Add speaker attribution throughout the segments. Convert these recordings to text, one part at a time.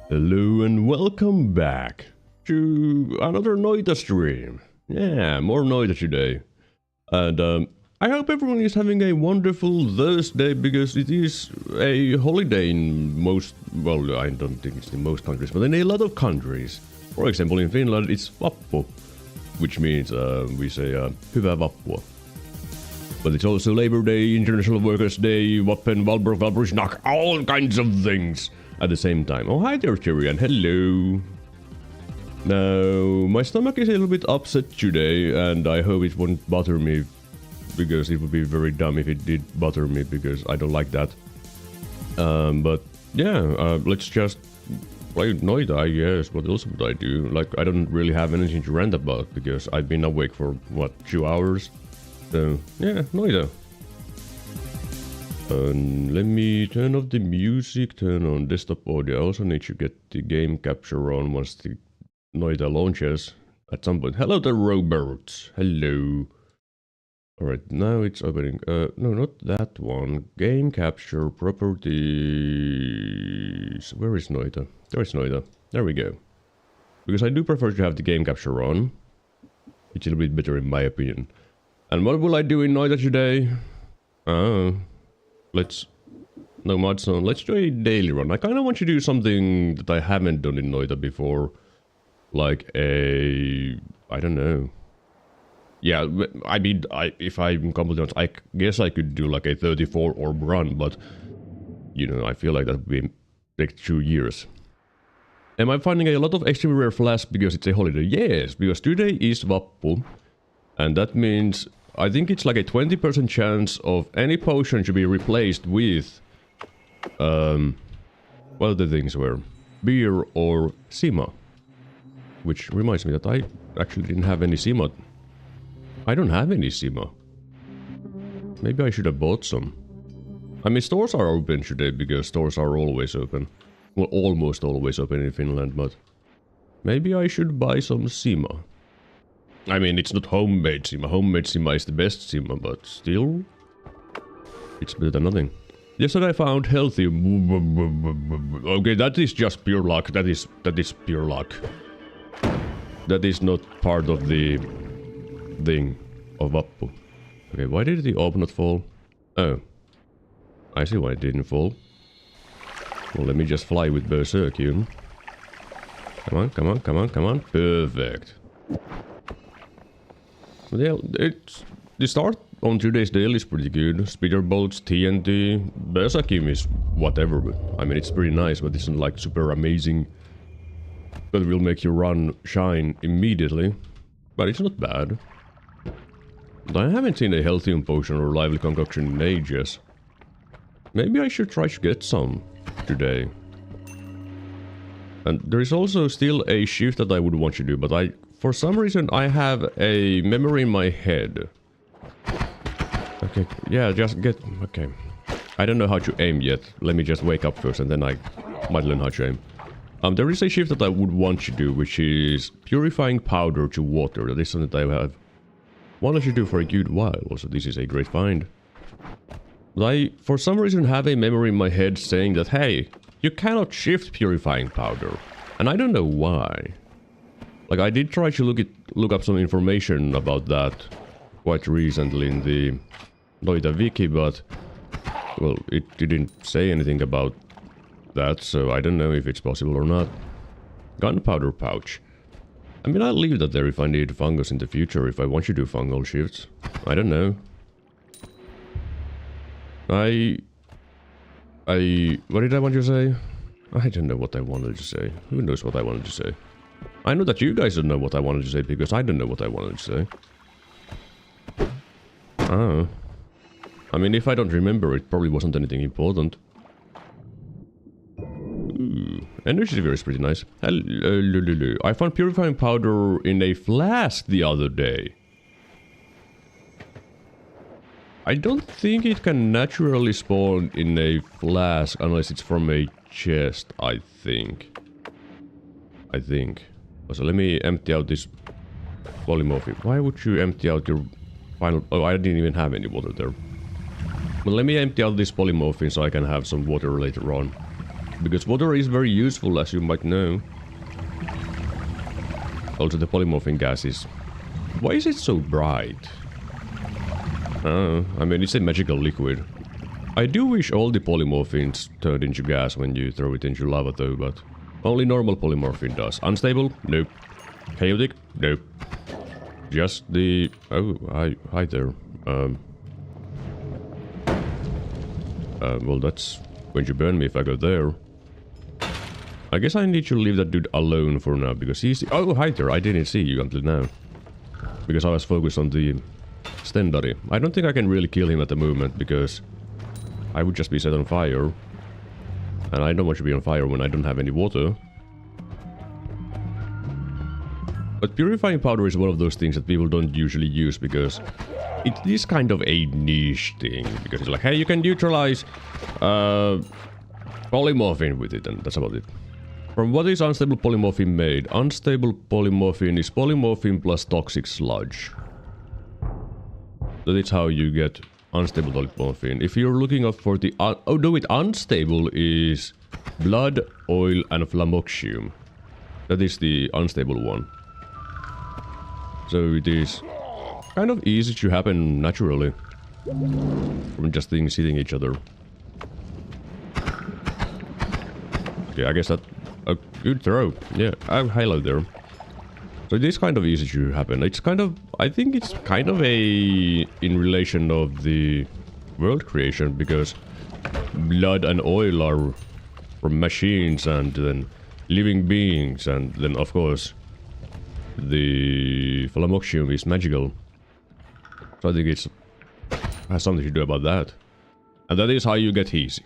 Speaker 1: Hello and welcome back to another Noita stream. Yeah, more Noita today. And I hope everyone is having a wonderful Thursday because it is a holiday in most, well, I don't think it's in most countries, but in a lot of countries. For example, in Finland it's Vappu, which means we say Hyvää Vappua. But it's also Labor Day, International Workers' Day, Vappen, Valborg, Valpurgisnacht, all kinds of things at the same time. Oh, hi there, Tyrion. Hello. Now, my stomach is a little bit upset today, and I hope it won't bother me, because it would be very dumb if it did bother me, because I don't like that. But yeah, let's just play Noita, I guess. What else would I do? Like, I don't really have anything to rant about, because I've been awake for, what, 2 hours? So, yeah, Noita. Let me turn off the music, turn on desktop audio. I also need to get the game capture on once the Noita launches at some point. Hello there, Roberts. Hello. Alright, now it's opening. No, not that one. Game capture properties. Where is Noita? There is Noita. There we go. Because I do prefer to have the game capture on. It's a little bit better in my opinion. And what will I do in Noita today? Let's do a daily run. I kind of want to do something that I haven't done in Noita before. Like I don't know. Yeah, I mean, if I'm completely honest, I guess I could do like a 34 orb run, but you know, I feel like that would take 2 years. Am I finding a lot of extremely rare flash because it's a holiday? Yes, because today is Vappu. And that means, I think it's like a 20% chance of any potion to be replaced with, what the things were, beer or Sima. Which reminds me that I actually didn't have any Sima. I don't have any Sima. Maybe I should have bought some. I mean, stores are open today because stores are always open. Well, almost always open in Finland, but maybe I should buy some Sima. I mean, it's not homemade Sima. Homemade Sima is the best Sima, but still, it's better than nothing. Yesterday I found healthy. Okay, that is just pure luck. That is pure luck. That is not part of the thing of Vappu. Okay, why did the orb not fall? Oh, I see why it didn't fall. Well, let me just fly with Berserkium. Come on, come on, come on, come on. Perfect. Yeah, the start on today's daily is pretty good. Speeder bolts, TNT, Berserkium is whatever. But, I mean, it's pretty nice, but it's not like super amazing. That will make your run shine immediately. But it's not bad. But I haven't seen a Healthium potion or lively concoction in ages. Maybe I should try to get some today. And there is also still a shift that I would want to do, but for some reason I have a memory in my head. Okay, yeah, just get... okay. I don't know how to aim yet. Let me just wake up first and then I might learn how to aim. There is a shift that I would want to do, which is purifying powder to water. That is something that I have wanted to do for a good while. Also, this is a great find. But I, for some reason, have a memory in my head saying that, hey, you cannot shift purifying powder. And I don't know why. Like, I did try to look up some information about that quite recently in the Noita wiki, but, well, it didn't say anything about that, so I don't know if it's possible or not. Gunpowder pouch. I mean, I'll leave that there if I need fungus in the future, if I want to do fungal shifts. I don't know. What did I want to say? I don't know what I wanted to say. Who knows what I wanted to say? I know that you guys don't know what I wanted to say, because I don't know what I wanted to say. Ah. I mean, if I don't remember, it probably wasn't anything important. Ooh, energy sphere is pretty nice. Hello. I found purifying powder in a flask the other day. I don't think it can naturally spawn in a flask unless it's from a chest, I think. So let me empty out this polymorph. Why would you empty out your final... oh, I didn't even have any water there. But let me empty out this polymorphine so I can have some water later on. Because water is very useful, as you might know. Also the polymorphing gases. Why is it so bright? I mean, it's a magical liquid. I do wish all the polymorphines turned into gas when you throw it into lava though, but only normal polymorphine does. Unstable? Nope. Chaotic? Nope. Just the... Oh, hi there. Well, that's going to burn me if I go there. I guess I need to leave that dude alone for now, because he's... Oh, hi there, I didn't see you until now. Because I was focused on the Stendari. I don't think I can really kill him at the moment, because I would just be set on fire. And I don't want to be on fire when I don't have any water. But purifying powder is one of those things that people don't usually use, because it is kind of a niche thing. Because it's like, hey, you can neutralize polymorphine with it, and that's about it. From what is unstable polymorphine made? Unstable polymorphine is polymorphine plus toxic sludge. That is how you get unstable polymorphine. If you're looking up for the... oh no, it unstable is blood, oil and flamoxium. That is the unstable one. So it is kind of easy to happen naturally. From just things hitting each other. Okay, I guess that... a good throw. Yeah, hello there. So it is kind of easy to happen. It's kind of... I think it's kind of a... in relation of the world creation, because blood and oil are from machines and then living beings, and then of course the flamoxium is magical. So I think it's has something to do about that. And that is how you get easy.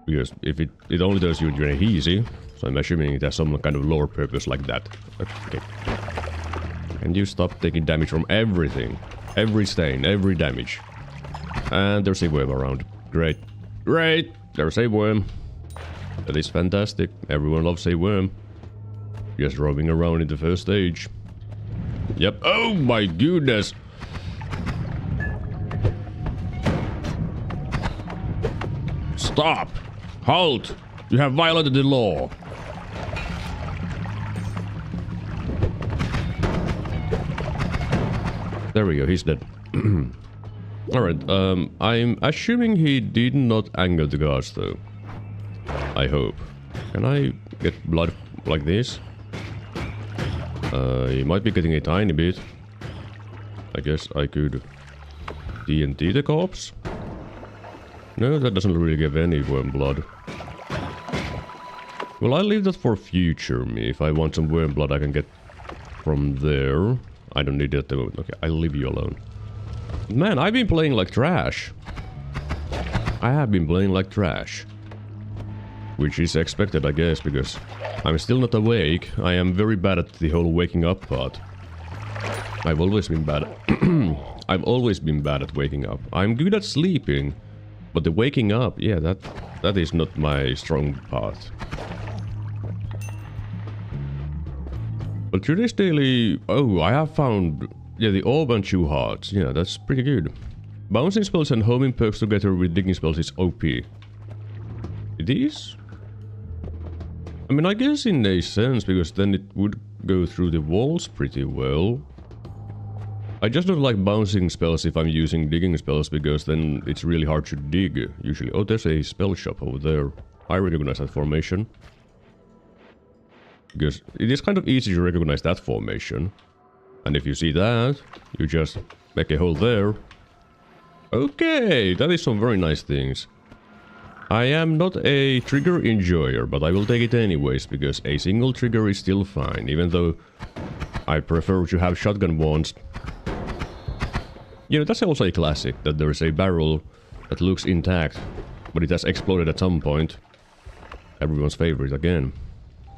Speaker 1: Because if it only does you during easy, so I'm assuming it has some kind of lore purpose like that. Okay. And you stop taking damage from everything. Every stain, every damage. And there's a worm around. Great. Great! There's a worm. That is fantastic. Everyone loves a worm. Just roaming around in the first stage. Yep. Oh my goodness! Stop! Halt! You have violated the law. There we go, he's dead. Alright, I'm assuming he did not anger the gods though. I hope. Can I get blood like this? He might be getting a tiny bit. I guess I could TNT the corpse? No, that doesn't really give any worm blood. Well, I'll leave that for future me. If I want some worm blood I can get from there. I don't need it at the moment. Okay, I'll leave you alone. Man, I've been playing like trash. I have been playing like trash. Which is expected, I guess, because I'm still not awake. I am very bad at the whole waking up part. I've always been bad at I've always been bad at waking up. I'm good at sleeping, but the waking up, yeah, that is not my strong part. But today's daily... Oh, I have found... Yeah, the orb and 2 hearts. Yeah, that's pretty good. Bouncing spells and homing perks together with digging spells is OP. It is? I mean, I guess in a sense, because then it would go through the walls pretty well. I just don't like bouncing spells if I'm using digging spells, because then it's really hard to dig, usually. Oh, there's a spell shop over there. I recognize that formation. Because it is kind of easy to recognize that formation. And if you see that, you just make a hole there. Okay, that is some very nice things. I am not a trigger enjoyer, but I will take it anyways, because a single trigger is still fine, even though I prefer to have shotgun wands. You know, that's also a classic, that there is a barrel that looks intact, but it has exploded at some point. Everyone's favorite again.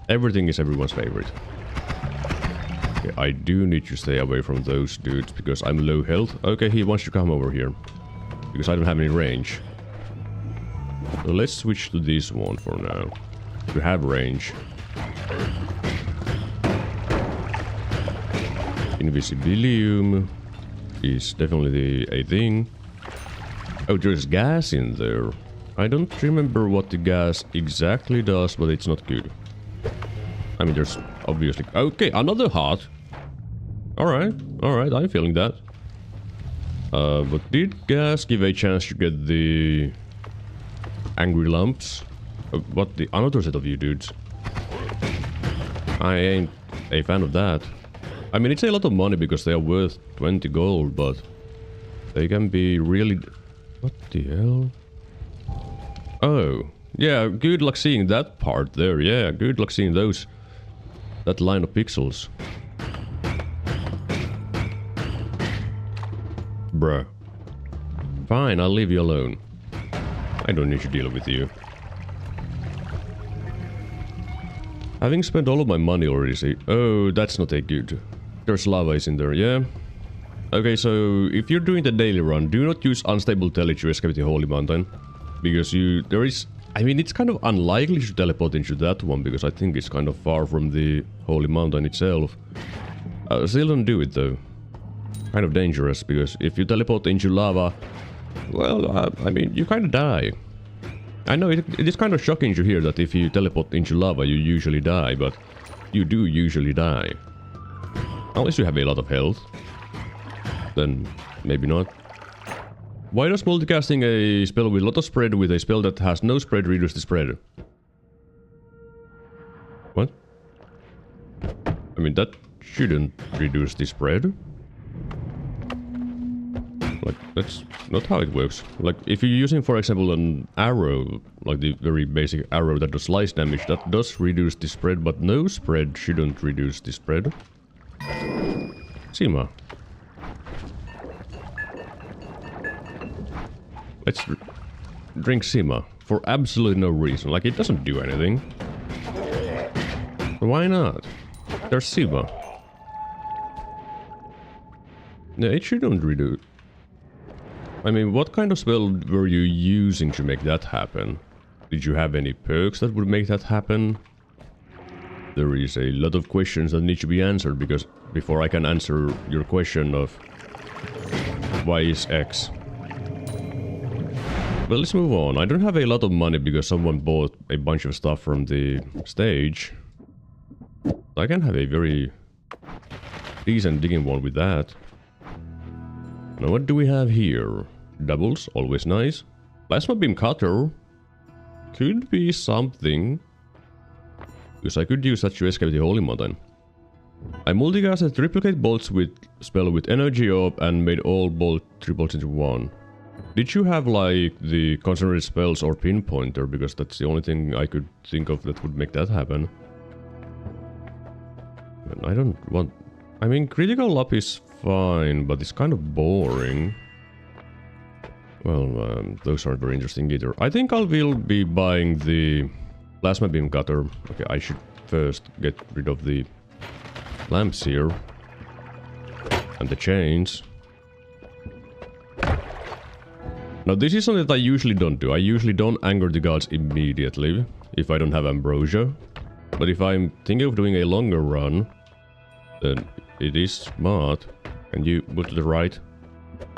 Speaker 1: Everything is everyone's favorite. Okay, I do need to stay away from those dudes, because I'm low health. Okay, he wants to come over here, because I don't have any range. So let's switch to this one for now, to have range. Invisibilium is definitely a thing. Oh, there's gas in there. I don't remember what the gas exactly does, but it's not good. I mean, there's obviously... Okay, another heart. Alright, I'm feeling that. But did gas give a chance to get the... angry lumps? What the... Another set of you dudes. I ain't a fan of that. I mean, it's a lot of money because they are worth 20 gold, but... They can be really... What the hell? Oh. Yeah, good luck seeing that part there. Yeah, good luck seeing those... That line of pixels. Bruh. Fine, I'll leave you alone. I don't need to deal with you. Having spent all of my money already, see... Oh, that's not a good... There's lava is in there, yeah? Okay, so if you're doing the daily run, do not use unstable tele to escape the Holy Mountain. Because there is... I mean, it's kind of unlikely to teleport into that one, because I think it's kind of far from the Holy Mountain itself. Still don't do it, though. Kind of dangerous, because if you teleport into lava... Well, I mean, you kind of die. I know, it is kind of shocking to hear that if you teleport into lava, you usually die, but... You do usually die. Unless you have a lot of health. Then, maybe not. Why does multicasting a spell with a lot of spread with a spell that has no spread reduce the spread? What? I mean, that shouldn't reduce the spread. Like, that's not how it works. Like, if you're using, for example, an arrow, like the very basic arrow that does slice damage, that does reduce the spread, but no spread shouldn't reduce the spread. Sima. Let's drink Sima for absolutely no reason. Like, it doesn't do anything. Why not? There's Sima. No, it shouldn't redo. I mean, what kind of spell were you using to make that happen? Did you have any perks that would make that happen? There is a lot of questions that need to be answered, because before I can answer your question of why is X. Well, let's move on. I don't have a lot of money because someone bought a bunch of stuff from the stage. I can have a very decent digging one with that. Now, what do we have here? Doubles, always nice. Plasma beam cutter. Could be something. Because I could use that to escape the Holy Mountain. I multicasted triplicate bolts with spell with energy orb and made all bolt 3 bolts into one. Did you have like the concentrated spells or pinpointer? Because that's the only thing I could think of that would make that happen. And I don't want... I mean, critical up is fine, but it's kind of boring. Well, those aren't very interesting either. I think I will be buying the plasma beam cutter. Okay, I should first get rid of the lamps here. And the chains. Now, this is something that I usually don't do. I usually don't anger the gods immediately if I don't have ambrosia. But if I'm thinking of doing a longer run, then it is smart. Can you move to the right?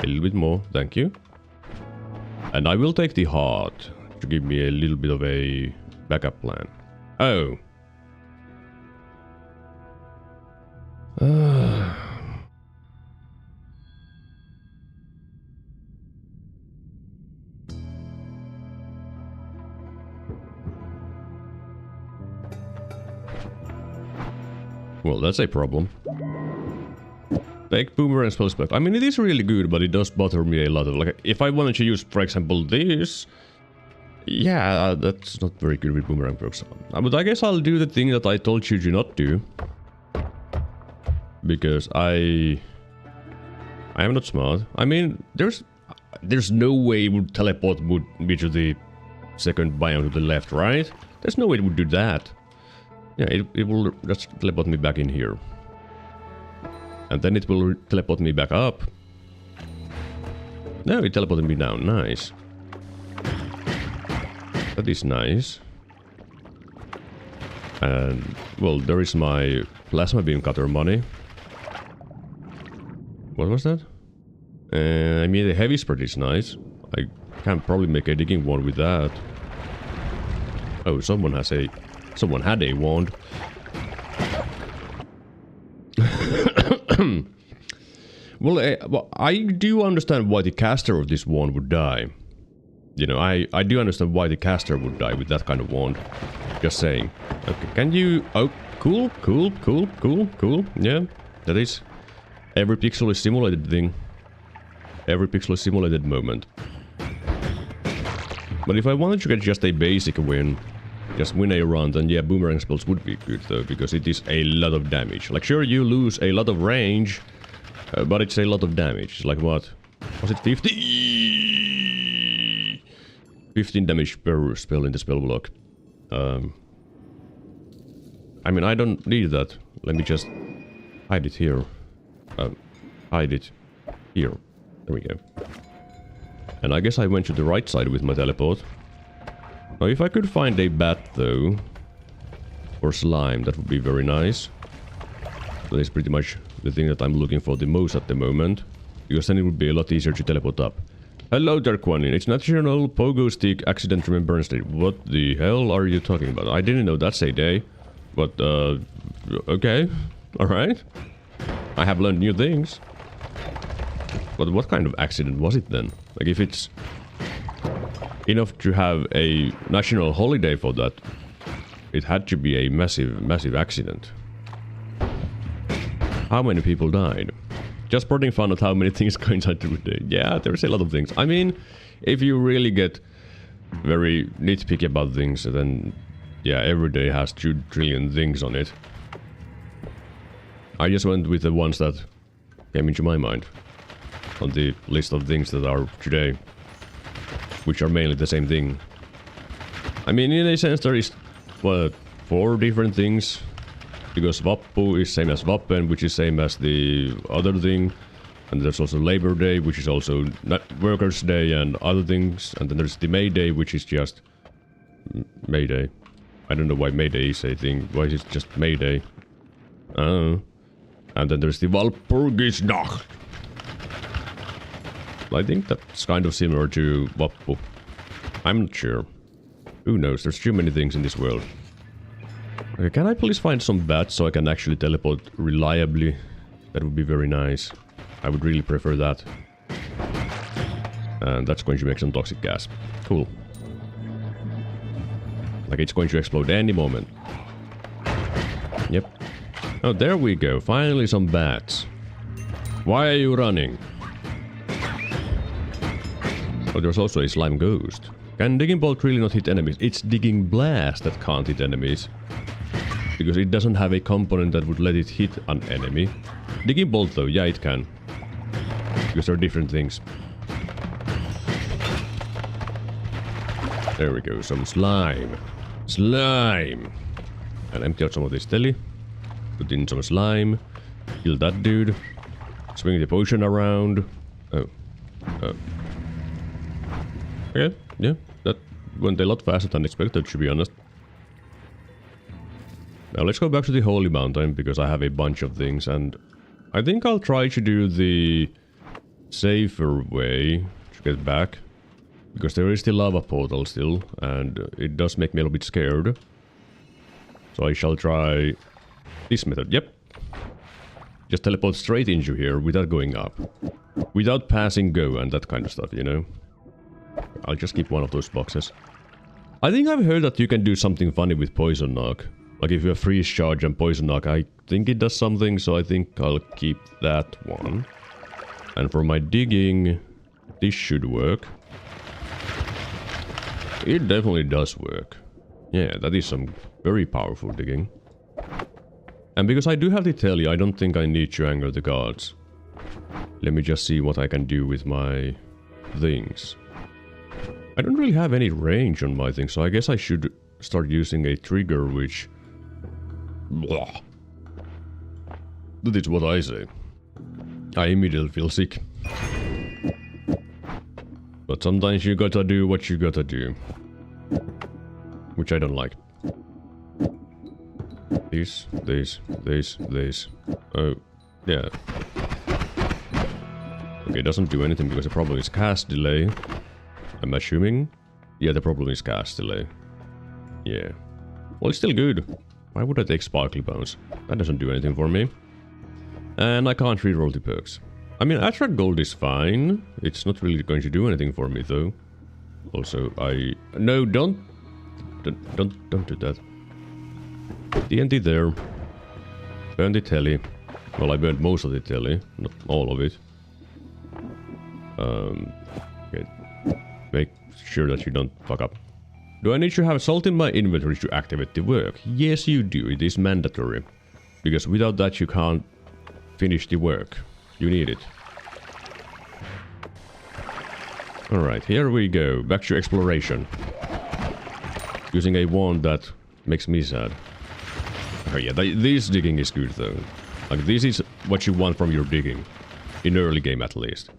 Speaker 1: A little bit more, thank you. And I will take the heart to give me a little bit of a backup plan. Oh. Well, that's a problem. Take boomerang spell spec. I mean, it is really good, but it does bother me a lot. Like, if I wanted to use, for example, this... Yeah, that's not very good with boomerang perks. But I guess I'll do the thing that I told you to not do. Because I am not smart. I mean, there's no way it would teleport me to the second biome to the left, right? There's no way it would do that. Yeah, it will just teleport me back in here. And then it will teleport me back up. No, it teleported me down. Nice. That is nice. And, well, there is my plasma beam cutter money. What was that? I mean, the heavy spread is nice. I Can't probably make a digging wand with that. Oh, someone had a wand. Well, I do understand why the caster of this wand would die. You know, I do understand why the caster would die with that kind of wand. Just saying. Okay, can you... Oh, cool. Yeah, that is... Every pixel is simulated thing. Every pixel is simulated moment. But if I wanted to get just a basic win, just win a run, then yeah, boomerang spells would be good though, because it is a lot of damage. Like, sure, you lose a lot of range, but it's a lot of damage. It's like, what? Was it 50? 15 damage per spell in the spell block. I mean, I don't need that. Let me just hide it here. Hide it here. There we go. And I guess I went to the right side with my teleport. Now, if I could find a bat, though, or slime, that would be very nice. That is pretty much the thing that I'm looking for the most at the moment, because then it would be a lot easier to teleport up. Hello, Darkwanin. It's National Pogo Stick Accident Remembrance Day. What the hell are you talking about? I didn't know that's a day. But, okay. Alright. I have learned new things. But what kind of accident was it then? Like, if it's enough to have a national holiday for that, it had to be a massive accident. How many people died? Just pointing fun at how many things going on today. Yeah, there's a lot of things. I mean, if you really get very nitpicky about things, then yeah, every day has 2 trillion things on it. I just went with the ones that came into my mind on the list of things that are today, which are mainly the same thing. I mean, in a sense, there is, what, 4 different things, because Vappu is same as Vappen, which is same as the other thing, and there's also Labor Day, which is also Workers' Day and other things, and then there's the May Day, which is just May Day. I don't know why May Day is a thing. Why is it just May Day? I don't know. And then there's the Walpurgisnacht. I think that's kind of similar to Vappu. I'm not sure. Who knows? There's too many things in this world. Okay, can I please find some bats so I can actually teleport reliably? That would be very nice. I would really prefer that. And that's going to make some toxic gas. Cool. Like, it's going to explode any moment. Yep. Oh, there we go. Finally some bats. Why are you running? Oh, there's also a slime ghost. Can digging bolt really not hit enemies? It's digging blast that can't hit enemies. Because it doesn't have a component that would let it hit an enemy. Digging bolt though, yeah, it can. Because they're different things. There we go, some slime. Slime! And empty out some of this telly. Put in some slime. Kill that dude. Swing the potion around. Oh. Oh. Okay, yeah. That went a lot faster than expected, to be honest. Now let's go back to the Holy Mountain, because I have a bunch of things, and I think I'll try to do the safer way to get back. Because there is the lava portal still, and it does make me a little bit scared. So I shall try this method. Yep. Just teleport straight into here without going up. Without passing go and that kind of stuff, you know. I'll just keep one of those boxes. I think I've heard that you can do something funny with Poison Knock. Like if you have Freeze Charge and Poison Knock, I think it does something, so I think I'll keep that one. And for my digging, this should work. It definitely does work. Yeah, that is some very powerful digging. And because I do have the telly, I don't think I need to anger the gods. Let me just see what I can do with my things. I don't really have any range on my things, so I guess I should start using a trigger which... Blah. That is what I say. I immediately feel sick. But sometimes you gotta do what you gotta do. Which I don't like. This. Oh, yeah. Okay, it doesn't do anything because the problem is cast delay. I'm assuming. Yeah, the problem is cast delay. Yeah. Well, it's still good. Why would I take Sparkly Bones? That doesn't do anything for me. And I can't reroll the perks. I mean, Attract Gold is fine. It's not really going to do anything for me, though. Also, no, don't do that. TNT there. Burn the telly. Well, I burned most of the telly, not all of it. Okay. Make sure that you don't fuck up. Do I need to have salt in my inventory to activate the work? Yes, you do. It is mandatory. Because without that, you can't finish the work. You need it. Alright, here we go. Back to exploration. Using a wand that makes me sad. Oh yeah, this digging is good though. Like, this is what you want from your digging. In early game at least.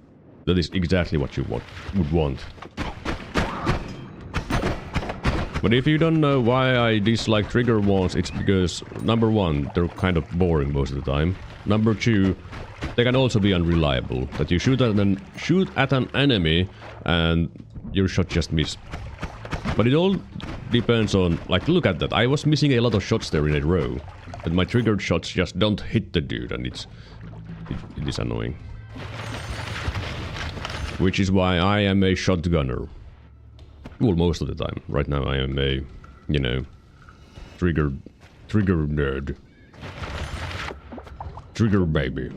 Speaker 1: That is exactly what you would want. But if you don't know why I dislike trigger wands, it's because, number one, they're kind of boring most of the time. Number two, they can also be unreliable. That you shoot at an enemy and your shot just missed. But it all depends on, like, look at that. I was missing a lot of shots there in a row. But my triggered shots just don't hit the dude, and it is annoying. Which is why I am a shotgunner. Well, most of the time. Right now I am a, you know, trigger nerd. Trigger baby.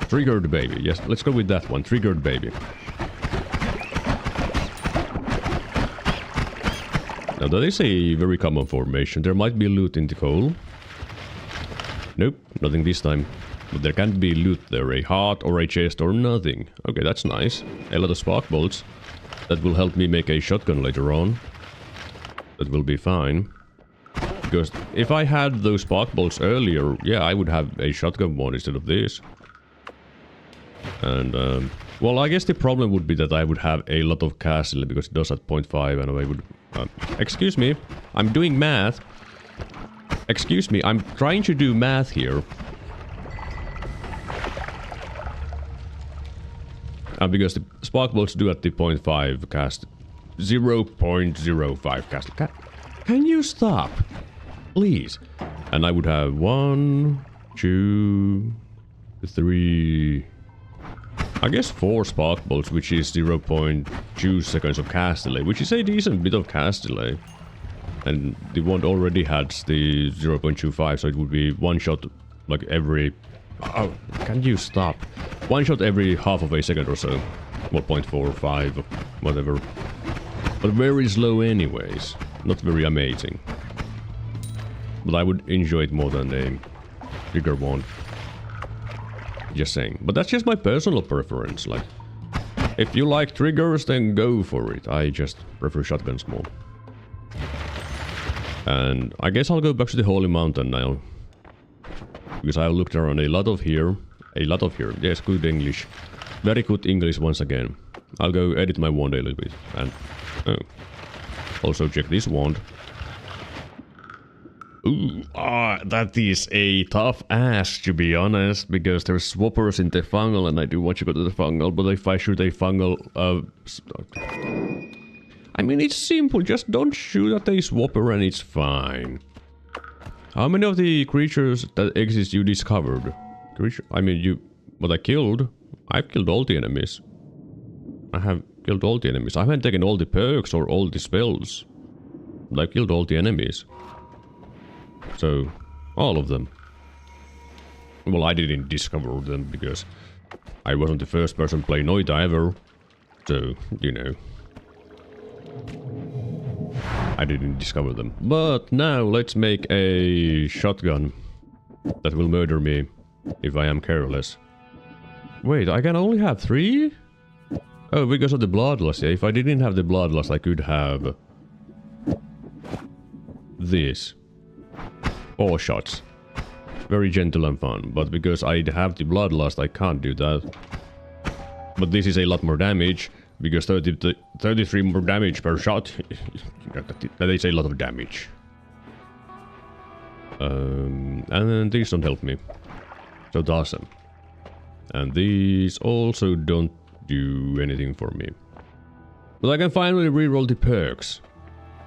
Speaker 1: Triggered baby. Yes, let's go with that one. Triggered baby. Now that is a very common formation. There might be loot in the coal. Nope, nothing this time. But there can't be loot there. A heart or a chest or nothing. Okay, that's nice. A lot of spark bolts. That will help me make a shotgun later on. That will be fine. Because if I had those spark bolts earlier, yeah, I would have a shotgun one instead of this. And, well, I guess the problem would be that I would have a lot of castle because it does at 0.5 and I would... excuse me, I'm doing math. Excuse me, I'm trying to do math here. Because the spark bolts do at the 0.5 cast. 0.05 cast. Can you stop? Please. And I would have 1, 2, 3... I guess 4 spark bolts, which is 0.2 seconds of cast delay, which is a decent bit of cast delay. And the wand already had the 0.25, so it would be one shot like every... Oh, can you stop? One shot every half of a second or so. 1.45, whatever. But very slow anyways. Not very amazing. But I would enjoy it more than a trigger wand. Just saying. But that's just my personal preference. Like, if you like triggers, then go for it. I just prefer shotguns more. And I guess I'll go back to the Holy Mountain now. Because I looked around a lot of here. Yes, good English. Very good English once again. I'll go edit my wand a little bit. And also check this wand. Ooh, that is a tough ask, to be honest, because there's swappers in the fungal and I do want to go to the fungal, but if I shoot a fungal... I mean, it's simple, just don't shoot at a swapper and it's fine. How many of the creatures that exist you discovered? I mean, what I killed? I've killed all the enemies. I have killed all the enemies. I haven't taken all the perks or all the spells. But I killed all the enemies. So, all of them. Well, I didn't discover them because I wasn't the first person to play Noita ever. So, you know. I didn't discover them. But now let's make a shotgun that will murder me if I am careless. Wait, I can only have 3? Oh, because of the bloodlust. Yeah, if I didn't have the bloodlust, I could have this. 4 shots. Very gentle and fun. But because I have the bloodlust, I can't do that. But this is a lot more damage. Because 33 more damage per shot. That is a lot of damage. And then these don't help me. So awesome. And these also don't do anything for me. But I can finally reroll the perks.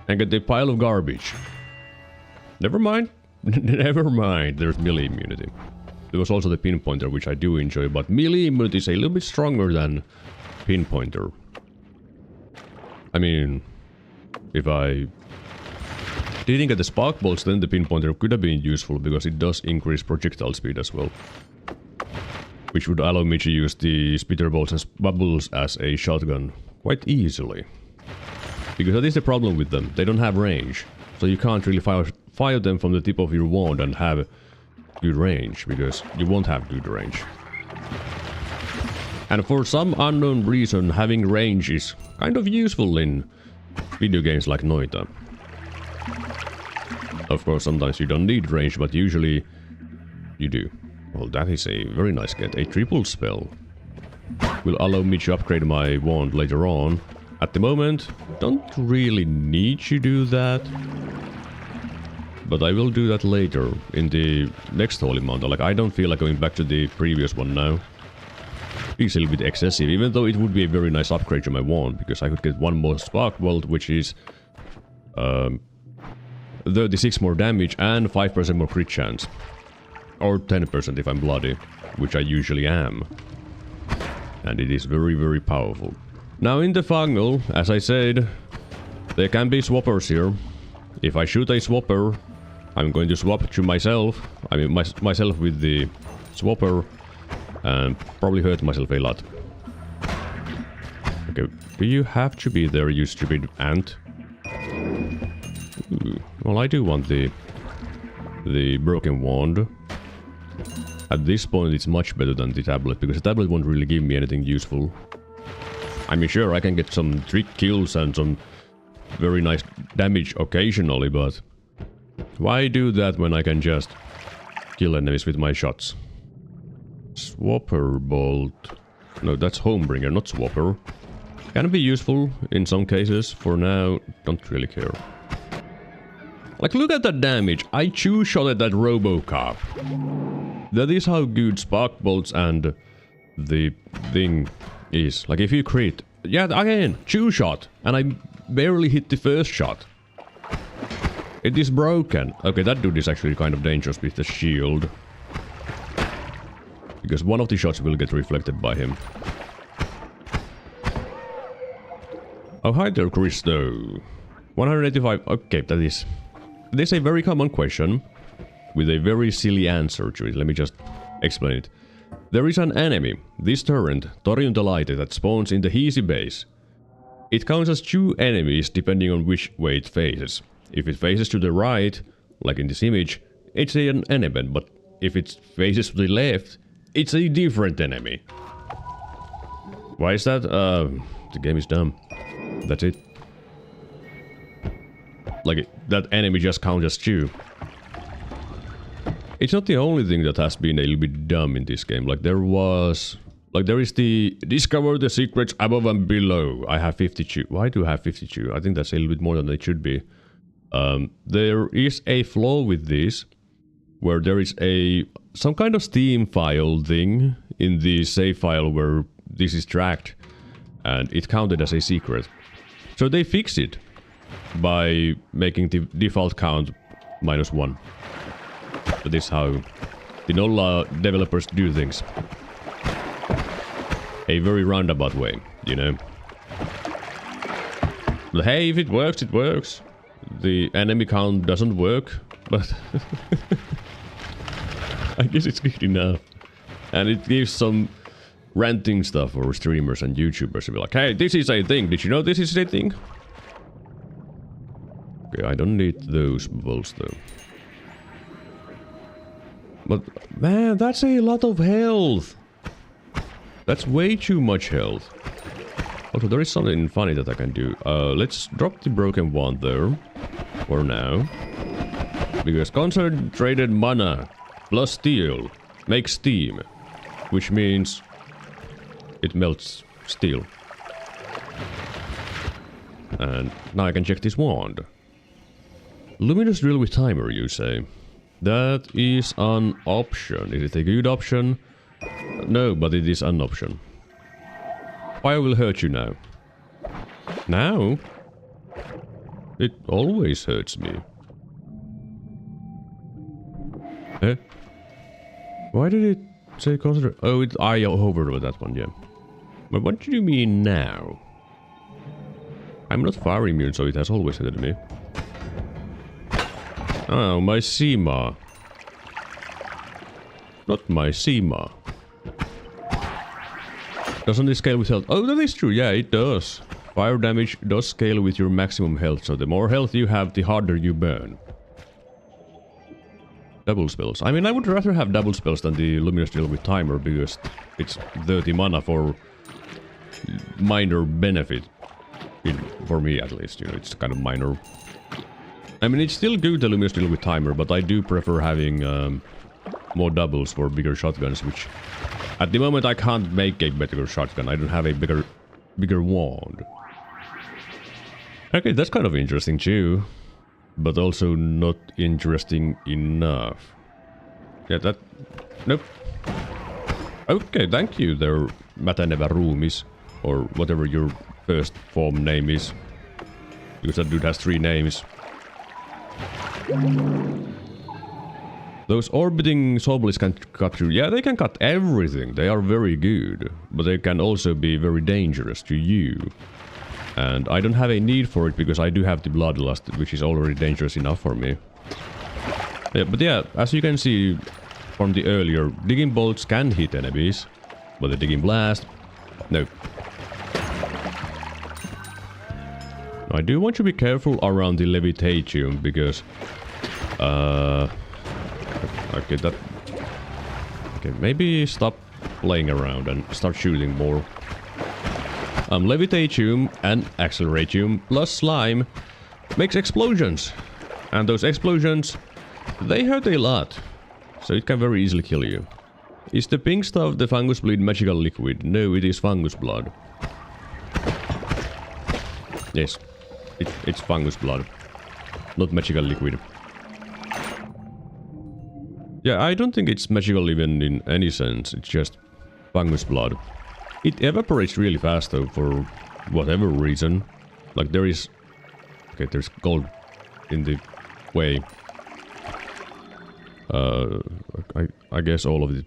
Speaker 1: And get the pile of garbage. Never mind. Never mind. There's melee immunity. There was also the pinpointer, which I do enjoy, but melee immunity is a little bit stronger than pinpointer. I mean, if I didn't get the spark bolts, then the pinpointer could have been useful, because it does increase projectile speed as well. Which would allow me to use the spitter bolts and bubbles as a shotgun quite easily. Because that is the problem with them, they don't have range. So you can't really fire them from the tip of your wand and have good range, because you won't have good range. And for some unknown reason, having range is kind of useful in video games like Noita. Of course, sometimes you don't need range, but usually you do. Well, that is a very nice get. A triple spell will allow me to upgrade my wand later on. At the moment, don't really need to do that. But I will do that later, in the next Holy Mountain. Like, I don't feel like going back to the previous one now. It's a little bit excessive, even though it would be a very nice upgrade to my wand, because I could get one more Spark Bolt, which is 36 more damage and 5% more crit chance. Or 10% if I'm bloody, which I usually am. And it is very, very powerful. Now in the fungal, as I said, there can be swappers here. If I shoot a swapper, I'm going to swap to myself. I mean myself with the swapper, and probably hurt myself a lot. Okay, do you have to be there, you stupid ant? Ooh, well, I do want the broken wand. At this point it's much better than the tablet, because the tablet won't really give me anything useful. I mean, sure, I can get some trick kills and some very nice damage occasionally, but why do that when I can just kill enemies with my shots? Swapper bolt. No, that's Homebringer, not Swapper. Can be useful in some cases. For now, don't really care. Like, look at that damage. I two-shotted that Robocop. That is how good Spark Bolts and the thing is. Like, if you crit... Yeah, again, two-shot. And I barely hit the first shot. It is broken. Okay, that dude is actually kind of dangerous with the shield. Because one of the shots will get reflected by him. Oh, hi there, Christo. 185... Okay, that is a very common question. With a very silly answer to it. Let me just explain it. There is an enemy, this turret, Torjuntalaite, that spawns in the Heasy base. It counts as 2 enemies depending on which way it faces. If it faces to the right, like in this image, it's an enemy, but if it faces to the left, it's a different enemy. Why is that? The game is dumb. That's it. Like, that enemy just counts as 2. It's not the only thing that has been a little bit dumb in this game. Like, there is the discover the secrets above and below. I have 52. Why do I have 52? I think that's a little bit more than it should be. There is a flaw with this, where there is some kind of Steam file thing in the save file where this is tracked, and it counted as a secret. So they fixed it by making the default count -1. That is how the NOLA developers do things. A very roundabout way, you know. But hey, if it works, it works. The enemy count doesn't work, but I guess it's good enough. And it gives some ranting stuff for streamers and YouTubers to be like, hey, this is a thing. Did you know this is a thing? Okay, I don't need those bolts though. But man, that's a lot of health. That's way too much health. Also, there is something funny that I can do. Let's drop the broken wand there. For now. Because concentrated mana plus steel makes steam. Which means it melts steel. And now I can check this wand. Luminous drill with timer, you say? That is an option. Is it a good option? No, but it is an option. Fire will hurt you now. Now? It always hurts me. Eh? Why did it say consider? Oh, I hovered with that one, yeah. But what do you mean now? I'm not fire immune, so it has always hit me. Oh, my Sema. Not my Sema. Doesn't it scale with health? Oh, that is true, yeah, it does. Fire damage does scale with your maximum health, so the more health you have, the harder you burn. Double spells. I mean, I would rather have double spells than the Luminous Drill with timer, because it's 30 mana for minor benefit. For me, at least, you know, it's kind of minor. I mean, it's still good, the Luminous Drill with timer, but I do prefer having more doubles for bigger shotguns, which at the moment I can't make a better shotgun. I don't have a bigger wand. Okay, that's kind of interesting too. But also not interesting enough. Yeah, that... Nope. Okay, thank you there, Mätänevä Ruumis. Or whatever your first form name is. Because that dude has 3 names. Those orbiting Soulblades can cut through. Yeah, they can cut everything. They are very good. But they can also be very dangerous to you. And I don't have a need for it because I do have the Bloodlust, which is already dangerous enough for me. Yeah, but yeah, as you can see from the earlier, Digging Bolts can hit enemies. But the Digging Blast... No. I do want to be careful around the Levitation because... Okay, that... Okay, maybe stop playing around and start shooting more. Levitation and Acceleratium plus Slime makes explosions. And those explosions, they hurt a lot. So it can very easily kill you. Is the pink stuff the fungus bleed magical liquid? No, it is fungus blood. Yes, it's fungus blood. Not magical liquid. Yeah, I don't think it's magical even in any sense. It's just fungus blood. It evaporates really fast though, for whatever reason. Like there is... Okay, there's gold in the way. I guess all of it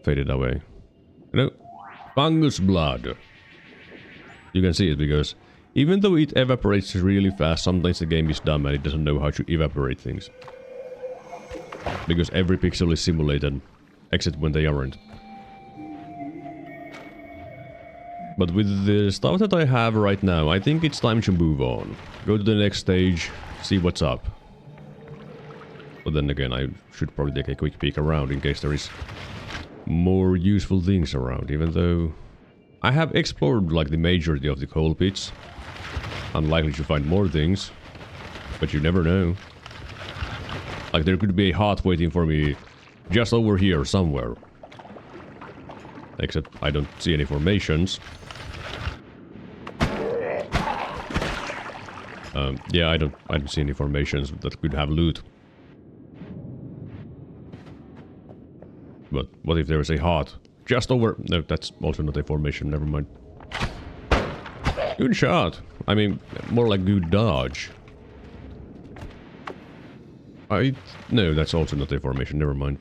Speaker 1: faded away. You know, fungus blood. You can see it because even though it evaporates really fast, sometimes the game is dumb and it doesn't know how to evaporate things. Because every pixel is simulated, except when they aren't. But with the stuff that I have right now, I think it's time to move on. Go to the next stage, see what's up. But then again, I should probably take a quick peek around in case there is more useful things around, even though I have explored like the majority of the coal pits. Unlikely to find more things, but you never know. Like there could be a heart waiting for me just over here somewhere. Except I don't see any formations. Yeah, I don't see any formations that could have loot. But what if there is a heart just over? No, that's also not a formation. Never mind. Good shot. I mean, more like good dodge. No, that's also not a formation. Never mind.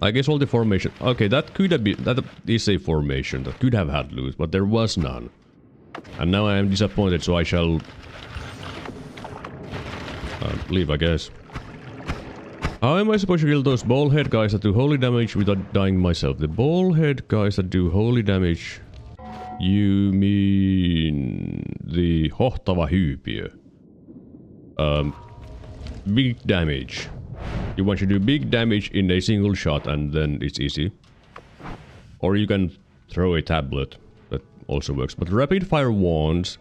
Speaker 1: I guess all the formation... Okay, that could have been... That is a formation that could have had loot, but there was none. And now I am disappointed, so I shall... leave, I guess. How am I supposed to kill those ballhead guys that do holy damage without dying myself? The ballhead guys that do holy damage... You mean... The hohtava hyypiö. Big damage. You want to do big damage in a single shot and then it's easy. Or you can throw a tablet. That also works. But rapid fire wands...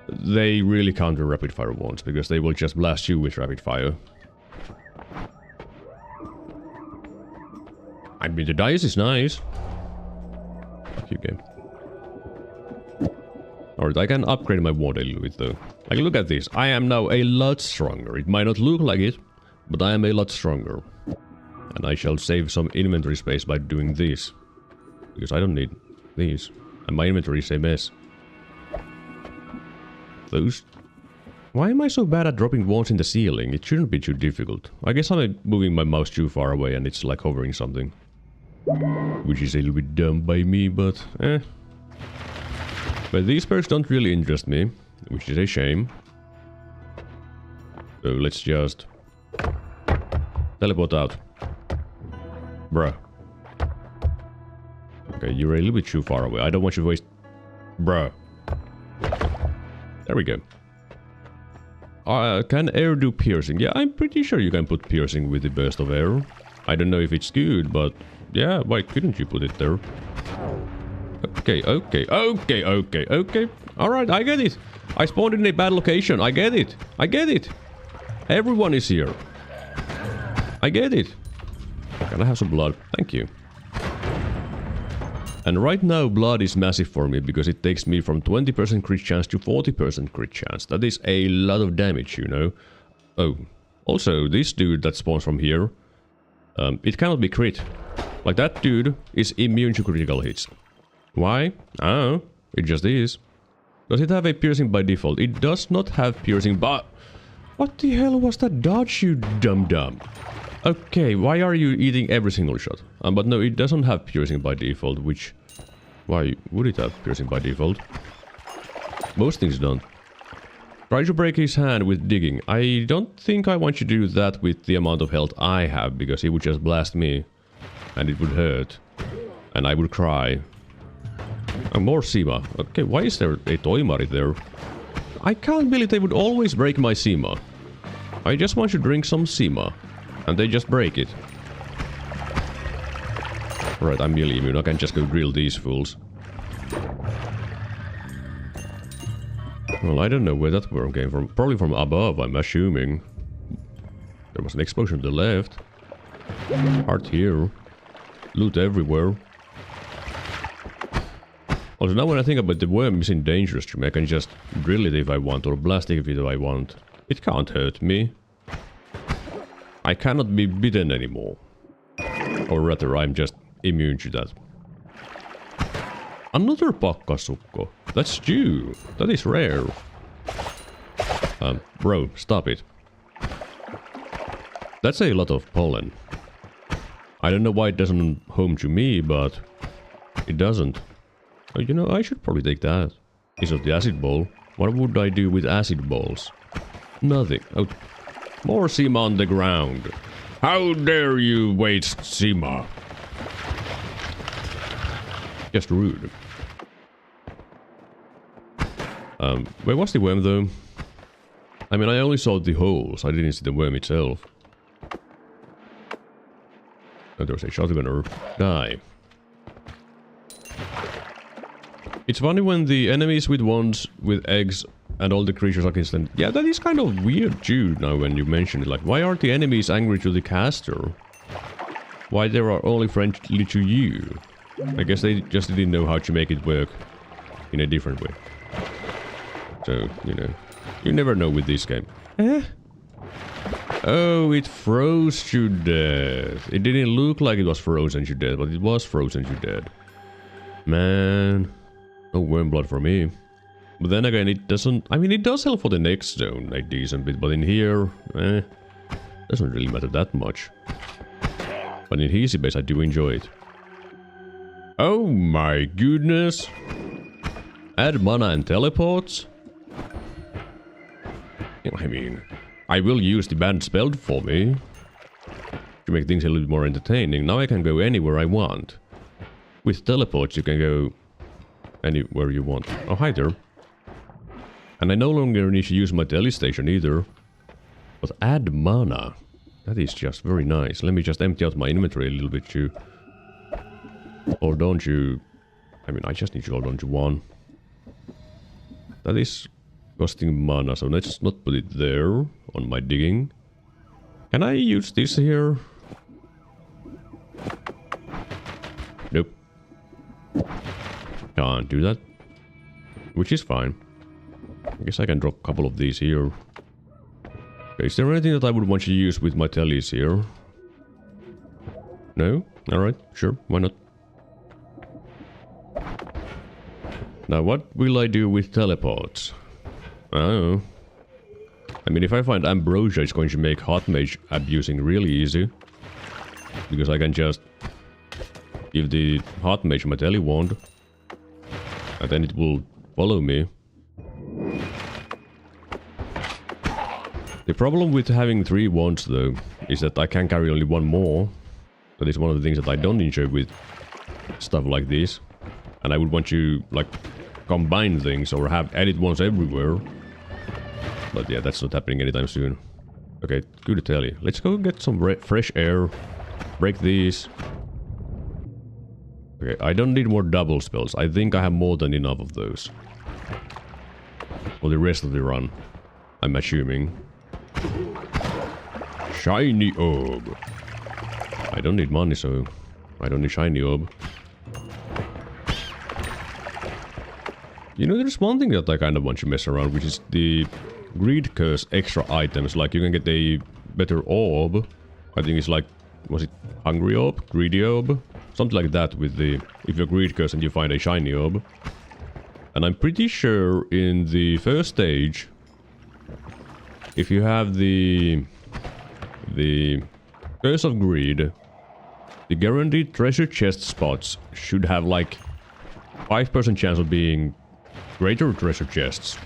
Speaker 1: They really counter rapid fire wands because they will just blast you with rapid fire. I mean, the dice is nice. Fuck you, game. Alright, I can upgrade my wand a little bit though. Like, look at this. I am now a lot stronger. It might not look like it, but I am a lot stronger. And I shall save some inventory space by doing this. Because I don't need these. And my inventory is a mess. those... Why am I so bad at dropping wands in the ceiling? It shouldn't be too difficult. I guess I'm moving my mouse too far away and it's like hovering something. Which is a little bit dumb by me, but eh. But these perks don't really interest me, which is a shame. So let's just... teleport out. Bruh. Okay, you're a little bit too far away. I don't want you to waste... Bruh. There we go. Can air do piercing? Yeah, I'm pretty sure you can put piercing with the burst of air. I don't know if it's good, but yeah, why couldn't you put it there? Okay. Alright, I get it. I spawned in a bad location. I get it. Everyone is here. I get it. Can I have some blood? Thank you. And right now blood is massive for me because it takes me from 20% crit chance to 40% crit chance. That is a lot of damage, you know. Oh, also this dude that spawns from here, it cannot be crit. Like that dude is immune to critical hits. Why? I don't know. It just is. Does it have a piercing by default? It does not have piercing, but... What the hell was that dodge, you dum-dum? Okay, why are you eating every single shot? But no, it doesn't have piercing by default, which... Why would it have piercing by default? Most things don't. Try to break his hand with digging. I don't think I want you to do that with the amount of health I have, because he would just blast me. And it would hurt. And I would cry. More Sima. Okay, why is there a Toimari there? I can't believe they would always break my Sima. I just want you to drink some Sima. And they just break it. Right, I'm nearly immune. I can just go drill these fools. Well, I don't know where that worm came from. Probably from above, I'm assuming. There was an explosion to the left. Heart here. Loot everywhere. Also, now when I think about the worm isn't dangerous to me, I can just drill it if I want, or blast it if I want. It can't hurt me. I cannot be bitten anymore. Or rather, I'm just immune to that. Another pakkasukko. That's stew. That is rare. Bro, stop it. That's a lot of pollen. I don't know why it doesn't home to me, but it doesn't. Oh, you know, I should probably take that. Is it the acid ball? What would I do with acid balls? Nothing. Oh, more Sima on the ground. How dare you waste Sima? Just rude. Where was the worm though? I mean, I only saw the holes. I didn't see the worm itself. Oh, there's a shotgunner. Die. It's funny when the enemies with wands, with eggs, and all the creatures against them. Yeah, that is kind of weird too, now when you mention it. Like, why aren't the enemies angry to the caster? Why they are only friendly to you? I guess they just didn't know how to make it work in a different way. So, you know, you never know with this game. Eh? Oh, it froze to death. It didn't look like it was frozen to death, but it was frozen to death. Man, no worm blood for me. But then again, it doesn't... I mean, it does help for the next zone a decent bit, but in here, doesn't really matter that much. But in easy base, I do enjoy it. Oh my goodness! Add mana and teleports? I mean, I will use the band spelled for me to make things a little bit more entertaining. Now I can go anywhere I want. With teleports, you can go anywhere you want. Oh, hi there. And I no longer need to use my telestation either. But add mana. That is just very nice. Let me just empty out my inventory a little bit too. Or don't you... I mean, I just need to hold on to one. That is costing mana, so let's not put it there on my digging. Can I use this here? Nope. Can't do that. Which is fine. I guess I can drop a couple of these here. Okay, is there anything that I would want to use with my tellies here? No? Alright, sure, why not? Now what will I do with teleports? Oh. I mean, if I find ambrosia, it's going to make hot mage abusing really easy. Because I can just give the hot mage my tele wand. And then it will follow me. The problem with having 3 wands, though, is that I can carry only 1 more. That is one of the things that I don't enjoy with stuff like this. And I would want to, like, combine things or have edit wands everywhere. But yeah, that's not happening anytime soon. Okay, good tele. Let's go get some fresh air. Break these. Okay, I don't need more double spells. I think I have more than enough of those. For the rest of the run, I'm assuming. Shiny orb. I don't need money, so I don't need shiny orb. You know, there's one thing that I kind of want to mess around, which is the greed curse extra items. Like, you can get a better orb. I think it's like, was it hungry orb? Greedy orb? Something like that with the, if you're greed curse and you find a shiny orb. And I'm pretty sure in the first stage, if you have the curse of greed, the guaranteed treasure chest spots should have like 5% chance of being greater treasure chests,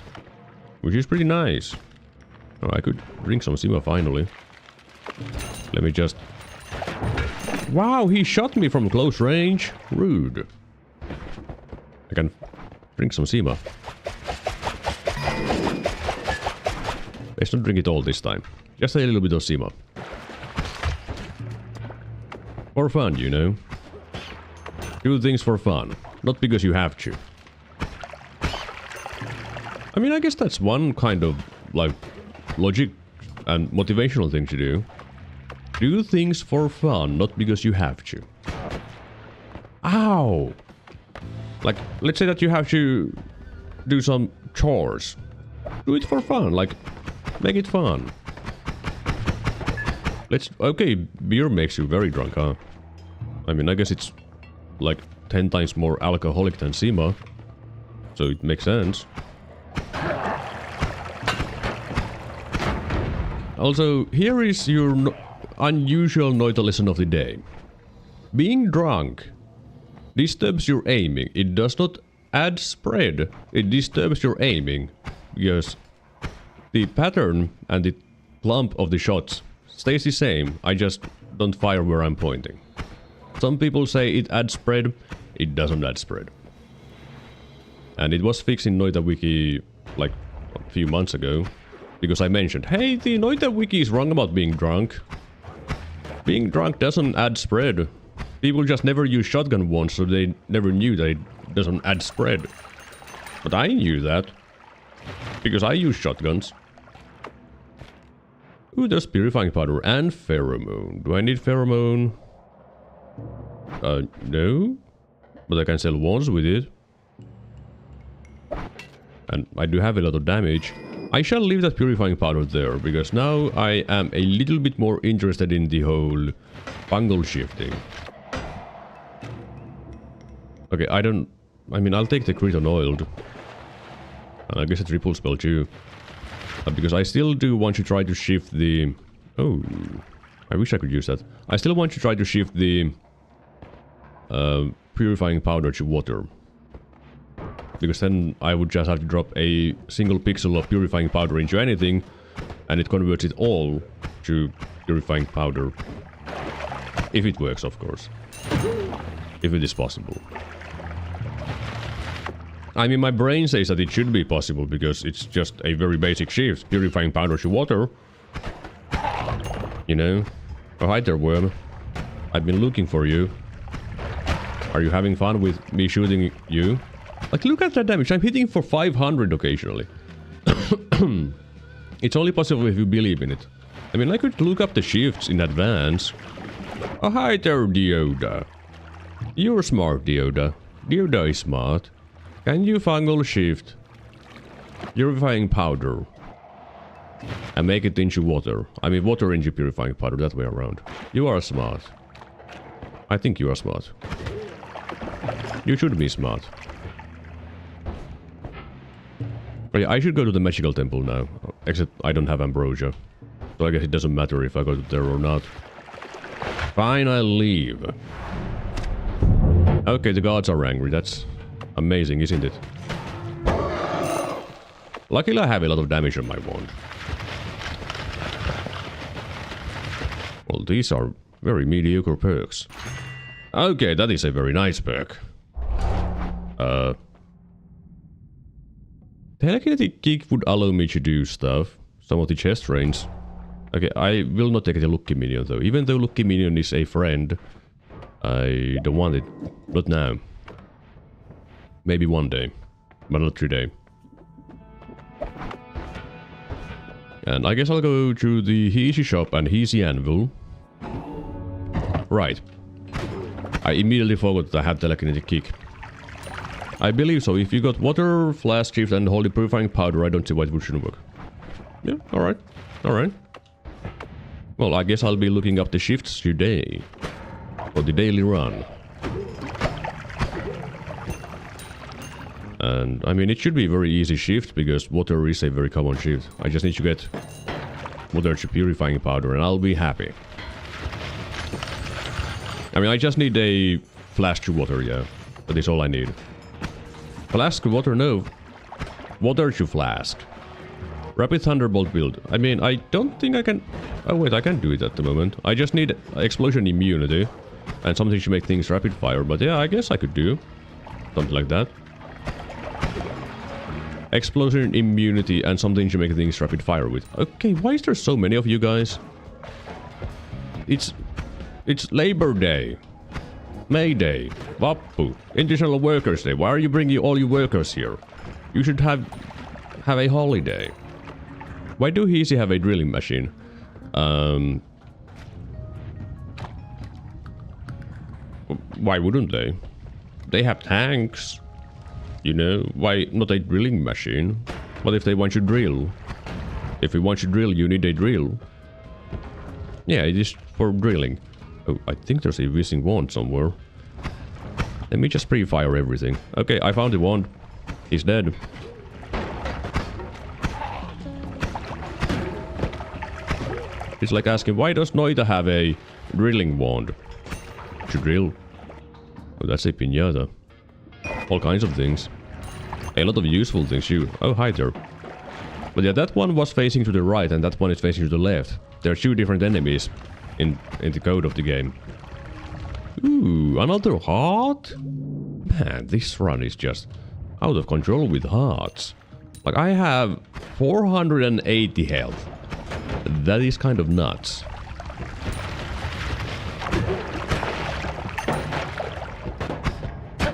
Speaker 1: which is pretty nice. Oh, I could drink some Sima finally. Let me just... Wow, he shot me from close range. Rude. I can drink some Sima. Let's not drink it all this time. Just a little bit of Sima. For fun, you know. Do things for fun. Not because you have to. I mean, I guess that's one kind of, like, logic and motivational thing to do. Do things for fun, not because you have to. Ow! Like, let's say that you have to do some chores. Do it for fun, like, make it fun. Okay, beer makes you very drunk, huh? I mean, I guess it's, like, 10 times more alcoholic than Sima. So it makes sense. Also, here is your unusual Noita lesson of the day. Being drunk disturbs your aiming. It does not add spread. It disturbs your aiming. Because the pattern and the clump of the shots stays the same. I just don't fire where I'm pointing. Some people say it adds spread. It doesn't add spread. And it was fixed in Noita Wiki like a few months ago. Because I mentioned, hey, the Noita Wiki is wrong about being drunk. Being drunk doesn't add spread. People just never use shotgun once, so they never knew that it doesn't add spread. But I knew that. Because I use shotguns. Ooh, there's purifying powder and pheromone. Do I need pheromone? No. But I can sell wands with it. And I do have a lot of damage. I shall leave that purifying powder there, because now I am a little bit more interested in the whole fungal shifting. Okay, I mean, I'll take the crit on oiled. And I guess a triple spell too. Because I still do want to try to shift the... Oh, I wish I could use that. I still want to try to shift the purifying powder to water. Because then I would just have to drop a single pixel of purifying powder into anything, and it converts it all to purifying powder. If it works, of course. If it is possible. I mean, my brain says that it should be possible, because it's just a very basic shift. Purifying powder to water. You know? Oh, hi there, worm. I've been looking for you. Are you having fun with me shooting you? Like, look at that damage. I'm hitting for 500 occasionally. It's only possible if you believe in it. I mean, I could look up the shifts in advance. Oh, hi there, Dioda. You're smart, Dioda. Dioda is smart. Can you fungal shift purifying powder and make it into water? I mean, water into purifying powder, that way around. You are smart. I think you are smart. You should be smart. Oh, yeah, I should go to the magical temple now. Except I don't have ambrosia. So I guess it doesn't matter if I go there or not. Fine, I'll leave. Okay, the gods are angry. That's amazing, isn't it? Luckily I have a lot of damage on my wand. Well, these are very mediocre perks. Okay, that is a very nice perk. Telekinetic kick would allow me to do stuff. Some of the chest range. Okay, I will not take the lucky minion though. Even though lucky minion is a friend, I don't want it. Not now. Maybe one day, but not today. And I guess I'll go to the Easy shop and Easy anvil. Right. I immediately forgot that I had telekinetic kick. I believe so. If you got water, flask shift, and holy purifying powder, I don't see why it shouldn't work. Yeah, alright. Alright. Well, I guess I'll be looking up the shifts today. For the daily run. And, I mean, it should be a very easy shift, because water is a very common shift. I just need to get water to purifying powder, and I'll be happy. I mean, I just need a flask to water, yeah. That is all I need. Flask to water, no. Water to flask. Rapid Thunderbolt build. I mean, I don't think I can... Oh wait, I can do it at the moment. I just need explosion immunity. And something to make things rapid fire. But yeah, I guess I could do something like that. Explosion immunity and something to make things rapid fire with. Okay, why is there so many of you guys? It's Labor Day. May Day. Vappu. International Workers' Day. Why are you bringing all your workers here? You should have a holiday. Why do Easy have a drilling machine? Why wouldn't they? They have tanks. You know, why not a drilling machine? What if they want to drill? If you want to drill, you need a drill. Yeah, it is for drilling. Oh, I think there's a missing wand somewhere. Let me just pre-fire everything. Okay, I found the wand. He's dead. It's like asking, why does Noita have a drilling wand? To drill. Oh, that's a piñata. All kinds of things. A lot of useful things too. Oh, hi there. But yeah, that one was facing to the right and that one is facing to the left. There are two different enemies in the code of the game. Ooh, another heart? Man, this run is just out of control with hearts. Like, I have 480 health. That is kind of nuts.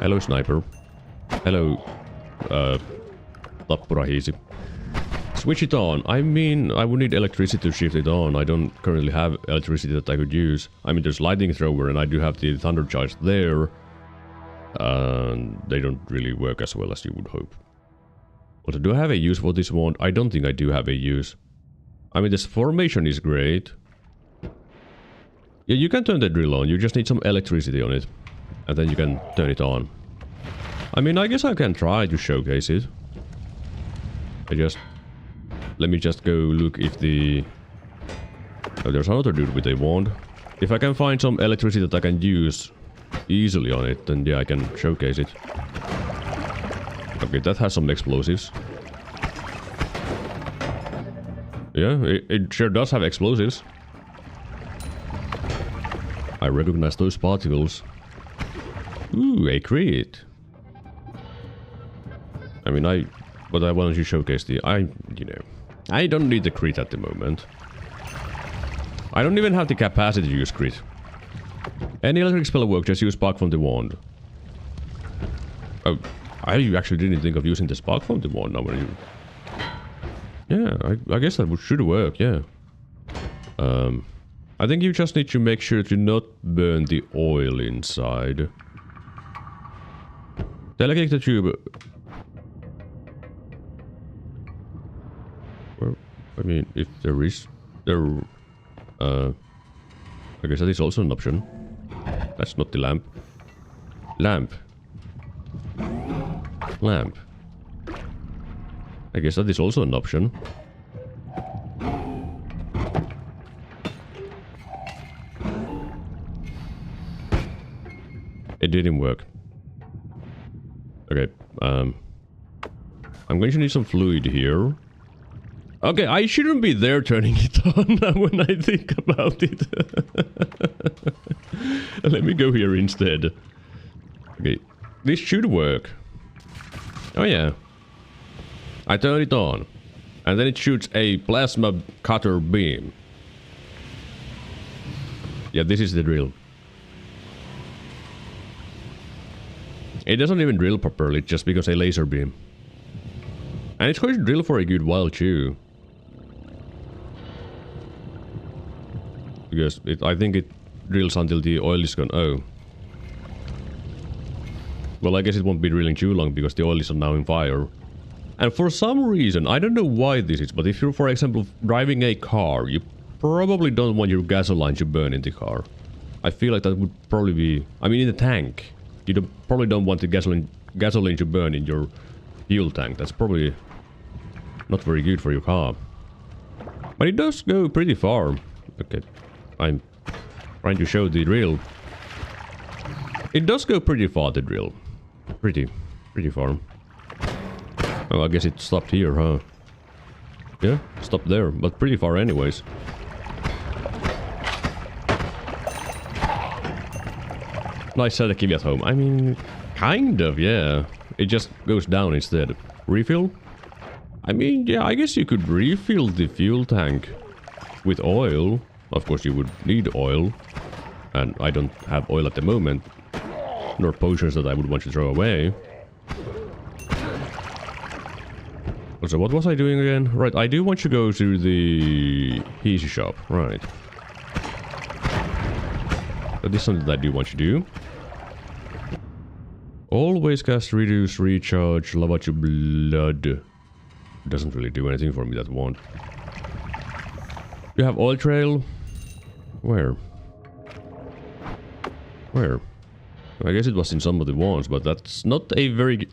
Speaker 1: Hello, sniper. Hello, Tappurahisi. Switch it on. I mean, I would need electricity to shift it on. I don't currently have electricity that I could use. I mean, there's lightning thrower and I do have the thunder charge there. They don't really work as well as you would hope. Also, do I have a use for this wand? I don't think I do have a use. I mean, this formation is great. Yeah, you can turn the drill on. You just need some electricity on it. And then you can turn it on. I mean, I guess I can try to showcase it. Let me just go look if the... Oh, there's another dude with a wand. If I can find some electricity that I can use easily on it, then yeah, I can showcase it. Okay, that has some explosives. Yeah, it sure does have explosives. I recognize those particles. Ooh, a crit. I mean, but I wanted to showcase the... you know... I don't need the crit at the moment. I don't even have the capacity to use crit. Any electric spell work, just use spark from the wand. Oh, I actually didn't think of using the spark from the wand now when you... Yeah, I guess that should work, yeah. I think you just need to make sure to not burn the oil inside. Delegate the tube. Well, I mean, if there is... I guess that is also an option. That's not the lamp. Lamp. Lamp. I guess that is also an option. It didn't work. Okay, I'm going to need some fluid here. Okay, I shouldn't be there turning it on now when I think about it. Let me go here instead. Okay, this should work. Oh yeah. I turn it on. And then it shoots a plasma cutter beam. Yeah, this is the drill. It doesn't even drill properly, it just becomes a laser beam. And it's going to drill for a good while too. Because I think it drills until the oil is gone. Oh. Well, I guess it won't be drilling too long because the oil is now in fire. And for some reason, I don't know why this is, but if you're, for example, driving a car, you probably don't want your gasoline to burn in the car. I feel like that would probably be... I mean, in the tank. You probably don't want the gasoline to burn in your fuel tank. That's probably not very good for your car. But it does go pretty far. Okay, I'm trying to show the drill. It does go pretty far, the drill. Pretty far. Oh, I guess it stopped here, huh? Yeah, stopped there, but pretty far anyways. Nice sedative at home. I mean, kind of, yeah. It just goes down instead. Refill? I mean, yeah, I guess you could refill the fuel tank with oil. Of course, you would need oil. And I don't have oil at the moment. Nor potions that I would want to throw away. So what was I doing again? Right, I do want to go to the easy shop. Right. That is something that I do want to do. Always cast reduce, recharge, lava to blood. Doesn't really do anything for me, that wand. You have oil trail? Where? Where? I guess it was in some of the wands, but that's not a very...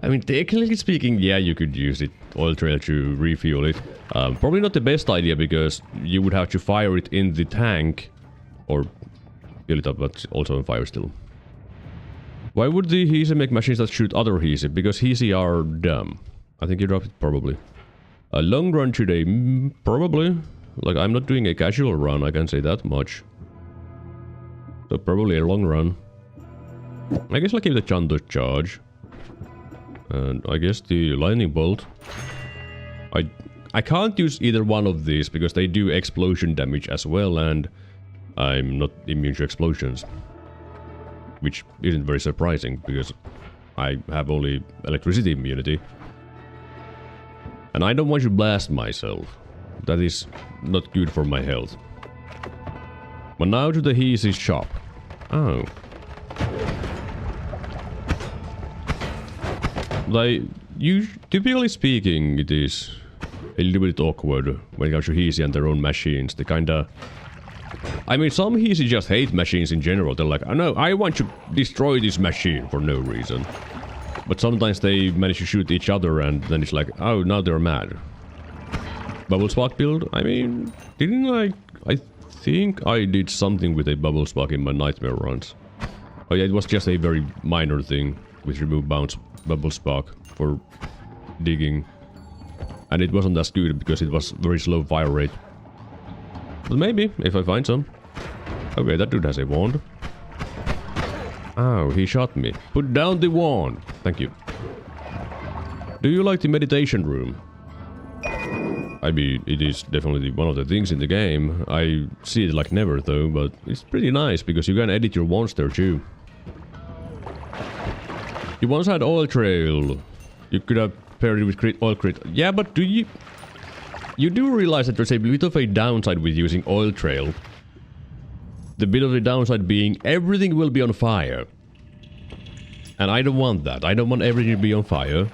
Speaker 1: I mean, technically speaking, yeah, you could use it, oil trail, to refuel it. Probably not the best idea, because you would have to fire it in the tank. Or fill it up, but also on fire still. Why would the Heese make machines that shoot other Heese? Because Heese are dumb. I think you dropped it, probably. A long run today? Probably. Like, I'm not doing a casual run, I can say that much. So probably a long run. I guess I'll keep the Chanto charge. And I guess the lightning bolt. I can't use either one of these because they do explosion damage as well, and I'm not immune to explosions. Which isn't very surprising because I have only electricity immunity. And I don't want to blast myself. That is not good for my health. But now to the Heese's shop. Oh. Like, typically speaking, it is a little bit awkward when it comes to Heese and their own machines. They kinda... I mean, some Heese just hate machines in general. They're like, oh no, I want to destroy this machine for no reason. But sometimes they manage to shoot each other and then it's like, oh, now they're mad. Bubble spark build? I mean, didn't I think I did something with a bubble spark in my nightmare runs. Oh yeah, it was just a very minor thing with remove bounce bubble spark for digging. And it wasn't as good because it was very slow fire rate. But maybe, if I find some. Okay, that dude has a wand. Oh, he shot me. Put down the wand. Thank you. Do you like the meditation room? I mean, it is definitely one of the things in the game. I see it like never though, but it's pretty nice because you can edit your wands there too. You once had oil trail. You could have paired it with crit, oil crit. Yeah, but do you... You do realize that there's a bit of a downside with using oil trail. The bit of the downside being everything will be on fire. And I don't want that. I don't want everything to be on fire.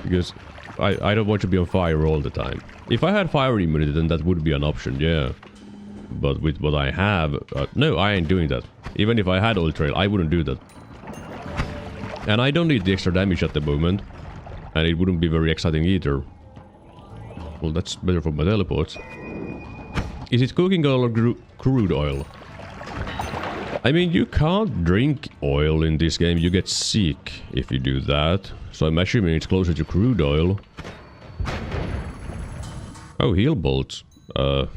Speaker 1: Because I don't want to be on fire all the time. If I had fire immunity, then that would be an option, yeah. But with what I have... no, I ain't doing that. Even if I had oil trail, I wouldn't do that. And I don't need the extra damage at the moment. And it wouldn't be very exciting either. Well, that's better for my teleports. Is it cooking oil or crude oil? I mean, you can't drink oil in this game. You get sick if you do that. So I'm assuming it's closer to crude oil. Oh, heal bolts. I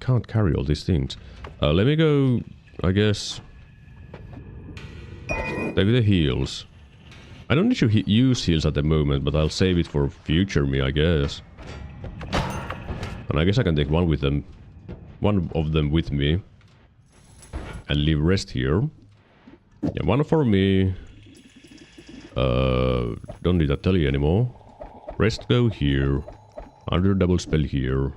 Speaker 1: can't carry all these things. Let me go, I guess... Maybe the heals. I don't need to use heals at the moment, but I'll save it for future me, I guess. And I guess I can take one with them. One of them with me. And leave rest here. Yeah, one for me. Don't need that telly anymore. Rest go here. Under double spell here.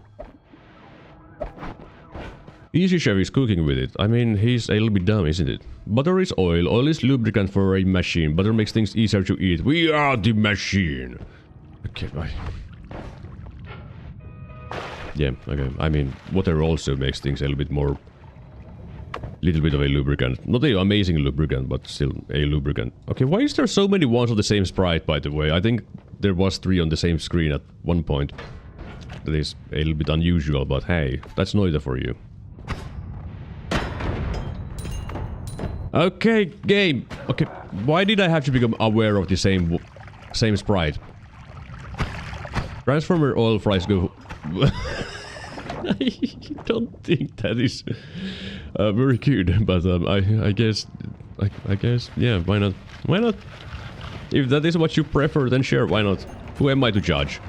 Speaker 1: Easy Chef is cooking with it. I mean, he's a little bit dumb, isn't it? Butter is oil. Oil is lubricant for a machine. Butter makes things easier to eat. We are the machine. Okay, bye. Yeah, okay. I mean, water also makes things a little bit more... Little bit of a lubricant. Not an amazing lubricant, but still a lubricant. Okay, why is there so many ones of the same sprite, by the way? I think there was 3 on the same screen at one point. That is a little bit unusual, but hey, that's Noita for you. Okay, game. Okay, why did I have to become aware of the same sprite? Transformer oil fries go... I don't think that is very good, but I guess, yeah, why not? Why not? If that is what you prefer, then sure, why not? Who am I to judge?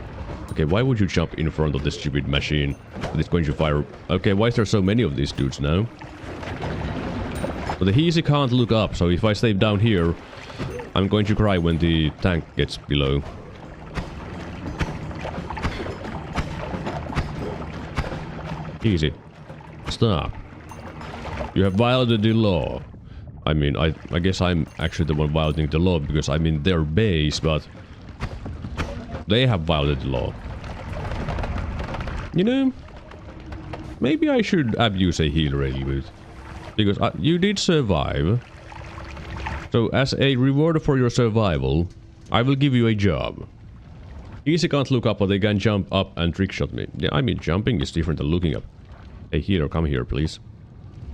Speaker 1: Okay, why would you jump in front of this stupid machine that is going to fire? Okay, why is there so many of these dudes now? But the Heezy can't look up, so if I stay down here, I'm going to cry when the tank gets below. Easy. Stop. You have violated the law. I mean, I guess I'm actually the one violating the law because I'm in their base, but... They have violated the law. You know... Maybe I should abuse a healer a little bit. Because you did survive. So as a reward for your survival, I will give you a job. Easy can't look up, but they can jump up and trickshot me. Yeah, I mean, jumping is different than looking up. Hey, healer, come here, please.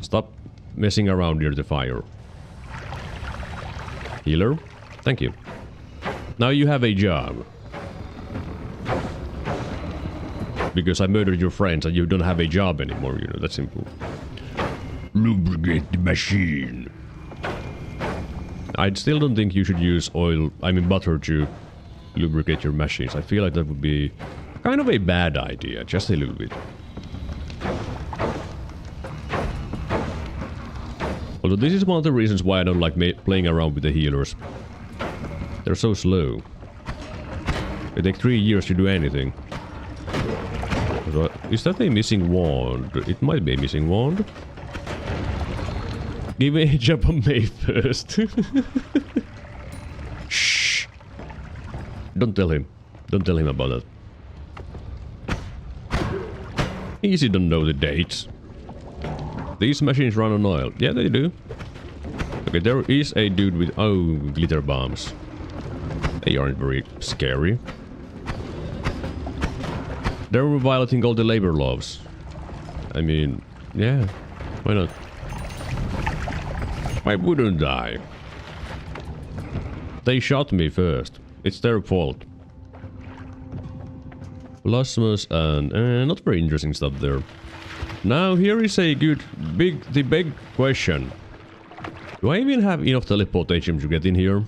Speaker 1: Stop messing around near the fire. Healer, thank you. Now you have a job. Because I murdered your friends and you don't have a job anymore, you know, that's simple. Lubricate the machine. I still don't think you should use oil, I mean butter, to lubricate your machines. I feel like that would be kind of a bad idea, just a little bit. Although this is one of the reasons why I don't like playing around with the healers. They're so slow. They take 3 years to do anything. Is that a missing wand? It might be a missing wand. Give me a jump on May first. Shh. Don't tell him. Don't tell him about that. Easy don't know the dates. These machines run on oil. Yeah, they do. Okay, there is a dude with... Oh, glitter bombs. They aren't very scary. They're violating all the labor laws. I mean, yeah. Why not? I wouldn't die. They shot me first. It's their fault. Plasmas and not very interesting stuff there. Now here is a the big question. Do I even have enough teleportation to get in here?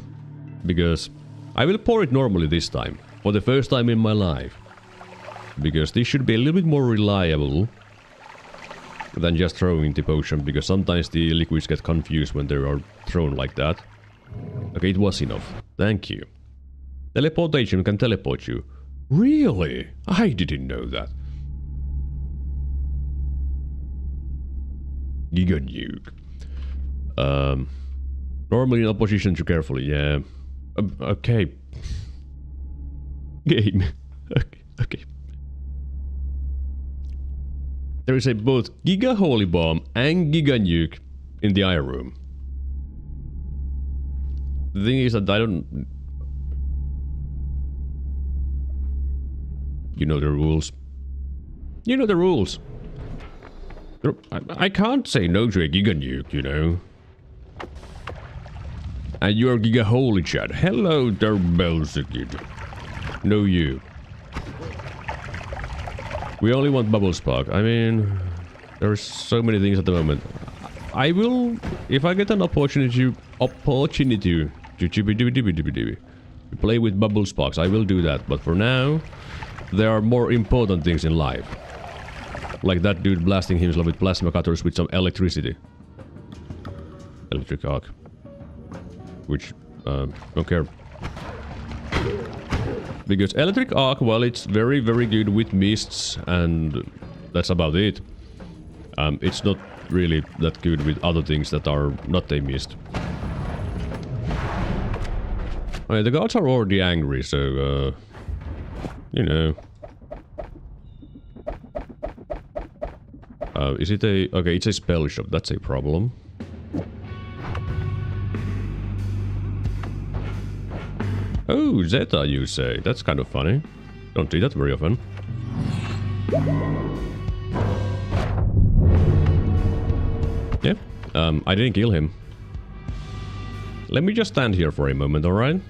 Speaker 1: Because I will pour it normally this time. For the first time in my life. Because this should be a little bit more reliable than just throwing the potion, because sometimes the liquids get confused when they are thrown like that. Okay, it was enough. Thank you. Teleportation can teleport you. Really? I didn't know that. Giga nuke. Normally in opposition to carefully, yeah. Okay. Game. Okay. There is a both Giga Holy Bomb and Giga Nuke in the Iron Room. The thing is that I don't... You know the rules. You know the rules. I can't say no to a Giga Nuke, you know. And you're Giga Holy Chat. Hello there, Belzekid. No you. We only want Bubble Spark. I mean, there's so many things at the moment. I will, if I get an opportunity to play with Bubble Sparks, I will do that. But for now, there are more important things in life. Like that dude blasting himself with plasma cutters with some electricity. Electric arc. Which, don't care. Because electric arc, well, it's very, very good with mists, and that's about it. It's not really that good with other things that are not a mist. Okay, the gods are already angry, so, you know. Is it a... Okay, it's a spell shop. That's a problem. Oh, Zeta, you say. That's kind of funny. Don't see that very often. Yeah, I didn't kill him. Let me just stand here for a moment, alright?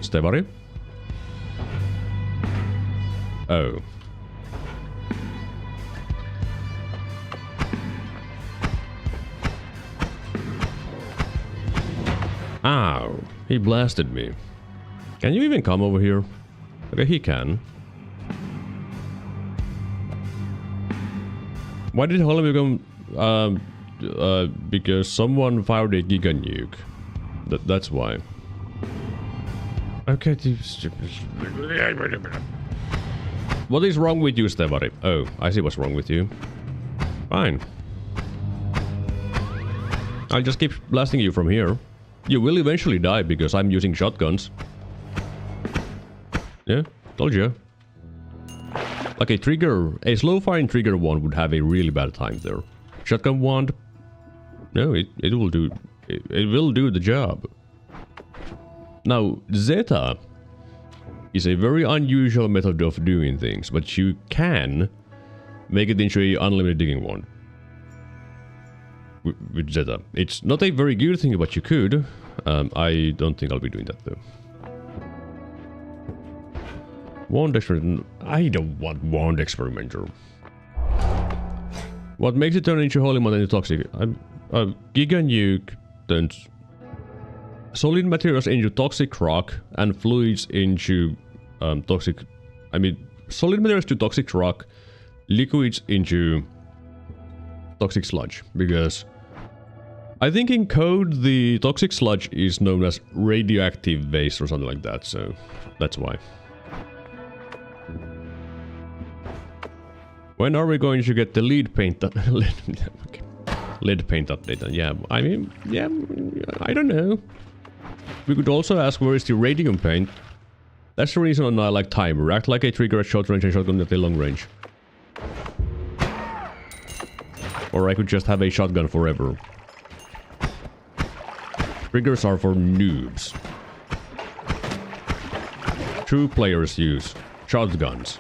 Speaker 1: Stevari? Oh. Ow, he blasted me. Can you even come over here? Okay, he can. Why did Holly become... because someone fired a Giga Nuke. That's why. Okay, what is wrong with you, Stevari? Oh, I see what's wrong with you. Fine. I'll just keep blasting you from here. You will eventually die because I'm using shotguns. Yeah, told you. Like a slow firing trigger wand would have a really bad time there. Shotgun wand? No, it will do... It will do the job. Now, Zeta is a very unusual method of doing things, but you can make it into an unlimited digging wand. With Zeta. It's not a very good thing, but you could. I don't think I'll be doing that though. Wand experiment. I don't want wand experimenter. What makes it turn into holy mud and toxic? Giga Nuke turns solid materials into toxic rock and fluids into toxic... I mean, solid materials to toxic rock, liquids into toxic sludge, because I think in code the toxic sludge is known as radioactive waste or something like that, so that's why. When are we going to get the lead paint lead paint update? Yeah, I mean, yeah, I don't know. We could also ask where is the radium paint. That's the reason I like timer. Act like a trigger at short range and shotgun at a long range. Or I could just have a shotgun forever. Triggers are for noobs. True players use shotguns.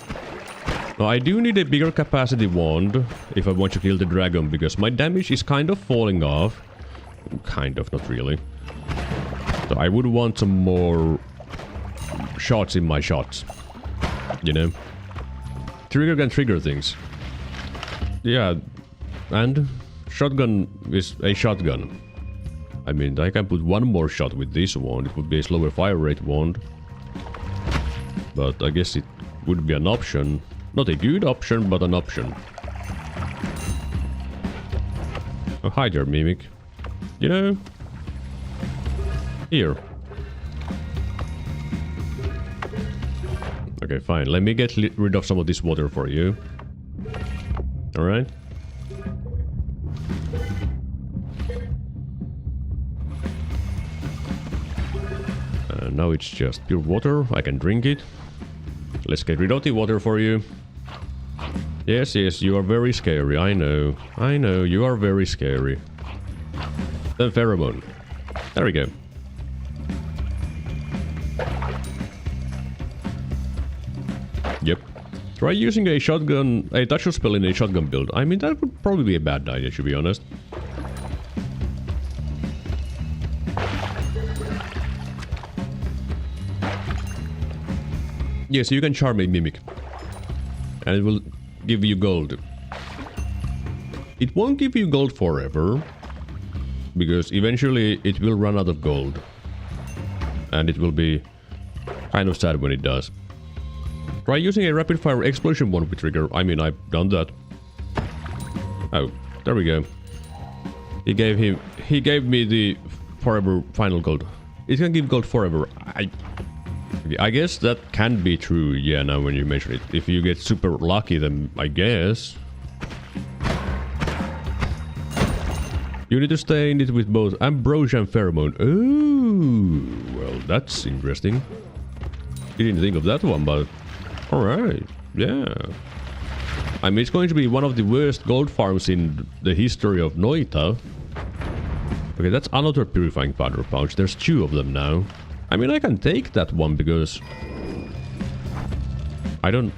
Speaker 1: Now I do need a bigger capacity wand if I want to kill the dragon, because my damage is kind of falling off. Kind of, not really. So I would want some more shots in my shots. You know? Trigger can trigger things. Yeah, and shotgun is a shotgun. I mean, I can put one more shot with this wand. It would be a slower fire rate wand. But I guess it would be an option. Not a good option, but an option. Oh, hi there, Mimic. You know... Here. Okay, fine. Let me get rid of some of this water for you. Alright? Now it's just pure water. I can drink it. Let's get rid of the water for you. Yes, yes, you are very scary. I know. I know, you are very scary. Then pheromone. There we go. Yep. Try using a shotgun, a touch spell in a shotgun build. I mean, that would probably be a bad idea, to be honest. Yes, you can charm a mimic. And it will give you gold. It won't give you gold forever. Because eventually it will run out of gold. And it will be kind of sad when it does. Try using a rapid fire explosion one with trigger. I mean, I've done that. Oh, there we go. He gave me the forever final gold. It can give gold forever. I guess that can be true, yeah, now when you mention it. If you get super lucky, then I guess. You need to stay in it with both ambrosia and pheromone. Oh, well, that's interesting. Didn't think of that one, but alright, yeah. I mean, it's going to be one of the worst gold farms in the history of Noita. Okay, that's another purifying powder pouch. There's 2 of them now. I mean, I can take that one because I don't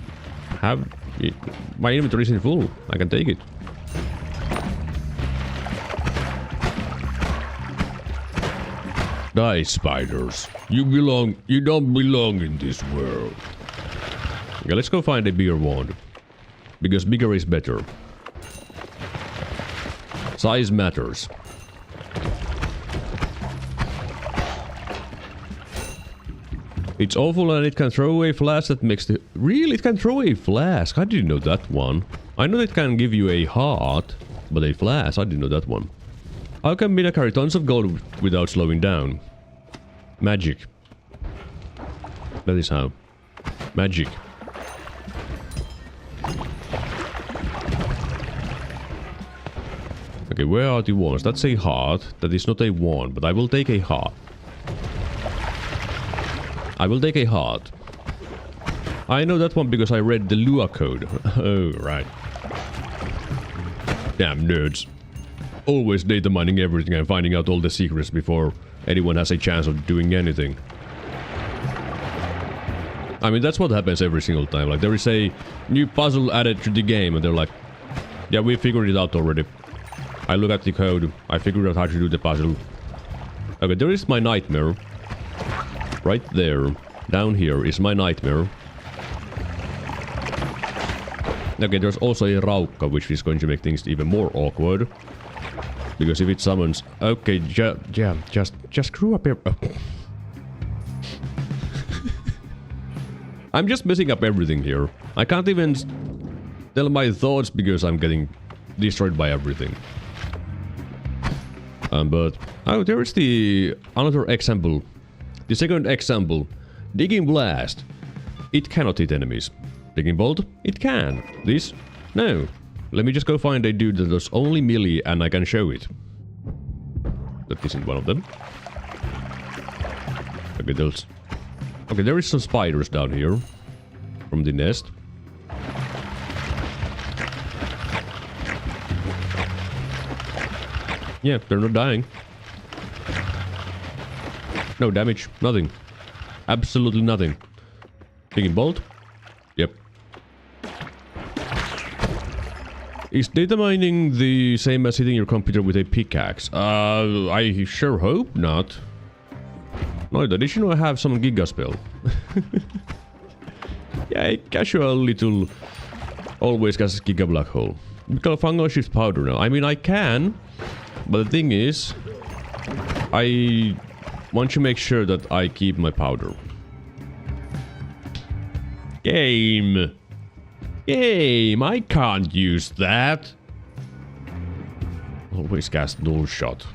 Speaker 1: have it. My inventory isn't full. I can take it. Die, spiders. You don't belong in this world. Okay, let's go find a bigger wand. Because bigger is better. Size matters. It's awful and it can throw a flask that makes the... Really? It can throw a flask? I didn't know that one. I know it can give you a heart, but a flask? I didn't know that one. How can Mina carry tons of gold without slowing down? Magic. That is how. Magic. Okay, where are the wands? That's a heart. That is not a wand, but I will take a heart. I will take a heart. I know that one because I read the Lua code. Oh, right. Damn nerds. Always data mining everything and finding out all the secrets before anyone has a chance of doing anything. I mean, that's what happens every single time. Like, there is a new puzzle added to the game and they're like, yeah, we figured it out already. I look at the code. I figured out how to do the puzzle. Okay, there is my nightmare. Right there, down here, is my nightmare. Okay, there's also a Raukka, which is going to make things even more awkward. Because if it summons... Okay, just screw up here. Oh. I'm just messing up everything here. I can't even tell my thoughts because I'm getting destroyed by everything. But... Oh, there is the... another example. The second example, Digging Blast. It cannot hit enemies. Digging Bolt? It can. This? No. Let me just go find a dude that does only melee and I can show it. That isn't one of them. Okay, there's... Okay, there is some spiders down here. From the nest. Yeah, they're not dying. No damage, nothing. Absolutely nothing. Digging bolt? Yep. Is data mining the same as hitting your computer with a pickaxe? I sure hope not. Noita, did you know I have some giga spell? Yeah, a casual little... Always got a giga black hole. Because fungal shift powder now. I mean, I can. But the thing is... I... want to make sure that I keep my powder. Game! Game! I can't use that! Always cast null shot.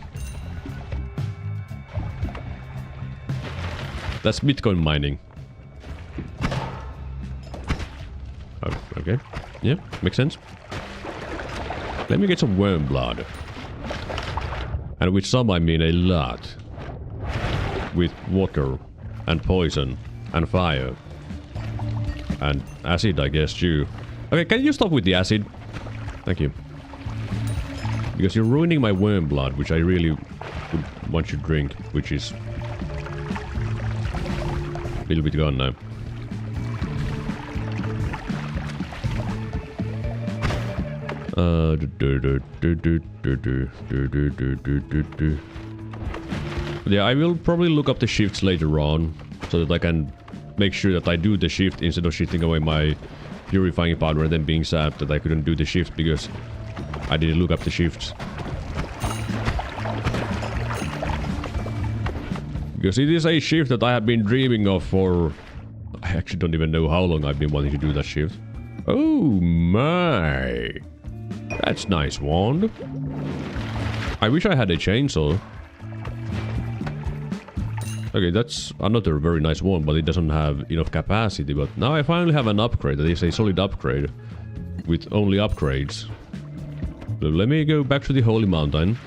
Speaker 1: That's Bitcoin mining. Oh, okay. Yeah, makes sense. Let me get some worm blood. And with some I mean a lot. With water, and poison, and fire. And acid, I guess, too. Okay, can you stop with the acid? Thank you. Because you're ruining my worm blood, which I really would want you to drink, which is a little bit gone now. Yeah, I will probably look up the shifts later on, so that I can make sure that I do the shift instead of shifting away my purifying powder and then being sad that I couldn't do the shift because I didn't look up the shifts. Because it is a shift that I have been dreaming of for... I actually don't even know how long I've been wanting to do that shift. Oh my! That's nice wand. I wish I had a chainsaw. Okay, that's another very nice one, but it doesn't have enough capacity. But now I finally have an upgrade that is a solid upgrade with only upgrades. So let me go back to the Holy Mountain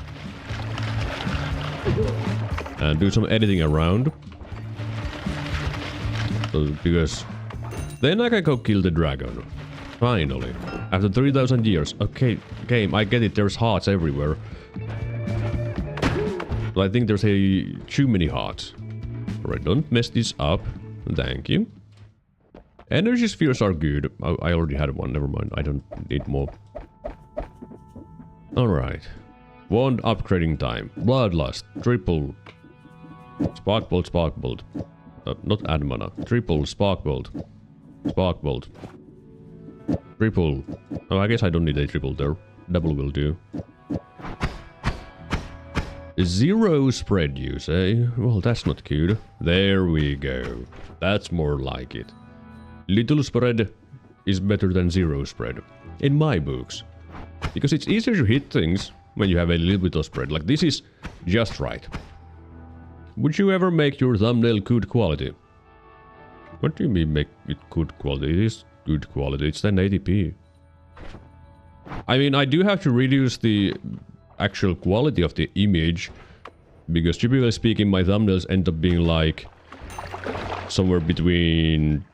Speaker 1: and do some editing around. So, because then I can go kill the dragon. Finally. After 3,000 years. Okay, game, I get it, there's hearts everywhere. But I think there's too many hearts. Alright, don't mess this up. Thank you. Energy spheres are good. I already had one, never mind. I don't need more. Alright. Wand upgrading time. Bloodlust. Triple. Spark bolt, spark bolt. Not add mana. Triple, spark bolt. Spark bolt. Triple. Oh, I guess I don't need a triple there. Double will do. Zero spread, you say? Well, that's not cute. There we go. That's more like it. Little spread is better than zero spread. In my books. Because it's easier to hit things when you have a little bit of spread. Like, this is just right. Would you ever make your thumbnail good quality? What do you mean make it good quality? It is good quality. It's 1080p. I mean, I do have to reduce the actual quality of the image, because typically speaking my thumbnails end up being like somewhere between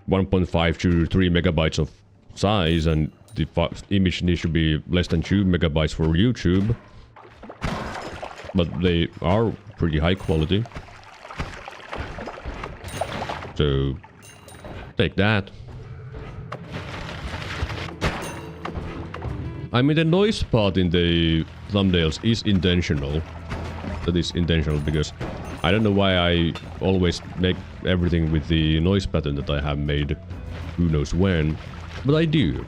Speaker 1: 1.5 to 3 megabytes of size, and the image needs to be less than 2 megabytes for YouTube, but they are pretty high quality, so take that. I mean, the noise part in the thumbnails is intentional. That is intentional because I don't know why I always make everything with the noise pattern that I have made who knows when, but I do.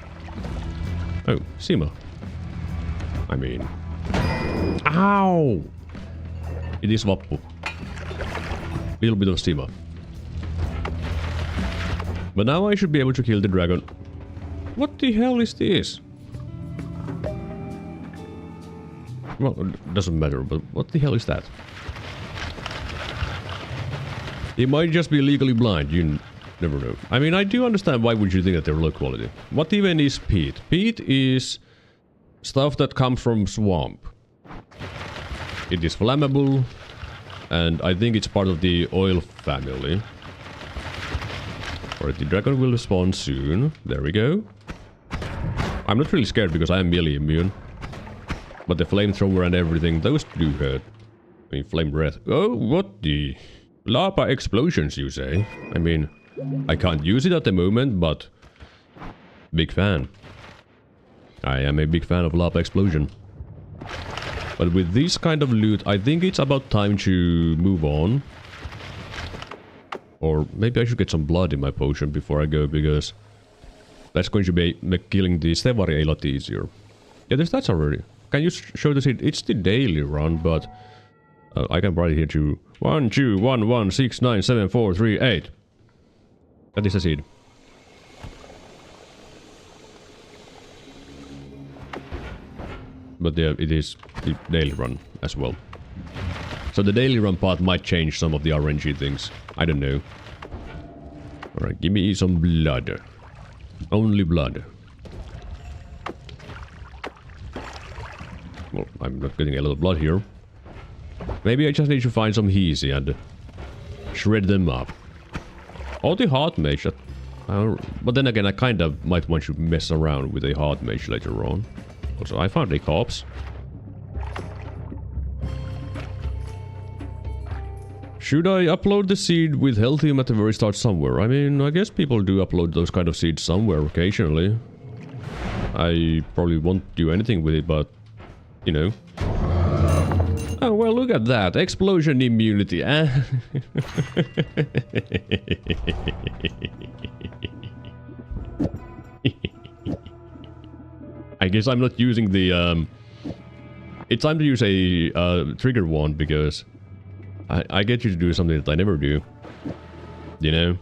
Speaker 1: Oh, Sima. I mean... Ow! It is Vappu. Little bit of Sima. But now I should be able to kill the dragon. What the hell is this? Well, it doesn't matter, but what the hell is that? He might just be legally blind, you never know. I mean, I do understand why would you think that they're low quality. What even is peat? Peat is stuff that comes from swamp. It is flammable, and I think it's part of the oil family. Alright, the dragon will spawn soon. There we go. I'm not really scared because I am melee immune. But the flamethrower and everything, those do hurt. I mean, flame breath. Oh, what the... Lava explosions, you say? I mean, I can't use it at the moment, but... Big fan. I am a big fan of lava explosion. But with this kind of loot, I think it's about time to move on. Or maybe I should get some blood in my potion before I go, because... That's going to make killing the Stevari a lot easier. Yeah, there's stats already. Can you show the seed? It's the daily run, but I can write it here too. 1, 2, 1, 1, 6, 9, 7, 4, 3, 8. That is a seed. But yeah, it is the daily run as well. So the daily run part might change some of the RNG things. I don't know. Alright, give me some blood. Only blood. Well, I'm not getting a lot of blood here. Maybe I just need to find some Heezy and shred them up. Oh, the heart mage. But then again, I kind of might want to mess around with a hard mage later on. Also, I found a corpse. Should I upload the seed with healthium at the very start somewhere? I mean, I guess people do upload those kind of seeds somewhere occasionally. I probably won't do anything with it, but, you know. Oh, well, look at that. Explosion immunity. I guess I'm not using the, It's time to use a trigger wand because I get you to do something that I never do. You know?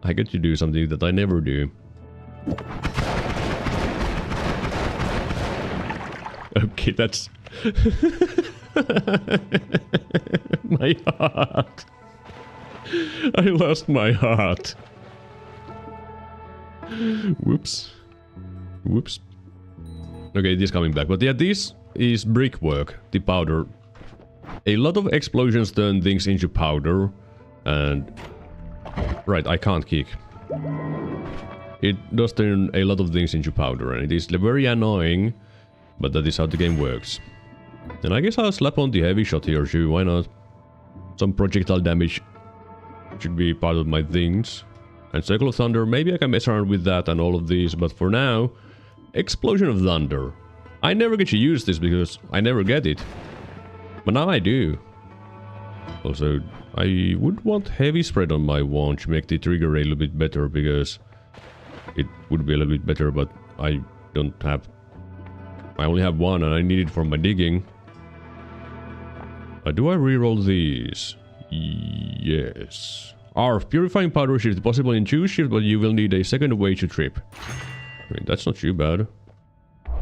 Speaker 1: I get you to do something that I never do. Okay, that's... My heart. I lost my heart. Whoops. Whoops. Okay, this is coming back. But yeah, this is brickwork, the powder. A lot of explosions turn things into powder. And... Right, I can't kick. It does turn a lot of things into powder. And it is very annoying. But that is how the game works. And I guess I'll slap on the heavy shot here too, why not? Some projectile damage should be part of my things. And Circle of Thunder, maybe I can mess around with that and all of these, but for now, Explosion of Thunder. I never get to use this because I never get it. But now I do. Also, I would want heavy spread on my wand to make the trigger a little bit better because it would be a little bit better, but I don't have... I only have one and I need it for my digging. Do I reroll these? Yes. Purifying powder shift possible in 2 shift, but you will need a second way to trip. I mean, that's not too bad.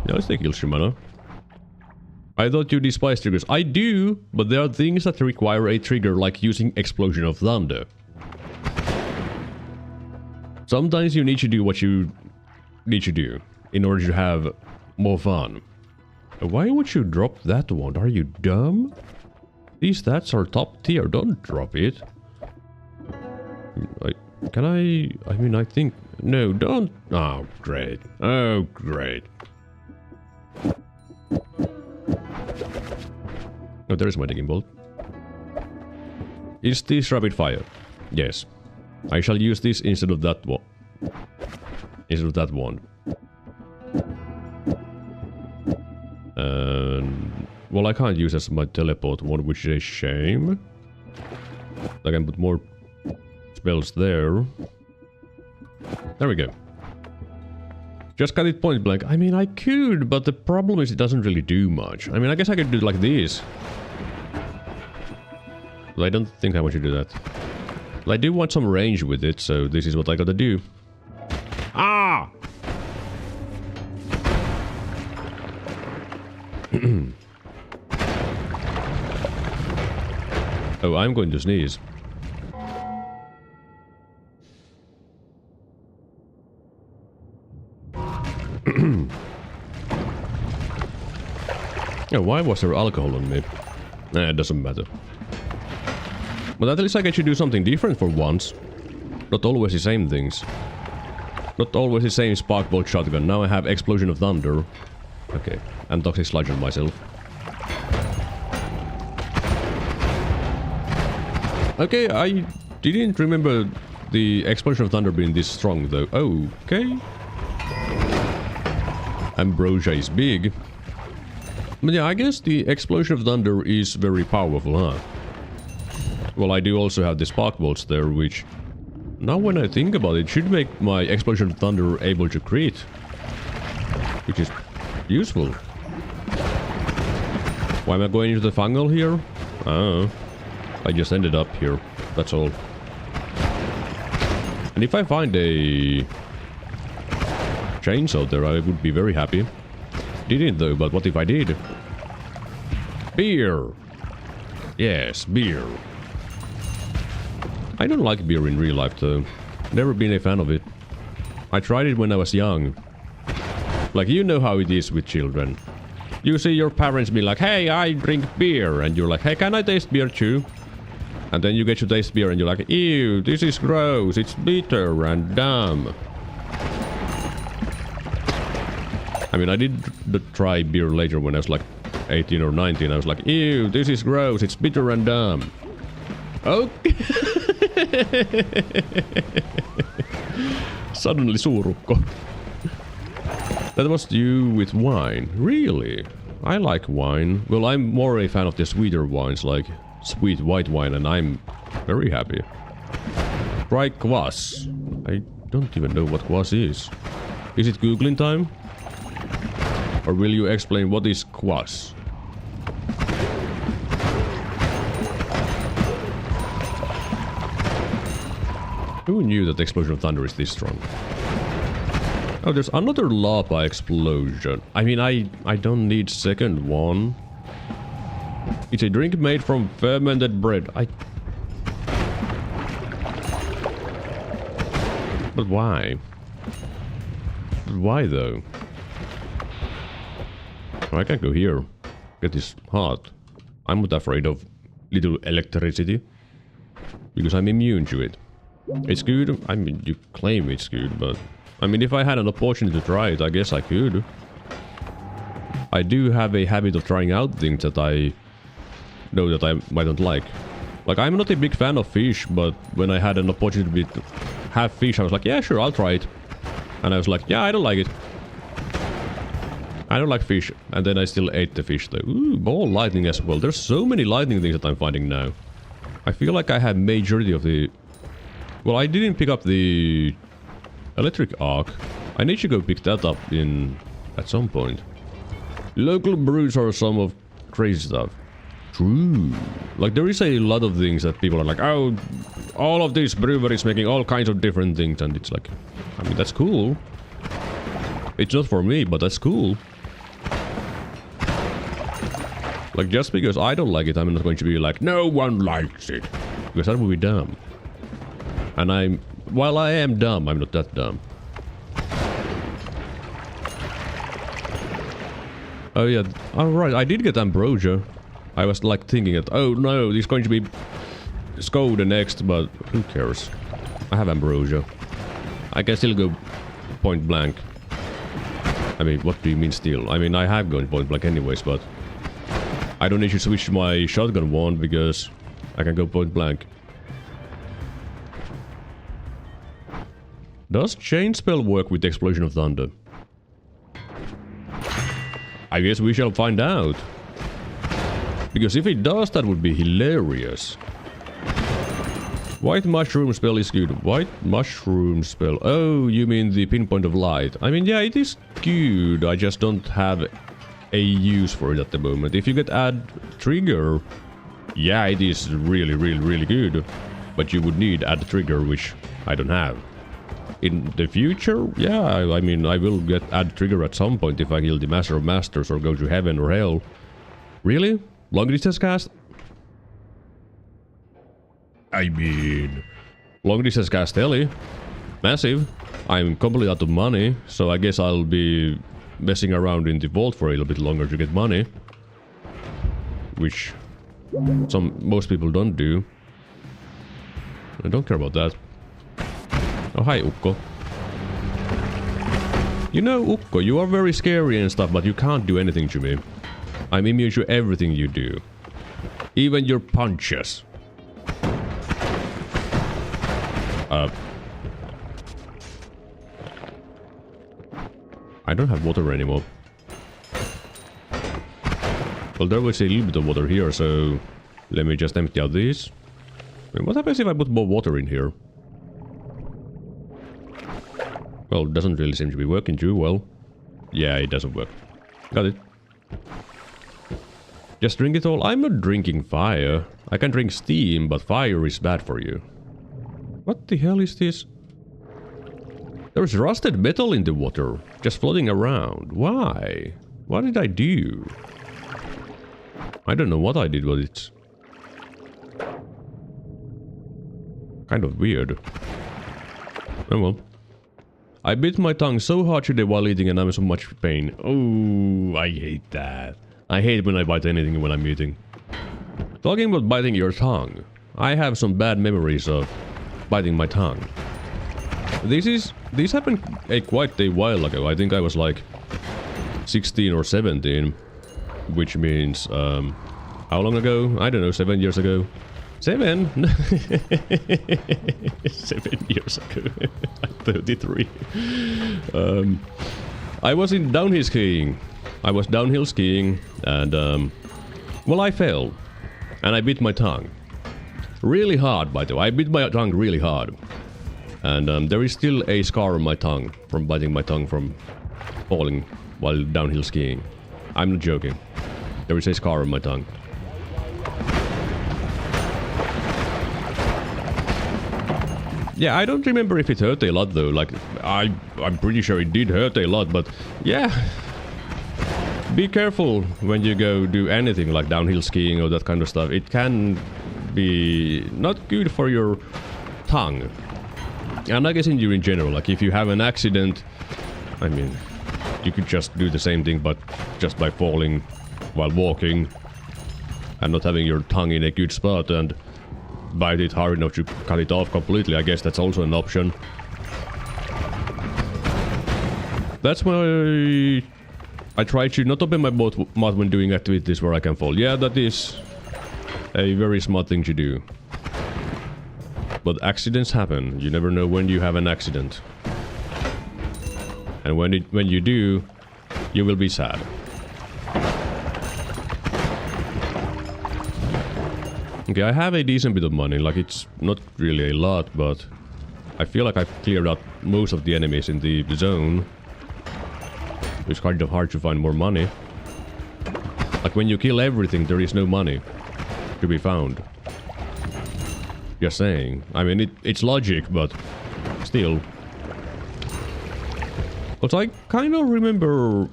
Speaker 1: Yeah, let's take Ilshimana. I thought you despised triggers. I do, but there are things that require a trigger, like using Explosion of Thunder. Sometimes you need to do what you need to do in order to have more fun. Why would you drop that one? Are you dumb? These stats are top tier. Don't drop it. Can I... I mean, I think... No, don't... Oh, great. Oh, great. Oh, there is my digging bolt. Is this rapid fire? Yes. I shall use this instead of that one. Instead of that one. Well, I can't use as my teleport one, which is a shame. I can put more spells there. There we go. Just got it point blank. I mean, I could, but the problem is it doesn't really do much. I mean, I guess I could do it like this. But I don't think I want to do that. But I do want some range with it, so this is what I gotta do. Ah! Oh, I'm going to sneeze. Yeah, why was there alcohol on me? Nah, it doesn't matter. But at least I get to do something different for once. Not always the same things. Not always the same spark bolt shotgun. Now I have Explosion of Thunder. Okay, I'm Toxic Sludge on myself. Okay, I didn't remember the Explosion of Thunder being this strong though. Okay. Ambrosia is big. But yeah, I guess the Explosion of Thunder is very powerful, huh? Well, I do also have the Spark Bolts there, which... Now when I think about it, should make my Explosion of Thunder able to crit. Which is useful. Why am I going into the fungal here? Oh. I just ended up here. That's all. And if I find a... chainsaw there, I would be very happy. Didn't though, but what if I did? Beer! Yes, beer. I don't like beer in real life though. Never been a fan of it. I tried it when I was young. Like, you know how it is with children. You see your parents be like, hey, I drink beer. And you're like, hey, can I taste beer too? And then you get to taste beer and you're like, ew, this is gross, it's bitter and dumb. I mean, I did try beer later when I was like 18 or 19. I was like, ew, this is gross, it's bitter and dumb. Okay. Suddenly suurukko. That was you with wine. Really? I like wine. Well, I'm more a fan of the sweeter wines, like sweet white wine, and I'm very happy. Try kvass. I don't even know what kvass is. Is it Googling time? Or will you explain what is kvass? Who knew that the explosion of thunder is this strong? Oh, there's another lava explosion. I mean, I don't need second one. It's a drink made from fermented bread. But why? But why though? I can go here. Get this hot. I'm not afraid of little electricity. Because I'm immune to it. It's good. I mean, you claim it's good, but... I mean, if I had an opportunity to try it, I guess I could. I do have a habit of trying out things that I know that I might not like. Like, I'm not a big fan of fish, but when I had an opportunity to have fish, I was like, yeah, sure, I'll try it. And I was like, yeah, I don't like it. I don't like fish. And then I still ate the fish though. Ooh, ball lightning as well. There's so many lightning things that I'm finding now. I feel like I have majority of the... Well, I didn't pick up the electric arc. I need to go pick that up at some point. Local brews are some of crazy stuff. True. Like, there is a lot of things that people are like, oh, all of these breweries making all kinds of different things. And it's like, I mean, that's cool. It's not for me, but that's cool. Like, just because I don't like it, I'm not going to be like, no one likes it. Because that would be dumb. And while I am dumb, I'm not that dumb. Oh yeah, alright, I did get ambrosia. I was like thinking that, oh no, there's going to be Skoda next, but who cares? I have ambrosia. I can still go point blank. I mean, what do you mean still? I mean, I have gone point blank anyways, but I don't need to switch my shotgun wand because I can go point blank. Does chain spell work with the explosion of thunder? I guess we shall find out. Because if it does, that would be hilarious. White mushroom spell is good. White mushroom spell. Oh, you mean the pinpoint of light. I mean, yeah, it is good. I just don't have a use for it at the moment. If you get add trigger, yeah, it is really, really, really good. But you would need add trigger, which I don't have. In the future, yeah, I mean, I will get add trigger at some point if I kill the Master of Masters or go to heaven or hell. Really? Long distance cast? I mean, long distance cast heli. Massive. I'm completely out of money, so I guess I'll be messing around in the vault for a little bit longer to get money. Which most people don't do. I don't care about that. Oh, hi, Ukko. You know, Ukko, you are very scary and stuff, but you can't do anything to me. I'm immune to everything you do. Even your punches. I don't have water anymore. Well, there was a little bit of water here, so let me just empty out these. Wait, what happens if I put more water in here? Well, it doesn't really seem to be working too well. Yeah, it doesn't work. Got it. Just drink it all. I'm not drinking fire. I can drink steam, but fire is bad for you. What the hell is this? There's rusted metal in the water, just floating around. Why? What did I do? I don't know what I did, but it's kind of weird. Oh well. I bit my tongue so hard today while eating and I'm in so much pain. Oh, I hate that. I hate when I bite anything when I'm eating. Talking about biting your tongue. I have some bad memories of biting my tongue. These happened quite a while ago. I think I was like 16 or 17, which means how long ago? I don't know, 7 years ago. 7? 7 years ago. I'm 33. I was in downhill skiing. I was downhill skiing and well, I fell and I bit my tongue. Really hard, by the way. I bit my tongue really hard. And there is still a scar on my tongue from biting my tongue from falling while downhill skiing. I'm not joking. There is a scar on my tongue. Yeah, I don't remember if it hurt a lot though. Like, I'm pretty sure it did hurt a lot, but yeah. Be careful when you go do anything like downhill skiing or that kind of stuff. It can be not good for your tongue. And I guess in you in general, like if you have an accident, I mean, you could just do the same thing but just by falling while walking and not having your tongue in a good spot and bite it hard enough to cut it off completely. I guess that's also an option. That's why I try to not open my mouth when doing activities where I can fall. Yeah, that is a very smart thing to do. But accidents happen. You never know when you have an accident. And when you do, you will be sad. Okay, I have a decent bit of money. Like, it's not really a lot, but I feel like I've cleared out most of the enemies in the zone. It's kind of hard to find more money. Like, when you kill everything, there is no money to be found. Just saying. I mean, it's logic, but still. Also, I kind of remember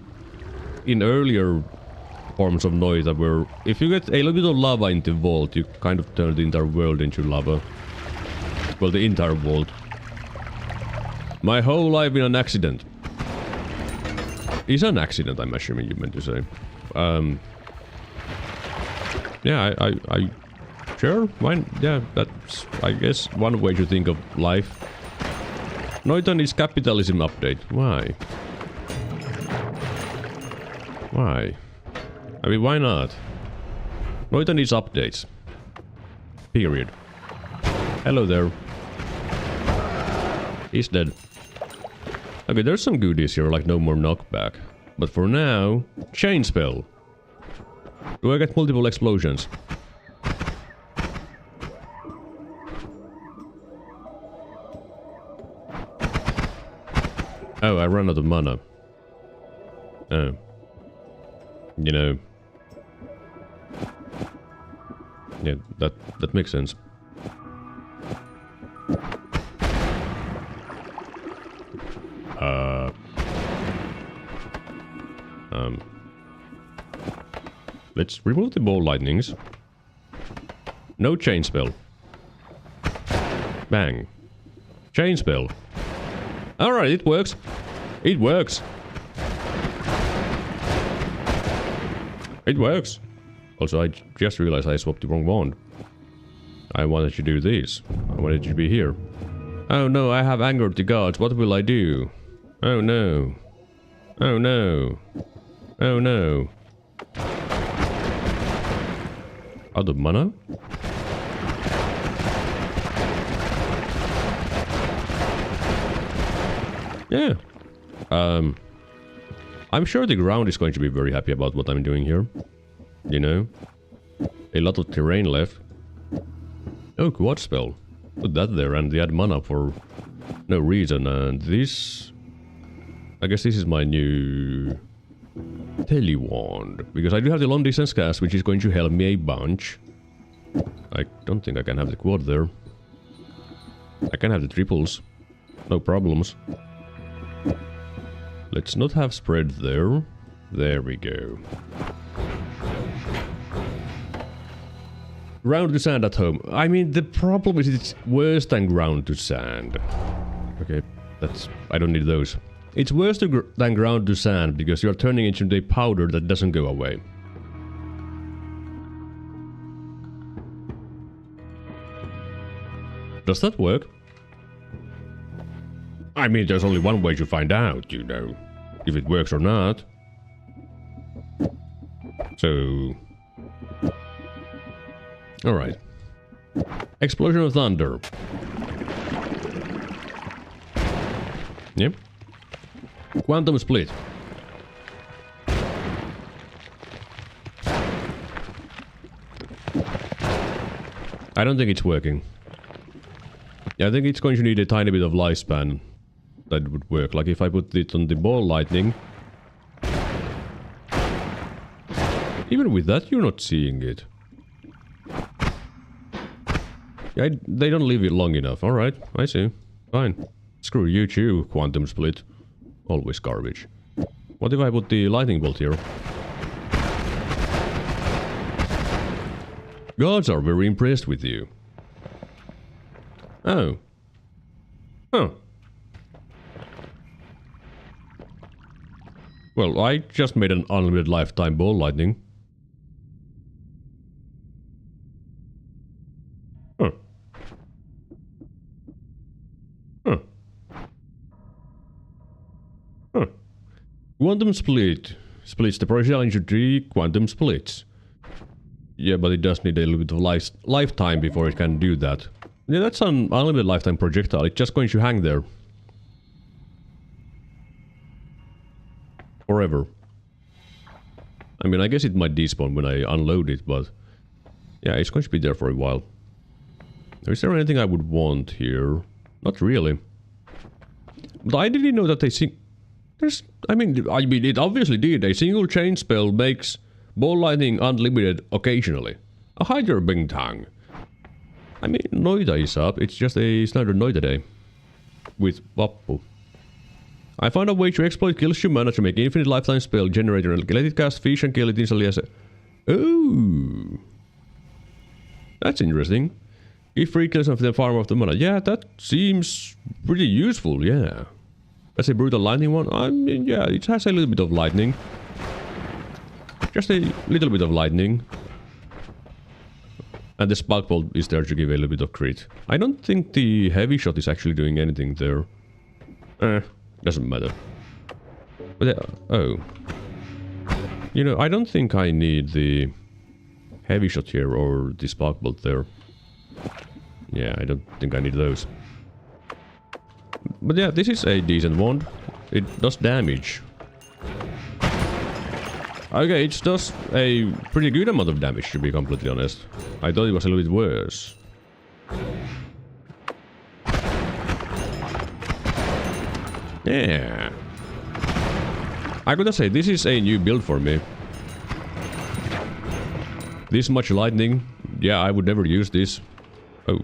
Speaker 1: in earlier forms of Noita where if you get a little bit of lava in the vault, you kind of turn the entire world into lava. Well, the entire vault. My whole life in an accident. Is an accident, I'm assuming you meant to say. Yeah, I sure, why? Yeah, that's, I guess, one way to think of life. Noita needs capitalism update. Why? Why? I mean, why not? Noita needs updates. Period. Hello there. He's dead. Okay, there's some goodies here, like no more knockback. But for now, chain spell. Do I get multiple explosions? Oh, I ran out of mana. Oh. You know. Yeah, that makes sense. Let's remove the ball lightnings. No chain spell. Bang. Chain spell. Alright, it works. It works. It works. Also, I just realized I swapped the wrong wand. I wanted to do this. I wanted to be here. Oh no, I have angered the gods. What will I do? Oh no. Oh no. Oh no. Out of mana? Yeah. I'm sure the ground is going to be very happy about what I'm doing here. You know? A lot of terrain left. Oh, quad spell. Put that there and they add mana for no reason. And this... I guess this is my new... Tele-wand. Because I do have the long distance cast, which is going to help me a bunch. I don't think I can have the quad there. I can have the triples. No problems. Let's not have spread there. There we go. Ground to sand at home. I mean, the problem is it's worse than ground to sand. Okay, that's... I don't need those. It's worse than ground to sand because you're turning it into a powder that doesn't go away. Does that work? I mean, there's only one way to find out, you know, if it works or not. So... Alright. Explosion of thunder. Yep. Quantum split. I don't think it's working. Yeah, I think it's going to need a tiny bit of lifespan that would work. Like if I put it on the ball lightning. Even with that, you're not seeing it. Yeah, they don't leave it long enough. Alright, I see. Fine. Screw you too, quantum split. Always garbage. What if I put the lightning bolt here? Gods are very impressed with you. Oh. Huh. Well, I just made an unlimited lifetime ball lightning. Huh. Huh. Huh. Quantum split. Splits the projectile into 3 quantum splits. Yeah, but it does need a little bit of lifetime before it can do that. Yeah, that's an unlimited lifetime projectile. It's just going to hang there. Forever. I mean, I guess it might despawn when I unload it, but... Yeah, it's going to be there for a while. Is there anything I would want here? Not really. But I didn't know that they sing... There's... I mean, it obviously did. A single chain spell makes ball lightning unlimited occasionally. A hide your bing tang. I mean, Noita is up. It's just a standard Noita day. With Vappu. I found a way to exploit kills you mana to make infinite lifetime spell generator and let it cast fish and kill it instantly as a... Oh! That's interesting. Give free kills of the farm of the mana. Yeah, that seems pretty useful, yeah. That's a brutal lightning one. I mean, yeah, it has a little bit of lightning. Just a little bit of lightning. And the spark bolt is there to give a little bit of crit. I don't think the heavy shot is actually doing anything there. Doesn't matter. But oh. You know, I don't think I need the heavy shot here or the spark bolt there. Yeah, I don't think I need those. But yeah, this is a decent wand. It does damage. Okay, it does a pretty good amount of damage, to be completely honest. I thought it was a little bit worse. Yeah. I gotta say, this is a new build for me. This much lightning. Yeah, I would never use this. Oh,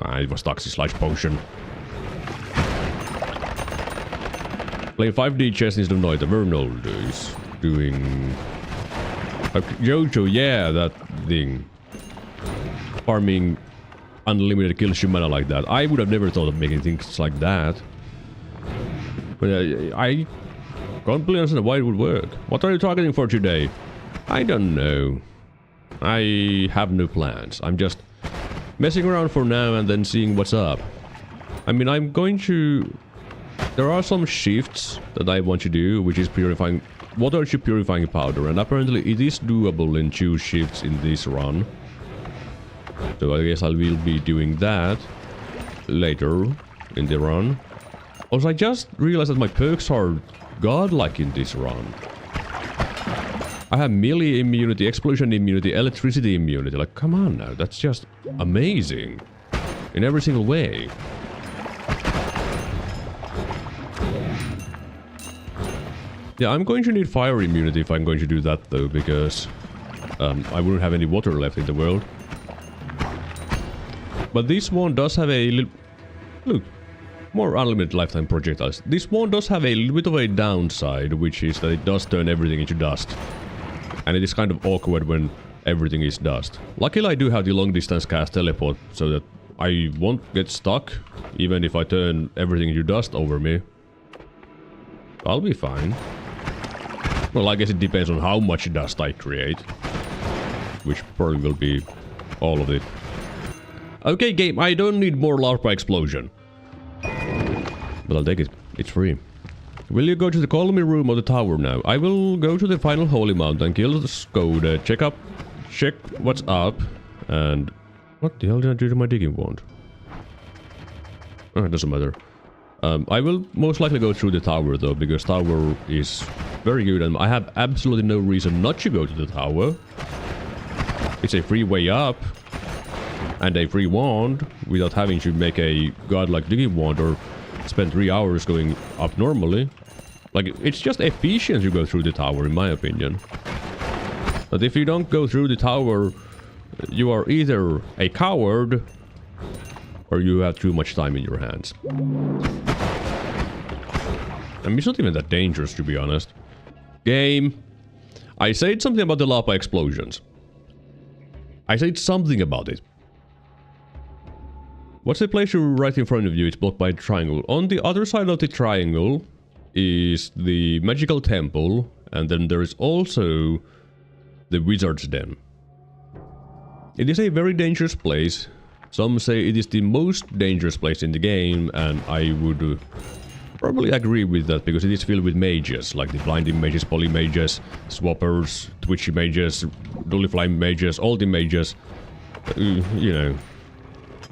Speaker 1: it was Toxic Sludge Potion. Playing 5D chess instead of Noita. Vernoldo is doing... Jojo, yeah, that thing. Farming unlimited kills you mana like that. I would have never thought of making things like that. But I completely understand why it would work. What are you targeting for today? I don't know. I have no plans. I'm just messing around for now and then seeing what's up. I mean, I'm going to... There are some shifts that I want to do, which is purifying... Water to purifying powder, and apparently it is doable in 2 shifts in this run. So I guess I will be doing that later in the run. Also, I just realized that my perks are godlike in this run. I have melee immunity, explosion immunity, electricity immunity. Like, come on now, that's just amazing. In every single way. Yeah, I'm going to need fire immunity if I'm going to do that though, because I wouldn't have any water left in the world. But this one does have a little... Look, more unlimited lifetime projectiles. This one does have a little bit of a downside, which is that it does turn everything into dust. And it is kind of awkward when everything is dust. Luckily I do have the long distance cast teleport, so that I won't get stuck, even if I turn everything into dust over me. I'll be fine. Well, I guess it depends on how much dust I create. Which probably will be all of it. Okay, game, I don't need more lava explosion. But I'll take it. It's free. Will you go to the colony room or the tower now? I will go to the final holy mountain, kill the Skoda, check what's up, and... What the hell did I do to my digging wand? Oh, it doesn't matter. I will most likely go through the tower though, because tower is very good and I have absolutely no reason not to go to the tower. It's a free way up and a free wand without having to make a godlike digging wand or spend 3 hours going up normally. Like, it's just efficient to go through the tower in my opinion. But if you don't go through the tower, you are either a coward or you have too much time in your hands. I mean, it's not even that dangerous, to be honest. Game. I said something about the lava explosions. I said something about it. What's the place right in front of you? It's blocked by a triangle. On the other side of the triangle is the magical temple. And then there is also the wizard's den. It is a very dangerous place. Some say it is the most dangerous place in the game, and I would probably agree with that, because it is filled with mages, like the blinding mages, poly mages, swappers, twitchy mages, dully flying mages, all the mages. You know.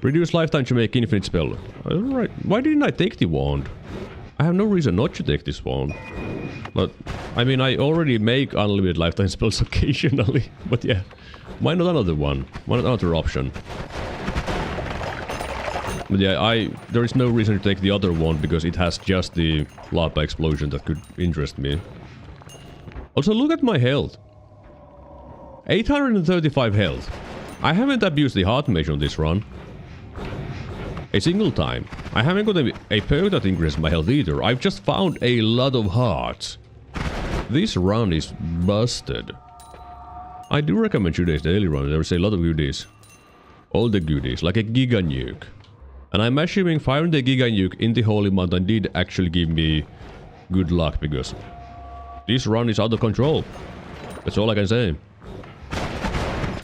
Speaker 1: Reduce lifetime to make infinite spell. Alright, why didn't I take the wand? I have no reason not to take this wand. But, I mean, I already make unlimited lifetime spells occasionally, but yeah. Why not another one? Why not another option? But yeah, there is no reason to take the other one, because it has just the lava explosion that could interest me. Also, look at my health. 835 health. I haven't abused the heart mage on this run. A single time. I haven't got a perk that increases my health either. I've just found a lot of hearts. This run is busted. I do recommend today's daily run. There's a lot of goodies. All the goodies, like a Giga Nuke. And I'm assuming firing the Giga Nuke in the Holy Mountain did actually give me good luck, because this run is out of control. That's all I can say.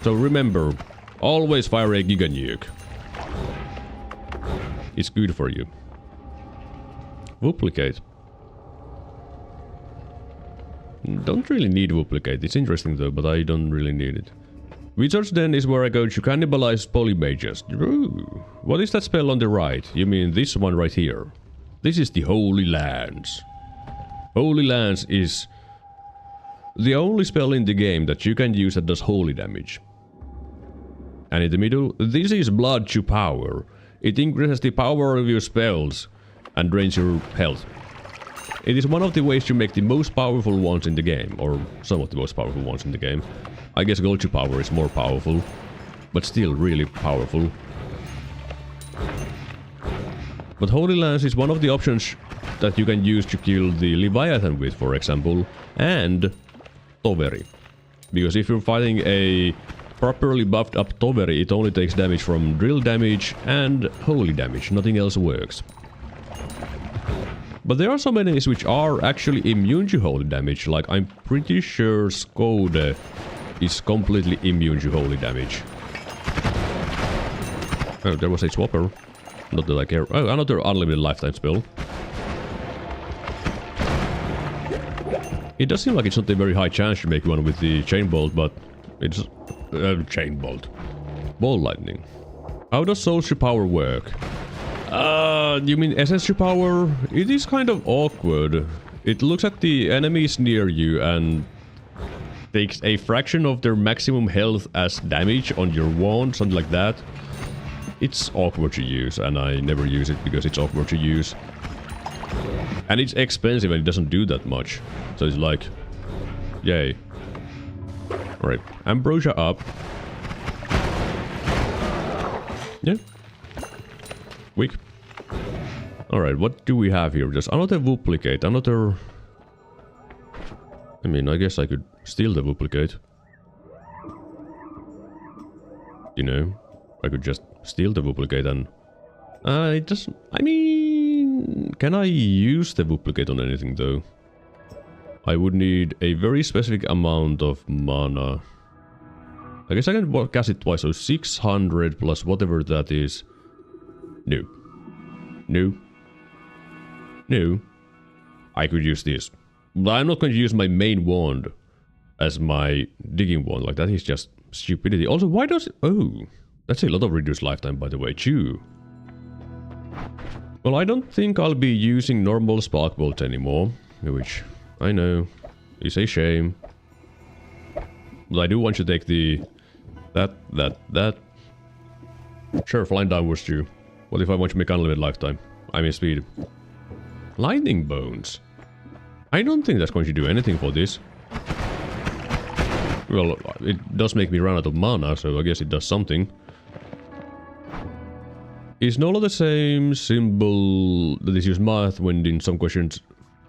Speaker 1: So remember, always fire a Giga Nuke. It's good for you. Duplicate. Don't really need duplicate. It's interesting though, but I don't really need it. Wizard's Den is where I go to cannibalize polymages. Ooh. What is that spell on the right? You mean this one right here? This is the Holy Lance. Holy Lance is the only spell in the game that you can use that does holy damage. And in the middle, this is Blood to Power. It increases the power of your spells and drains your health. It is one of the ways to make the most powerful ones in the game, or some of the most powerful ones in the game. I guess Gold to Power is more powerful, but still really powerful. But Holy Lance is one of the options that you can use to kill the Leviathan with, for example, and Toveri. Because if you're fighting a properly buffed up Toveri, it only takes damage from drill damage and holy damage, nothing else works. But there are some enemies which are actually immune to holy damage, like I'm pretty sure Skoda is completely immune to holy damage. Oh, there was a swapper. Not that I care. Oh, another unlimited lifetime spell. It does seem like it's not a very high chance to make one with the chain bolt, but it's... chain bolt. Ball lightning. How does Soul to Power work? You mean Essence to Power? It is kind of awkward. It looks at the enemies near you and takes a fraction of their maximum health as damage on your wand, something like that. It's awkward to use, and I never use it because it's awkward to use. And it's expensive and it doesn't do that much. So it's like... Yay. Alright, Ambrosia up. Yeah. Weak. Alright, what do we have here? Just another duplicate, another... I mean, I guess I could steal the duplicate. You know, I could just steal the duplicate and... it doesn't... I mean... Can I use the duplicate on anything though? I would need a very specific amount of mana. I guess I can cast it twice, so 600 plus whatever that is. No. No. No. I could use this. But I'm not going to use my main wand as my digging wand. Like, that is just stupidity. Also, why does... Oh, that's a lot of reduced lifetime, by the way. Chew. Well, I don't think I'll be using normal spark bolt anymore. Which, I know, is a shame. But I do want to take the... That. Sure, flying downwards too. What if I want to make unlimited lifetime? I mean speed. Lightning bones. I don't think that's going to do anything for this. Well, it does make me run out of mana, so I guess it does something. Is Nolla the same symbol that is used math when in some questions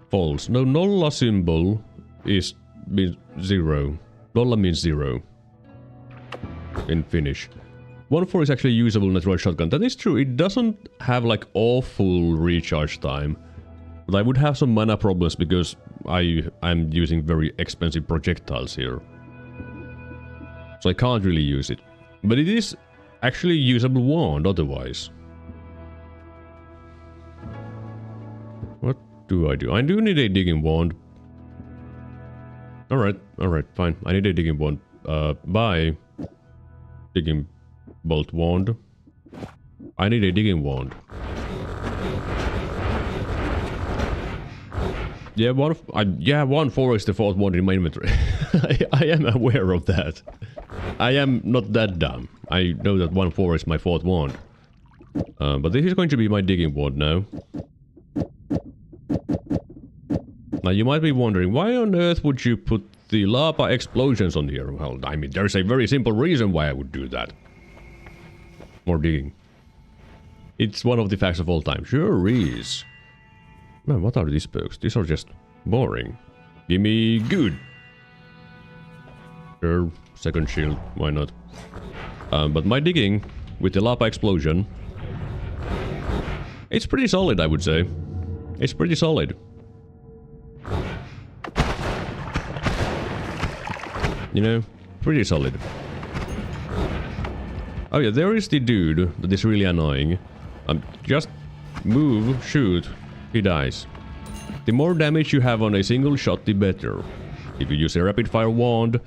Speaker 1: false? No, Nolla symbol means 0. Nolla means 0. In Finnish. 1-4 is actually usable natural shotgun. That is true. It doesn't have like awful recharge time. But I would have some mana problems because I'm using very expensive projectiles here. So I can't really use it. But it is actually usable wand otherwise. What do? I do need a digging wand. Alright, fine. I need a digging wand. Bye. Digging bolt wand. I need a digging wand. Yeah, 1-4 is the fourth wand in my inventory. I am aware of that. I am not that dumb. I know that 1-4 is my fourth wand. But this is going to be my digging wand now. Now you might be wondering, why on earth would you put the lava explosions on here? Well, I mean, there's a very simple reason why I would do that. More digging. It's one of the facts of all time. Sure is. Man, what are these perks? These are just boring. Gimme good. Sure, second shield, why not? But my digging with the lava explosion, it's pretty solid, I would say. It's pretty solid. You know, pretty solid. Oh yeah, there is the dude that is really annoying. Just move, shoot, he dies. The more damage you have on a single shot, the better. If you use a rapid fire wand,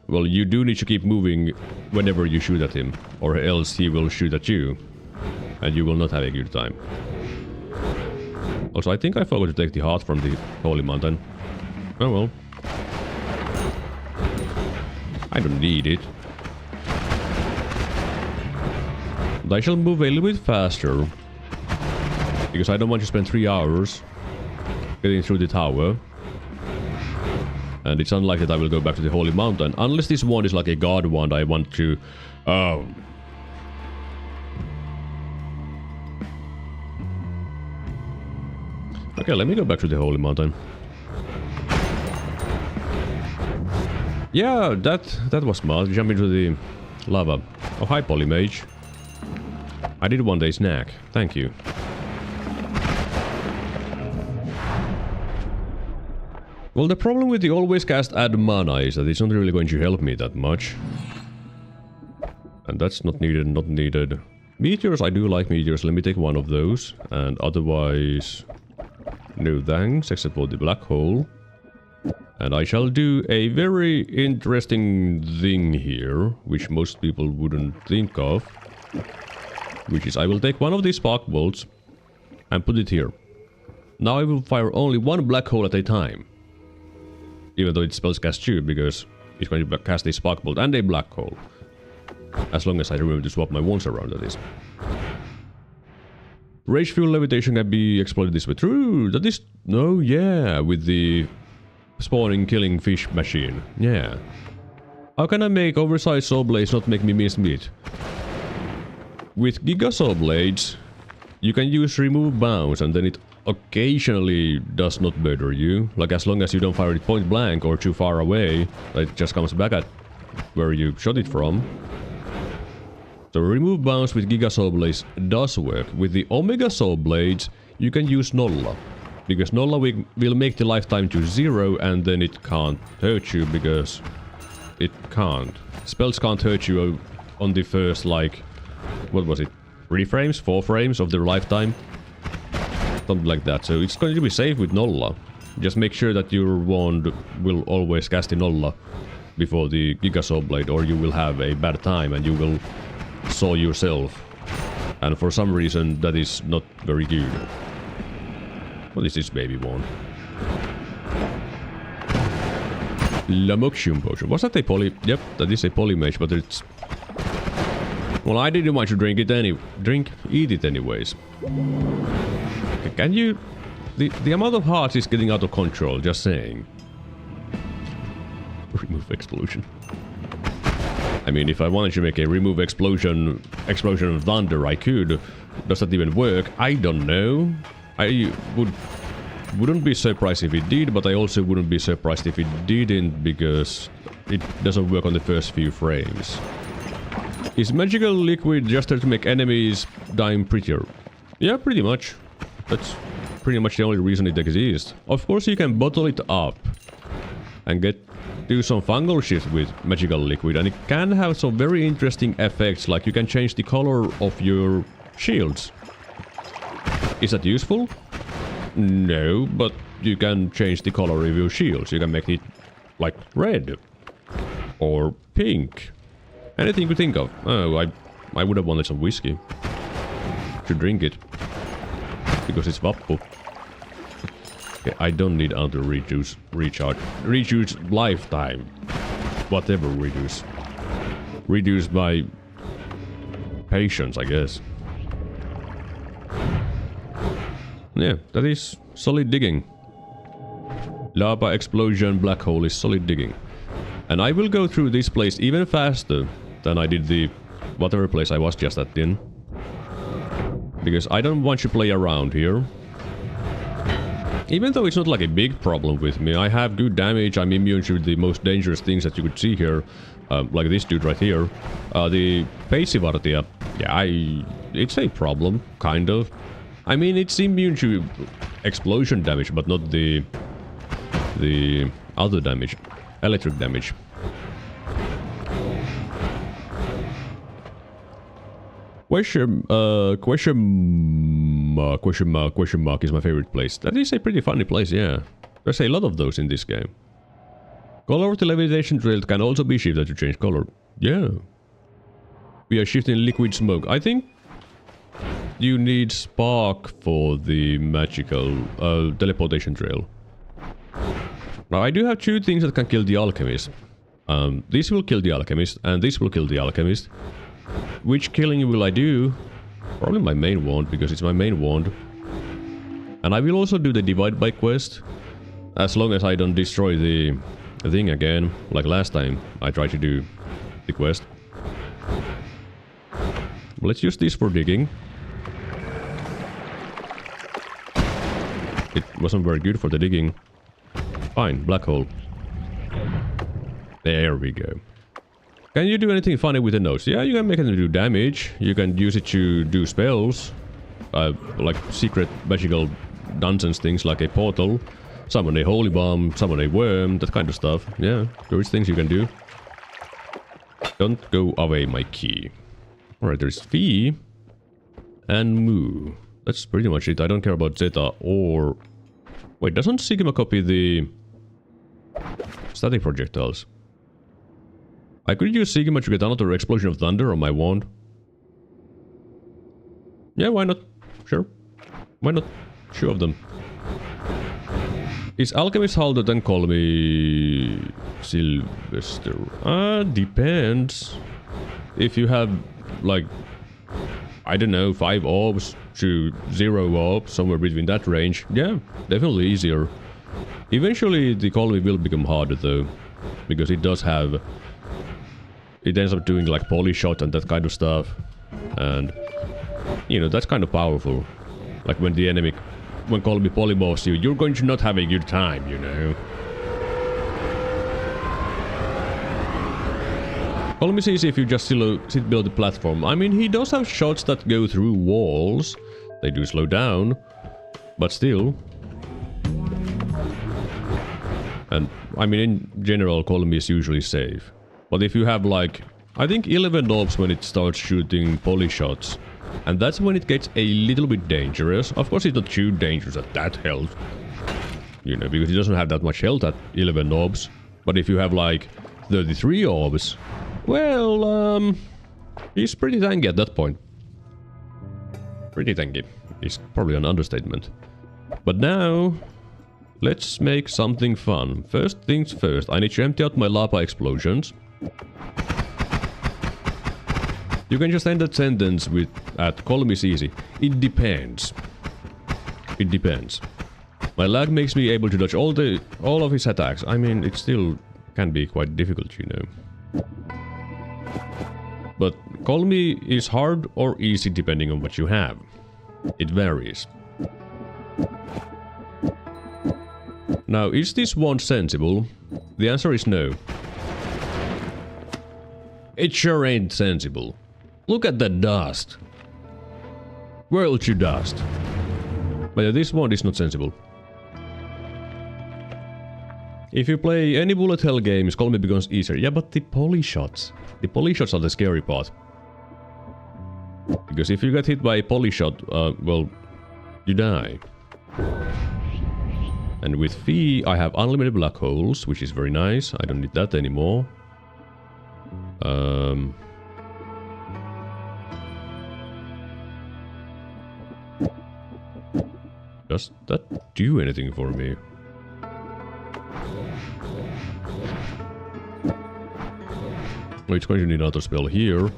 Speaker 1: well, you do need to keep moving whenever you shoot at him, or else he will shoot at you, and you will not have a good time. Also, I think I forgot to take the heart from the Holy Mountain. Oh well. I don't need it. But I shall move a little bit faster, because I don't want to spend 3 hours getting through the tower. And it's unlikely that I will go back to the Holy Mountain, unless this wand is like a god wand I want to... Okay, let me go back to the Holy Mountain. Yeah, that was smart. Jump into the lava. Oh, hi, Polymage. I did want a snack. Thank you. Well, the problem with the always cast add mana is that it's not really going to help me that much. And that's not needed, not needed. Meteors, I do like meteors. Let me take one of those. And otherwise... no thanks, except for the black hole. And I shall do a very interesting thing here, which most people wouldn't think of. Which is, I will take one of these spark bolts and put it here. Now I will fire only one black hole at a time. Even though it spells cast 2, because it's going to cast a spark bolt and a black hole. As long as I remember to swap my wands around, that is. Rage fuel levitation can be exploited this way. True, that is... no, yeah, with the spawning killing fish machine. Yeah. How can I make oversized saw blades not make me miss meat? With Giga Saw Blades, you can use remove bounce and then it occasionally does not murder you. Like as long as you don't fire it point blank or too far away, it just comes back at where you shot it from. So remove bounce with Giga Saw Blades does work. With the Omega Saw Blades, you can use Nolla. Because Nolla will make the lifetime to 0 and then it can't hurt you because it can't. Spells can't hurt you on the first, like, what was it? 3 frames? 4 frames of their lifetime? Something like that. So it's going to be safe with Nolla. Just make sure that your wand will always cast in Nolla before the Giga Saw Blade, or you will have a bad time and you will saw yourself. And for some reason that is not very good. What is this baby wand? Lamoxium potion. Was that a poly? Yep, that is a polymage, but it's... Well, I didn't want to drink it eat it anyways. Okay, can you... The amount of hearts is getting out of control, just saying. Remove explosion. I mean, if I wanted to make a remove explosion of thunder, I could. Does that even work? I don't know. I wouldn't be surprised if it did, but I also wouldn't be surprised if it didn't, because it doesn't work on the first few frames. Is magical liquid just there to make enemies dying prettier? Yeah, pretty much. That's pretty much the only reason it exists. Of course, you can bottle it up and do some fungal shit with magical liquid, and it can have some very interesting effects, like you can change the color of your shields. Is that useful? No, but you can change the color of your shields. You can make it like red or pink. Anything you could think of. Oh, I would have wanted some whiskey to drink it because it's Vappu. Okay, I don't need auto recharge. Reduce lifetime. Whatever reduce. Reduce by patience, I guess. Yeah, that is solid digging. Lava explosion black hole is solid digging. And I will go through this place even faster than I did the whatever place I was just at in. Because I don't want to play around here. Even though it's not like a big problem with me, I have good damage, I'm immune to the most dangerous things that you could see here. Like this dude right here. The Peisivartija, yeah, it's a problem, kind of. I mean, it's immune to explosion damage, but not the other damage. Electric damage. Question mark is my favorite place. That is a pretty funny place, yeah. There's a lot of those in this game. Color of the levitation trail can also be shifted to change color. Yeah. We are shifting liquid smoke. I think you need spark for the magical teleportation trail. Now I do have 2 things that can kill the alchemist. This will kill the alchemist, and this will kill the alchemist. Which killing will I do? Probably my main wand, because it's my main wand. And I will also do the divide by quest, as long as I don't destroy the thing again, like last time I tried to do the quest. Let's use this for digging. It wasn't very good for the digging. Fine, black hole. There we go. Can you do anything funny with the nodes? Yeah, you can make it do damage. You can use it to do spells. Like secret magical dungeons things, like a portal. Summon a holy bomb, summon a worm, that kind of stuff. Yeah, there is things you can do. Don't go away, my key. Alright, there's Phi and Mu. That's pretty much it. I don't care about Zeta or... Wait, doesn't Sigma copy the static projectiles? I could use Sigma to get another explosion of thunder on my wand. Yeah, why not? Sure. Why not? 2 of them. Is Alchemist Halder then call me Sylvester? Depends. If you have, like, I don't know, 5 orbs to 0 orbs, somewhere between that range, yeah, definitely easier. Eventually the call me will become harder though, because it does have... It ends up doing like poly shot and that kind of stuff. And, you know, that's kind of powerful. Like when the enemy... When call me polymorphs you, you're going to not have a good time, you know. Call me sees if you just sit below the platform. I mean, he does have shots that go through walls. They do slow down. But still. And, I mean, in general, Call me is usually safe. But if you have like, I think 11 orbs when it starts shooting poly shots. And that's when it gets a little bit dangerous. Of course it's not too dangerous at that health. You know, because it doesn't have that much health at 11 orbs. But if you have like 33 orbs, well, he's pretty tanky at that point. Pretty tanky. It's probably an understatement. But now, let's make something fun. First things first, I need to empty out my lava explosions. You can just end that sentence with call me easy. It depends. It depends. My lag makes me able to dodge all of his attacks. I mean, it still can be quite difficult, you know. But call me is hard or easy depending on what you have. It varies. Now, is this wand sensible? The answer is no. It sure ain't sensible. Look at that dust. World to dust. But this wand is not sensible. If you play any bullet hell games, call me becomes easier. Yeah, but the poly shots. The poly shots are the scary part. Because if you get hit by a poly shot, well, you die. And with Fee, I have unlimited black holes, which is very nice. I don't need that anymore. Does that do anything for me? Oh, it's going to need another spell here.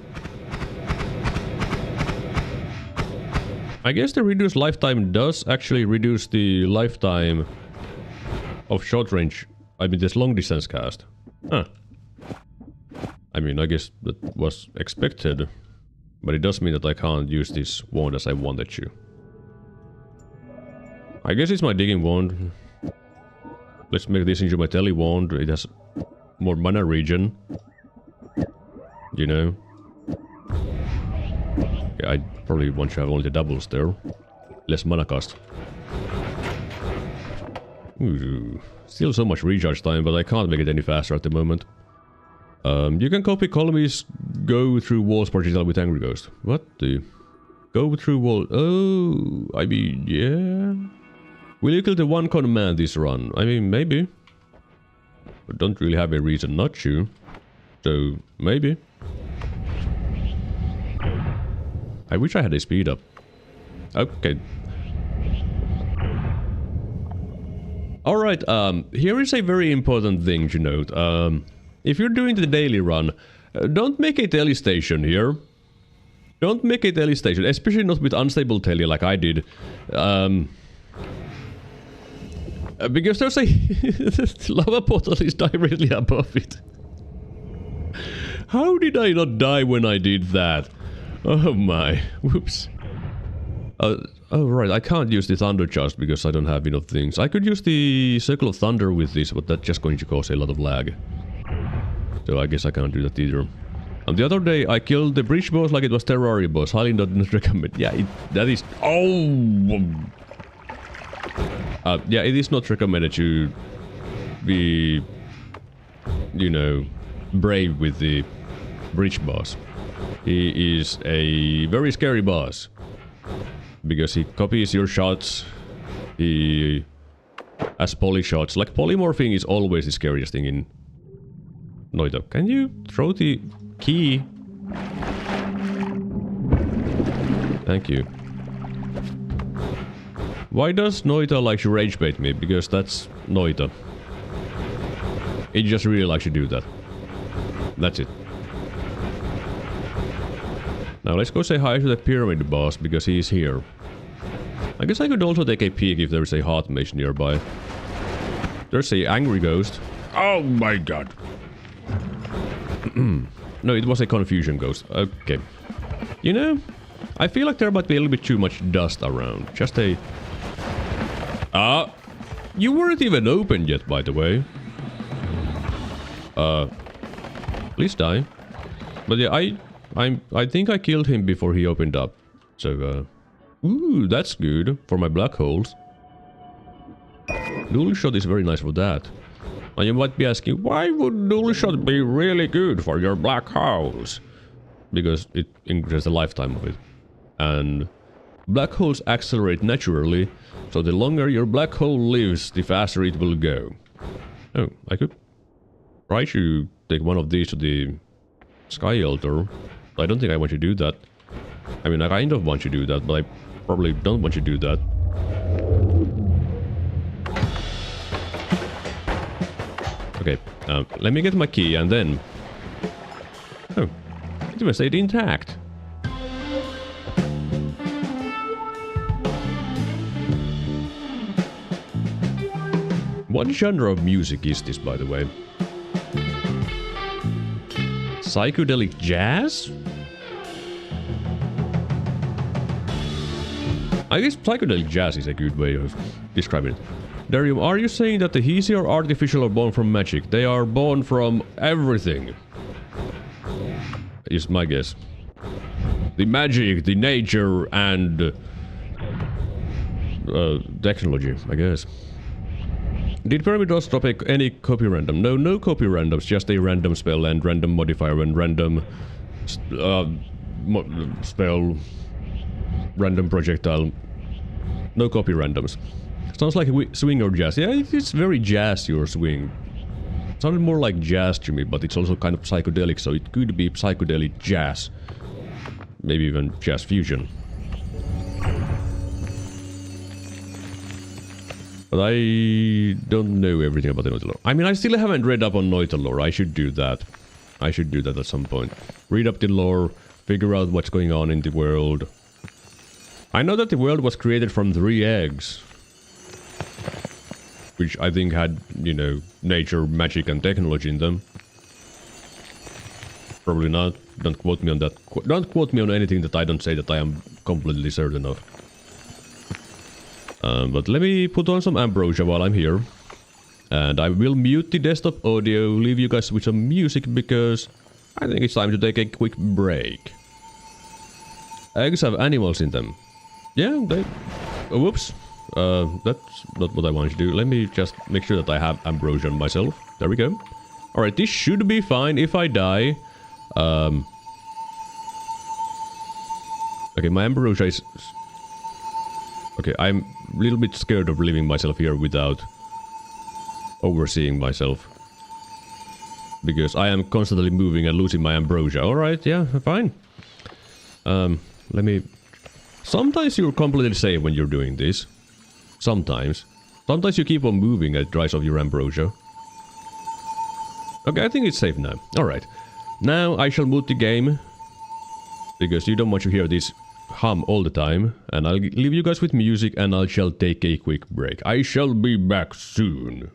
Speaker 1: I guess the reduced lifetime does actually reduce the lifetime of short range. I mean, this long distance cast. Huh. I mean, I guess that was expected. But it does mean that I can't use this wand as I wanted to. I guess it's my digging wand. Let's make this into my tele wand. It has more mana regen. You know. Yeah, I probably want to have only the doubles there. Less mana cost. Ooh, still so much recharge time, but I can't make it any faster at the moment. You can copy columns, go through walls particularly with Angry Ghost. What the? Go through wall. Oh, I mean, yeah. Will you kill the one command this run? I mean, maybe. But don't really have a reason not to. So, maybe. I wish I had a speed up. Okay. Alright, here is a very important thing to note. If you're doing the daily run, don't make a tele station here. Don't make a tele station, especially not with unstable tele like I did. Because there's a lava portal is directly above it. How did I not die when I did that? Oh my, whoops. Oh right, I can't use the thunder charge because I don't have enough things. I could use the circle of thunder with this, but that's just going to cause a lot of lag. So I guess I can't do that either. And the other day I killed the bridge boss like it was Terraria boss. Highly not recommend. Yeah, that is... Oh! Yeah, it is not recommended to be, you know, brave with the bridge boss. He is a very scary boss. Because he copies your shots. He has poly shots. Like, polymorphing is always the scariest thing in Noita. Can you throw the key? Thank you. Why does Noita like to rage bait me? Because that's Noita. It just really likes to do that. That's it. Now let's go say hi to the pyramid boss because he's here. I guess I could also take a peek if there's a heart mage nearby. There's a angry ghost. Oh my god. No, it was a confusion ghost. Okay. You know, I feel like there might be a little bit too much dust around. Just a... you weren't even open yet, by the way. Please die. But yeah, I think I killed him before he opened up. So, ooh, that's good for my black holes. Dual shot is very nice for that. Now you might be asking, why would dual shot be really good for your black holes? Because it increases the lifetime of it. And black holes accelerate naturally, so the longer your black hole lives, the faster it will go. Oh, I could try to take one of these to the sky altar. I don't think I want to do that. I mean, I kind of want to do that, but I probably don't want to do that. Okay, let me get my key and then... Oh, it even stayed intact. What genre of music is this, by the way? Psychedelic jazz? I guess psychedelic jazz is a good way of describing it. Darium, are you saying that the Hisi are artificial or born from magic? They are born from everything. Is my guess. The magic, the nature, and... technology, I guess. Did Pyramid Doors drop any copy random? No, no copy randoms, just a random spell and random modifier and random... spell... random projectile. No copy randoms. Sounds like a swing or jazz. Yeah, it's very jazz, your swing. Sounded more like jazz to me, but it's also kind of psychedelic, so it could be psychedelic jazz. Maybe even jazz fusion. But I don't know everything about the Noita lore. I mean, I still haven't read up on Noita lore. I should do that. I should do that at some point. Read up the lore, figure out what's going on in the world. I know that the world was created from 3 eggs. Which I think had, you know, nature, magic and technology in them. Probably not. Don't quote me on that. Don't quote me on anything that I don't say that I am completely certain of. But let me put on some ambrosia while I'm here. And I will mute the desktop audio, leave you guys with some music because I think it's time to take a quick break. Eggs have animals in them. Yeah, they... Oh, whoops. That's not what I wanted to do. Let me just make sure that I have ambrosia on myself. There we go. Alright, this should be fine if I die. Okay, my ambrosia is... Okay, I'm a little bit scared of leaving myself here without overseeing myself. Because I am constantly moving and losing my ambrosia. Alright, yeah, fine. Let me... Sometimes you're completely safe when you're doing this. Sometimes. Sometimes you keep on moving and it dries off your ambrosia. Okay, I think it's safe now. Alright. Now I shall mute the game. Because you don't want to hear this hum all the time. And I'll leave you guys with music and I shall take a quick break. I shall be back soon.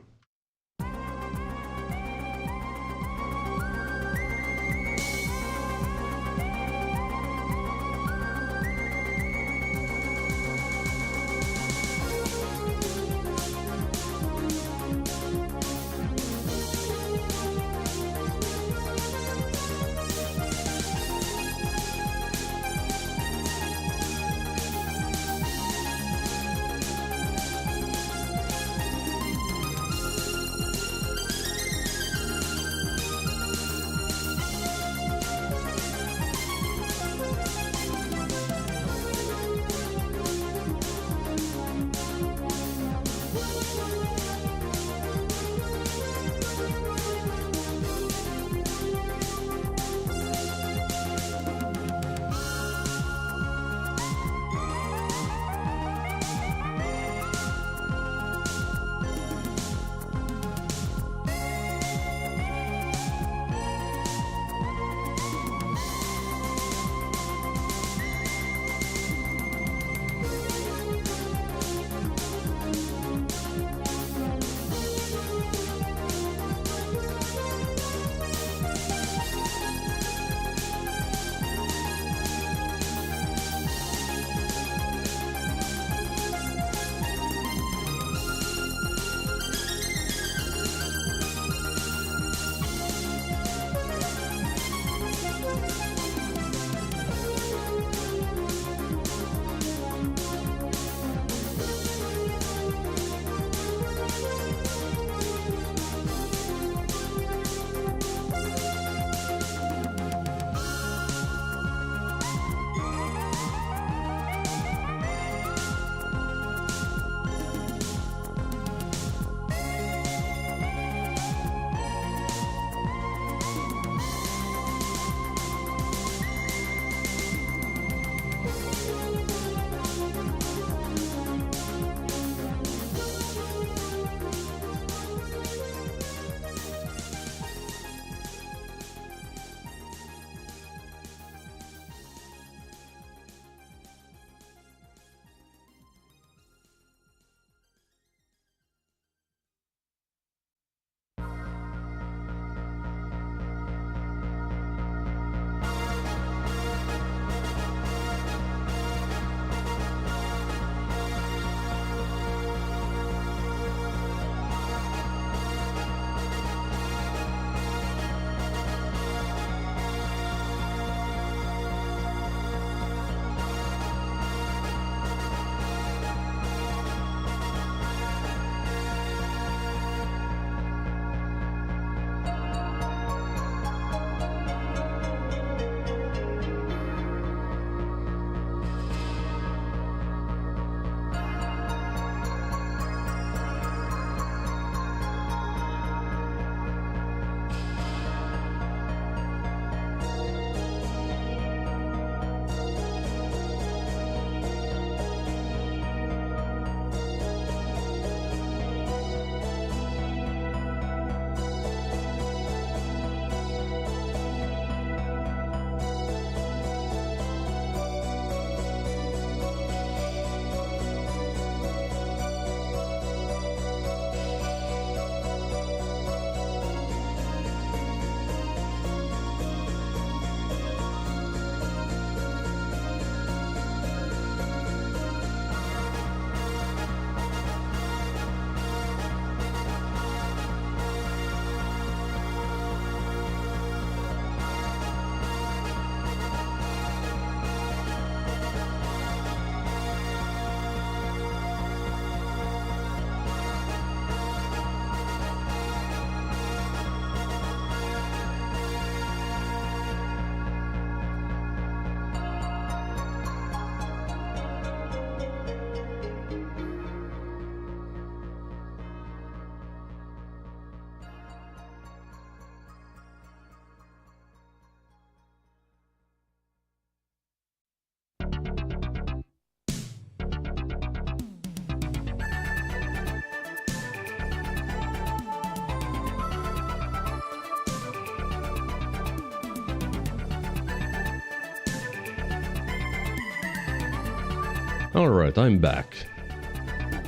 Speaker 1: Alright, I'm back.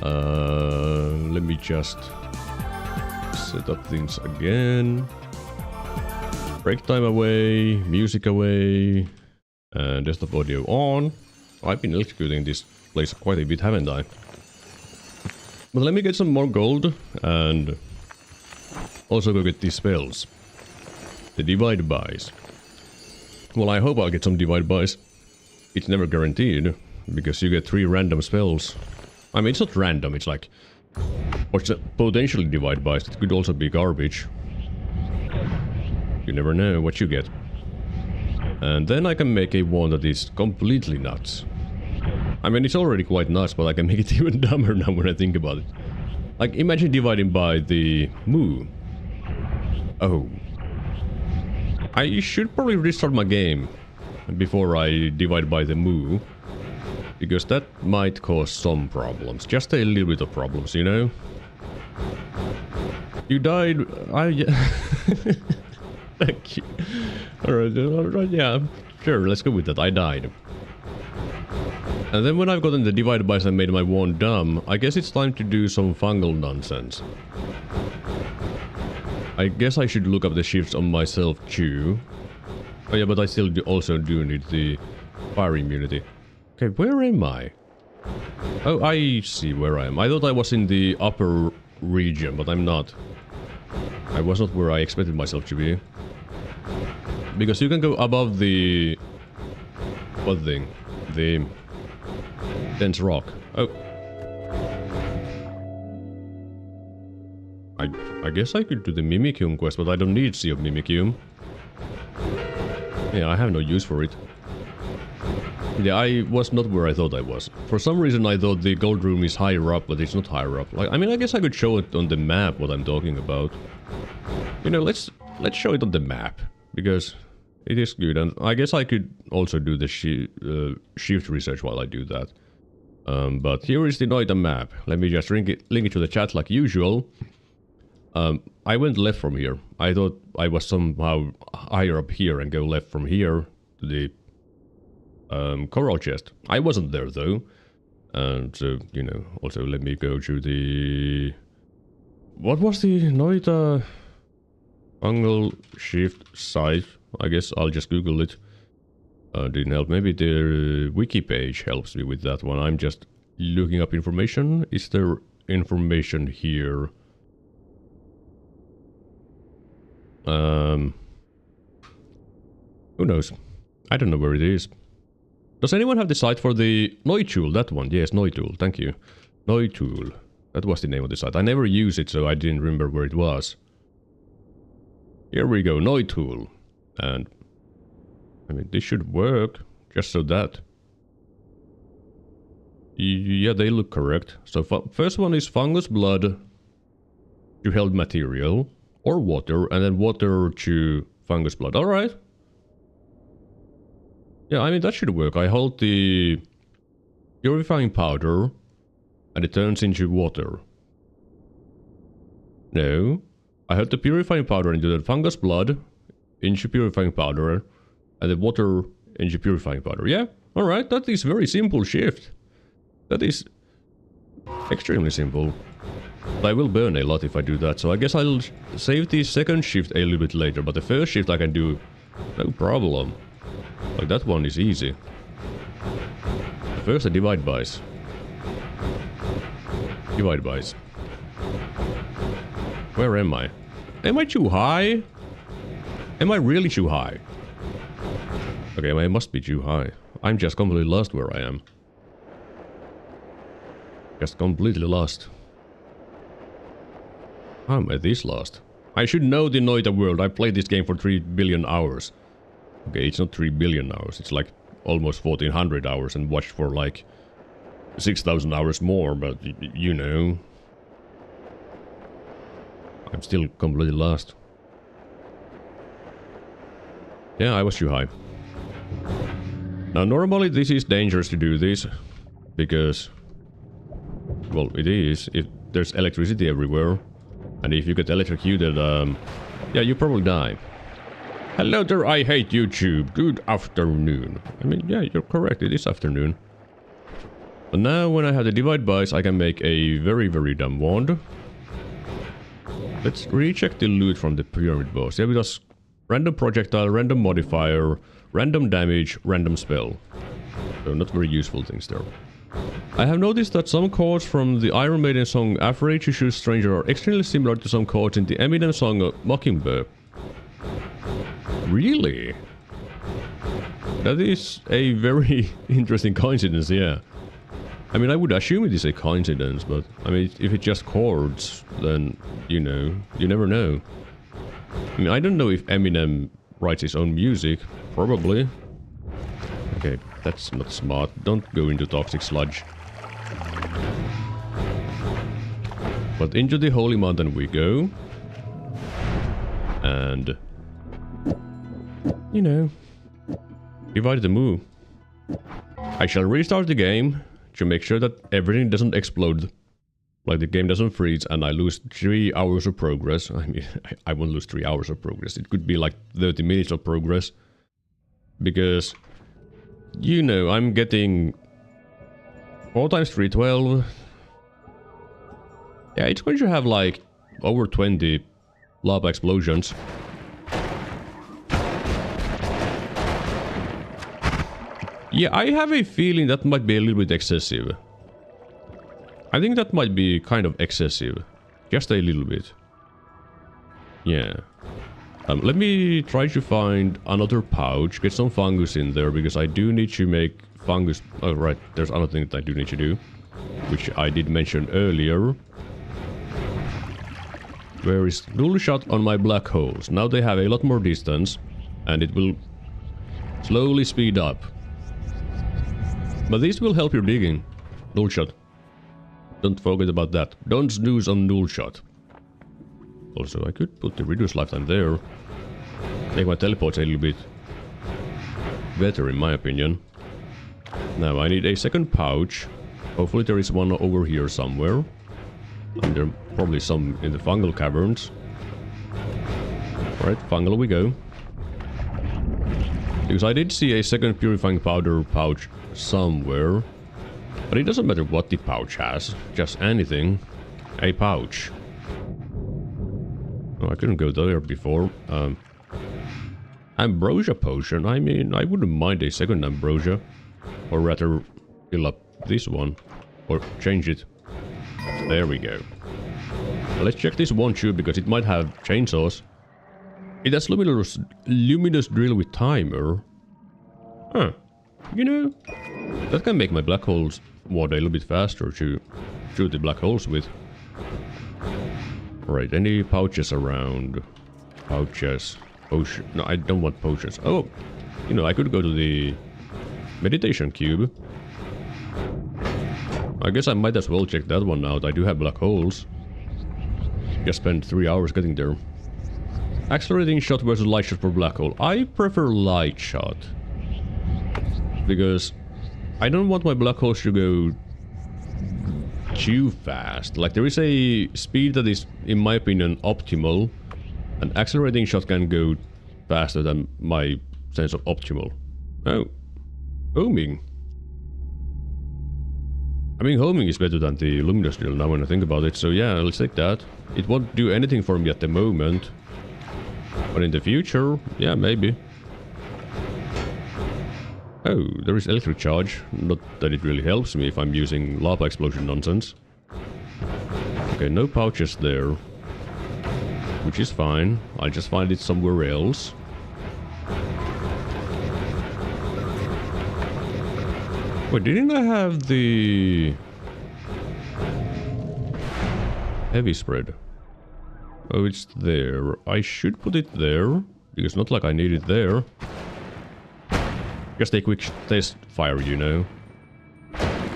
Speaker 1: Let me just set up things again. Break time away, music away, and desktop audio on. I've been executing this place quite a bit, haven't I? But let me get some more gold and also go get these spells. The divide buys. Well, I hope I'll get some divide buys. It's never guaranteed, because you get 3 random spells. I mean, it's not random, it's like... potentially divide buys, it could also be garbage. You never know what you get. And then I can make a wand that is completely nuts. I mean, it's already quite nuts, but I can make it even dumber now when I think about it. Like, imagine dividing by the moo. Oh. I should probably restart my game before I divide by the moo. Because that might cause some problems. Just a little bit of problems, you know? You died... Thank you. Alright, yeah. Sure, let's go with that. I died. And then when I've gotten the divide bys and made my wand dumb, I guess it's time to do some fungal nonsense. I guess I should look up the shifts on myself too. Oh yeah, but I still also do need the fire immunity. Okay, where am I? Oh, I see where I am. I thought I was in the upper region, but I'm not. I was not where I expected myself to be. Because you can go above the... what thing? The... dense rock. Oh. I guess I could do the Mimicium quest, but I don't need Sea of Mimicium. Yeah, I have no use for it. Yeah, I was not where I thought I was. For some reason I thought the gold room is higher up, but it's not higher up. Like, I mean, I guess I could show it on the map what I'm talking about. You know, let's show it on the map, because it is good, and I guess I could also do the shift research while I do that. But here is the Noita map. Let me just link it to the chat like usual. I went left from here. I thought I was somehow higher up here and go left from here to the coral chest. I wasn't there though. And so, you know, also let me go to the... what was the Noita fungal shift site? I guess I'll just Google it. Didn't help. Maybe the wiki page helps me with that one. I'm just looking up information. Is there information here? Who knows? I don't know where it is. Does anyone have the site for the Noitool? That one. Yes, Noitool. Thank you. Noitool. That was the name of the site. I never used it, so I didn't remember where it was. Here we go. Noitool. And... I mean, this should work. Just so that. Yeah, they look correct. So, first one is fungus blood to held material. Or water, and then water to fungus blood. Alright. Yeah, I mean, that should work. I hold the purifying powder, and it turns into water. No. I hold the purifying powder into the fungus blood, into purifying powder, and the water into purifying powder. Yeah, alright, that is very simple shift. That is extremely simple. But I will burn a lot if I do that, so I guess I'll save the second shift a little bit later, but the first shift I can do no problem. Like, that one is easy. First the divide buys. Divide buys. Where am I? Am I too high? Am I really too high? Okay, well, I must be too high. I'm just completely lost where I am. Just completely lost. How am I this lost? I should know the Noita world. I played this game for 3 billion hours. Okay, it's not 3 billion hours. It's like almost 1400 hours and watched for like 6,000 hours more, but you know. I'm still completely lost. Yeah, I was too high. Now, normally this is dangerous to do this, because... well, it is. If there's electricity everywhere. And if you get electrocuted, yeah, you probably die. Hello there, I hate YouTube. Good afternoon. I mean, yeah, you're correct, it is afternoon. But now when I have the divide bys, I can make a very, very dumb wand. Let's recheck the loot from the pyramid boss. Yeah, because random projectile, random modifier, random damage, random spell. So not very useful things there. I have noticed that some chords from the Iron Maiden song Afraid to Shoot Stranger are extremely similar to some chords in the Eminem song Mockingbird. Really? That is a very interesting coincidence, yeah. I mean, I would assume it is a coincidence, but I mean, if it's just chords, then, you know, you never know. I mean, I don't know if Eminem writes his own music. Probably. Okay, that's not smart. Don't go into toxic sludge. But into the Holy Mountain we go. And... you know... divide the move. I shall restart the game to make sure that everything doesn't explode. Like the game doesn't freeze and I lose 3 hours of progress. I mean, I won't lose 3 hours of progress. It could be like 30 minutes of progress. Because... you know, I'm getting 4 times 3, 12. Yeah, it's going to have like over 20 lava explosions. Yeah, I have a feeling that might be a little bit excessive. I think that might be kind of excessive. Just a little bit. Yeah. Let me try to find another pouch, get some fungus in there, because I do need to make fungus... oh, right, there's another thing that I do need to do, which I did mention earlier. Where is null shot on my black holes? Now they have a lot more distance, and it will slowly speed up. But this will help your digging. Null shot. Don't forget about that. Don't snooze on null shot. Also, I could put the reduced lifetime there. Make my teleports a little bit better, in my opinion. Now, I need a second pouch. Hopefully there is one over here somewhere. And there are probably some in the fungal caverns. Alright, fungal we go. Because I did see a second purifying powder pouch somewhere. But it doesn't matter what the pouch has. Just anything. A pouch. Oh, I couldn't go there before. Ambrosia potion. I mean, I wouldn't mind a second ambrosia. Or rather, fill up this one. Or change it. There we go. Let's check this one too, because it might have chainsaws. It has luminous drill with timer. Huh. You know, that can make my black holes ward a little bit faster to shoot the black holes with. Right, any pouches around? Pouches. Potion. No, I don't want potions. Oh, you know, I could go to the meditation cube. I guess I might as well check that one out. I do have black holes. Just spent 3 hours getting there. Accelerating shot versus light shot for black hole. I prefer light shot. Because I don't want my black holes to go too fast. Like, there is a speed that is, in my opinion, optimal. And accelerating shot can go faster than my sense of optimal. Oh. Homing. I mean, homing is better than the luminous drill now when I think about it. So yeah, let's take that. It won't do anything for me at the moment. But in the future, yeah, maybe. Oh, there is electric charge. Not that it really helps me if I'm using lava explosion nonsense. Okay, no pouches there. Which is fine. I'll just find it somewhere else. Wait, didn't I have the... heavy spread? Oh, it's there. I should put it there. Because not like I need it there. Just a quick test fire, you know.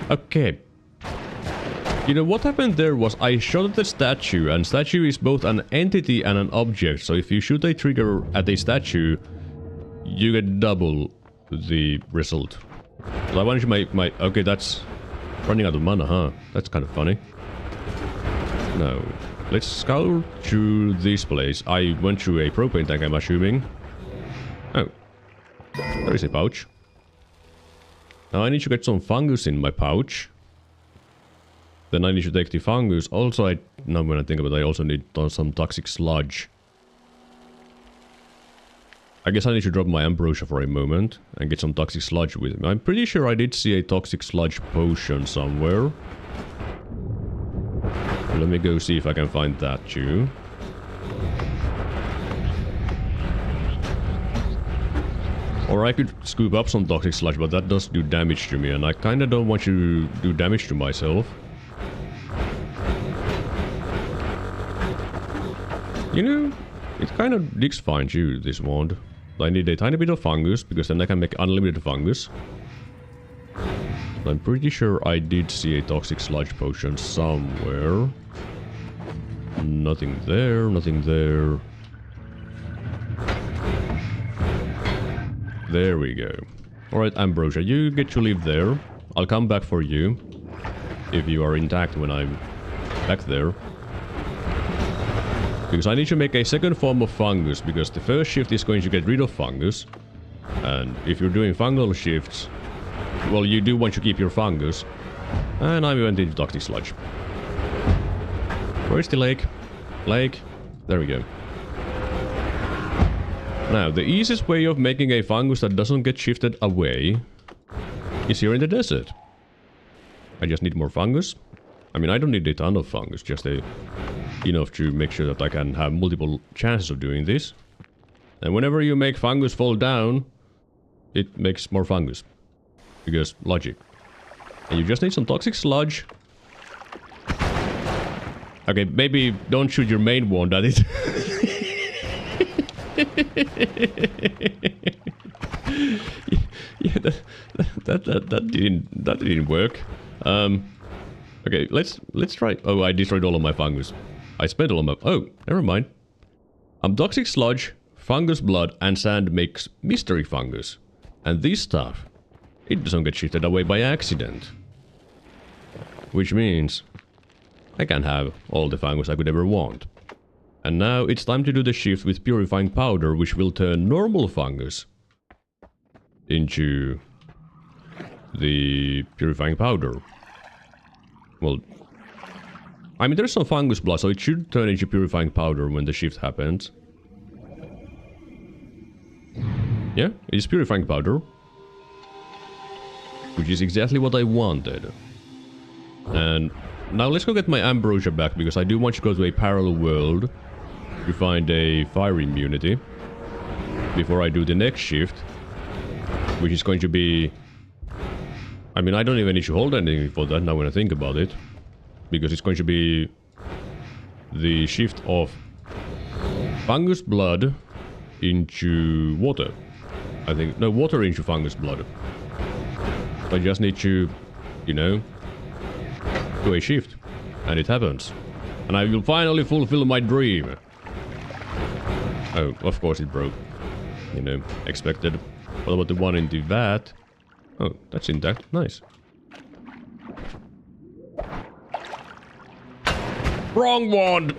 Speaker 1: Okay. You know, what happened there was I shot at the statue, and statue is both an entity and an object, so if you shoot a trigger at a statue, you get double the result. So I wanted to make my... okay, that's running out of mana, huh? That's kind of funny. No. Let's scour through this place. I went through a propane tank, I'm assuming. Oh. There is a pouch. Now I need to get some fungus in my pouch. Then I need to take the fungus. Also, now when I think about it, I also need some toxic sludge. I guess I need to drop my ambrosia for a moment and get some toxic sludge with me. I'm pretty sure I did see a toxic sludge potion somewhere. Let me go see if I can find that too. Or I could scoop up some toxic sludge, but that does do damage to me, and I kinda don't want to do damage to myself. You know, it kind of digs fine too, this wand. I need a tiny bit of fungus, because then I can make unlimited fungus. I'm pretty sure I did see a toxic sludge potion somewhere. Nothing there, nothing there. There we go. Alright, Ambrosia, you get to live there. I'll come back for you. If you are intact when I'm back there. Because I need to make a second form of fungus, because the first shift is going to get rid of fungus. And if you're doing fungal shifts, well, you do want to keep your fungus. And I went into toxic sludge. Where's the lake? Lake. There we go. Now, the easiest way of making a fungus that doesn't get shifted away is here in the desert. I just need more fungus. I mean, I don't need a ton of fungus, just enough to make sure that I can have multiple chances of doing this. And whenever you make fungus fall down, it makes more fungus. Because logic. And you just need some toxic sludge. Okay, maybe don't shoot your main wand at it. Yeah, that didn't work. Okay, let's try. Oh, I destroyed all of my fungus. I spent all of my. Oh, never mind. Toxic sludge, fungus blood, and sand makes mystery fungus, and this stuff, it doesn't get shifted away by accident. Which means I can have all the fungus I could ever want. And now it's time to do the shift with purifying powder, which will turn normal fungus into the purifying powder. Well, I mean, there's some fungus blood, so it should turn into purifying powder when the shift happens. Yeah, it's purifying powder. Which is exactly what I wanted. And now let's go get my ambrosia back, because I do want to go to a parallel world to find a fire immunity before I do the next shift, which is going to be... I mean, I don't even need to hold anything for that now when I think about it, because it's going to be the shift of fungus blood into water. I think, no, water into fungus blood. I just need to, you know, do a shift, and it happens. And I will finally fulfill my dream. Oh, of course it broke. You know, expected. What about the one in the vat? Oh, that's intact. Nice. Wrong wand!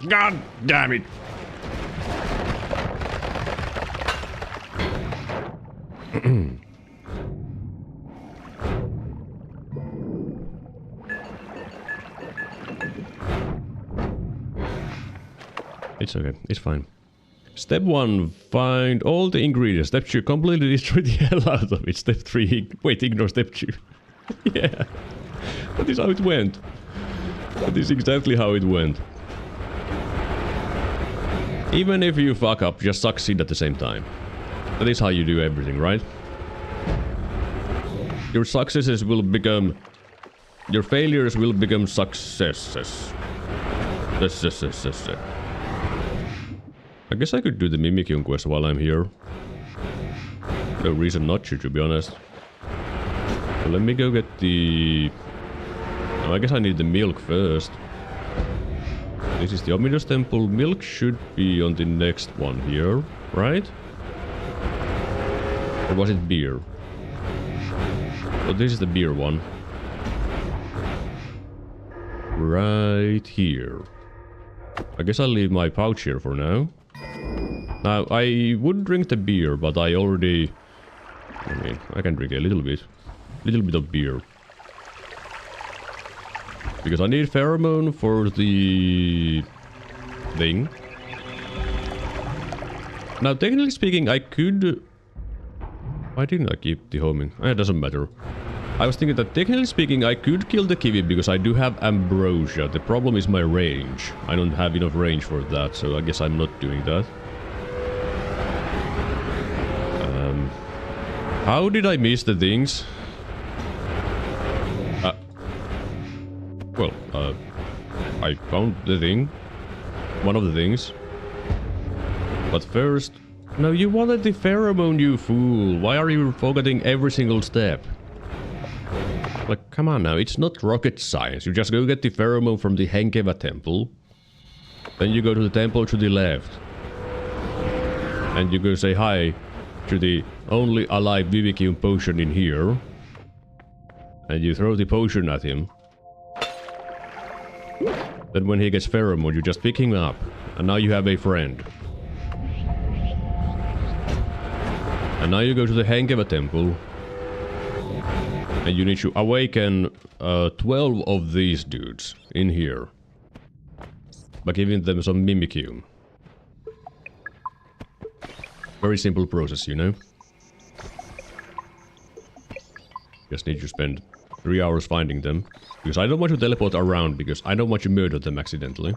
Speaker 1: God damn it! It's okay. It's fine. Step 1, find all the ingredients. Step 2, completely destroy the hell out of it. Step 3, wait, ignore step 2. Yeah. That is how it went. That is exactly how it went. Even if you fuck up, just succeed at the same time. That is how you do everything, right? Your successes will become... Your failures will become successes. I guess I could do the Mimikyu quest while I'm here. No reason not to be honest. So let me go get the... Oh, I guess I need the milk first. This is the Ominous Temple. Milk should be on the next one here, right? Or was it beer? Oh, this is the beer one. Right here. I guess I'll leave my pouch here for now. Now, I would drink the beer, but I already... I mean, I can drink a little bit. Little bit of beer. Because I need pheromone for the thing. Now, technically speaking, I could... Why didn't I keep the homing? It doesn't matter. I was thinking that technically speaking, I could kill the kiwi because I do have ambrosia. The problem is my range. I don't have enough range for that, so I guess I'm not doing that. How did I miss the things? I found the thing. One of the things. But first... No, you wanted the pheromone, you fool. Why are you forgetting every single step? Like, come on now, it's not rocket science. You just go get the pheromone from the Henkeva temple. Then you go to the temple to the left. And you go say hi to the only alive Vivikium potion in here. And you throw the potion at him. Then when he gets pheromone, you just pick him up. And now you have a friend. And now you go to the Henkeva temple. And you need to awaken 12 of these dudes in here. By giving them some Mimicium. Very simple process, you know? Just need to spend 3 hours finding them. Because I don't want to teleport around, because I don't want to murder them accidentally.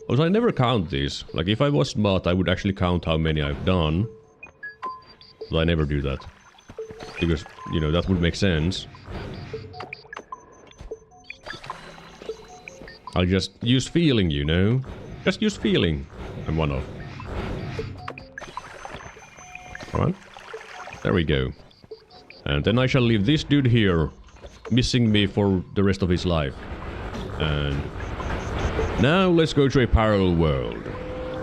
Speaker 1: Also, I never count these. Like, if I was smart, I would actually count how many I've done. But I never do that. Because, you know, that would make sense. I'll just use feeling, you know? Just use feeling. I'm one off. Come on. There we go. And then I shall leave this dude here, missing me for the rest of his life. And now let's go to a parallel world.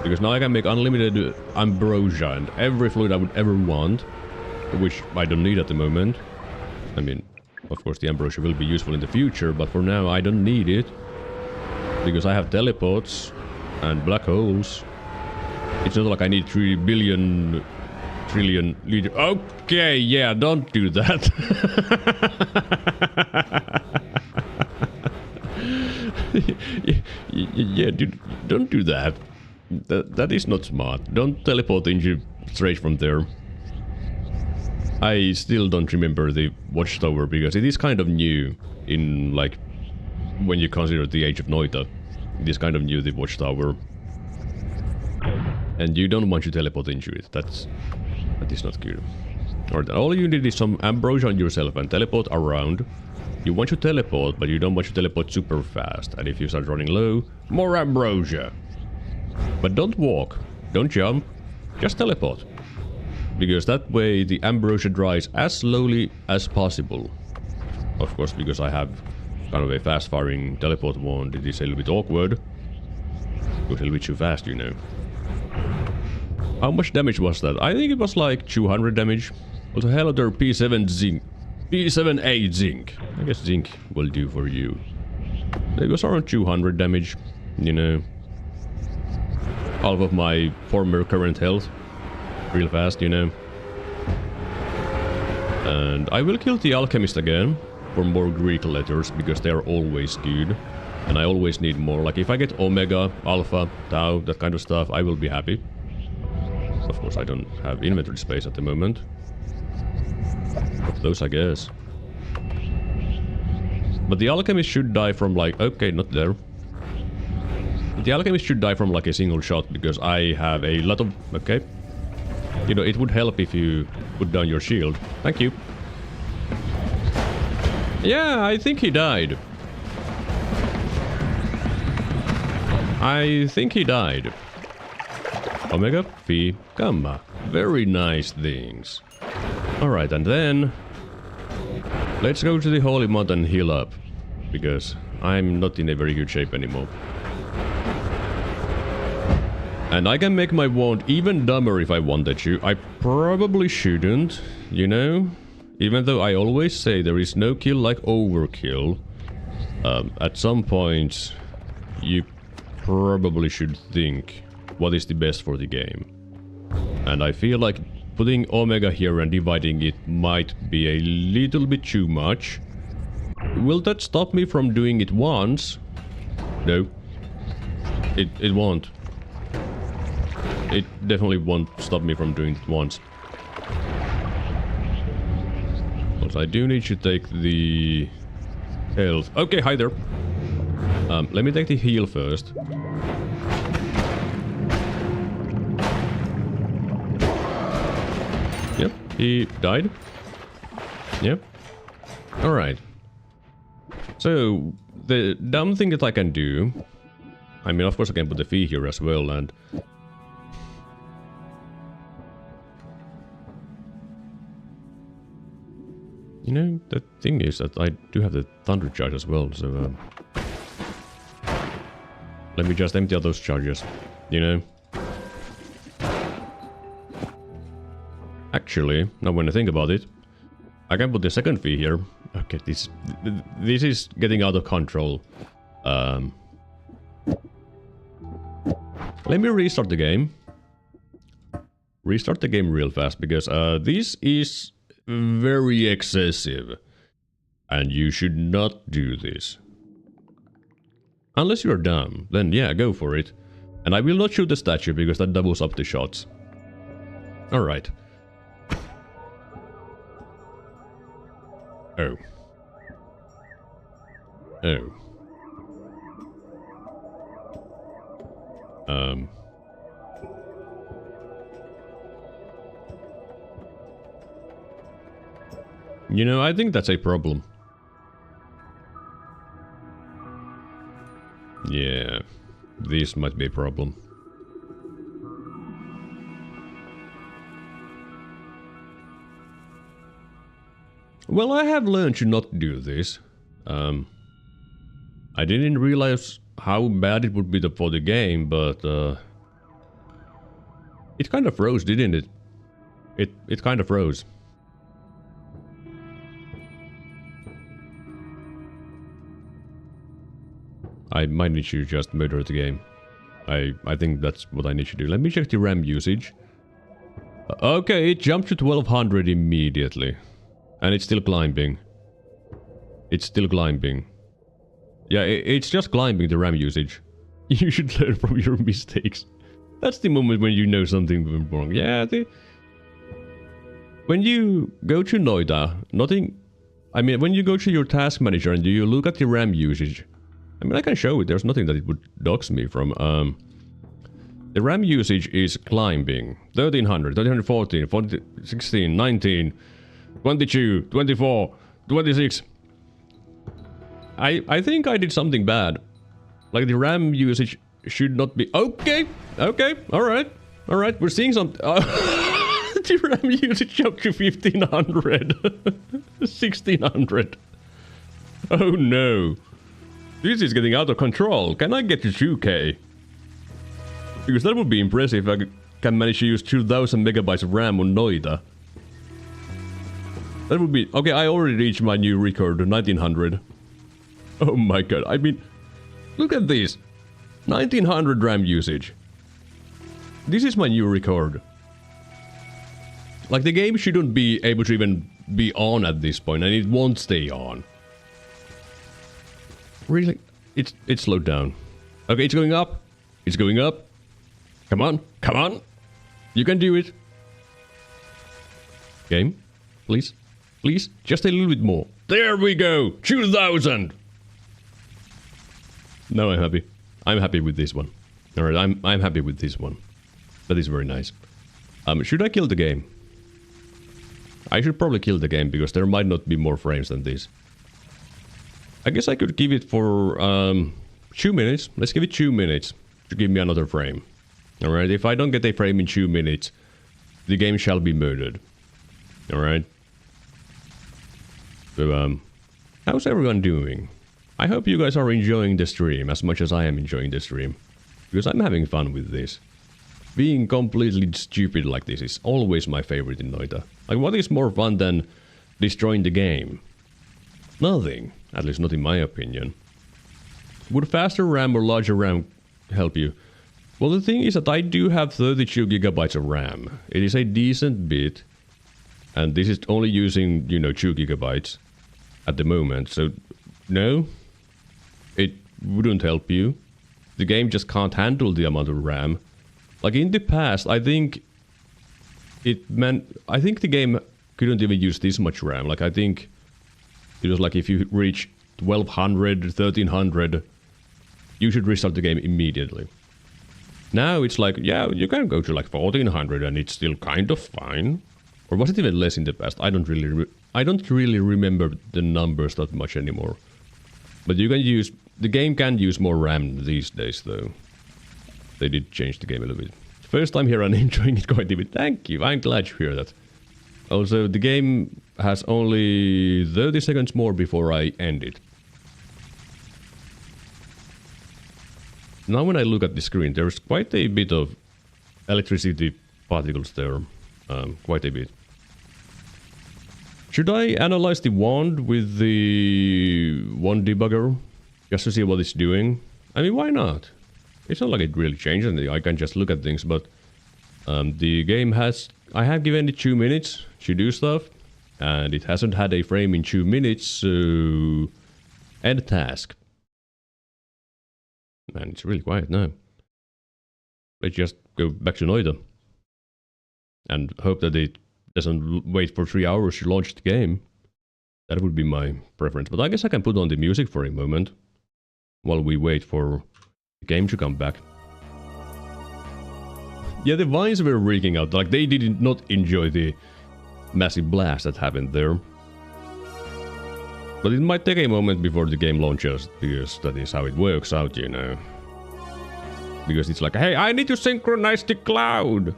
Speaker 1: Because now I can make unlimited ambrosia and every fluid I would ever want. Which I don't need at the moment. I mean, of course the ambrosia will be useful in the future, but for now I don't need it. Because I have teleports and black holes. It's not like I need 3 billion... trillion liter... Okay, yeah, don't do that. Yeah, dude, don't do that. That is not smart. Don't teleport into straight from there. I still don't remember the watchtower because it is kind of new in, like, when you consider the age of Noita. It is kind of new, the watchtower. And you don't want to teleport into it. That is not good. Alright, all you need is some ambrosia on yourself and teleport around. You want to teleport, but you don't want to teleport super fast. And if you start running low, more ambrosia. But don't walk, don't jump, just teleport. Because that way the ambrosia dries as slowly as possible. Of course, because I have kind of a fast-firing teleport wand, it is a little bit awkward. It goes a little bit too fast, you know. How much damage was that? I think it was like 200 damage. Also, hello there, P7 zinc. P7A zinc. I guess zinc will do for you. It was around 200 damage, you know. Half of my former current health. Real fast, you know. And I will kill the alchemist again for more Greek letters, because they're always good. And I always need more. Like, if I get Omega, Alpha, Tau, that kind of stuff, I will be happy. Of course, I don't have inventory space at the moment. But those, I guess. But the alchemist should die from, like... Okay, not there. The alchemist should die from, like, a single shot, because I have a lot of... Okay. You know, it would help if you put down your shield. Thank you. Yeah, I think he died. I think he died. Omega, Phi, Gamma. Very nice things. Alright, and then... let's go to the Holy Mountain and heal up. Because I'm not in a very good shape anymore. And I can make my wand even dumber if I wanted to. I probably shouldn't, you know? Even though I always say there is no kill like overkill. At some point, you probably should think what is the best for the game. And I feel like putting Omega here and dividing it might be a little bit too much. will that stop me from doing it once? No. It won't. It definitely won't stop me from doing it once. Also, I do need to take the health. Okay, hi there. Let me take the heal first. Yep, he died. Yep. Alright. So, the dumb thing that I can do... I mean, of course I can put the fee here as well, and... You know, the thing is that I do have the thunder charge as well, so... let me just empty out those charges, you know? Actually, now when I think about it, I can put the second fee here. Okay, this is getting out of control. Let me restart the game. Restart the game real fast, because this is very excessive. And you should not do this. Unless you're dumb, then yeah, go for it. And I will not shoot the statue, because that doubles up the shots. Alright. Oh. Oh. You know, I think that's a problem. Yeah, this might be a problem. Well, I have learned to not do this. I didn't realize how bad it would be for the game, but it kind of froze, didn't it? It kind of froze. I might need to just murder the game. I think that's what I need to do. Let me check the RAM usage. Okay, it jumped to 1200 immediately. And it's still climbing. It's still climbing. Yeah, it's just climbing, the RAM usage. You should learn from your mistakes. That's the moment when you know something went wrong. Yeah, when you go to Noita, nothing... I mean, when you go to your task manager and you look at the RAM usage... I mean, I can show it. There's nothing that it would dox me from. The RAM usage is climbing. 1300, 1314, 14, 16, 19, 22, 24, 26. I think I did something bad. Like, the RAM usage should not be... Okay, alright. Alright, we're seeing some... the RAM usage up to 1500. 1600. Oh no. This is getting out of control. Can I get to 2K? Because that would be impressive if I can manage to use 2000 megabytes of RAM on Noita. That would be... Okay, I already reached my new record, 1900. Oh my god, I mean... Look at this. 1900 RAM usage. This is my new record. Like, the game shouldn't be able to even be on at this point, and it won't stay on. Really? It's slowed down. Okay, it's going up. It's going up. Come on. Come on. You can do it. Game. Please. Please. Just a little bit more. There we go. 2000. Now I'm happy. I'm happy with this one. Alright, I'm happy with this one. That is very nice. Should I kill the game? I should probably kill the game, because there might not be more frames than this. I guess I could give it for 2 minutes. Let's give it 2 minutes to give me another frame. Alright, if I don't get a frame in 2 minutes, the game shall be murdered. Alright? So, how's everyone doing? I hope you guys are enjoying the stream as much as I am enjoying the stream. Because I'm having fun with this. Being completely stupid like this is always my favorite in Noita. Like, what is more fun than destroying the game? Nothing. At least not in my opinion. Would faster RAM or larger RAM help you? Well, the thing is that I do have 32 gigabytes of RAM. It is a decent bit. And this is only using, you know, 2 gigabytes at the moment. So no, it wouldn't help you. The game just can't handle the amount of RAM. Like in the past, I think the game couldn't even use this much RAM. Like I think it was like if you reach 1200, 1300, you should restart the game immediately. Now it's like, yeah, you can go to like 1400 and it's still kind of fine. Or was it even less in the past? I don't really remember the numbers that much anymore. But you can use, the game can use more RAM these days though. They did change the game a little bit. First time here and enjoying it quite a bit. Thank you, I'm glad to hear that. Also, the game has only 30 seconds more before I end it. Now when I look at the screen, there's quite a bit of electricity particles there. Quite a bit. Should I analyze the wand with the wand debugger? Just to see what it's doing? I mean, why not? It's not like it really changes anything. I can just look at things, but the game has... I have given it 2 minutes to do stuff, and it hasn't had a frame in 2 minutes, so... End task. Man, it's really quiet now. Let's just go back to Noita. And hope that it doesn't wait for 3 hours to launch the game. That would be my preference. But I guess I can put on the music for a moment. While we wait for the game to come back. Yeah, the vines were freaking out. Like, they did not enjoy the massive blast that happened there. But it might take a moment before the game launches, because that is how it works out, you know. Because it's like, hey, I need to synchronize the cloud!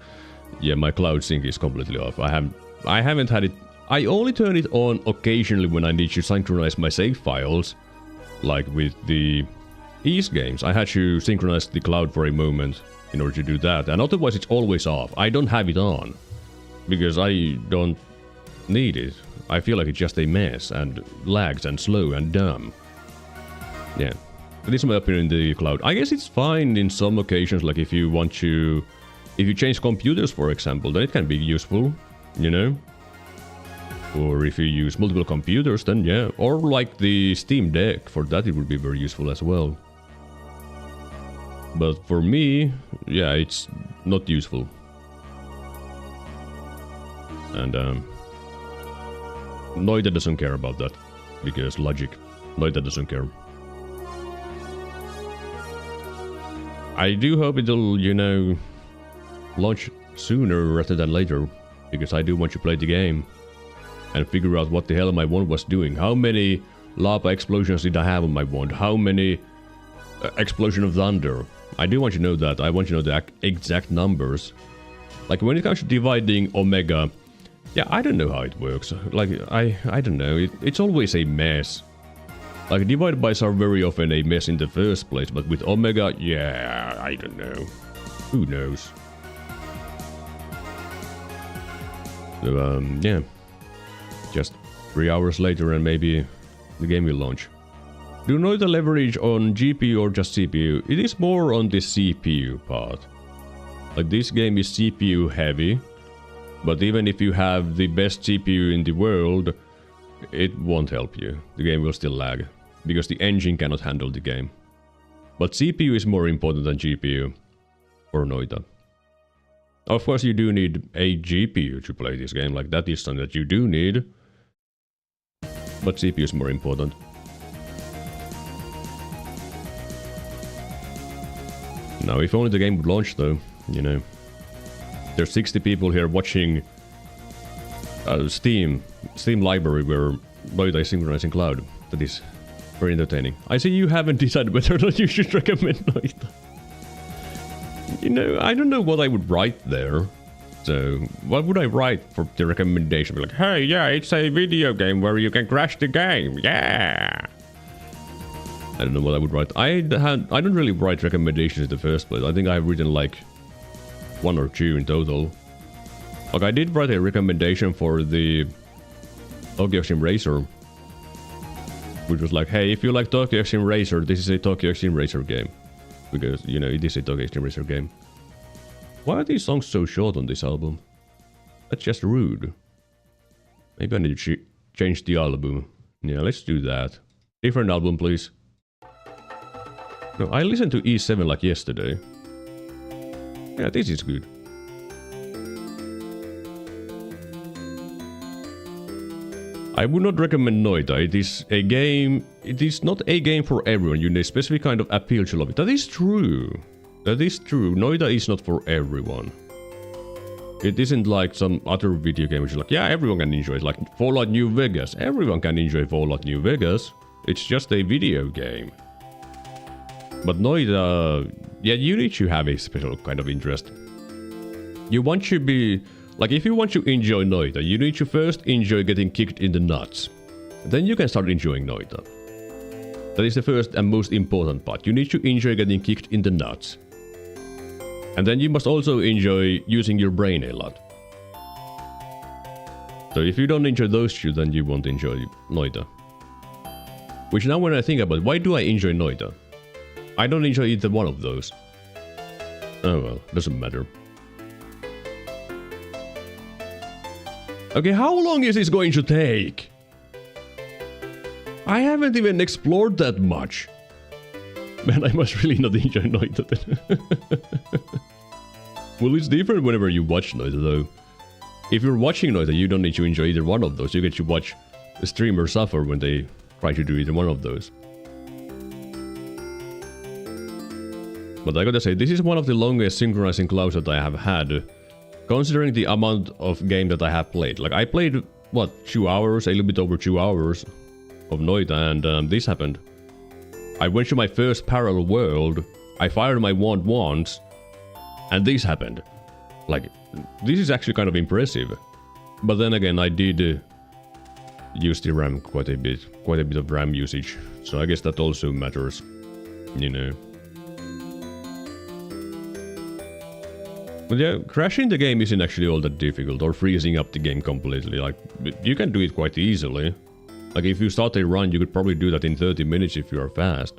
Speaker 1: Yeah, my cloud sync is completely off. I haven't had it... I only turn it on occasionally when I need to synchronize my save files. Like with the East games, I had to synchronize the cloud for a moment in order to do that. And otherwise it's always off. I don't have it on. Because I don't need it. I feel like it's just a mess and lags and slow and dumb. Yeah. That is my opinion in the cloud. I guess it's fine in some occasions, like if you want to... If you change computers, for example, then it can be useful, you know? Or if you use multiple computers, then yeah. Or like the Steam Deck, for that it would be very useful as well. But for me, yeah, it's not useful. And Noita doesn't care about that, because logic. Noita doesn't care. I do hope it'll, you know, launch sooner rather than later, because I do want to play the game and figure out what the hell my wand was doing. How many lava explosions did I have on my wand? How many explosion of thunder? I do want to know that. I want to know the exact numbers. Like when it comes to dividing omega, yeah, I don't know how it works. Like, I don't know. It's always a mess. Like, divide bys are very often a mess in the first place, but with omega, yeah, I don't know. Who knows? So, yeah. Just 3 hours later and maybe the game will launch. Do you know the leverage on GPU or just CPU? It is more on the CPU part. Like, this game is CPU heavy. But even if you have the best CPU in the world, it won't help you. The game will still lag. Because the engine cannot handle the game. But CPU is more important than GPU. For Noita. Of course you do need a GPU to play this game. Like, that is something that you do need. But CPU is more important. Now, if only the game would launch though, you know. There's 60 people here watching Steam library where Noita is synchronizing cloud. That is very entertaining. I see you haven't decided whether or not you should recommend Noita. You know, I don't know what I would write there. So, what would I write for the recommendation? Be like, hey, yeah, it's a video game where you can crash the game. Yeah. I don't know what I would write. I don't really write recommendations in the first place. I think I've written like 1 or 2 in total. Like, I did write a recommendation for the Tokyo Extreme Racer, which was like, hey, if you like Tokyo Extreme Racer, this is a Tokyo Extreme Racer game. Because, you know, it is a Tokyo Extreme Racer game. Why are these songs so short on this album? That's just rude. Maybe I need to change the album. Yeah, let's do that. Different album, please. No, I listened to E7 like yesterday. Yeah, this is good. I would not recommend Noita. It is a game... It is not a game for everyone. You need a specific kind of appeal to love it. That is true. That is true. Noita is not for everyone. It isn't like some other video game which is like, yeah, everyone can enjoy it. Like Fallout New Vegas. Everyone can enjoy Fallout New Vegas. It's just a video game. But Noita... Yeah, you need to have a special kind of interest. You want to be... Like, if you want to enjoy Noita, you need to first enjoy getting kicked in the nuts. Then you can start enjoying Noita. That is the first and most important part. You need to enjoy getting kicked in the nuts. And then you must also enjoy using your brain a lot. So if you don't enjoy those two, then you won't enjoy Noita. Which now when I think about it, why do I enjoy Noita? I don't enjoy either one of those. Oh well, doesn't matter. Okay, how long is this going to take? I haven't even explored that much. Man, I must really not enjoy Noita then. Well, it's different whenever you watch Noita though. If you're watching Noita, you don't need to enjoy either one of those. You get to watch the streamer suffer when they try to do either one of those. But I gotta say, this is one of the longest synchronizing clouds that I have had. Considering the amount of game that I have played. Like, I played, what, 2 hours? A little bit over 2 hours of Noita, and this happened. I went to my first parallel world, I fired my wand once, and this happened. Like, this is actually kind of impressive. But then again, I did use the RAM quite a bit of RAM usage. So I guess that also matters, you know. But yeah, crashing the game isn't actually all that difficult, or freezing up the game completely. Like, you can do it quite easily. Like, if you start a run, you could probably do that in 30 minutes if you are fast.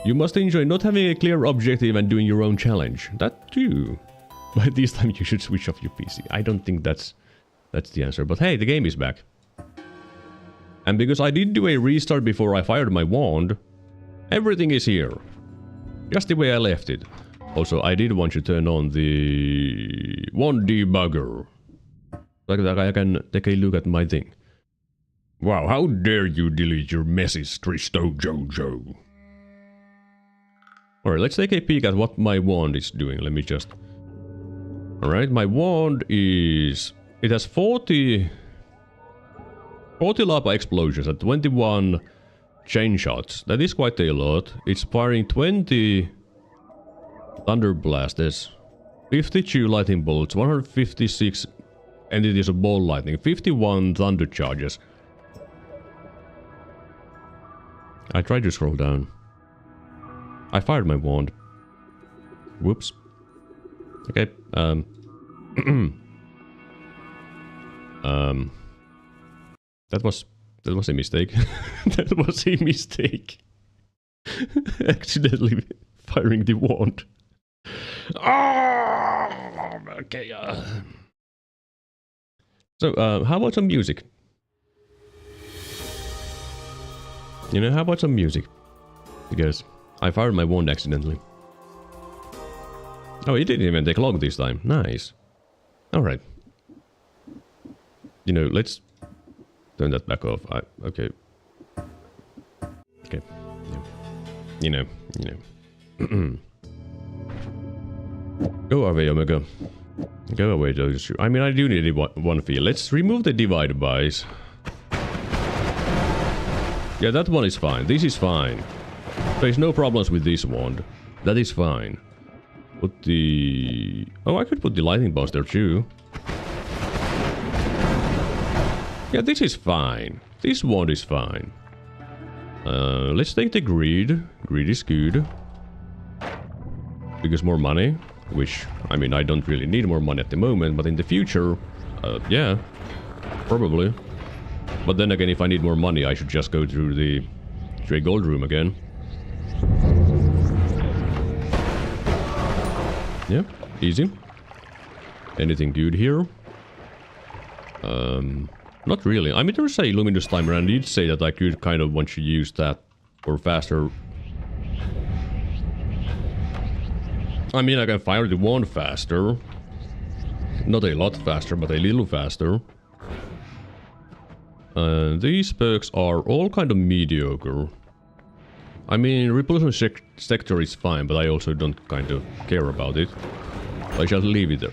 Speaker 1: You must enjoy not having a clear objective and doing your own challenge. That too. But this time you should switch off your PC. I don't think that's the answer. But hey, the game is back. And because I did do a restart before I fired my wand, everything is here. Just the way I left it. Also, I did want to turn on the wand debugger. Like that I can take a look at my thing. Wow, how dare you delete your message, Tristo Jojo. Alright, let's take a peek at what my wand is doing. Let me just... Alright, my wand is... It has 40 lava explosions at 21 chain shots. That is quite a lot. It's firing 20... Thunder blasters, 52 lightning bolts, 156 entities of ball lightning, 51 thunder charges. I tried to scroll down. I fired my wand. Whoops. Okay, that was a mistake. That was a mistake. Accidentally firing the wand. Oh, okay. So, how about some music? You know, how about some music? Because I fired my wand accidentally. Oh, it didn't even take long this time. Nice. Alright. You know, let's turn that back off. Okay. Okay. Yeah. You know. Go away, Omega. Go away, those two. I mean, I do need one field. Let's remove the divide buys. Yeah, that one is fine. This is fine. There's no problems with this wand. That is fine. Put the... Oh, I could put the lightning bombs there too. Yeah, this is fine. This wand is fine. Let's take the greed. Greed is good. Because more money. Which, I mean, I don't really need more money at the moment, but in the future, yeah, probably. But then again, if I need more money, I should just go through the Stray Gold Room again. Yeah, easy. Anything good here? Not really. I mean, there was a luminous timer, and you'd say that I could kind of want to use that for faster. I mean, I can fire the wand faster. Not a lot faster, but a little faster. These perks are all kind of mediocre. I mean, repulsion sector is fine, but I also don't kind of care about it. I shall leave it there.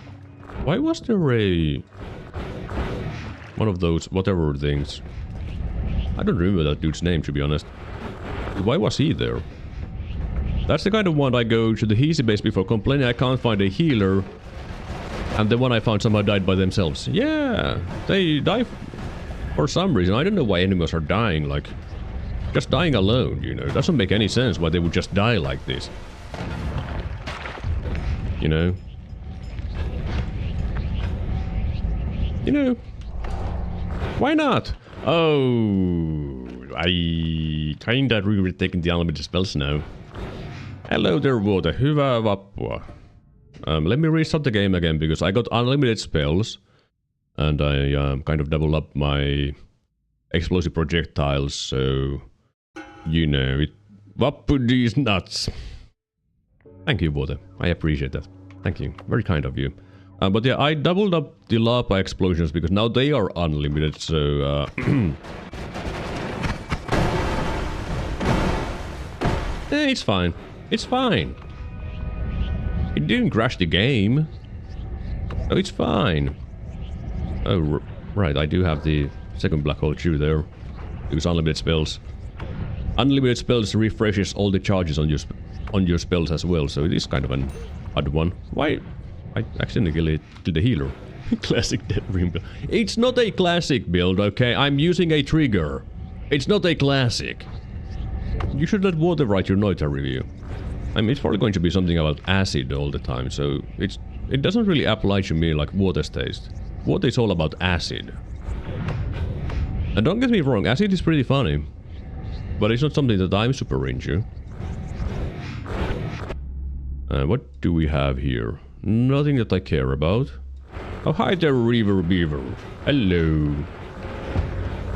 Speaker 1: Why was there a... one of those whatever things? I don't remember that dude's name, to be honest. Why was he there? That's the kind of one I go to the Heasy base before complaining I can't find a healer. And the one I found somehow died by themselves. Yeah, they die for some reason. I don't know why enemies are dying, like... just dying alone, you know. It doesn't make any sense why they would just die like this. You know? You know... why not? Oh... I kinda regret taking the unlimited spells now. Hello there, Water. Hyvää Vappua. Let me restart the game again, because I got unlimited spells. And I kind of doubled up my explosive projectiles, so... you know, it... Valborg. Thank you, Water. I appreciate that. Thank you. Very kind of you. But yeah, I doubled up the lava explosions, because now they are unlimited, so... it's fine. It's fine. It didn't crash the game. So it's fine. Oh, right, I do have the second black hole too there. Because unlimited spells. Unlimited spells refreshes all the charges on your spells as well, so it is kind of an odd one. Why? I accidentally killed the healer. Classic Dead Ring build. It's not a classic build, okay? I'm using a trigger. It's not a classic. You should let Water write your Noita review. I mean, it's probably going to be something about acid all the time, so it doesn't really apply to me like Water's taste. Water is all about acid. And don't get me wrong, acid is pretty funny. But it's not something that I'm super into. What do we have here? Nothing that I care about. Oh, hi there, River Beaver. Hello.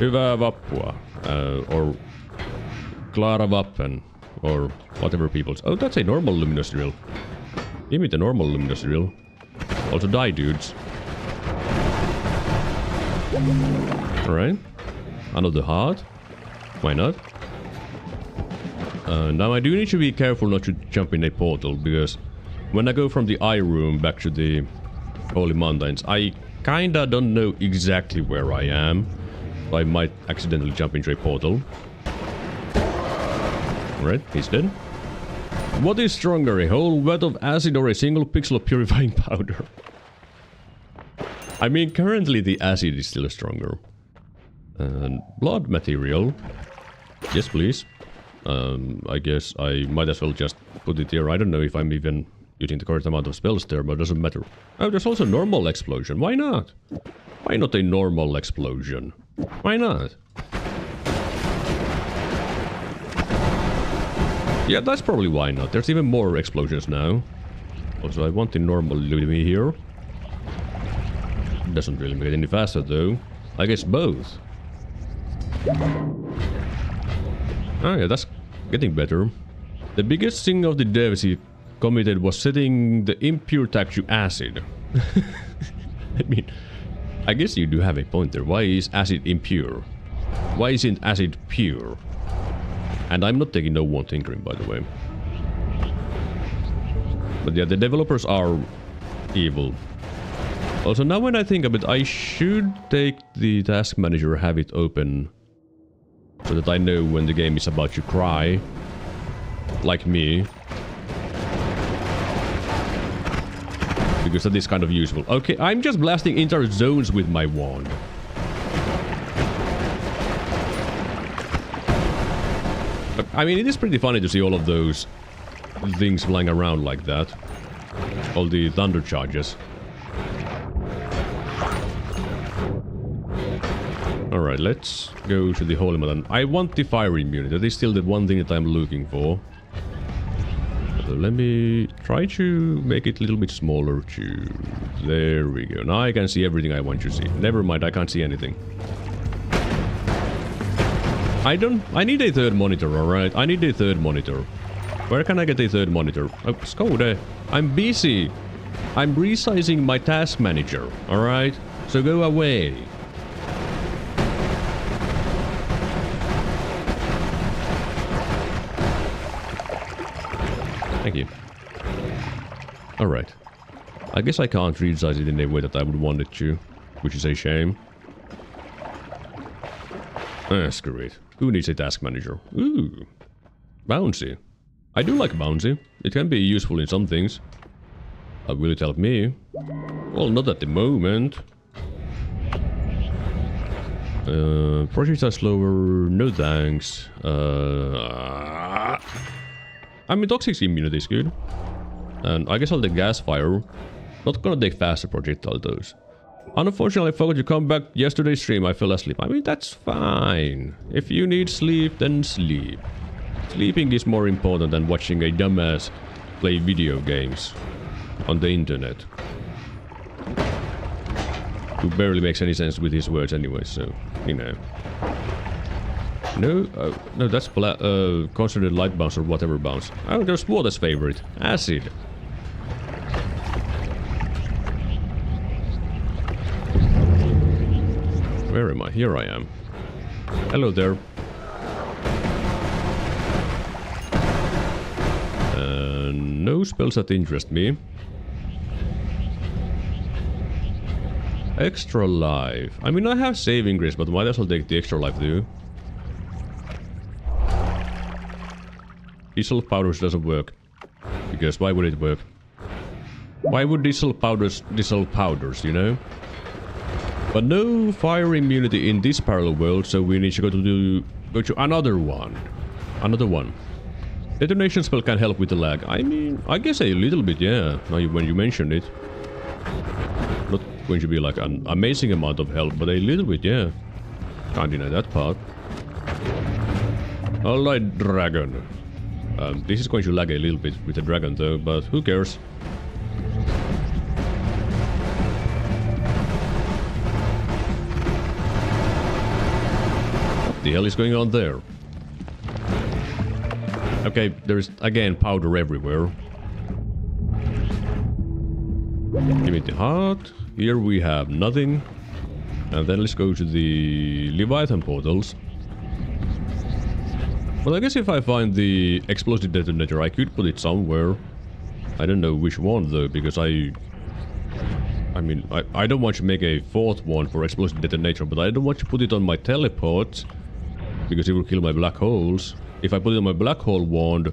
Speaker 1: Hyvää Vappua. Or Klara Vappen. Or whatever people's... oh, that's a normal luminous drill. Give me the normal luminous drill. Also die, dudes. Alright. Another heart. Why not? Now I do need to be careful not to jump in a portal, because when I go from the eye room back to the Holy Mountains, I kinda don't know exactly where I am. So I might accidentally jump into a portal. Alright, he's dead. What is stronger, a whole vat of acid or a single pixel of purifying powder? I mean, currently the acid is still stronger. Blood material. Yes, please. I guess I might as well just put it here. I don't know if I'm even using the correct amount of spells there, but it doesn't matter. Oh, there's also normal explosion. Why not? Why not a normal explosion? Why not? Yeah, that's probably why not. There's even more explosions now. Also, I want the normal Ludwig here. Doesn't really make it any faster, though. I guess both. Oh yeah, that's getting better. The biggest thing of the devs he committed was setting the impure tag to acid. I mean, I guess you do have a point there. Why is acid impure? Why isn't acid pure? And I'm not taking no one tinkering, by the way. But yeah, the developers are evil. Also, now when I think of it, I should take the task manager, have it open, so that I know when the game is about to cry. Like me. Because that is kind of useful. Okay, I'm just blasting entire zones with my wand. I mean, it is pretty funny to see all of those things flying around like that. All the thunder charges. Alright, let's go to the Holy Mountain. I want the fire immunity. That is still the one thing that I'm looking for. So let me try to make it a little bit smaller too. There we go. Now I can see everything I want to see. Never mind, I can't see anything. I need a third monitor, alright? I need a third monitor. Where can I get a third monitor? Oh, Skode. I'm busy. I'm resizing my task manager, alright? So go away. Thank you. Alright. I guess I can't resize it in a way that I would want it to, which is a shame. Screw it. Who needs a task manager? Ooh. Bouncy. I do like bouncy. It can be useful in some things. Will it help me? Well, not at the moment. Projects are slower. No thanks. I mean, toxic immunity is good. And I guess I'll take gas fire. Not gonna take faster projectile those. Unfortunately, I forgot to come back yesterday's stream. I fell asleep. I mean, that's fine. If you need sleep, then sleep. Sleeping is more important than watching a dumbass play video games on the internet. Who barely makes any sense with his words anyway, so, you know. No, no, that's considered light bounce or whatever bounce. Oh, there's water's favorite. Acid. Where am I? Here I am. Hello there. No spells that interest me. Extra life. I mean, I have saving grace, but might as well take the extra life too. Diesel powders doesn't work. Because why would it work? Why would diesel powders dissolve powders, you know? But no fire immunity in this parallel world, so we need to go to another one. Another one. Detonation spell can help with the lag. I mean, I guess a little bit, yeah. Now when you mentioned it. Not going to be like an amazing amount of help, but a little bit, yeah. Can't deny that part. Alright, dragon. This is going to lag a little bit with the dragon though, but who cares? What the hell is going on there? Okay, there's again powder everywhere. Give me the heart. Here we have nothing. And then let's go to the Leviathan portals. But I guess if I find the explosive detonator, I could put it somewhere. I don't know which one though, because I mean, I don't want to make a fourth one for explosive detonator, but I don't want to put it on my teleport, because it will kill my black holes. If I put it on my black hole wand,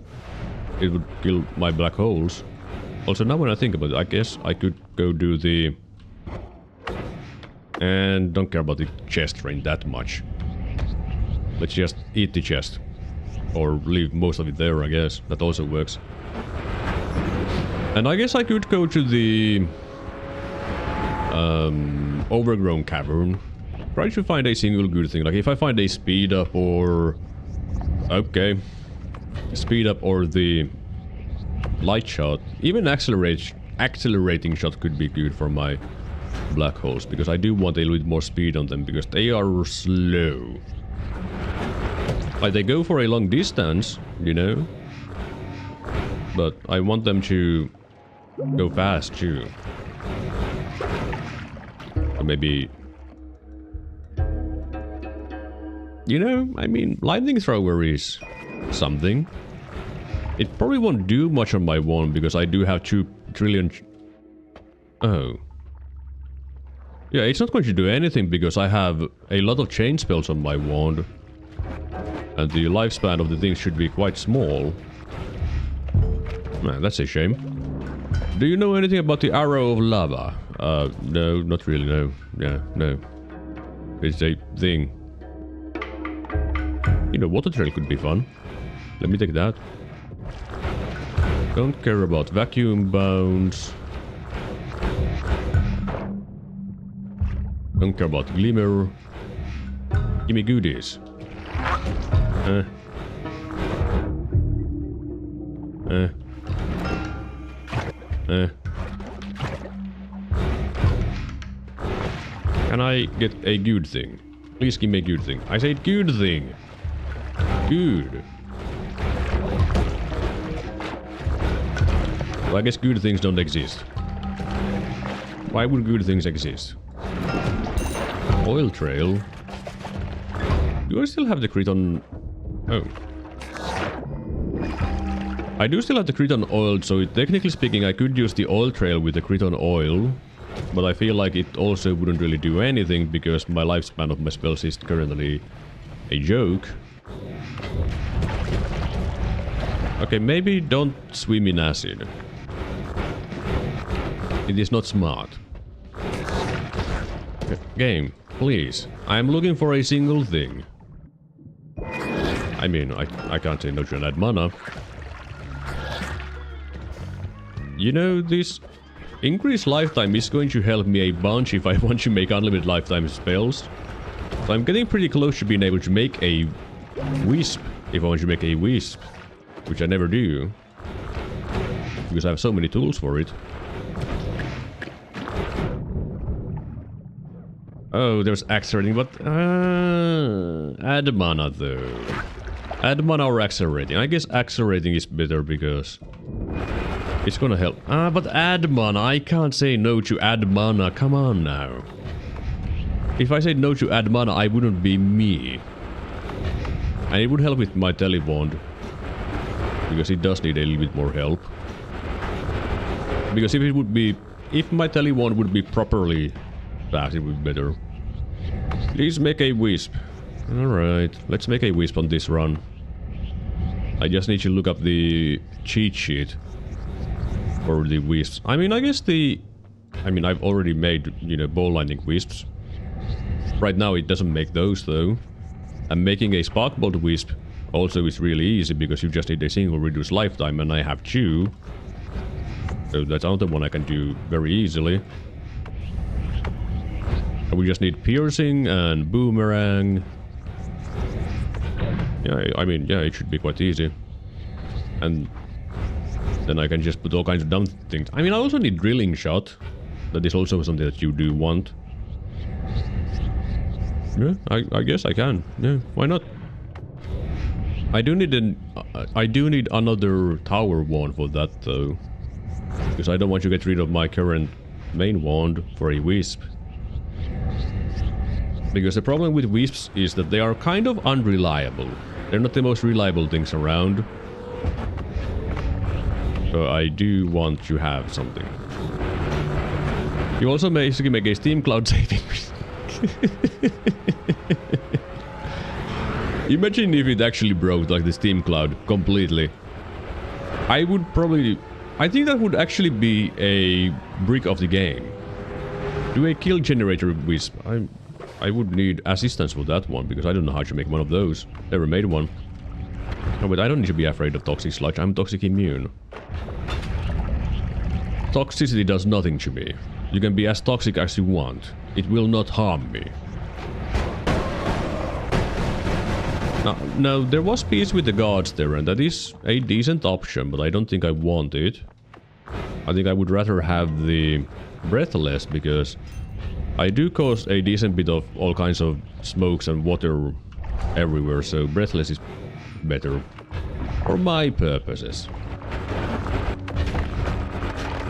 Speaker 1: it would kill my black holes. Also, now when I think about it, I guess I could go do the... And don't care about the chest rain that much. Let's just eat the chest. Or leave most of it there, I guess. That also works. And I guess I could go to the... overgrown cavern. Try to find a single good thing. Like if I find a speed up or... Okay. Speed up or the light shot. Even accelerating shot could be good for my black holes. Because I do want a little bit more speed on them. Because they are slow. Like they go for a long distance, you know. But I want them to go fast too. Or maybe... You know, I mean, lightning thrower is something. It probably won't do much on my wand because I do have 2 trillion... Oh. Yeah, it's not going to do anything because I have a lot of chain spells on my wand. And the lifespan of the thing should be quite small. Man, that's a shame. Do you know anything about the arrow of lava? No, not really, no. Yeah, no. It's a thing. You know, water trail could be fun. Let me take that. Don't care about vacuum bounds. Don't care about glimmer. Give me goodies. Can I get a good thing? Please give me a good thing. I said good thing. Good. Well, I guess good things don't exist. Why would good things exist? Oil trail. Do I still have the crit on... Oh. I do still have the crit on oil, so technically speaking I could use the oil trail with the crit on oil. But I feel like it also wouldn't really do anything because my lifespan of my spells is currently a joke. Okay, maybe don't swim in acid. It is not smart. Game, please. I'm looking for a single thing. I mean, I can't say no to add mana. You know, this increased lifetime is going to help me a bunch if I want to make unlimited lifetime spells. So I'm getting pretty close to being able to make a wisp, if I want to make a wisp. Which I never do. Because I have so many tools for it. Oh, there's accelerating, but... add mana though. Add mana or accelerating. I guess accelerating is better because... it's gonna help. But add mana. I can't say no to add mana. Come on now. If I said no to add mana, I wouldn't be me. And it would help with my telewand. Because it does need a little bit more help. Because if it would be... if my telewand would be properly fast, it would be better. Please make a wisp. Alright, let's make a wisp on this run. I just need to look up the cheat sheet for the wisps. I mean, I guess the... I mean, I've already made, you know, ball lightning wisps. Right now it doesn't make those though. And making a spark bolt wisp also is really easy because you just need a single reduced lifetime and I have 2. So that's another one I can do very easily. And we just need piercing and boomerang. Yeah, I mean, yeah, it should be quite easy. And then I can just put all kinds of dumb things. I mean, I also need drilling shot. That is also something that you do want. Yeah, I guess I can. Yeah, why not? I do need another tower wand for that though. Because I don't want to get rid of my current main wand for a wisp. Because the problem with wisps is that they are kind of unreliable. They're not the most reliable things around. So I do want to have something. You also basically make a steam cloud saving. Imagine if it actually broke like the steam cloud completely. I would probably... I think that would actually be a brick of the game. Do a kill generator wisp. I would need assistance for that one because I don't know how to make one of those. Never made one. Oh, but I don't need to be afraid of toxic sludge. I'm toxic immune. Toxicity does nothing to me. You can be as toxic as you want. It will not harm me. Now, there was peace with the gods there, and that is a decent option, but I don't think I want it. I think I would rather have the breathless, because I do cause a decent bit of all kinds of smokes and water everywhere, so breathless is better. For my purposes.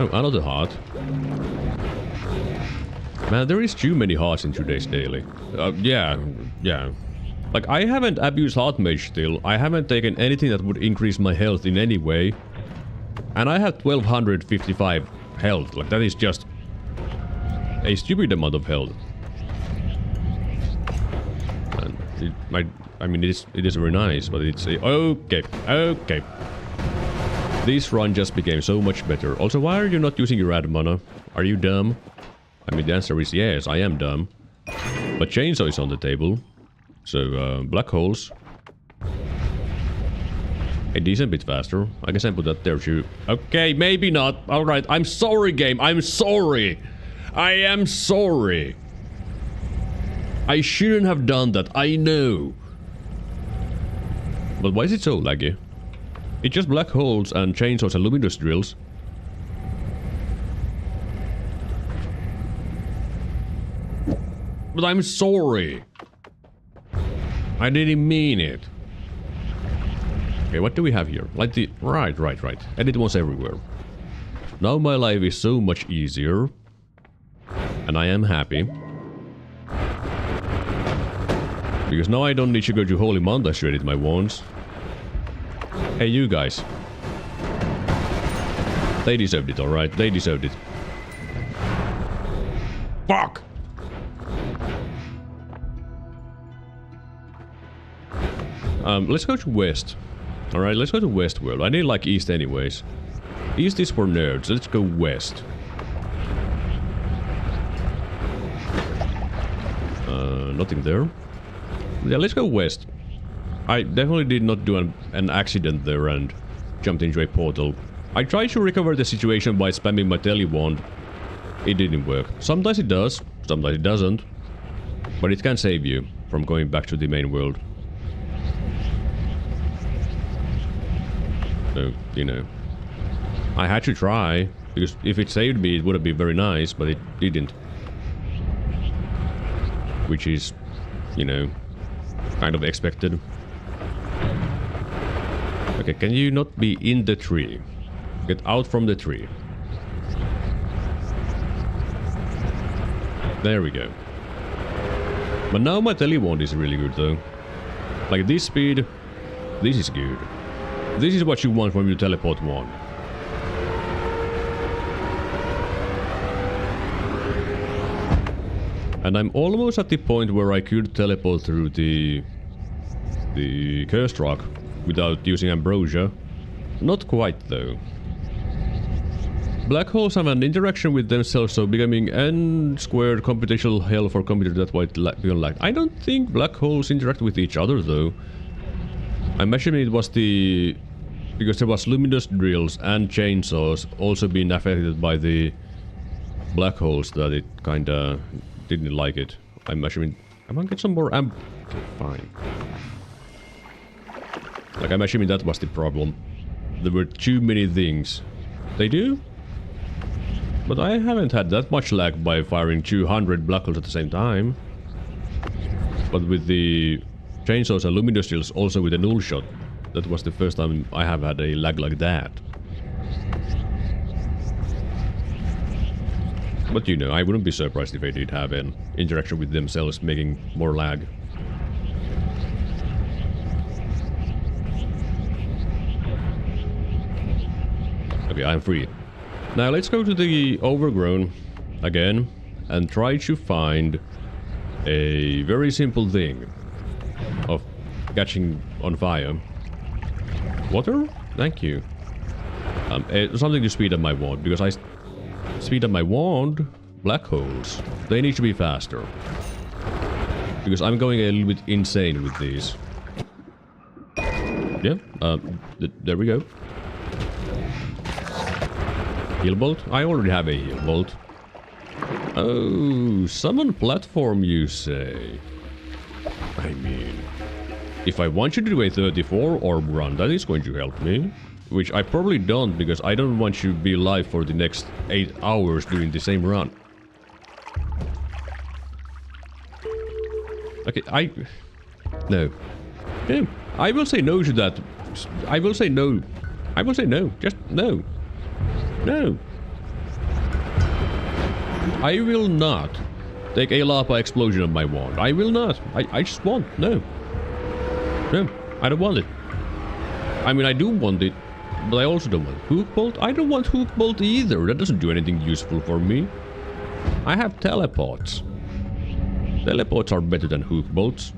Speaker 1: Oh, another heart. Man, there is too many hearts in today's daily. Yeah. Like, I haven't abused Heart Mage still. I haven't taken anything that would increase my health in any way. And I have 1255 health. Like, that is just a stupid amount of health. And I mean, it is very nice, but it's a... Okay. This run just became so much better. Also, why are you not using your add mana? Are you dumb? I mean, the answer is yes, I am dumb. But chainsaw is on the table. So, black holes. A decent bit faster. I guess I put that there too. Okay, maybe not. Alright, I'm sorry, game. I'm sorry. I am sorry. I shouldn't have done that. I know. But why is it so laggy? It's just black holes and chainsaws and luminous drills. But I'm sorry. I didn't mean it. Okay, what do we have here? Like the... Right. Edit was everywhere. Now my life is so much easier. And I am happy. Because now I don't need to go to Holy Mountains to edit my wands. Hey, you guys. They deserved it, alright? They deserved it. Fuck! Let's go to West. Alright, let's go to West World. I didn't like East anyways. East is for nerds. Let's go West. Nothing there. Yeah, let's go West. I definitely did not do an accident there and jumped into a portal. I tried to recover the situation by spamming my tele-wand. It didn't work. Sometimes it does, sometimes it doesn't. But it can save you from going back to the main world. So, you know. I had to try, because if it saved me it would have been very nice, but it didn't. Which is, you know, kind of expected. Okay, can you not be in the tree? Get out from the tree. There we go. But now my tele-wand is really good though. Like this speed, this is good. This is what you want when you teleport wand. And I'm almost at the point where I could teleport through the cursed rock without using ambrosia. Not quite though. Black holes have an interaction with themselves, so becoming n-squared computational hell for computers that might be unlocked. I don't think black holes interact with each other though. I'm assuming it was the... because there was luminous drills and chainsaws also being affected by the black holes that it kinda didn't like it. I'm assuming... I might get some more okay, fine. Like, I'm assuming that was the problem. There were too many things. They do? But I haven't had that much lag by firing 200 black holes at the same time. But with the chainsaws and luminous drills, also with a null shot, that was the first time I have had a lag like that. But you know, I wouldn't be surprised if they did have an interaction with themselves, making more lag. Okay, I'm free. Now let's go to the overgrown again and try to find a very simple thing of catching on fire. Water? Thank you. Something to speed up my wand, because I speed up my wand. Black holes. They need to be faster. Because I'm going a little bit insane with these. Yeah, there we go. Heal bolt? I already have a heal bolt. Oh, summon platform you say? I mean, if I want you to do a 34 orb run, that is going to help me. Which I probably don't, because I don't want you to be alive for the next 8 hours doing the same run. Okay, no. No. I will say no to that. I will say no. I will say no. Just no. No. I will not take a lava explosion on my wand. I will not. I just won't. No. No. I don't want it. I mean, I do want it, but I also don't want hook bolt. I don't want hook bolt either. That doesn't do anything useful for me. I have teleports. Teleports are better than hook bolts.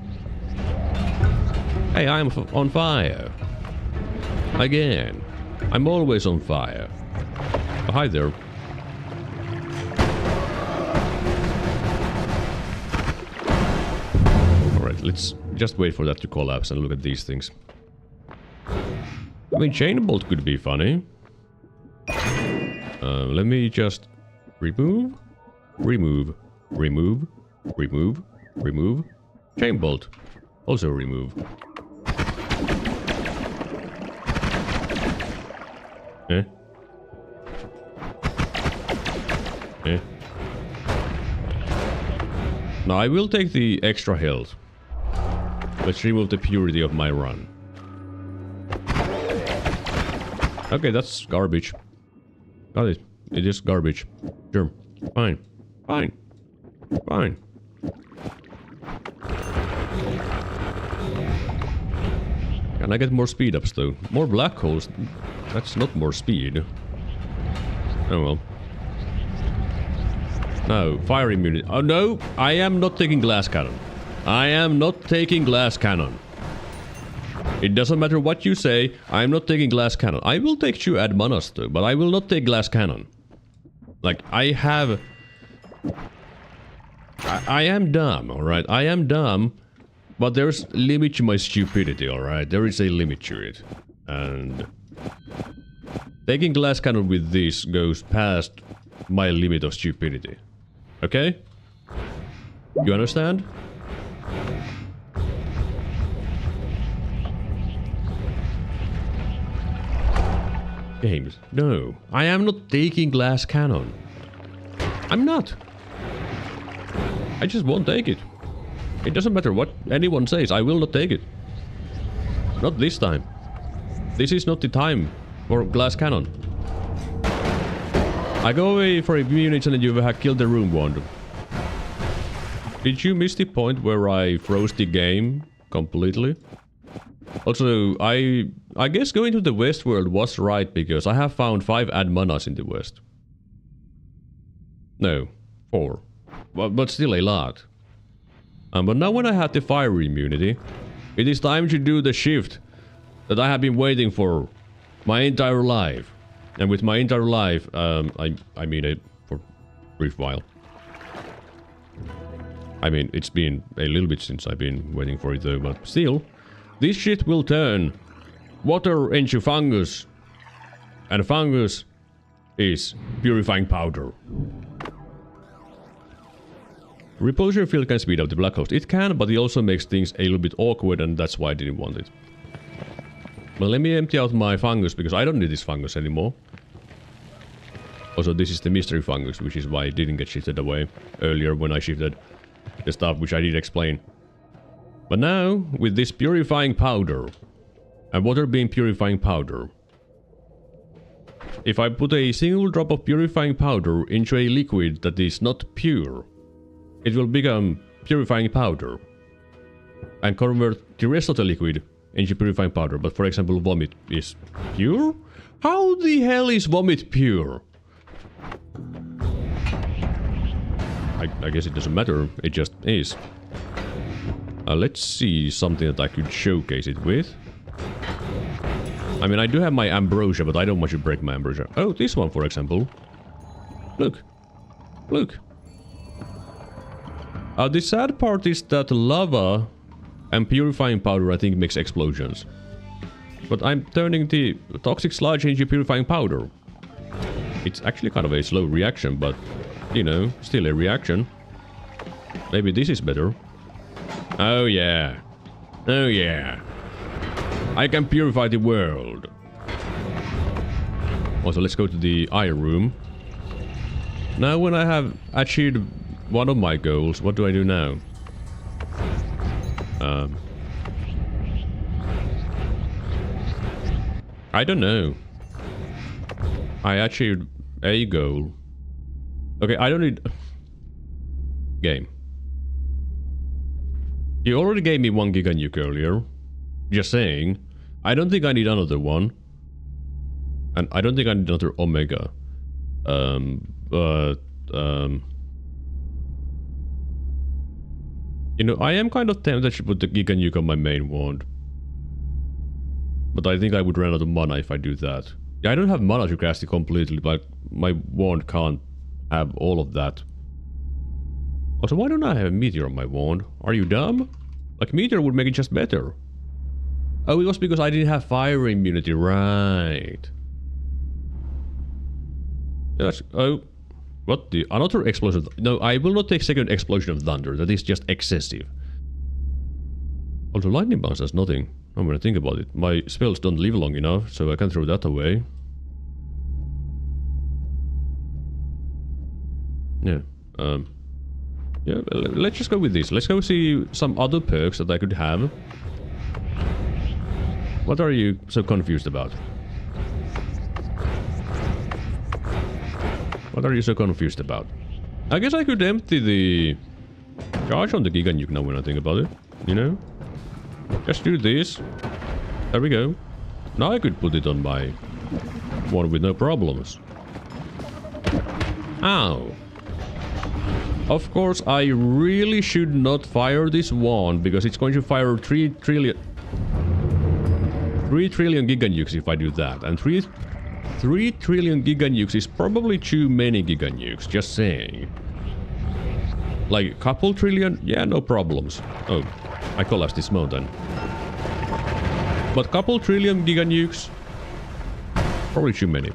Speaker 1: Hey, I'm on fire. Again. I'm always on fire. Oh, hi there. Alright, let's just wait for that to collapse and look at these things. I mean, chain bolt could be funny. Let me just remove, remove, remove, remove, remove. Chain bolt. Also remove. Eh? Eh? Now I will take the extra health. Let's remove the purity of my run. Okay, that's garbage. Got it. It is garbage. Sure. Fine. Fine. Fine. Can I get more speed ups though? More black holes? That's not more speed. Oh well. No, fire immunity. Oh no, I am not taking glass cannon. I am not taking glass cannon. It doesn't matter what you say, I'm not taking glass cannon. I will take 2 add manas though, but I will not take glass cannon. Like, I have... I am dumb, alright? I am dumb, but there's a limit to my stupidity, alright? There is a limit to it. And... taking glass cannon with this goes past my limit of stupidity. Okay? You understand? Games. No. I am not taking glass cannon. I'm not. I just won't take it. It doesn't matter what anyone says, I will not take it. Not this time. This is not the time for glass cannon. I go away for a few minutes and then you have killed the room wand. Did you miss the point where I froze the game completely? Also, I guess going to the West world was right because I have found 5 add manas in the West. No, 4. But still a lot. But now when I have the fire immunity, it is time to do the shift that I have been waiting for my entire life. And with my entire life, I mean it for a brief while. I mean, it's been a little bit since I've been waiting for it though, but still. This shit will turn water into fungus. And fungus is purifying powder. Repulsion field can speed up the black host. It can, but it also makes things a little bit awkward and that's why I didn't want it. Well, let me empty out my fungus because I don't need this fungus anymore. Also, this is the mystery fungus, which is why it didn't get shifted away earlier when I shifted the stuff, which I did explain. But now, with this purifying powder, and water being purifying powder, if I put a single drop of purifying powder into a liquid that is not pure, it will become purifying powder and convert the rest of the liquid into purifying powder. But for example, vomit is pure? How the hell is vomit pure? I guess it doesn't matter, it just is. Let's see something that I could showcase it with. I mean, I do have my ambrosia, but I don't want to break my ambrosia. Oh, this one, for example. Look. Look. The sad part is that lava and purifying powder, I think, makes explosions. But I'm turning the toxic sludge into purifying powder. It's actually kind of a slow reaction, but, you know, still a reaction. Maybe this is better. Oh yeah. Oh yeah. I can purify the world. Also, let's go to the iron room. Now when I have achieved one of my goals, what do I do now? I don't know. I achieved a goal. Okay, I don't need... Game. You already gave me 1 giga nuke earlier. Just saying. I don't think I need another one. And I don't think I need another omega. You know, I am kind of tempted to put the giga nuke on my main wand. But I think I would run out of mana if I do that. Yeah, I don't have mana to cast it completely, but my wand can't have all of that. Also, why don't I have a meteor on my wand? Are you dumb? Like, meteor would make it just better. Oh, it was because I didn't have fire immunity, right. That's... oh... what the... another explosion... no, I will not take second explosion of thunder. That is just excessive. Also, lightning bounce does nothing. I'm gonna think about it. My spells don't live long enough, so I can throw that away. Yeah, yeah, let's just go with this. Let's go see some other perks that I could have. What are you so confused about? What are you so confused about? I guess I could empty the charge on the Giga Nuke now when I think about it. You know? Just do this. There we go. Now I could put it on my one with no problems. Ow. Of course, I really should not fire this wand because it's going to fire 3 trillion Giga Nukes if I do that. And 3 trillion Giga Nukes is probably too many Giga Nukes, just saying. Like, couple trillion? Yeah, no problems. Oh, I collapsed this mountain. But couple trillion Giga Nukes? Probably too many.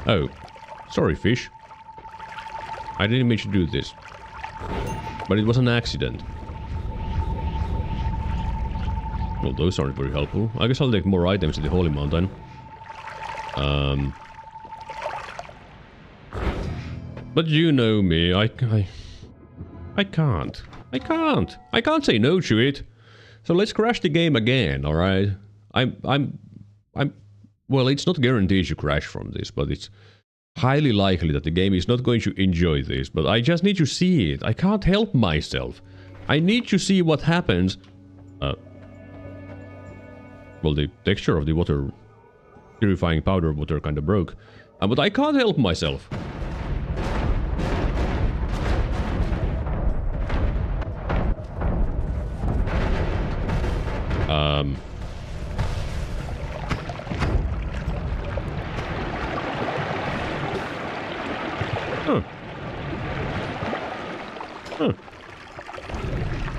Speaker 1: Oh, sorry fish. I didn't mean to do this. But it was an accident. Well, those aren't very helpful. I guess I'll take more items to the Holy Mountain. But you know me, I can't. I can't say no to it. So let's crash the game again, alright? Well, it's not guaranteed to crash from this, but it's highly likely that the game is not going to enjoy this, but I just need to see it. I can't help myself. I need to see what happens. Well, the texture of the water, purifying powder water kind of broke. But I can't help myself.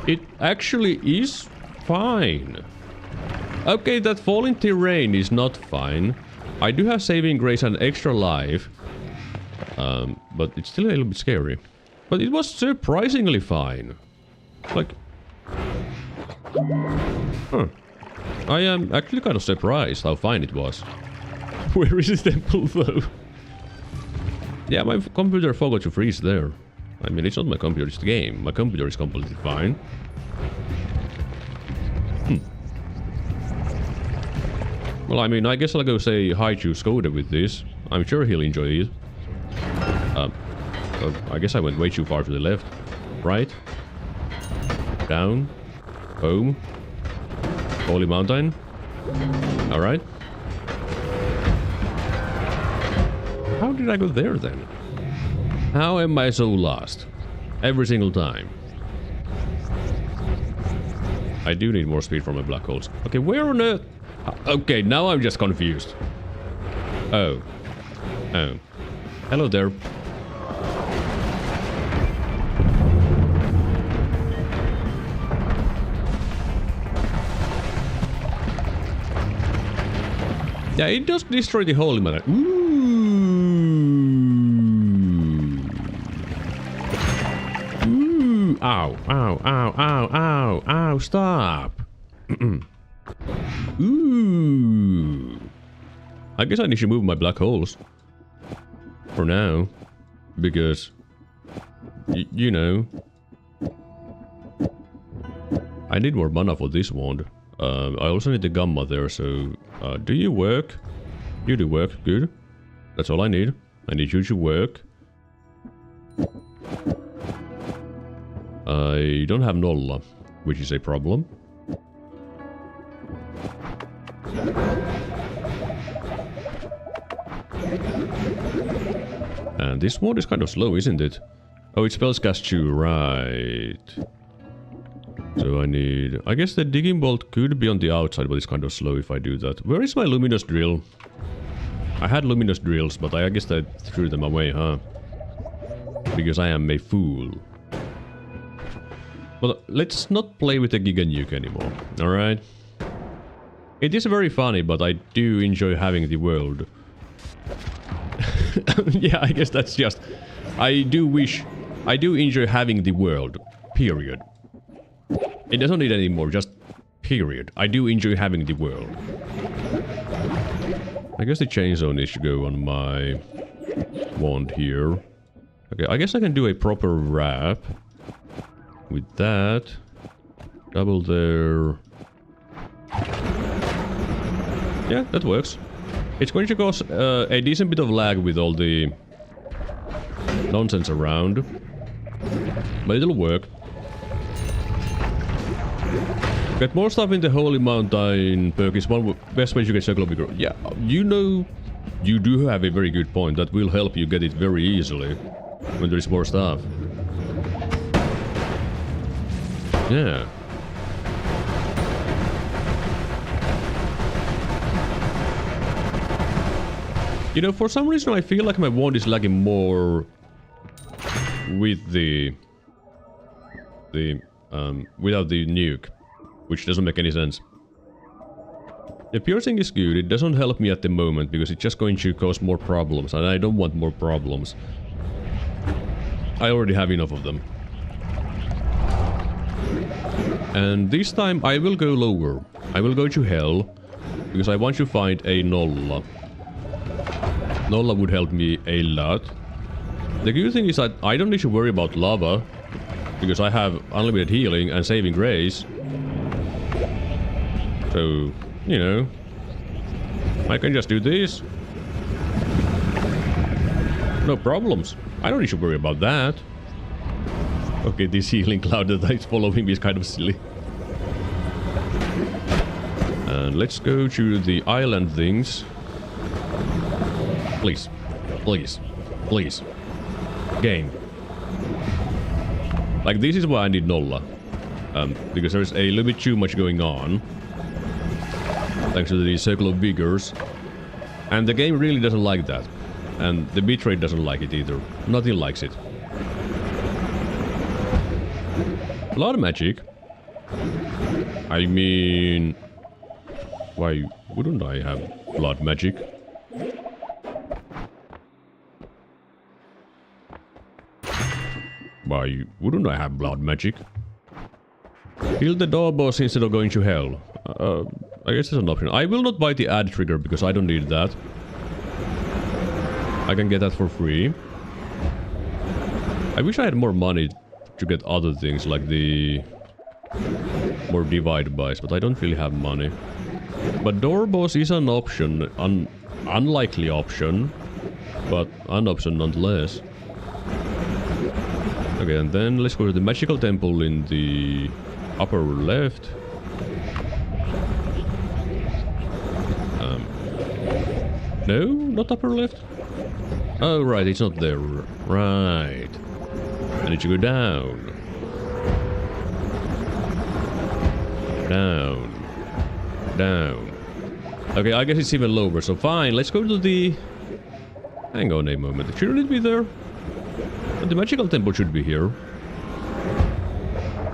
Speaker 1: It actually is fine. Okay, that falling terrain is not fine. I do have saving grace and extra life. But it's still a little bit scary. But it was surprisingly fine. Like... I am actually kind of surprised how fine it was. Where is the temple though? Yeah, my computer forgot to freeze there. I mean, it's not my computer, it's the game. My computer is completely fine. Well, I mean, I guess I'll go say hi to Skoda with this. I'm sure he'll enjoy it. I guess I went way too far to the left. Right. Down. Home. Holy Mountain. Alright. How did I go there then? How am I so lost? Every single time. I do need more speed for my black holes. Okay, where on earth? Okay, now I'm just confused. Oh. Oh. Hello there. Yeah, it does destroy the Holy Mother. Ooh. Ooh. Ow, ow, ow, ow, ow, ow, stop. Ooh. I guess I need to move my black holes. For now. Because... you know... I need more mana for this wand. I also need the gamma there, so... do you work? You do work, good. That's all I need. I need you to work. I don't have Nolla, which is a problem. And this one is kind of slow, isn't it? Oh, it spellcast too, right. So I need... I guess the digging bolt could be on the outside, but it's kind of slow if I do that. Where is my luminous drill? I had luminous drills, but I guess I threw them away, huh? Because I am a fool. But let's not play with the Giga Nuke anymore, alright? It is very funny, but I do enjoy having the world. Yeah, I guess that's just... I do enjoy having the world. Period. It doesn't need any more, just period. I do enjoy having the world. I guess the chainsaw needs to go on my wand here. Okay, I guess I can do a proper wrap. With that. Double there. Yeah, that works. It's going to cause a decent bit of lag with all the nonsense around. But it'll work. Get more stuff in the Holy Mountain perk is one best way to get Circle of Vigor. Yeah, you know, you do have a very good point. That will help you get it very easily when there is more stuff. Yeah. You know, for some reason I feel like my wand is lagging more with the without the nuke, which doesn't make any sense. The piercing is good, it doesn't help me at the moment because it's just going to cause more problems and I don't want more problems. I already have enough of them. And this time I will go lower. I will go to hell because I want to find a Nolla. Nolla would help me a lot. The good thing is that I don't need to worry about lava because I have unlimited healing and saving grace. So, you know, I can just do this. No problems. I don't need to worry about that. Okay, this healing cloud that is following me is kind of silly. And let's go to the island things. Please. Please. Please. Game. Like, this is why I need Nolla. Because there's a little bit too much going on. Thanks to the Circle of Vigors. And the game really doesn't like that. And the bitrate doesn't like it either. Nothing likes it. Blood magic? I mean... why wouldn't I have blood magic? Why wouldn't I have blood magic? Kill the door boss instead of going to hell. I guess it's an option. I will not buy the ad trigger because I don't need that. I can get that for free. I wish I had more money to get other things like the more divide buys, but I don't really have money. But door boss is an option, unlikely option, but an option nonetheless. Okay, and then let's go to the magical temple in the upper left. No, not upper left. Oh, right, it's not there. Right. I need to go down. Down. Down. Okay, I guess it's even lower, so fine. Let's go to the... hang on a moment. Shouldn't it be there? The magical temple should be here.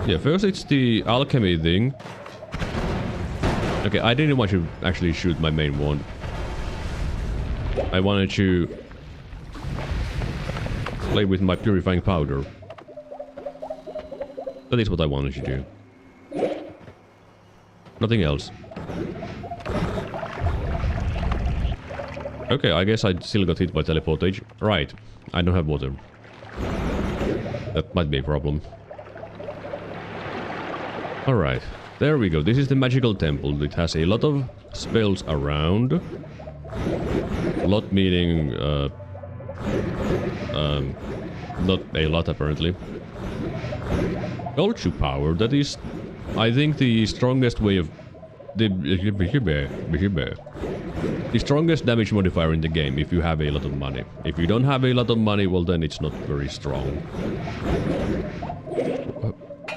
Speaker 1: Yeah, first it's the alchemy thing. Okay, I didn't want to actually shoot my main wand. I wanted to play with my purifying powder. That is what I wanted to do. Nothing else. Okay, I guess I still got hit by teleportation. Right, I don't have water. That might be a problem. Alright, there we go. This is the magical temple. It has a lot of spells around. A lot meaning... not a lot apparently. Culture power, that is... I think the strongest way of... the strongest damage modifier in the game if you have a lot of money. If you don't have a lot of money, well then it's not very strong.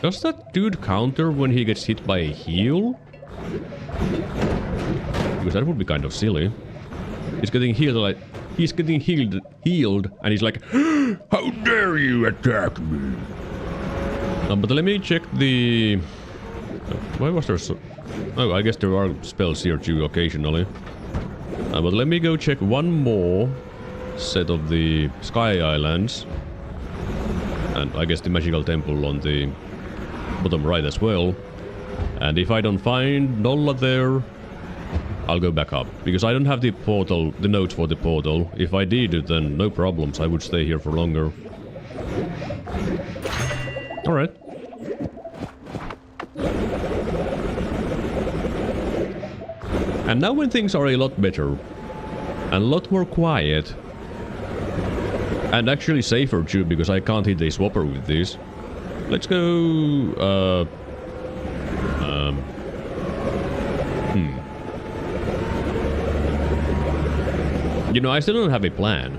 Speaker 1: Does that dude counter when he gets hit by a heal? Because that would be kind of silly. He's getting healed like... he's getting healed and he's like, how dare you attack me? But let me check the... why was there so... oh, I guess there are spells here too occasionally. But let me go check one more set of the Sky Islands. And I guess the magical temple on the bottom right as well. And if I don't find Nolla there, I'll go back up. Because I don't have the portal, the notes for the portal. If I did, then no problems. I would stay here for longer. Alright. And now when things are a lot better, and a lot more quiet, And actually safer too, because I can't hit a swapper with this. Let's go... You know, I still don't have a plan.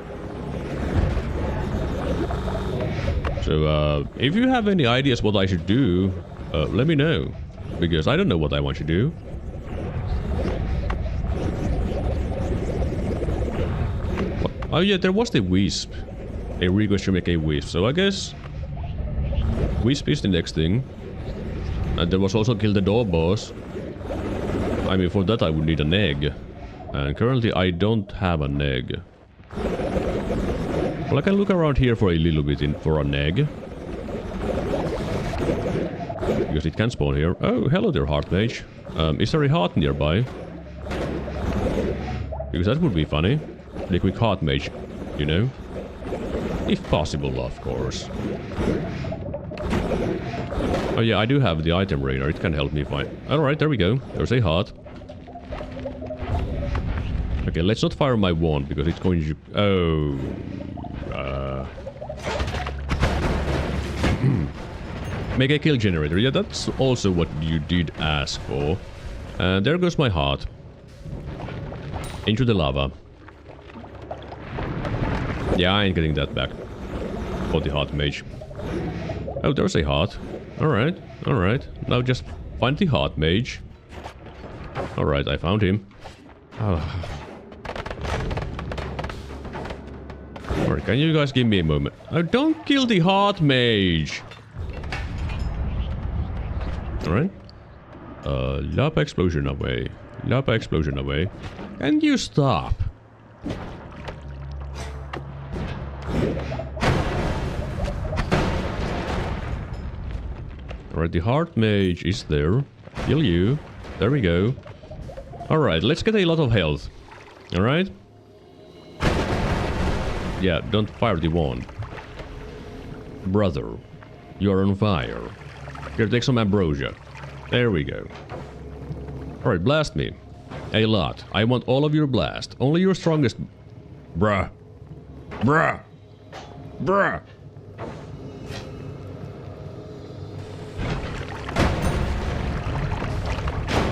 Speaker 1: So, if you have any ideas what I should do, let me know. Because I don't know what I want to do. What? Oh yeah, there was the wisp. A request to make a wisp. So I guess... Wisp is the next thing. And there was also kill the door boss. I mean, for that I would need an egg. And currently I don't have an egg. Well, I can look around here for a little bit for an egg. Because it can spawn here. Oh, hello there, heart mage. Is there a heart nearby? Because that would be funny. A quick heart mage, you know? If possible, of course. Oh yeah, I do have the item radar. It can help me find... Alright, there we go. There's a heart. Okay, let's not fire my wand, because it's going to... Oh... Make a kill generator. Yeah, that's also what you did ask for. And there goes my heart. Into the lava. Yeah, I ain't getting that back. For the heart mage. Oh, there's a heart. Alright, alright. Now just find the heart mage. Alright, I found him. Oh. Alright, can you guys give me a moment? Oh, don't kill the heart mage! Alright. Lava explosion away. Lava explosion away. Can you stop? Alright, the heart mage is there. Kill you. There we go. Alright, let's get a lot of health. Alright? Yeah, don't fire the wand. Brother, you're on fire. Here, take some ambrosia. There we go. Alright, blast me. A lot. I want all of your blast. Only your strongest... Bruh. Bruh. Bruh.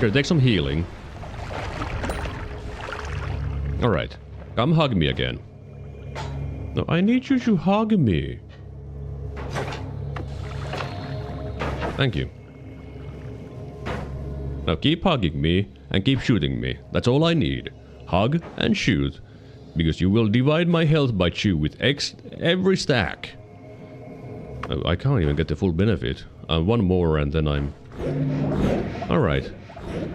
Speaker 1: Here, take some healing. Alright. Come hug me again. No, I need you to hug me. Thank you. Now keep hugging me and keep shooting me. That's all I need. Hug and shoot. Because you will divide my health by 2 with every stack. Oh, I can't even get the full benefit. One more and then I'm... Alright.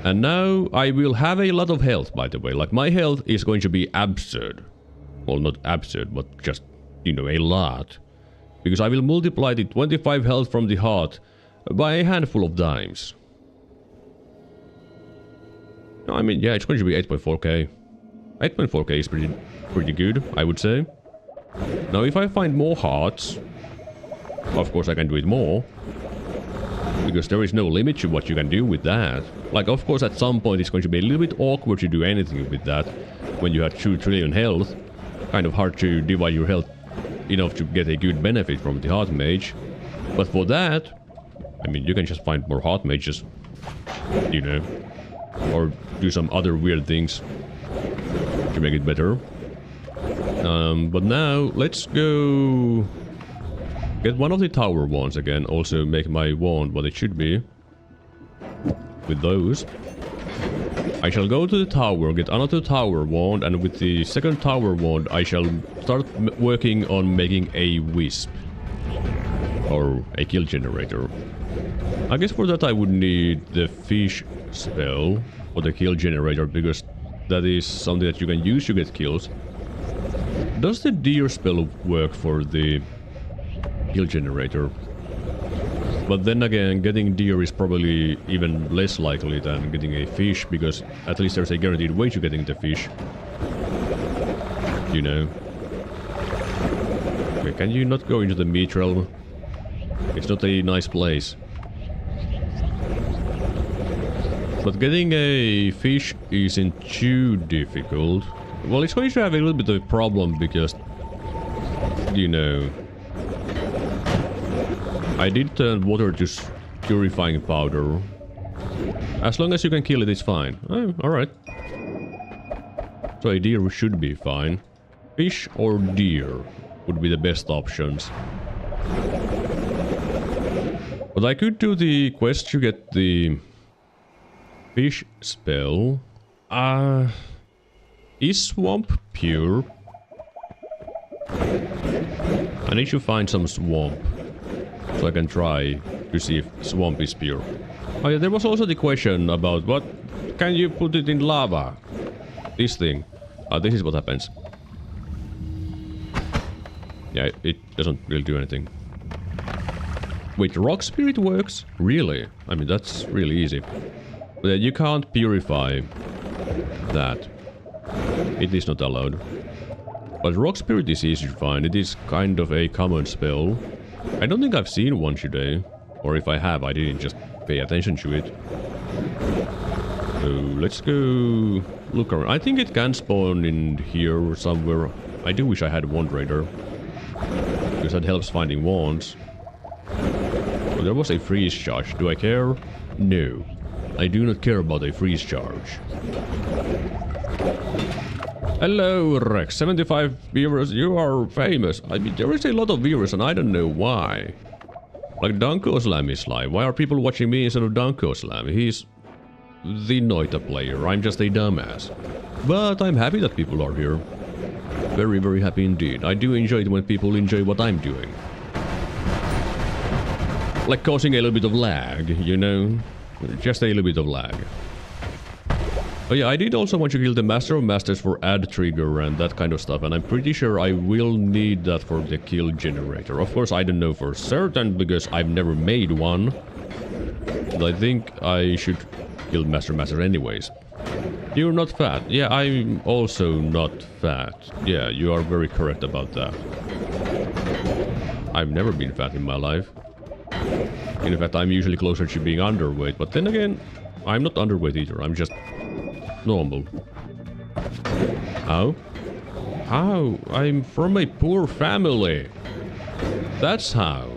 Speaker 1: And now I will have a lot of health, by the way. Like, my health is going to be absurd. Well, not absurd, but just, you know, a lot. Because I will multiply the 25 health from the heart by a handful of dimes. I mean, yeah, it's going to be 8.4k. 8.4k is pretty good, I would say. Now, if I find more hearts, of course I can do it more. Because there is no limit to what you can do with that. Like, of course, at some point it's going to be a little bit awkward to do anything with that. When you have 2 trillion health. Kind of hard to divide your health enough to get a good benefit from the heart mage. But for that, I mean, you can just find more heart mages. You know. Or do some other weird things to make it better. But now, let's go... Get one of the tower wands again. Also make my wand what it should be. With those. I shall go to the tower, get another tower wand, and with the second tower wand I shall start working on making a wisp. Or a kill generator. I guess for that I would need the fish spell or the kill generator, because that is something that you can use to get kills. Does the deer spell work for the kill generator? But then again, getting deer is probably even less likely than getting a fish, because at least there's a guaranteed way to getting the fish. You know. Okay, can you not go into the meat realm? It's not a nice place. But getting a fish isn't too difficult. Well, it's going to have a little bit of a problem, because you know. I did turn water to purifying powder. As long as you can kill it, it's fine. Oh, alright. So a deer should be fine. Fish or deer would be the best options. But I could do the quest to get the fish spell. Is swamp pure? I need to find some swamp so I can try to see if swamp is pure. Oh yeah, there was also the question about what can you put it in lava? This thing. This is what happens. Yeah, it doesn't really do anything. Wait, rock spirit works? Really? I mean, that's really easy. But you can't purify that. It is not allowed. But rock spirit is easy to find. It is kind of a common spell. I don't think I've seen one today. Or if I have, I didn't just pay attention to it. So let's go look around. I think it can spawn in here or somewhere. I do wish I had wand radar. Because that helps finding wands. Oh, there was a freeze charge. Do I care? No. I do not care about a freeze charge. Hello, Rex. 75 viewers. You are famous. I mean, there is a lot of viewers and I don't know why. Like Danko Slam is live. Why are people watching me instead of Danko Slam? He's the Noita player. I'm just a dumbass. But I'm happy that people are here. Very, very happy indeed. I do enjoy it when people enjoy what I'm doing. Like causing a little bit of lag, you know? Just a little bit of lag. Oh yeah, I did also want to kill the Master of Masters for add trigger and that kind of stuff, and I'm pretty sure I will need that for the kill generator. Of course, I don't know for certain because I've never made one. But I think I should kill Master of Masters anyways. You're not fat. Yeah, I'm also not fat. Yeah, you are very correct about that. I've never been fat in my life. In fact, I'm usually closer to being underweight, but then again, I'm not underweight either. I'm just normal. How? How? I'm from a poor family. That's how.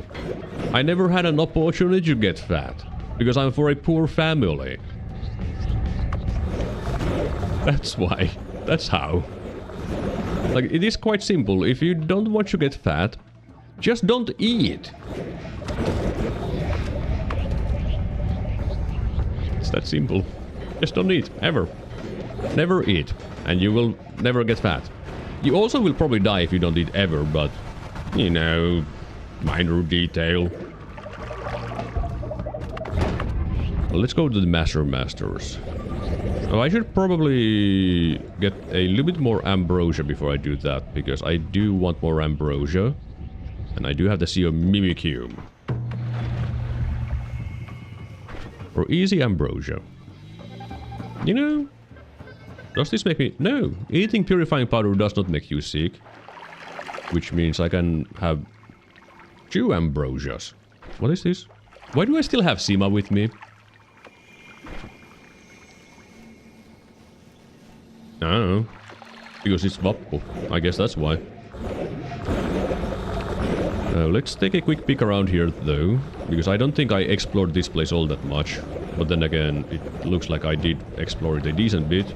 Speaker 1: I never had an opportunity to get fat. Because I'm for a poor family. That's why. That's how. Like, it is quite simple. If you don't want to get fat, just don't eat. It's that simple. Just don't eat. Ever. Never eat. And you will never get fat. You also will probably die if you don't eat ever, but... You know... Minor detail. Well, let's go to the Master of Masters. Oh, I should probably get a little bit more ambrosia before I do that, because I do want more ambrosia. And I do have the Sea of Mimicium. For easy ambrosia. You know... Does this make me... No! Eating purifying powder does not make you sick. Which means I can have 2 ambrosias. What is this? Why do I still have Sima with me? I don't know. Because it's Vappu. I guess that's why. Let's take a quick peek around here, though. Because I don't think I explored this place all that much. But then again, it looks like I did explore it a decent bit.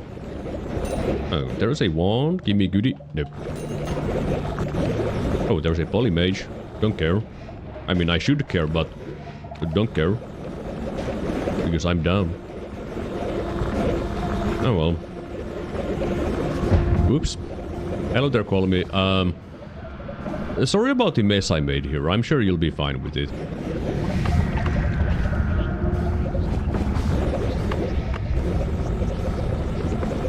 Speaker 1: Oh, there's a wand. Give me goodie. Nope. Oh, there's a polymage. Don't care. I mean, I should care, but don't care. Because I'm dumb. Oh well. Oops. Hello there, call me. Sorry about the mess I made here. I'm sure you'll be fine with it.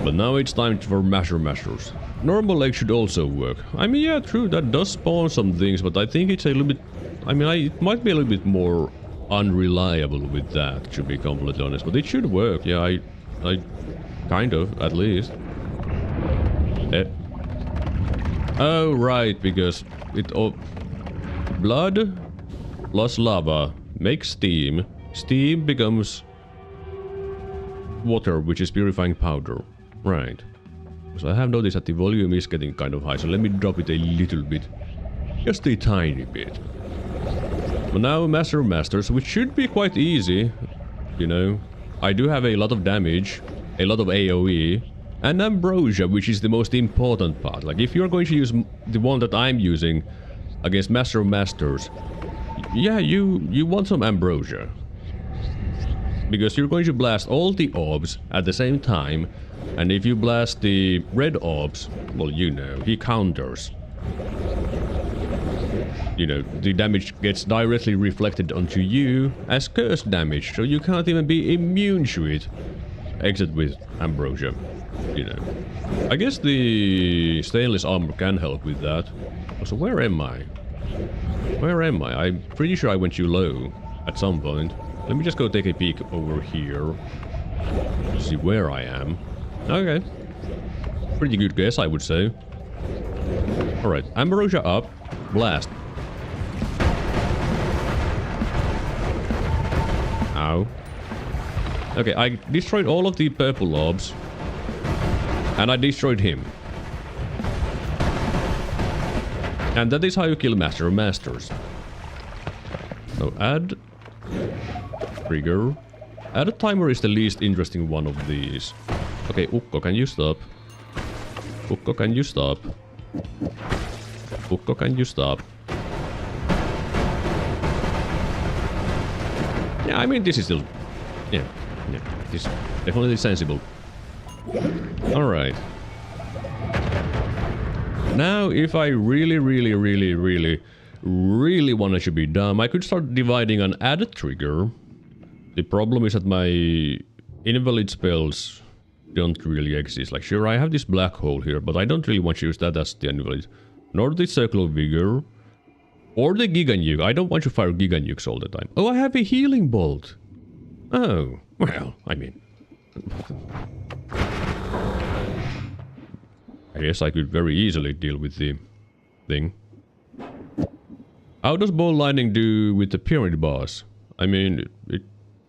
Speaker 1: But now it's time for Masters. Normal egg should also work. I mean, yeah, true, that does spawn some things, but I think it's a little bit... I mean, it might be a little bit more unreliable with that, to be completely honest. But it should work, yeah, I kind of, at least. Oh, right, because it... blood plus lava makes steam. Steam becomes water, which is purifying powder. Right. So I have noticed that the volume is getting kind of high, so let me drop it a little bit. Just a tiny bit. But now Master of Masters, which should be quite easy. You know, I do have a lot of damage, a lot of AoE, and Ambrosia, which is the most important part. Like, if you're going to use the one that I'm using against Master of Masters, yeah, you want some Ambrosia. Because you're going to blast all the orbs at the same time, and if you blast the red orbs, well, you know, he counters. You know, the damage gets directly reflected onto you as cursed damage, so you can't even be immune to it. Except with Ambrosia, you know. I guess the stainless armor can help with that. So where am I? Where am I? I'm pretty sure I went too low at some point. Let me just go take a peek over here. See where I am. Okay. Pretty good guess, I would say. Alright, Ambrosia up. Blast. Ow. Okay, I destroyed all of the purple orbs. And I destroyed him. And that is how you kill Master of Masters. So add... trigger. Add a timer is the least interesting one of these. Okay, Ukko, can you stop? Ukko, can you stop? Ukko, can you stop? Yeah, I mean, this is still... Yeah, this is definitely sensible. Alright. Now, if I really want it to be dumb, I could start dividing an add trigger. The problem is that my invalid spells don't really exist. Like, sure, I have this black hole here, but I don't really want to use that as the invalid. Nor the Circle of Vigor. Or the Giga Nuke. I don't want to fire Giga Nukes all the time. Oh, I have a Healing Bolt. Oh, well, I mean... I guess I could very easily deal with the thing. How does Ball Lightning do with the Pyramid Boss? I mean, it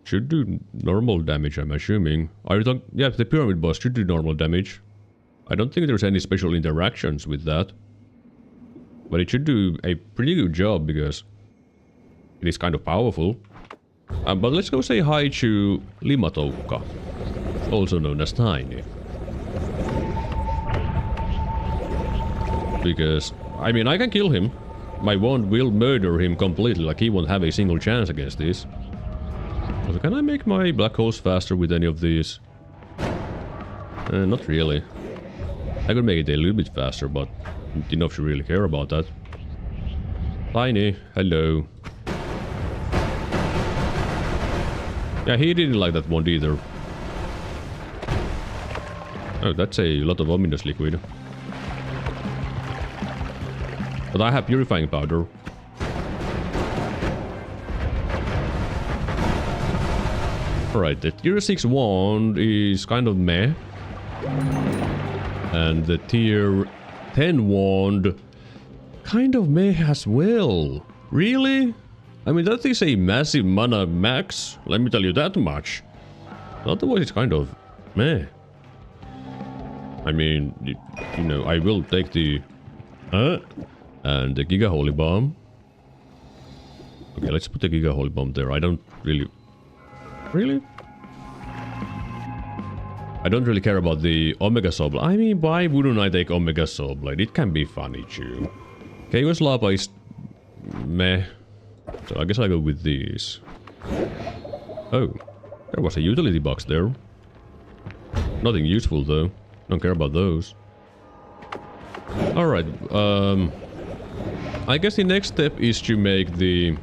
Speaker 1: should do normal damage, I'm assuming. Are you talking? Yeah, the Pyramid Boss should do normal damage. I don't think there's any special interactions with that. But it should do a pretty good job because it is kind of powerful. But let's go say hi to Limatoukka, also known as Tiny. Because, I mean, I can kill him. My wand will murder him completely, like he won't have a single chance against this. So can I make my black holes faster with any of these? Not really. I could make it a little bit faster, but not enough to really care about that. Tiny, hello. Yeah, he didn't like that wand either. Oh, that's a lot of ominous liquid. But I have purifying powder. Alright, the tier 6 wand is kind of meh. And the tier 10 wand kind of meh as well. Really? I mean, that is a massive mana max, let me tell you that much. Otherwise it's kind of meh. I mean, you know, I will take the... and the Giga Holy Bomb. Okay, let's put the Giga Holy Bomb there. I don't really... Really? I don't really care about the Omega Saw Blade. I mean, why wouldn't I take Omega Saw Blade? It can be funny too. Chaos Lava is... meh. So I guess I go with these. Oh, there was a utility box there. Nothing useful though. Don't care about those. Alright, I guess the next step is to make the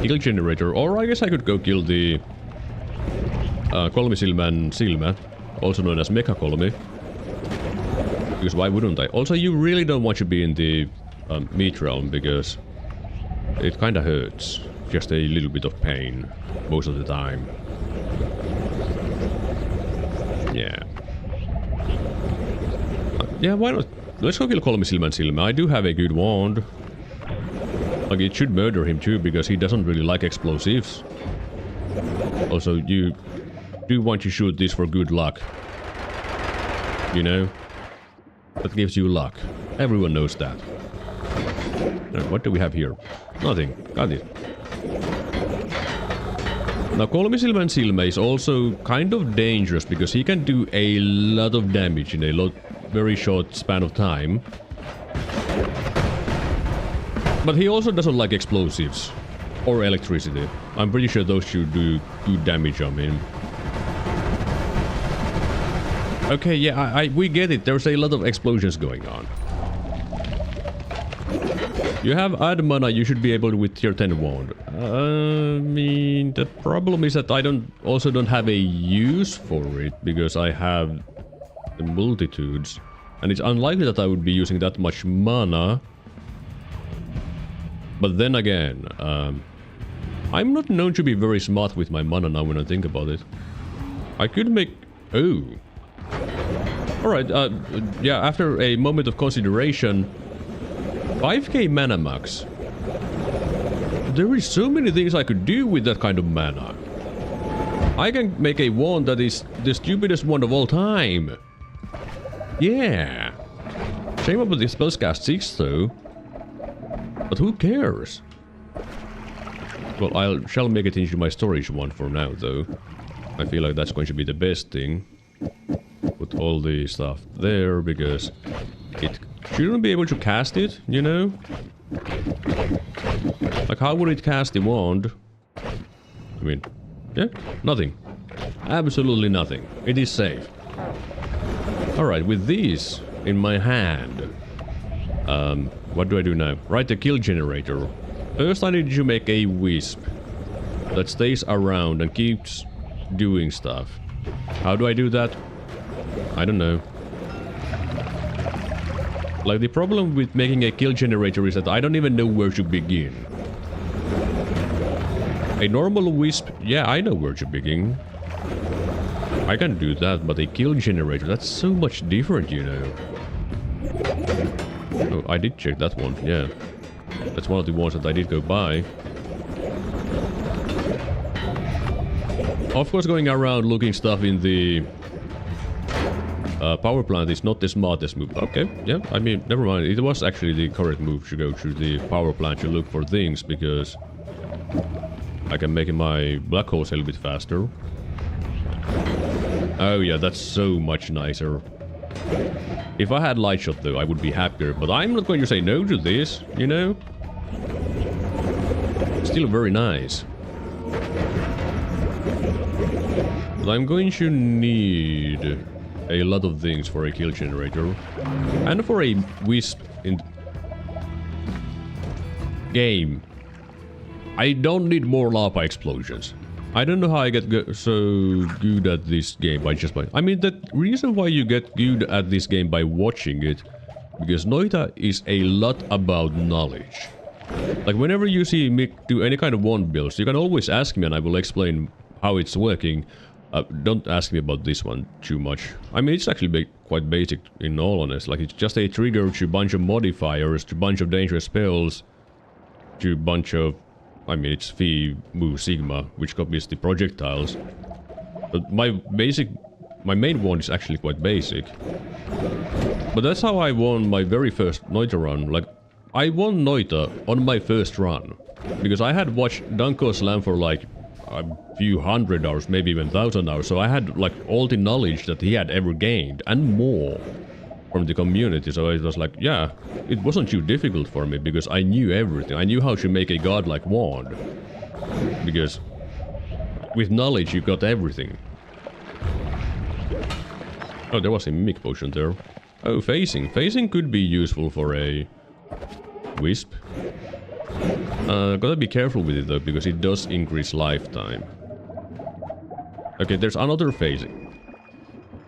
Speaker 1: kill generator, or I guess I could go kill the Kolmisilmän Silmä, also known as Mecha Kolmi. Because why wouldn't I? Also, you really don't want to be in the meat realm, because it kinda hurts. Just a little bit of pain, most of the time. Yeah. Yeah, why not? Let's go kill Kolmisilmän Silmä. I do have a good wand. Like, it should murder him too, because he doesn't really like explosives. Also, you do want to shoot this for good luck. You know? That gives you luck. Everyone knows that. What do we have here? Nothing. Got it. Now, Kolmisilmän Silmä is also kind of dangerous because he can do a lot of damage in a very short span of time. But he also doesn't like explosives or electricity. I'm pretty sure those should do good damage on him. Okay, yeah, we get it. There's a lot of explosions going on. You have add mana, you should be able to with tier 10 wand. I mean, the problem is that I also don't have a use for it because I have the multitudes. And it's unlikely that I would be using that much mana. But then again, I'm not known to be very smart with my mana now when I think about it. I could make... Oh. Alright, yeah, after a moment of consideration... 5k mana max. There is so many things I could do with that kind of mana. I can make a wand that is the stupidest wand of all time. Yeah. Shame about the spellcast 6 though. But who cares? Well, I shall make it into my storage one for now though. I feel like that's going to be the best thing. Put all the stuff there because it shouldn't be able to cast it, you know? Like, how would it cast the wand? I mean, yeah, nothing. Absolutely nothing. It is safe. Alright, with these in my hand, what do I do now? Write the kill generator. First I need to make a wisp that stays around and keeps doing stuff. How do I do that? I don't know. Like, the problem with making a kill generator is that I don't even know where to begin. A normal wisp, yeah, I know where to begin. I can do that, but a kill generator, that's so much different, you know. Oh, I did check that one, yeah. That's one of the ones that I did go by. Of course, going around looking stuff in the power plant is not the smartest move. Okay, yeah, I mean, never mind. It was actually the correct move to go to the power plant to look for things, because I can make my black holes a little bit faster. Oh yeah, that's so much nicer. If I had light shot though, I would be happier, but I'm not going to say no to this, you know? Still very nice. But I'm going to need a lot of things for a kill generator. And for a wisp in... game. I don't need more lava explosions. I don't know how I get so good at this game by just by... I mean, the reason why you get good at this game by watching it, because Noita is a lot about knowledge. Like, whenever you see me do any kind of wand builds, you can always ask me and I will explain how it's working. Don't ask me about this one too much. I mean, it's actually quite basic in all honesty. Like, it's just a trigger to a bunch of modifiers, to a bunch of dangerous spells, to a bunch of... I mean, it's Phi, Mu, Sigma, which copies the projectiles. But my main wand is actually quite basic. But that's how I won my very first Noita run. Like, I won Noita on my first run. Because I had watched Danko Slam for like a few hundred hours, maybe even 1,000 hours. So I had like all the knowledge that he had ever gained, and more, from the community. So it was like, yeah, it wasn't too difficult for me because I knew everything. I knew how to make a godlike wand. Because with knowledge you got everything. Oh, there was a mimic potion there. Oh, phasing. Phasing could be useful for a wisp. Gotta be careful with it though, because it does increase lifetime. Okay, there's another phasing.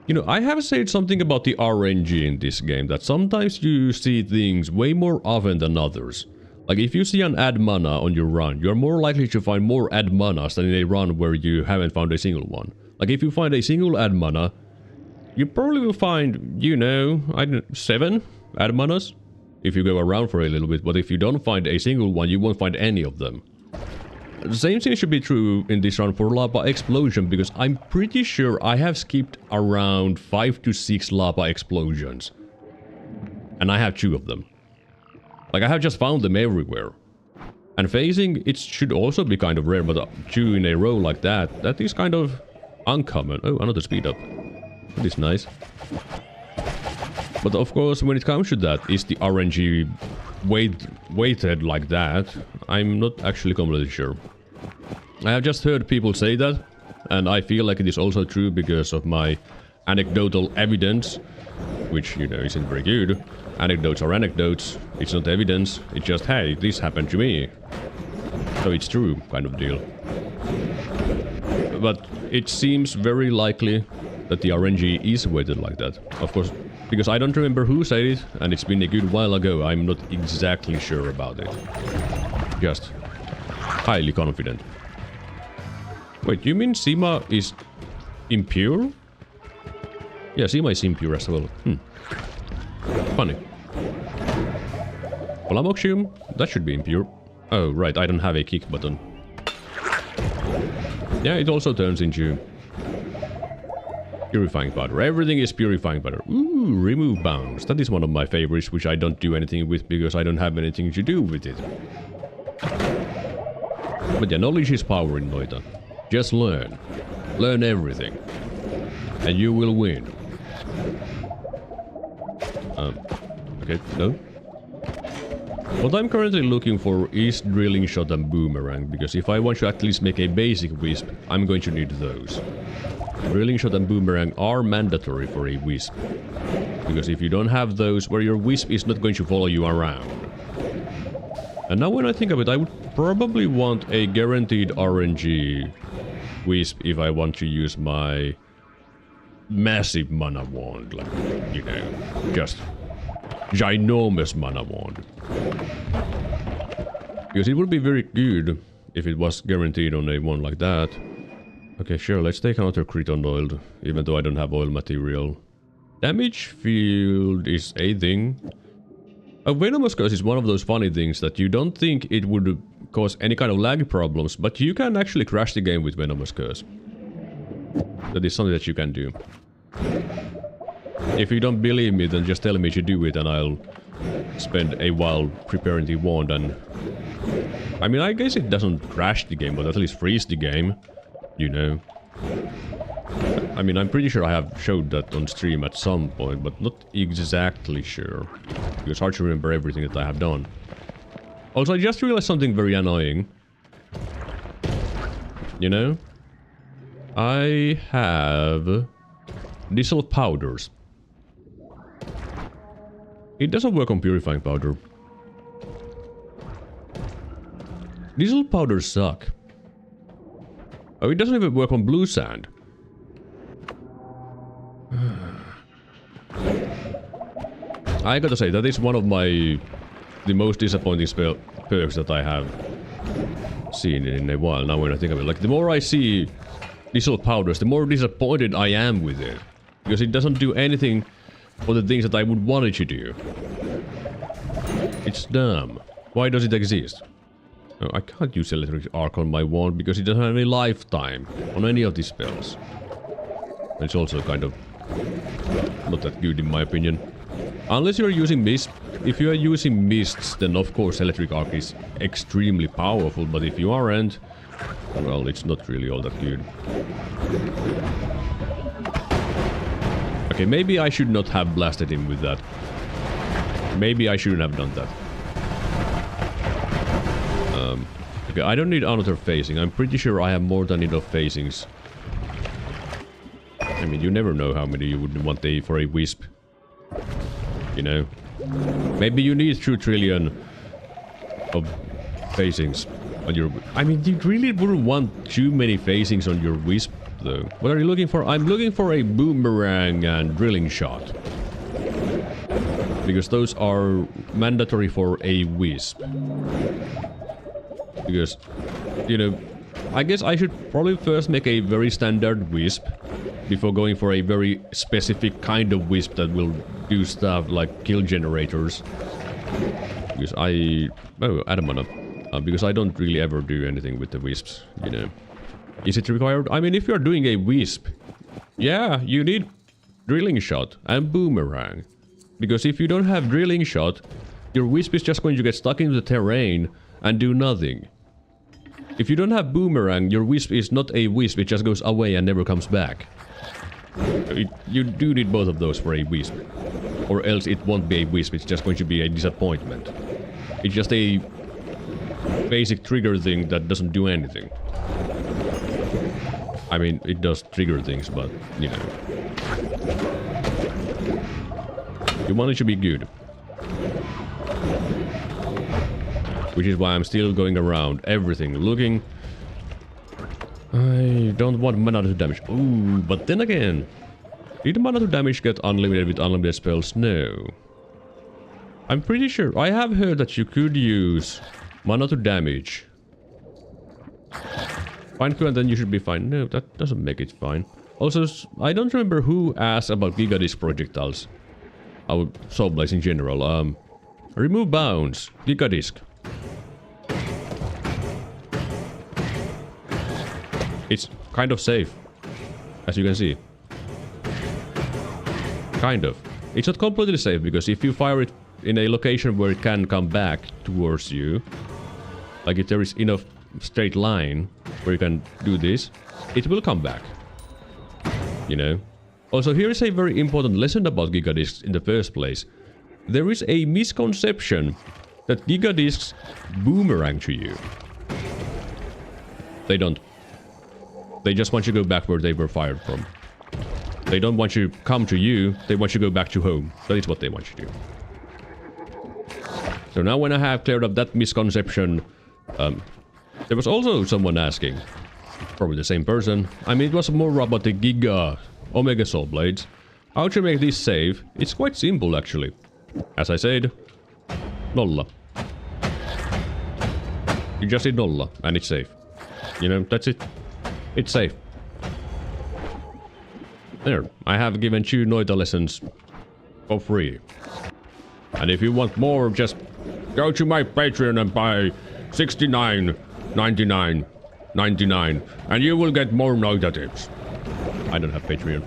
Speaker 1: You know, I have said something about the RNG in this game, that sometimes you see things way more often than others. Like, if you see an add mana on your run, you're more likely to find more add manas than in a run where you haven't found a single one. Like, if you find a single add mana, you probably will find, you know, I don't know, 7 add manas if you go around for a little bit, but if you don't find a single one, you won't find any of them. The same thing should be true in this run for lava explosion, because I'm pretty sure I have skipped around 5 to 6 lava explosions. And I have 2 of them. Like, I have just found them everywhere. And phasing, it should also be kind of rare, but 2 in a row like that, that is kind of uncommon. Oh, another speed up. That is nice. But of course, when it comes to that, is the RNG weighted like that? I'm not actually completely sure. I have just heard people say that, and I feel like it is also true because of my anecdotal evidence, which, you know, isn't very good. Anecdotes are anecdotes, it's not evidence, it's just, hey, this happened to me. So it's true, kind of deal. But it seems very likely that the RNG is weighted like that. Of course, because I don't remember who said it, and it's been a good while ago, I'm not exactly sure about it. Just highly confident. Wait, you mean Sima is impure? Yeah, Sima is impure as well. Funny. Flamoxium? That should be impure. Oh, right, I don't have a kick button. Yeah, it also turns into purifying powder. Everything is purifying powder. Ooh, remove bounce. That is one of my favorites, which I don't do anything with because I don't have anything to do with it. But yeah, knowledge is power in Noita. Just learn. Learn everything. And you will win. Okay, no. What I'm currently looking for is drilling shot and boomerang, because if I want to at least make a basic wisp, I'm going to need those. Drilling shot and boomerang are mandatory for a wisp. Because if you don't have those, where your wisp is not going to follow you around. And now when I think of it, I would probably want a guaranteed RNG wisp if I want to use my massive mana wand. Like, you know, just ginormous mana wand. Because it would be very good if it was guaranteed on a one like that. Okay, sure, let's take another crit on oiled, even though I don't have oil material. Damage field is a thing. A venomous curse is one of those funny things that you don't think it would cause any kind of lag problems, but you can actually crash the game with venomous curse. That is something that you can do. If you don't believe me, then just tell me to do it and I'll spend a while preparing the wand and... I mean, I guess it doesn't crash the game, but at least freeze the game. You know. I mean, I'm pretty sure I have showed that on stream at some point, but not exactly sure. Because it's hard to remember everything that I have done. Also, I just realized something very annoying. You know? I have dissolved powders. It doesn't work on purifying powder. Dissolved powders suck. Oh, it doesn't even work on blue sand. I gotta say, that is one of the most disappointing spell perks that I have seen in a while, now when I think of it. Like, the more I see dissolved powders, the more disappointed I am with it. Because it doesn't do anything for the things that I would want it to do. It's dumb. Why does it exist? No, I can't use electric arc on my wand because it doesn't have any lifetime on any of these spells. It's also kind of not that good in my opinion. Unless you're using mist. If you are using mists, then of course electric arc is extremely powerful, but if you aren't, well, it's not really all that good. Okay, maybe I should not have blasted him with that. Maybe I shouldn't have done that. Okay, I don't need another phasing. I'm pretty sure I have more than enough phasings. I mean, you never know how many you would want for a wisp. You know? Maybe you need 2 trillion of phasings on your... I mean, you really wouldn't want too many phasings on your wisp, though. What are you looking for? I'm looking for a boomerang and drilling shot. Because those are mandatory for a wisp. Because, you know, I guess I should probably first make a very standard wisp before going for a very specific kind of wisp that will do stuff like kill generators. Because because I don't really ever do anything with the wisps, you know. Is it required? I mean, if you're doing a wisp, yeah, you need drilling shot and boomerang. Because if you don't have drilling shot, your wisp is just going to get stuck into the terrain and do nothing. If you don't have boomerang, your wisp is not a wisp, it just goes away and never comes back. You do need both of those for a wisp. Or else it won't be a wisp, it's just going to be a disappointment. It's just a basic trigger thing that doesn't do anything. I mean, it does trigger things, but, you know. You want it to be good. Which is why I'm still going around everything, looking. I don't want mana to damage. Ooh, but then again, did mana to damage get unlimited with unlimited spells? No. I'm pretty sure. I have heard that you could use mana to damage. Find Q and then you should be fine. No, that doesn't make it fine. Also, I don't remember who asked about Gigadisc projectiles. Our Soul Blaze in general. Remove bounds. Gigadisc. It's kind of safe, as you can see. Kind of. It's not completely safe, because if you fire it in a location where it can come back towards you, like if there is enough straight line where you can do this, it will come back. You know? Also, here is a very important lesson about Gigadiscs in the first place. There is a misconception that Gigadiscs boomerang to you. They don't. They just want you to go back where they were fired from. They don't want you to come to you, they want you to go back to home. That is what they want you to do. So now when I have cleared up that misconception, there was also someone asking, probably the same person. I mean, it was more about the Giga Omega Soul Blades. How to make this safe? It's quite simple, actually. As I said, Nolla. You just hit Nolla, and it's safe. You know, that's it. It's safe. There, I have given 2 Noita lessons for free. And if you want more, just go to my Patreon and buy 69.99 and you will get more Noita tips. I don't have Patreon.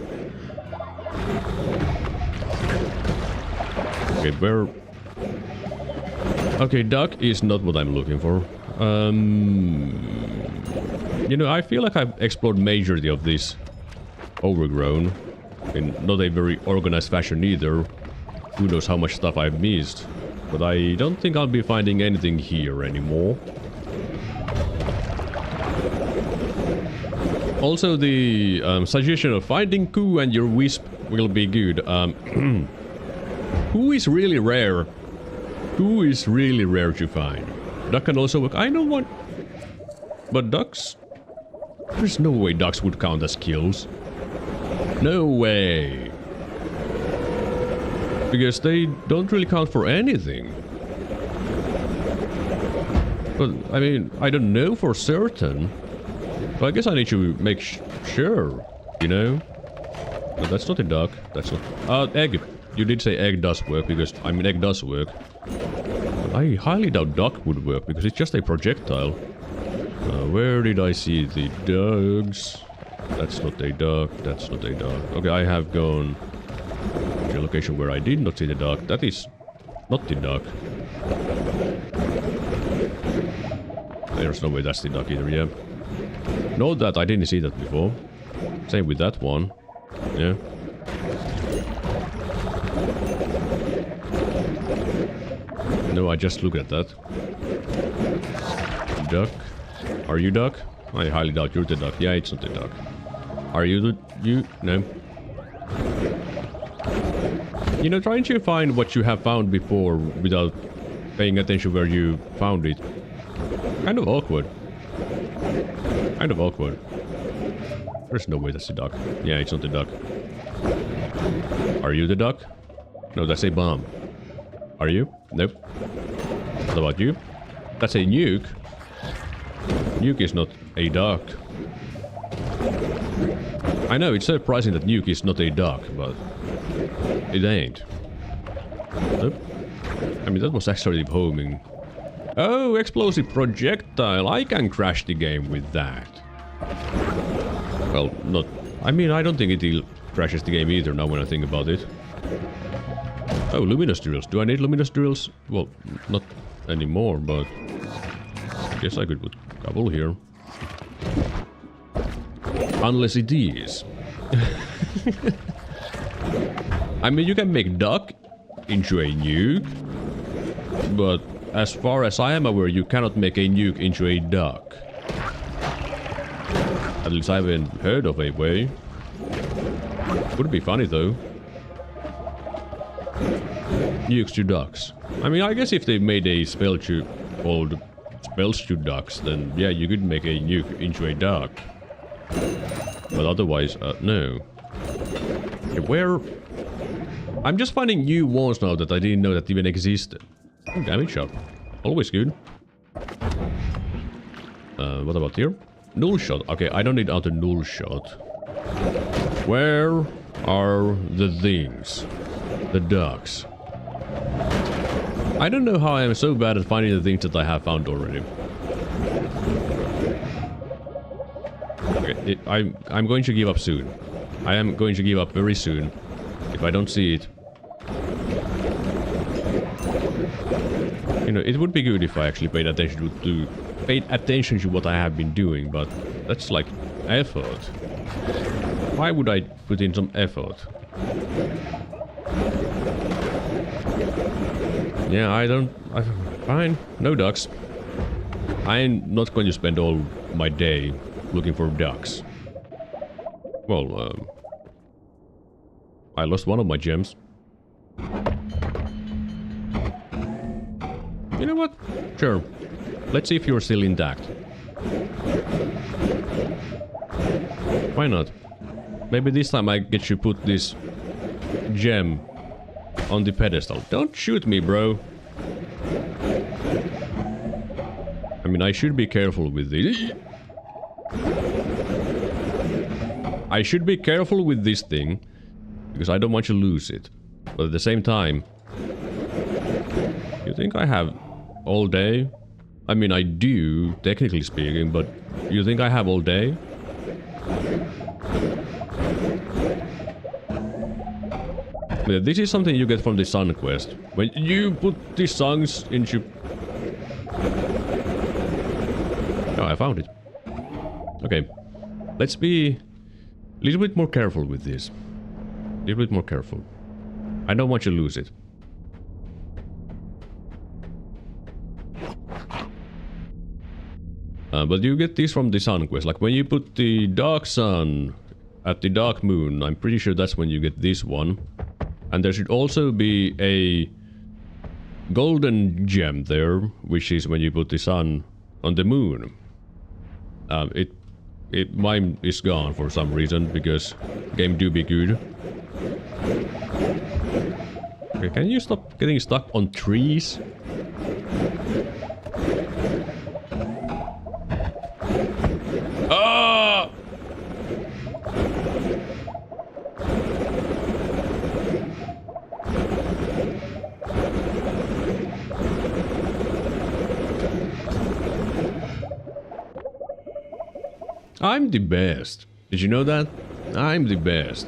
Speaker 1: Okay, where... Okay, duck is not what I'm looking for. You know, I feel like I've explored majority of this overgrown. In not a very organized fashion either. Who knows how much stuff I've missed. But I don't think I'll be finding anything here anymore. Also, the suggestion of finding Q and your wisp will be good. Who is really rare? Who is really rare to find? Duck can also work. I know what... But ducks... There's no way ducks would count as kills. No way. Because they don't really count for anything. But, I mean, I don't know for certain. But I guess I need to make sure, you know? No, that's not a duck. That's not... egg. You did say egg does work, because... I mean, egg does work. But I highly doubt duck would work, because it's just a projectile. Where did I see the dogs? That's not a duck. That's not a duck. Okay, I have gone to a location where I did not see the duck. That is not the duck. There's no way that's the duck either, yeah. Note that I didn't see that before. Same with that one. Yeah. No, I just look at that. Duck. Are you duck? I highly doubt you're the duck. Yeah, it's not the duck. Are you the... you? No. You know, trying to find what you have found before without paying attention where you found it. Kind of awkward. Kind of awkward. There's no way that's the duck. Yeah, it's not the duck. Are you the duck? No, that's a bomb. Are you? Nope. What about you? That's a nuke. Nuke is not a duck. I know, it's surprising that nuke is not a duck, but it ain't. Nope. I mean, that was actually homing. Oh, explosive projectile. I can crash the game with that. Well, not... I mean, I don't think it crashes the game either now when I think about it. Oh, luminous drills. Do I need luminous drills? Well, not anymore, but I guess I could put a couple here. Unless it is. I mean, you can make duck into a nuke, but as far as I am aware, you cannot make a nuke into a duck. At least I haven't heard of a way. Would be funny though. Nukes to ducks. I mean, I guess if they made a spell to called spells to ducks, then yeah, you could make a nuke into a duck. But otherwise, no. Okay, where? I'm just finding new wands now that I didn't know that even existed. Damage shot. Always good. What about here? Null shot. Okay, I don't need another null shot. Where are the things? The ducks. I don't know how I am so bad at finding the things that I have found already. Okay, I'm going to give up soon. I am going to give up very soon. If I don't see it. You know, it would be good if I actually paid attention to what I have been doing, but that's like effort. Why would I put in some effort? Yeah, fine, no ducks. I'm not going to spend all my day looking for ducks. Well, I lost one of my gems. You know what? Sure. Let's see if you're still intact. Why not? Maybe this time I get you put this gem on the pedestal. Don't shoot me, bro. I mean, I should be careful with this. I should be careful with this thing, because I don't want to lose it. But at the same time, you think I have all day? I mean, I do, technically speaking, but you think I have all day? Yeah, this is something you get from the sun quest. When you put the songs into... Oh, I found it. Okay. Let's be a little bit more careful with this. A little bit more careful. I don't want you to lose it. But you get this from the sun quest. Like when you put the dark sun at the dark moon, I'm pretty sure that's when you get this one. And there should also be a golden gem there, which is when you put the sun on the moon. Mine is gone for some reason, because game do be good. Okay, can you stop getting stuck on trees? Ah! I'm the best. Did you know that? I'm the best.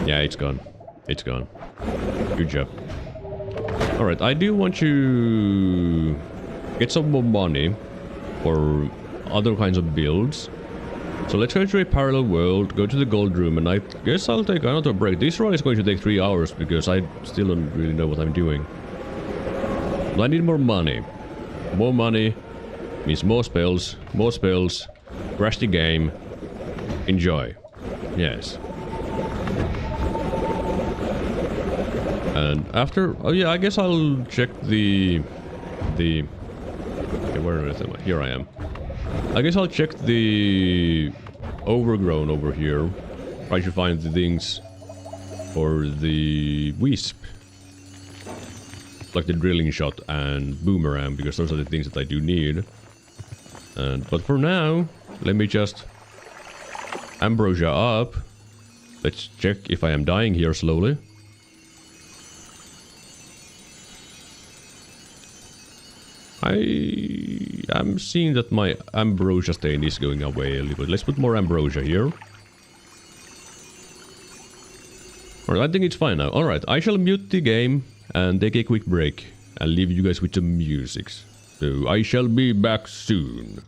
Speaker 1: Yeah, it's gone. It's gone. Good job. Alright, I do want to get some more money for other kinds of builds. So let's go to a parallel world, go to the gold room, and I guess I'll take another break. This run is going to take 3 hours because I still don't really know what I'm doing. But I need more money. More money means more spells, crash the game, enjoy. Yes. And after, oh yeah, I guess I'll check the okay, where is it? Here I am. I guess I'll check the overgrown over here. Try to find the things for the wisp. Like the drilling shot and boomerang, because those are the things that I do need. But for now, let me just ambrosia up. Let's check if I am dying here slowly. I am seeing that my ambrosia stain is going away a little bit. Let's put more ambrosia here. Alright, I think it's fine now. Alright, I shall mute the game and take a quick break and leave you guys with some music. So I shall be back soon.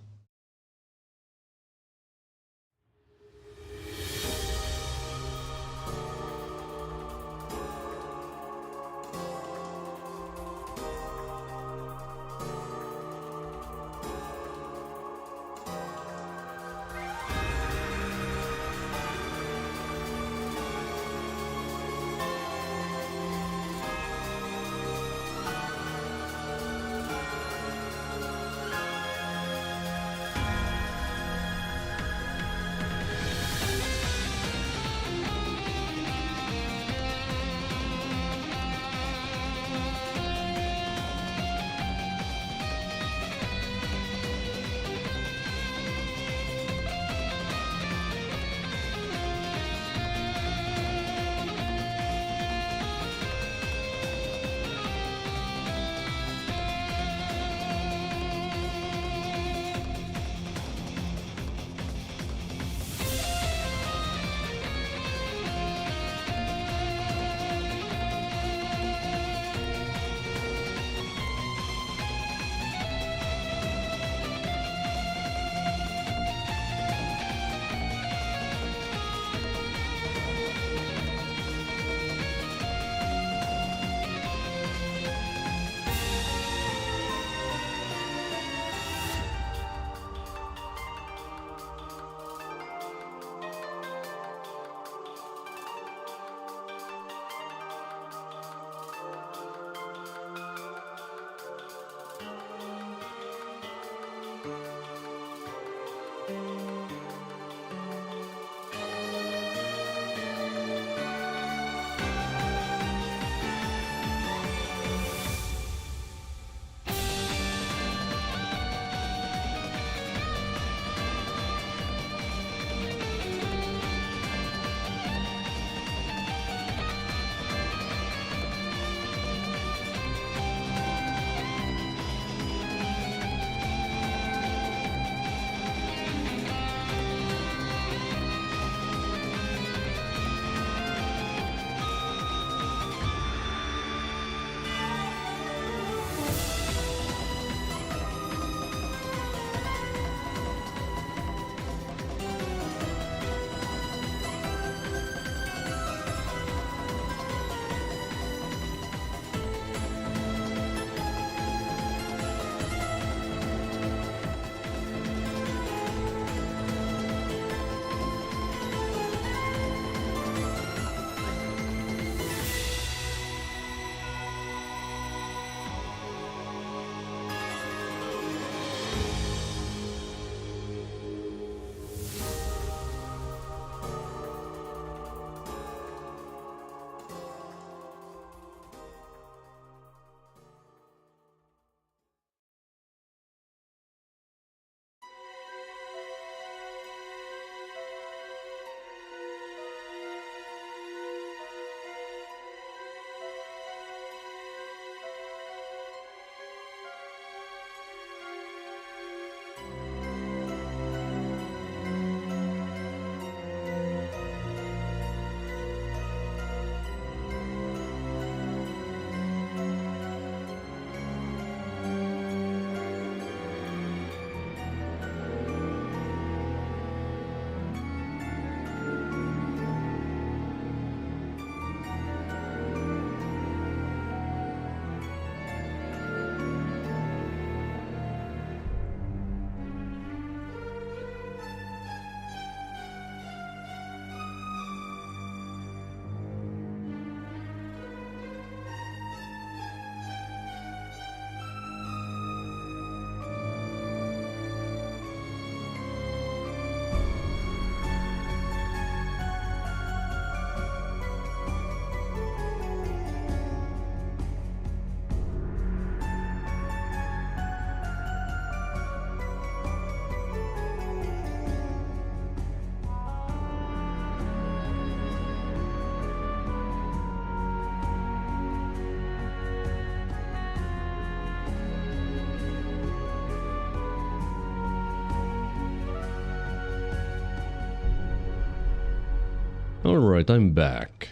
Speaker 1: Alright, I'm back.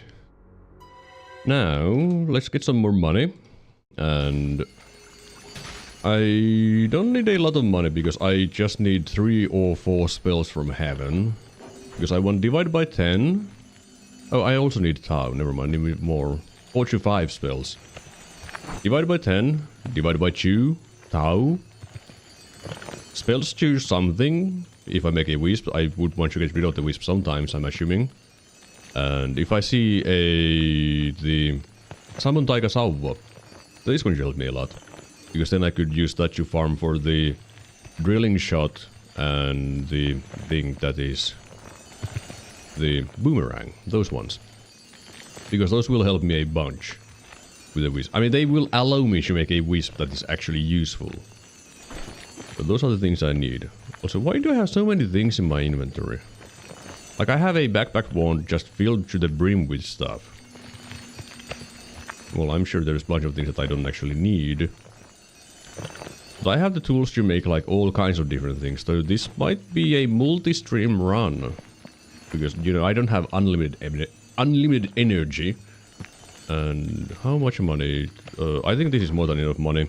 Speaker 1: Now, let's get some more money. And I don't need a lot of money because I just need 3 or 4 spells from heaven. Because I want divide by 10. Oh, I also need Tau. Never mind, I need more. 4 to 5 spells. Divided by 10. Divided by 2. Tau. Spells choose something. If I make a wisp, I would want to get rid of the wisp sometimes, I'm assuming. And if I see the Summon Taiga Sauva, that is going to help me a lot. Because then I could use that to farm for the drilling shot and the thing that is the boomerang. Those ones. Because those will help me a bunch with the wisp. I mean, they will allow me to make a wisp that is actually useful. But those are the things I need. Also, why do I have so many things in my inventory? Like, I have a backpack wand just filled to the brim with stuff. Well, I'm sure there's a bunch of things that I don't actually need. But I have the tools to make, like, all kinds of different things. So this might be a multi-stream run. Because, you know, I don't have unlimited energy. And how much money? I think this is more than enough money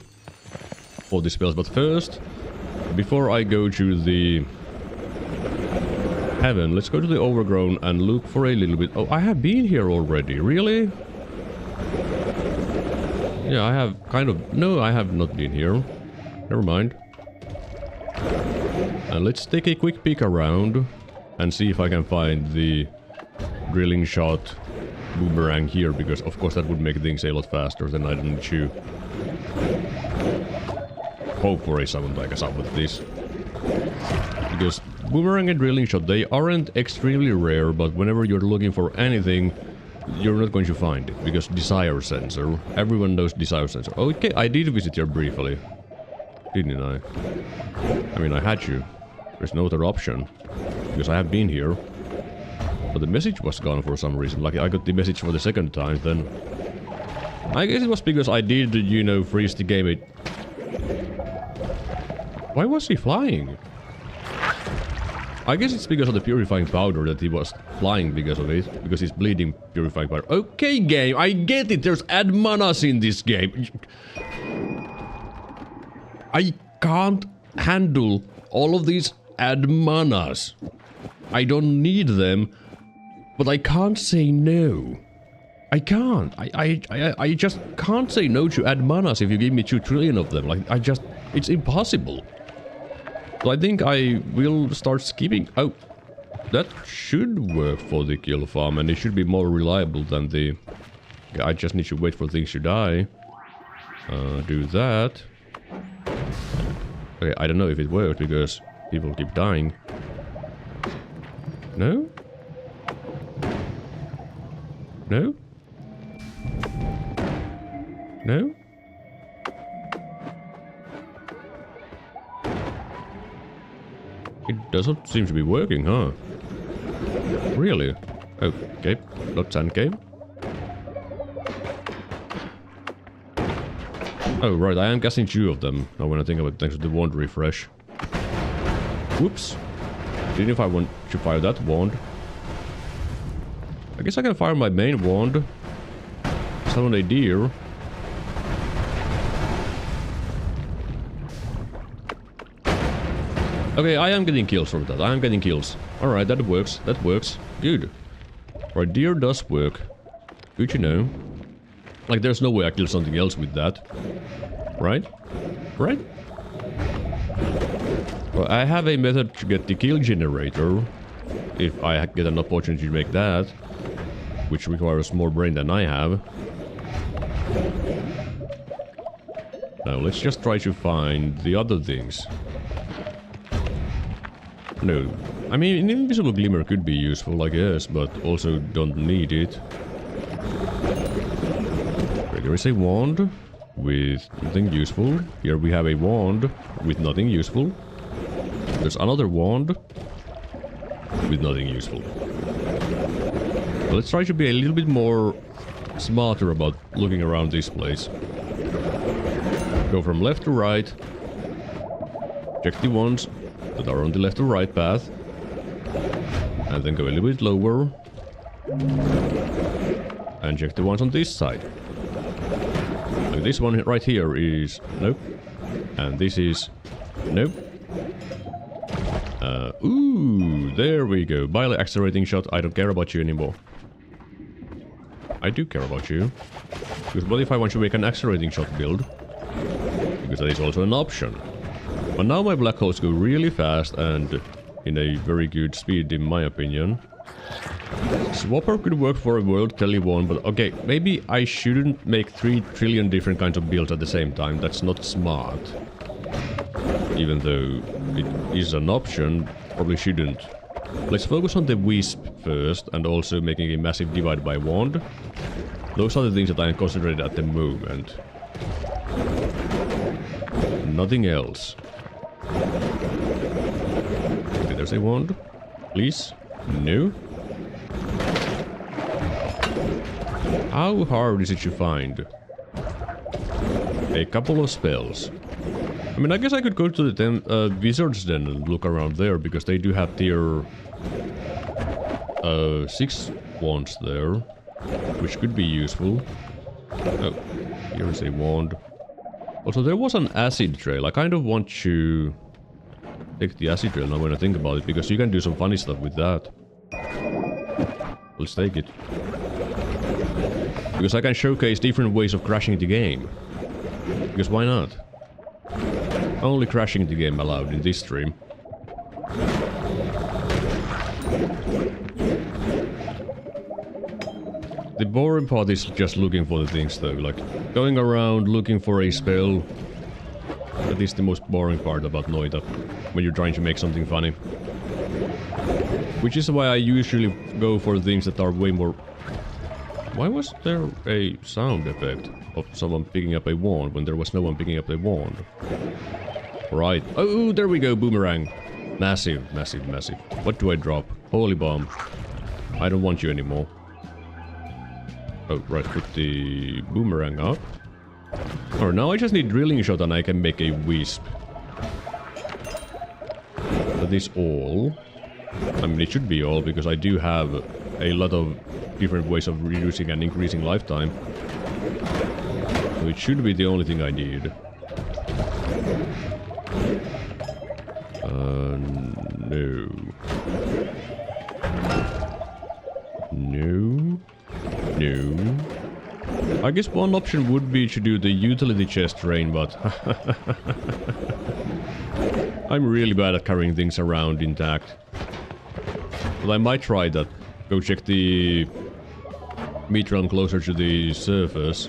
Speaker 1: for the spells. But first, before I go to the heaven, let's go to the overgrown and look for a little bit. Oh, I have been here already. Really? Yeah, I have kind of... No, I have not been here. Never mind. And let's take a quick peek around and see if I can find the drilling shot boomerang here, because of course that would make things a lot faster than I didn't chew. Hope for a Summon Taiga Sauva with this. Because boomerang and drilling shot, they aren't extremely rare, but whenever you're looking for anything, you're not going to find it. Because desire sensor. Everyone knows desire sensor. Okay, I did visit here briefly. Didn't I? I mean, I had to. There's no other option. Because I have been here. But the message was gone for some reason. Like, I got the message for the second time then. I guess it was because I did, you know, freeze the game. Why was he flying? I guess it's because of the purifying powder that he was flying because of it. Because he's bleeding purifying powder. Okay, game, I get it. There's add manas in this game. I can't handle all of these add manas. I don't need them, but I can't say no. I can't. I just can't say no to add manas if you give me 2 trillion of them. Like, it's impossible. So I think I will start skipping. Oh, that should work for the kill farm, and it should be more reliable than the... Okay, I just need to wait for things to die. Do that. Okay, I don't know if it worked because people keep dying. No? No? No? It doesn't seem to be working, huh? Really? Okay, not Endgame. Oh, right, I am casting 2 of them. Now when I think of it, thanks to the wand refresh. Whoops. Didn't if I want to fire that wand. I guess I can fire my main wand. Summon a deer. Okay, I am getting kills from that. I am getting kills. Alright, that works. That works. Good. Right, deer does work. Good to know. Like, there's no way I kill something else with that. Right? Right? Well, I have a method to get the kill generator. If I get an opportunity to make that. Which requires more brain than I have. Now, let's just try to find the other things. No. I mean, an invisible glimmer could be useful, I guess, but also don't need it. There is a wand with nothing useful. Here we have a wand with nothing useful. There's another wand with nothing useful. So let's try to be a little bit more smarter about looking around this place. Go from left to right. Check the ones that are on the left or right path. And then go a little bit lower. And check the ones on this side. Like this one right here is... Nope. And this is... Nope. Ooh, there we go. Bile accelerating shot. I don't care about you anymore. I do care about you. Because what if I want to make an accelerating shot build? Because that is also an option. But now my black holes go really fast and in a very good speed in my opinion. Swapper could work for a world Kelly one, but okay, maybe I shouldn't make 3 trillion different kinds of builds at the same time. That's not smart. Even though it is an option, probably shouldn't. Let's focus on the Wisp first, and also making a massive divide by wand. Those are the things that I am concentrated at the moment. Nothing else. Okay, there's a wand. Please. No. How hard is it to find? A couple of spells. I mean, I guess I could go to the Wizards then and look around there, because they do have tier 6 wands there, which could be useful. Oh, here is a wand. Also, there was an acid trail. I kind of want to take the acid trail now when I think about it, because you can do some funny stuff with that. Let's take it. Because I can showcase different ways of crashing the game. Because why not? Only crashing the game allowed in this stream. The boring part is just looking for the things though, like going around looking for a spell. That is the most boring part about Noita, when you're trying to make something funny. Which is why I usually go for things that are way more... Why was there a sound effect of someone picking up a wand when there was no one picking up a wand? Right. Oh, there we go, boomerang. Massive, massive, massive. What do I drop? Holy bomb. I don't want you anymore. Oh, right, put the boomerang up. Alright, now I just need drilling shot and I can make a wisp. That is all. I mean, it should be all, because I do have a lot of different ways of reducing and increasing lifetime. So it should be the only thing I need. No. No. No. I guess one option would be to do the utility chest train, but... I'm really bad at carrying things around intact. But I might try that. Go check the meat realm closer to the surface,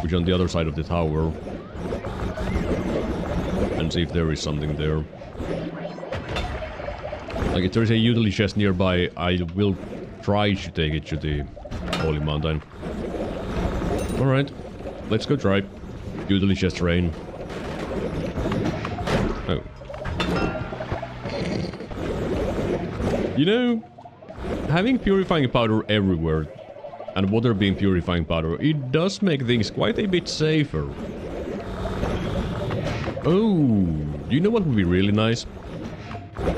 Speaker 1: which is on the other side of the tower, and see if there is something there. Like, if there is a utility chest nearby, I will try to take it to the Holy Mountain. Alright, let's go try. Utility chest rain. Oh. You know, having purifying powder everywhere, and water being purifying powder, it does make things quite a bit safer. Oh, you know what would be really nice?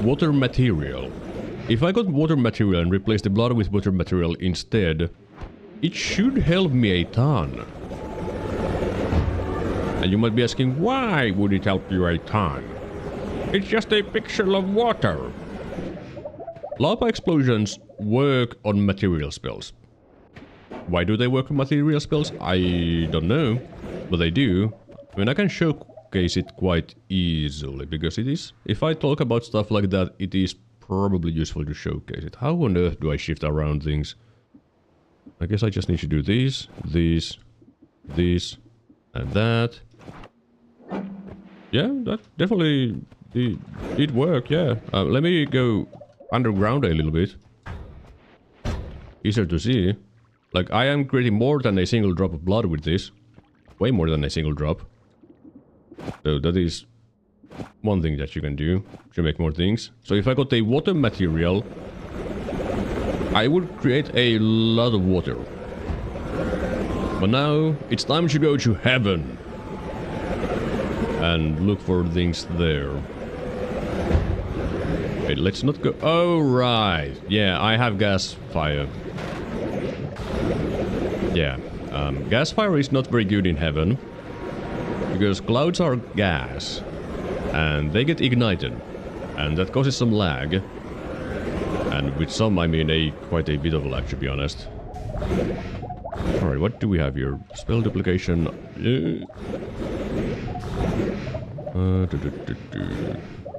Speaker 1: Water material. If I got water material and replaced the blood with water material instead, it should help me a ton. And you might be asking, why would it help you a ton? It's just a pixel of water. Lava explosions work on material spells. Why do they work on material spells? I don't know, but they do. I mean, I can showcase it quite easily, because it is... If I talk about stuff like that, it is probably useful to showcase it. How on earth do I shift around things? I guess I just need to do these, and that. Yeah, that definitely did work, yeah. Let me go underground a little bit. Easier to see. Like, I am creating more than a single drop of blood with this. Way more than a single drop. So that is one thing that you can do to make more things. So if I got a water material, I would create a lot of water. But now it's time to go to heaven and look for things there. Wait, let's not go... Oh, right. Yeah, I have gas fire. Yeah, gas fire is not very good in heaven. Because clouds are gas. And they get ignited. And that causes some lag. And with some, I mean quite a bit of lag, to be honest. Alright, what do we have here? Spell duplication.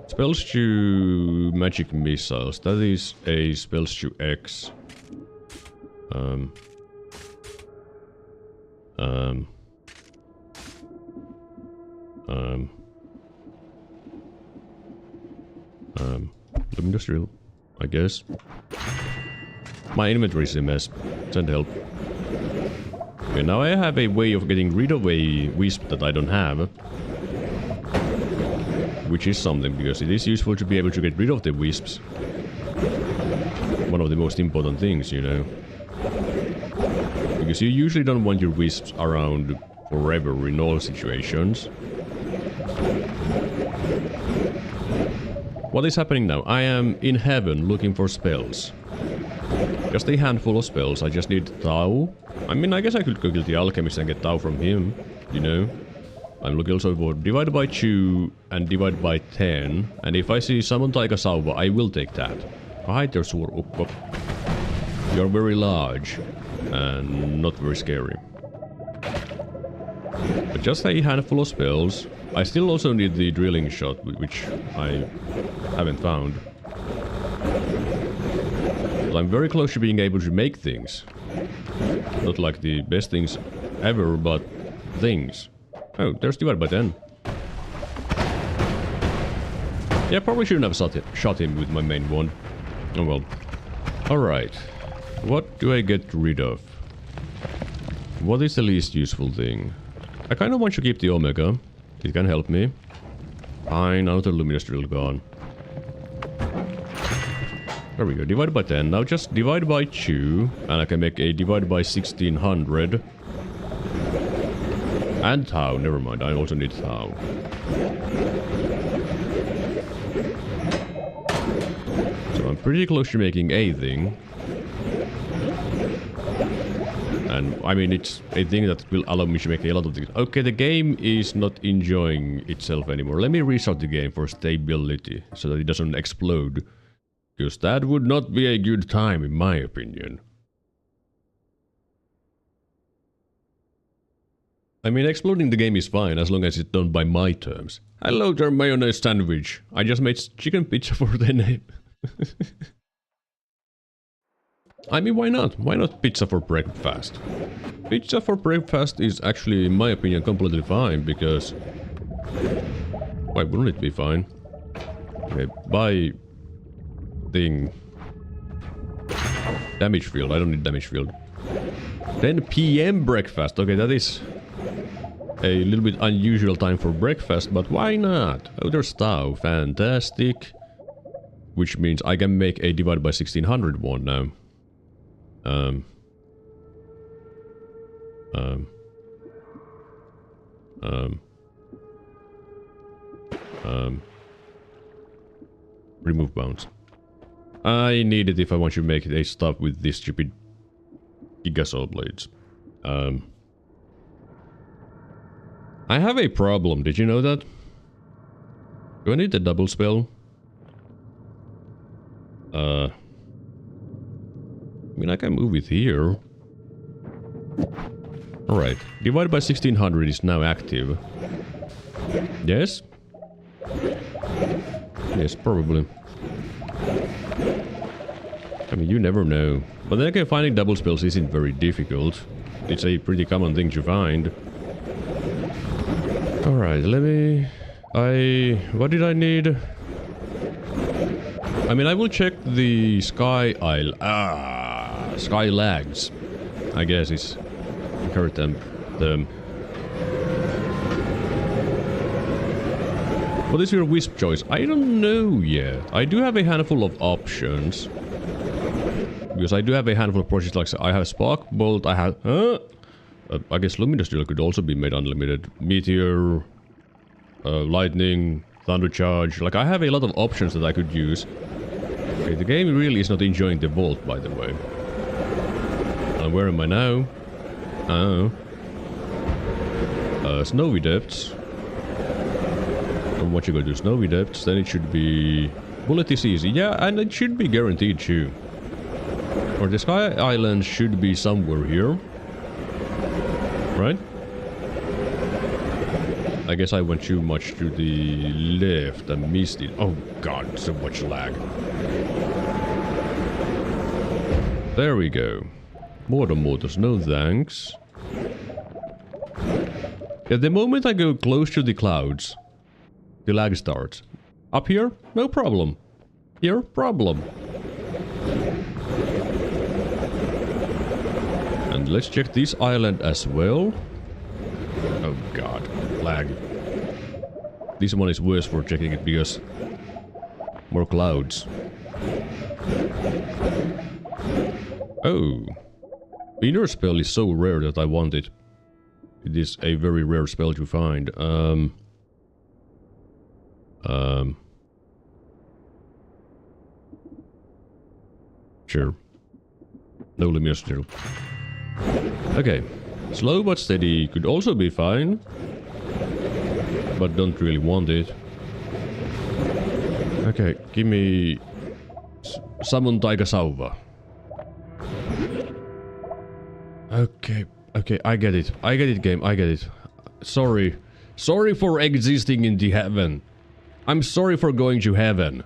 Speaker 1: Spells to magic missiles. That is a spells to X. Industrial, I guess. My inventory is a mess. Send help. Okay, now I have a way of getting rid of a wisp that I don't have. Which is something, because it is useful to be able to get rid of the wisps. One of the most important things, you know. Because you usually don't want your wisps around forever in all situations. What is happening now? I am in heaven looking for spells. Just a handful of spells. I just need Tau. I mean, I guess I could go kill the alchemist and get Tau from him, you know. I'm looking also for divide by 2 and divide by 10. And if I see someone like a Sauva, I will take that. Hi there, Suurukko. You're very large and not very scary. But just a handful of spells. I still also need the drilling shot, which I haven't found. But I'm very close to being able to make things. Not like the best things ever, but things. Oh, there's divide by 10. Yeah, probably shouldn't have shot him with my main wand. Oh well. Alright. What do I get rid of? What is the least useful thing? I kind of want to keep the Omega. It can help me. Fine, another luminous drill gone. There we go, divide by 10. Now just divide by 2, and I can make a divide by 1600. And Tau, never mind, I also need Tau. So I'm pretty close to making a thing. And I mean, it's a thing that will allow me to make a lot of things. Okay, the game is not enjoying itself anymore. Let me restart the game for stability, so that it doesn't explode. Because that would not be a good time, in my opinion. I mean, exploding the game is fine, as long as it's done by my terms. Hello there, mayonnaise sandwich. I just made chicken pizza for the name. I mean, why not? Why not pizza for breakfast? Pizza for breakfast is actually, in my opinion, completely fine, because... Why wouldn't it be fine? Okay, buy... thing. Damage field, I don't need damage field. 10 PM breakfast, okay, that is... a little bit unusual time for breakfast, but why not? Oh, there's Tau, fantastic. Which means I can make a divide by 1600 one now. Remove bounds. I need it if I want to make a stuff with this stupid Gigasaw blades. I have a problem, did you know that? Do I need the double spell? I mean, I can move it here. Alright, divide by 1600 is now active. Yes? Yes, probably. I mean, you never know. But then again, finding double spells isn't very difficult. It's a pretty common thing to find. Alright, let me... what did I need? I mean, I will check the Sky Isle. Sky Lags. I guess it's the correct term. What is your wisp choice? I don't know yet. I do have a handful of options. Because I do have a handful of projects, like I have Spark Bolt, I have... I guess Luminous Drill could also be made unlimited. Meteor... Lightning... Thunder Charge... Like, I have a lot of options that I could use. Okay, the game really is not enjoying the vault, by the way. And where am I now? Oh. Snowy depths. And once you go to snowy depths, then it should be... Bullet is easy. Yeah, and it should be guaranteed too. Or the Sky Island should be somewhere here. Right? I guess I went too much to the left and missed it. Oh god, so much lag. There we go. Motors, no thanks. At the moment I go close to the clouds, the lag starts. Up here? No problem. Here? Problem. And let's check this island as well. Oh god, lag. This one is worse for checking it because more clouds. Oh. Inner spell is so rare that I want it. It is a very rare spell to find. Sure. No luminous still. Okay. Slow but steady could also be fine. But don't really want it. Okay, give me... Summon Taikasauva. Okay, okay, I get it. I get it, game, I get it. Sorry. Sorry for existing in the heaven. I'm sorry for going to heaven.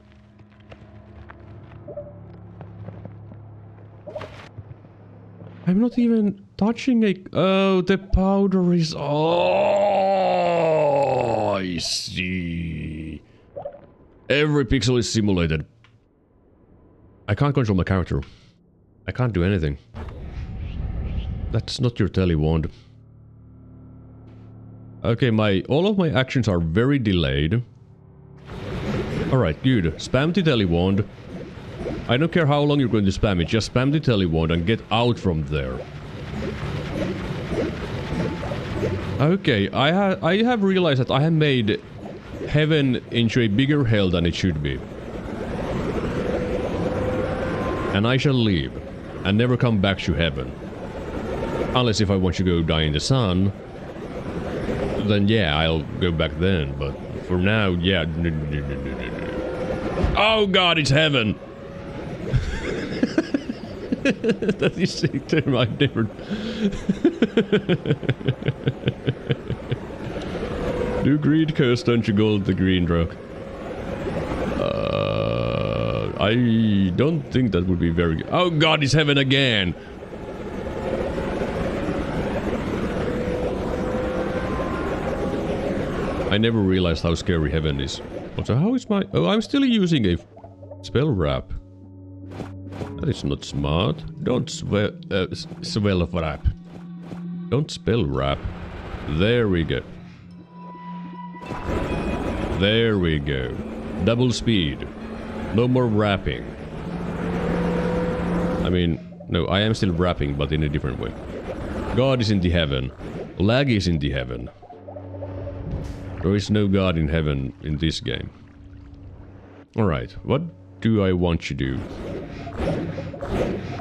Speaker 1: I'm not even touching a... Oh, the powder is... Oh, I see. Every pixel is simulated. I can't control my character. I can't do anything. That's not your telewand. Okay, all of my actions are very delayed. Alright, good. Spam the telewand. I don't care how long you're going to spam it, just spam the telewand and get out from there. Okay, I have realized that I have made heaven into a bigger hell than it should be. And I shall leave, and never come back to heaven. Unless if I want to go die in the sun, then yeah, I'll go back then, but for now, yeah. Oh god, it's heaven! That is sick term, I've never... Do greed curse, don't you gold the green rock? I don't think that would be very good. Oh god, it's heaven again! I never realized how scary heaven is. Also, how is my... Oh, I'm still using a spell wrap. That is not smart. Don't spell wrap. Don't spell wrap. There we go. There we go. Double speed. No more wrapping. I mean, no, I am still wrapping, but in a different way. God is in the heaven. Lag is in the heaven. There is no God in heaven in this game. Alright, what do I want to do?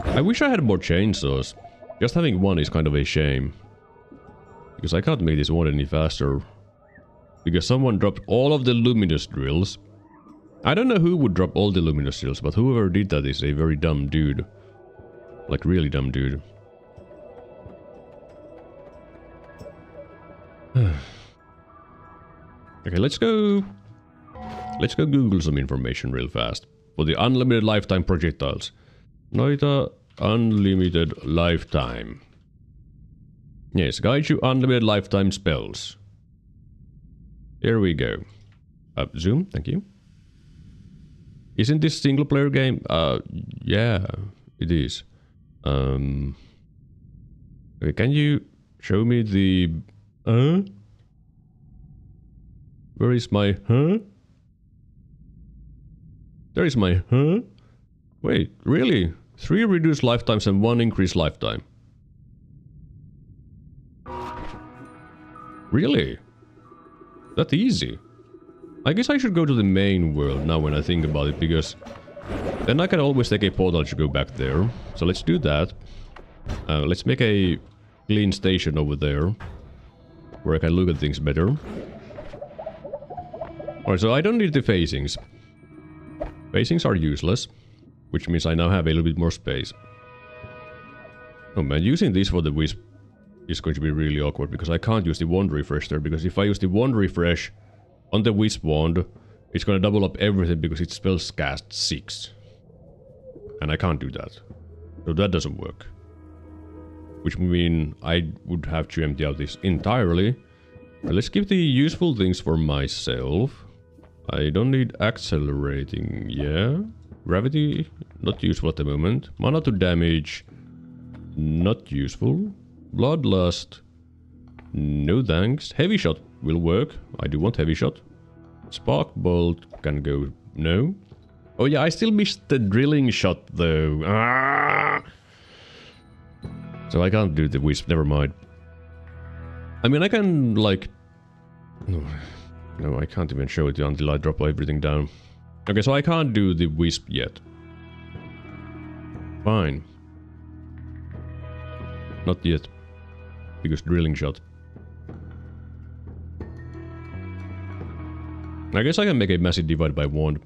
Speaker 1: I wish I had more chainsaws. Just having one is kind of a shame. Because I can't make this one any faster. Because someone dropped all of the luminous drills. I don't know who would drop all the luminous drills, but whoever did that is a very dumb dude. Like, really dumb dude. Okay, let's go Google some information real fast. For the unlimited lifetime projectiles. Noita unlimited lifetime. Yes, guide you unlimited lifetime spells. Here we go. Zoom, thank you. Isn't this single player game? Yeah, it is. Okay, can you show me the... Where is my... There is my... Wait, really? 3 reduced lifetimes and 1 increased lifetime. Really? That easy? I guess I should go to the main world now when I think about it, because then I can always take a portal to go back there. So let's do that. Let's make a clean station over there, where I can look at things better. Alright, so I don't need the facings. Facings are useless, which means I now have a little bit more space. Oh man, using this for the wisp is going to be really awkward, because I can't use the wand refresh there, because if I use the wand refresh on the wisp wand, it's gonna double up everything because it spells cast 6. And I can't do that. So that doesn't work. Which means I would have to empty out this entirely. But let's keep the useful things for myself. I don't need accelerating, yeah. Gravity, not useful at the moment. Mana to damage, not useful. Bloodlust, no thanks. Heavy shot will work. I do want heavy shot. Spark bolt can go no. Oh yeah, I still missed the drilling shot though. Ah! So I can't do the wisp, never mind. I mean, I can like... No, I can't even show it until I drop everything down. Okay, so I can't do the wisp yet. Fine. Not yet. Because drilling shot. I guess I can make a massive divide by wand.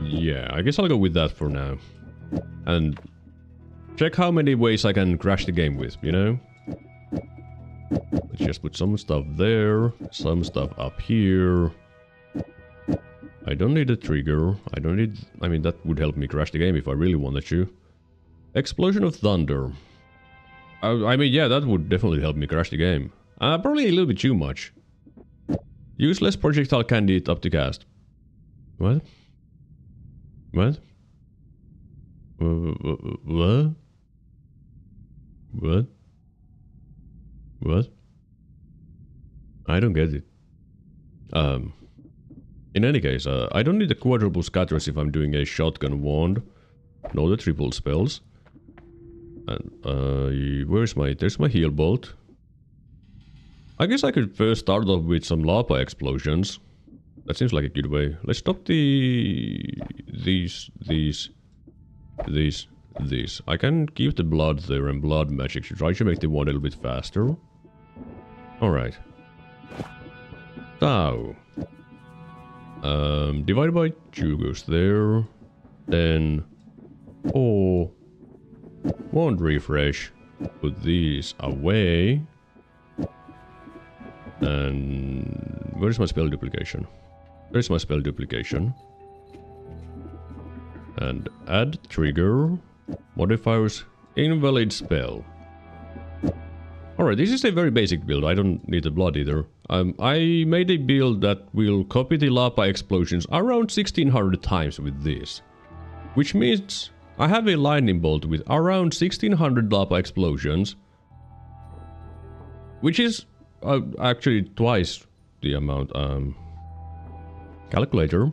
Speaker 1: Yeah, I guess I'll go with that for now. And check how many ways I can crash the game with, you know? Let's just put some stuff there, some stuff up here. I don't need a trigger. I don't need... I mean, that would help me crash the game if I really wanted to. Explosion of thunder. I mean, yeah, that would definitely help me crash the game. Probably a little bit too much. Useless projectile candidate up to cast. What? What? What? What? What? I don't get it. In any case, I don't need the quadruple scatters if I'm doing a shotgun wand. No, the triple spells. And, where's my... There's my heal bolt. I guess I could first start off with some lava explosions. That seems like a good way. Let's stop the... These. I can keep the blood there and blood magic to try to make the wand a little bit faster. Alright. Now. Divided by 2 goes there. Then... Oh... Wand refresh. Put these away. And... Where's my spell duplication? Where's my spell duplication? And add trigger. Modifiers. Invalid spell. Alright, this is a very basic build. I don't need the blood either. I made a build that will copy the lava explosions around 1600 times with this. Which means I have a lightning bolt with around 1600 lava explosions. Which is actually twice the amount. Calculator.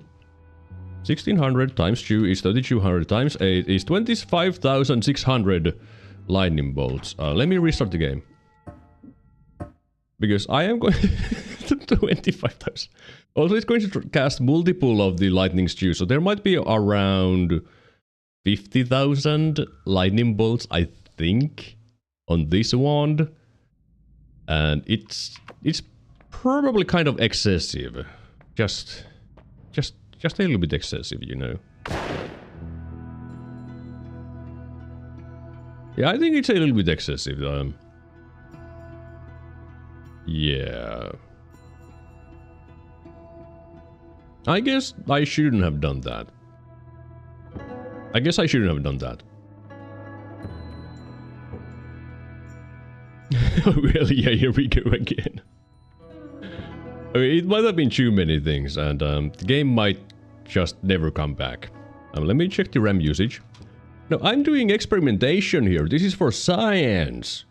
Speaker 1: 1600 times 2 is 3200 times 8 is 25,600 lightning bolts. Let me restart the game. Because I am going to 25,000. Also, it's going to cast multiple of the lightning stew, so there might be around 50,000 lightning bolts, I think, on this wand. And it's probably kind of excessive. Just a little bit excessive, you know. Yeah, I think it's a little bit excessive. Yeah. I guess I shouldn't have done that. Well, yeah, here we go again. Okay, it might have been too many things, and the game might just never come back. Let me check the RAM usage. No, I'm doing experimentation here. This is for science.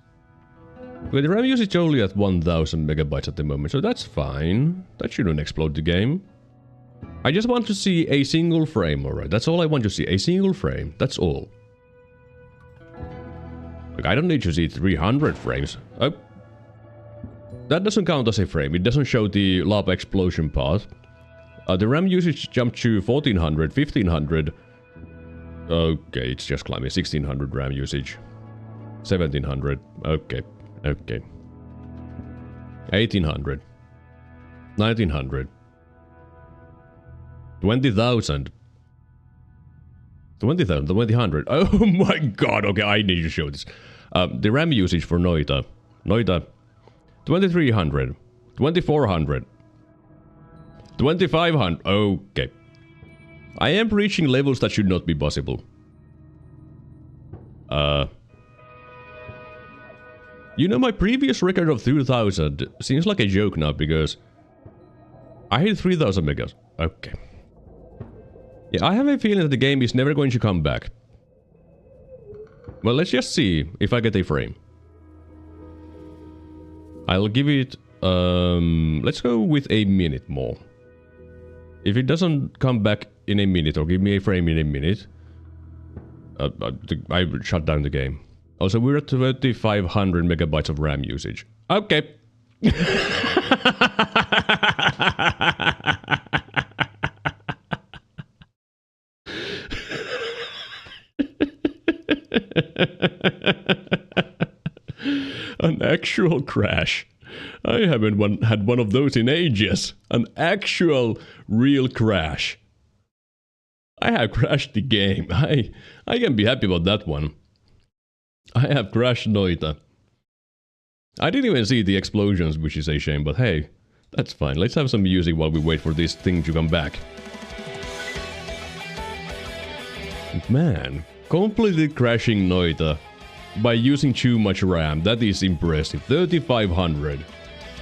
Speaker 1: But the RAM usage is only at 1000 megabytes at the moment, so that's fine. That shouldn't explode the game. I just want to see a single frame, alright? That's all I want to see. A single frame. That's all. Like, I don't need to see 300 frames. Oh. That doesn't count as a frame. It doesn't show the lava explosion path. The RAM usage jumped to 1400, 1500. Okay, it's just climbing. 1600 RAM usage. 1700. Okay. Okay. 1800. 1900. 20,000. 20,000, 20,000. Oh my god, okay, I need to show this. The RAM usage for Noita. Noita. 2300. 2400. 2500. Okay. I am reaching levels that should not be possible. You know, my previous record of 2000 seems like a joke now because I hit 3000 megas. Okay. Yeah, I have a feeling that the game is never going to come back. Well, let's just see if I get a frame. I'll give it... let's go with a minute more. If it doesn't come back in a minute or give me a frame in a minute, I will shut down the game. Also, we're at 2500 megabytes of RAM usage. Okay. An actual crash. I haven't had one of those in ages. An actual, real crash. I have crashed the game. I can be happy about that one. I have crashed Noita. I didn't even see the explosions, which is a shame, but hey, that's fine. Let's have some music while we wait for this thing to come back. Man, completely crashing Noita by using too much RAM. That is impressive. 3500.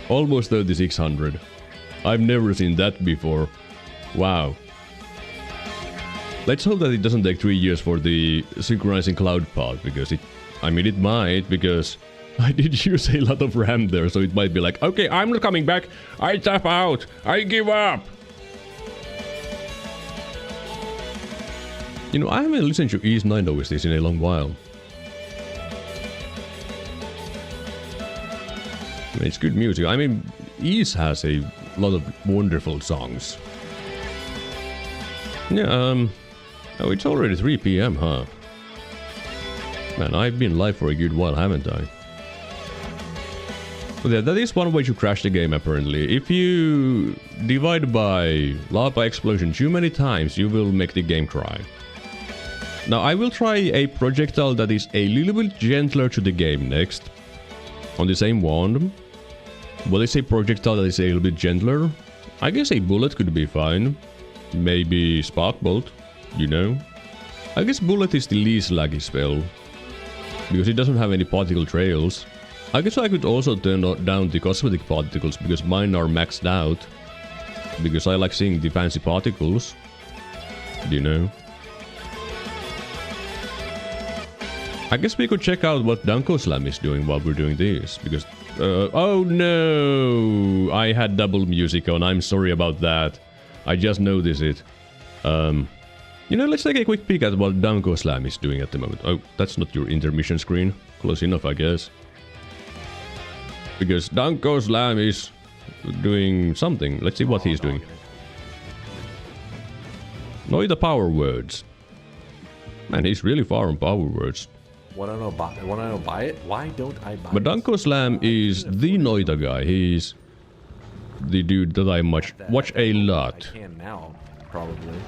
Speaker 1: Almost 3600. I've never seen that before. Wow. Let's hope that it doesn't take 3 years for the synchronizing cloud part, because it... I mean, it might, because I did use a lot of RAM there, so it might be like, okay, I'm not coming back, I tap out, I give up! You know, I haven't listened to East 9 OSTs in a long while. I mean, it's good music. I mean, East has a lot of wonderful songs. Yeah, oh, it's already 3 PM, huh? Man, I've been live for a good while, haven't I? But yeah, that is one way to crash the game, apparently. If you divide by lava explosion too many times, you will make the game cry. Now, I will try a projectile that is a little bit gentler to the game next. On the same wand. What is a projectile that is a little bit gentler? I guess a bullet could be fine. Maybe spark bolt, you know? I guess bullet is the least laggy spell. Because it doesn't have any particle trails. I guess I could also turn down the cosmetic particles, because mine are maxed out. Because I like seeing the fancy particles. You know? I guess we could check out what Danko Slam is doing while we're doing this. Because... oh no! I had double music on, I'm sorry about that. I just noticed it. You know, let's take a quick peek at what Danko Slam is doing at the moment. Oh, that's not your intermission screen. Close enough, I guess. Because Danko Slam is doing something. Let's see what he's doing. Noita power words. Man, he's really far on power words.
Speaker 2: Wanna know buy it? Why don't I buy it?
Speaker 1: But Danko Slam is the Noita guy. He's the dude that I watch a lot.
Speaker 2: I can now, probably.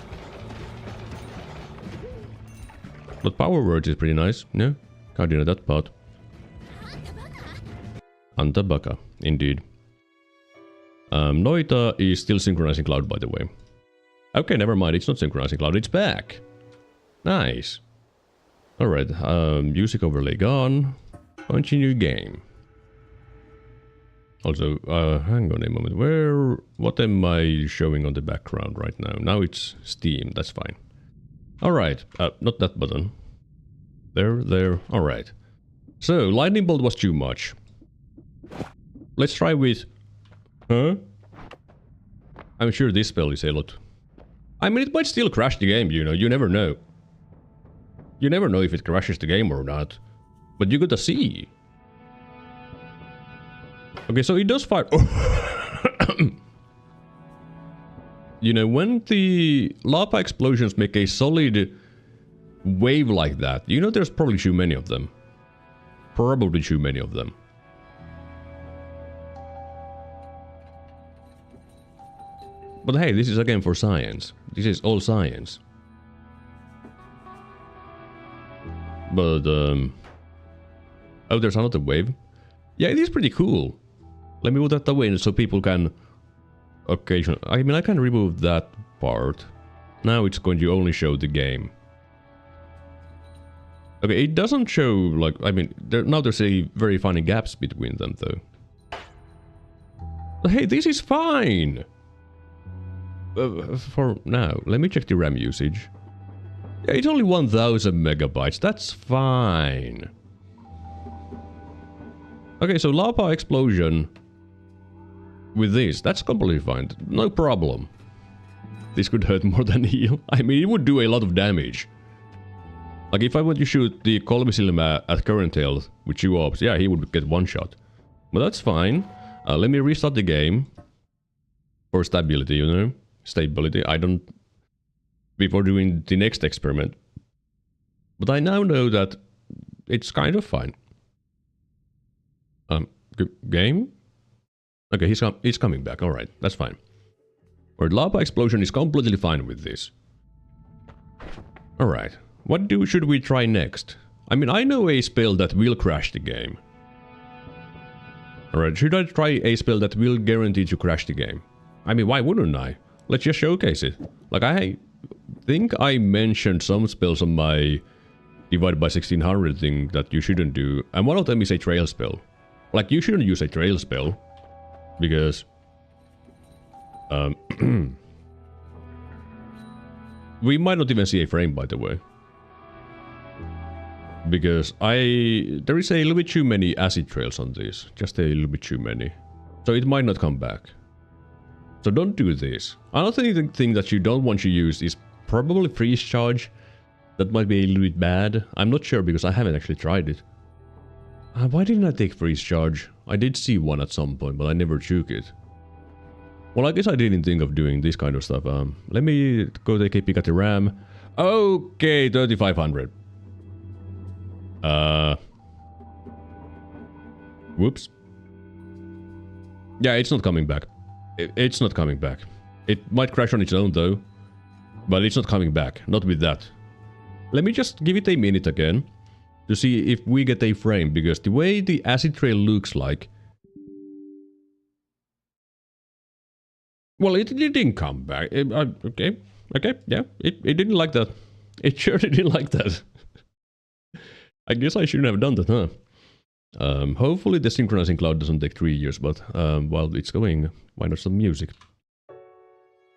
Speaker 1: But power words is pretty nice, yeah? Can't deny that part. Antabaka, indeed. Noita is still synchronizing cloud, by the way. Okay, never mind, it's not synchronizing cloud, it's back! Nice. Alright, music overlay gone. Continue game. Also, hang on a moment, what am I showing on the background right now? Now it's Steam, that's fine. Alright, not that button. There, alright. So, lightning bolt was too much. Let's try with... Huh? I'm sure this spell is a lot. I mean, it might still crash the game, you know, you never know. You never know if it crashes the game or not. But you gotta see. Okay, so it does fire... You know, when the lava explosions make a solid wave like that, you know there's probably too many of them. probably too many of them. But hey, this is again for science. This is all science. But, oh, there's another wave. Yeah, it is pretty cool. Let me put that away so people can occasionally... I mean, I can remove that part. Now it's going to only show the game. Okay, it doesn't show, like... I mean, now there's a very funny gaps between them, though. But hey, this is fine! For now, let me check the RAM usage. Yeah, it's only 1000 megabytes, that's fine. Okay, so lava explosion with this, that's completely fine, no problem. This could hurt more than heal. I mean, it would do a lot of damage. Like, if I were to shoot the Kolmisilmä at current health with 2 orbs, yeah, he would get 1 shot. But that's fine. Let me restart the game. For stability, you know? Stability, I don't... Before doing the next experiment. But I now know that it's kind of fine. Game? Okay, he's coming back, alright, that's fine. Or lava explosion is completely fine with this. Alright, what should we try next? I mean, I know a spell that will crash the game. Alright, should I try a spell that will guarantee to crash the game? I mean, why wouldn't I? Let's just showcase it. Like, I think I mentioned some spells on my divided by 1600 thing that you shouldn't do, and one of them is a trail spell. Like, you shouldn't use a trail spell, because... we might not even see a frame, by the way. Because there is a little bit too many acid trails on this. Just a little bit too many. So it might not come back. So don't do this. Another thing that you don't want to use is probably freeze charge. That might be a little bit bad. I'm not sure because I haven't actually tried it. Why didn't I take freeze charge? I did see one at some point, but I never took it. Well, I guess I didn't think of doing this kind of stuff. Let me go take a peek at the RAM. Okay, 3500. Whoops. Yeah, it's not coming back. It's not coming back. It might crash on its own though. But it's not coming back. Not with that. Let me just give it a minute again. To see if we get a frame. Because the way the acid trail looks like... Well, it didn't come back. Okay. Okay, yeah. It didn't like that. It sure didn't like that. I guess I shouldn't have done that, huh? Hopefully the synchronizing cloud doesn't take 3 years, but while it's going, why not some music?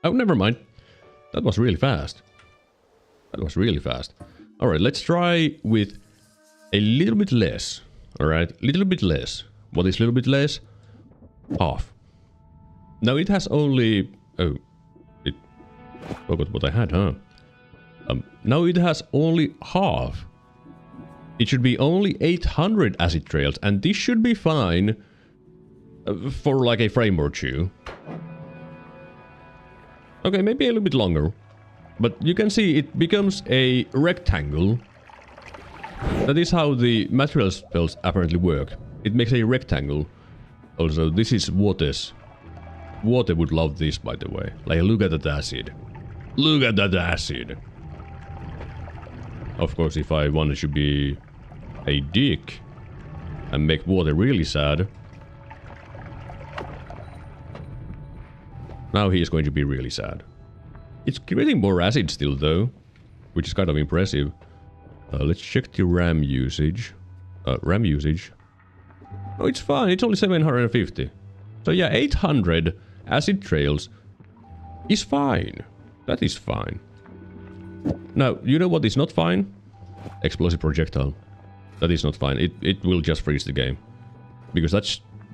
Speaker 1: Oh, never mind. That was really fast. That was really fast. Alright, let's try with a little bit less. Alright, little bit less. What is little bit less? Half. Now it has only... Oh, it... Forgot what I had, huh? Now it has only half. It should be only 800 acid trails, and this should be fine for like a frame or two. Okay, maybe a little bit longer. But you can see it becomes a rectangle. That is how the material spells apparently work. It makes a rectangle. Also, this is water's. Water would love this, by the way. Like, look at that acid. Look at that acid. Of course, if I wanted to be a dick and make water really sad, now he is going to be really sad. It's creating more acid still though, which is kind of impressive. Let's check the RAM usage. RAM usage. Oh, it's fine. It's only 750. So yeah, 800 acid trails is fine. That is fine. Now, you know what is not fine? Explosive projectile. That is not fine. It will just freeze the game. Because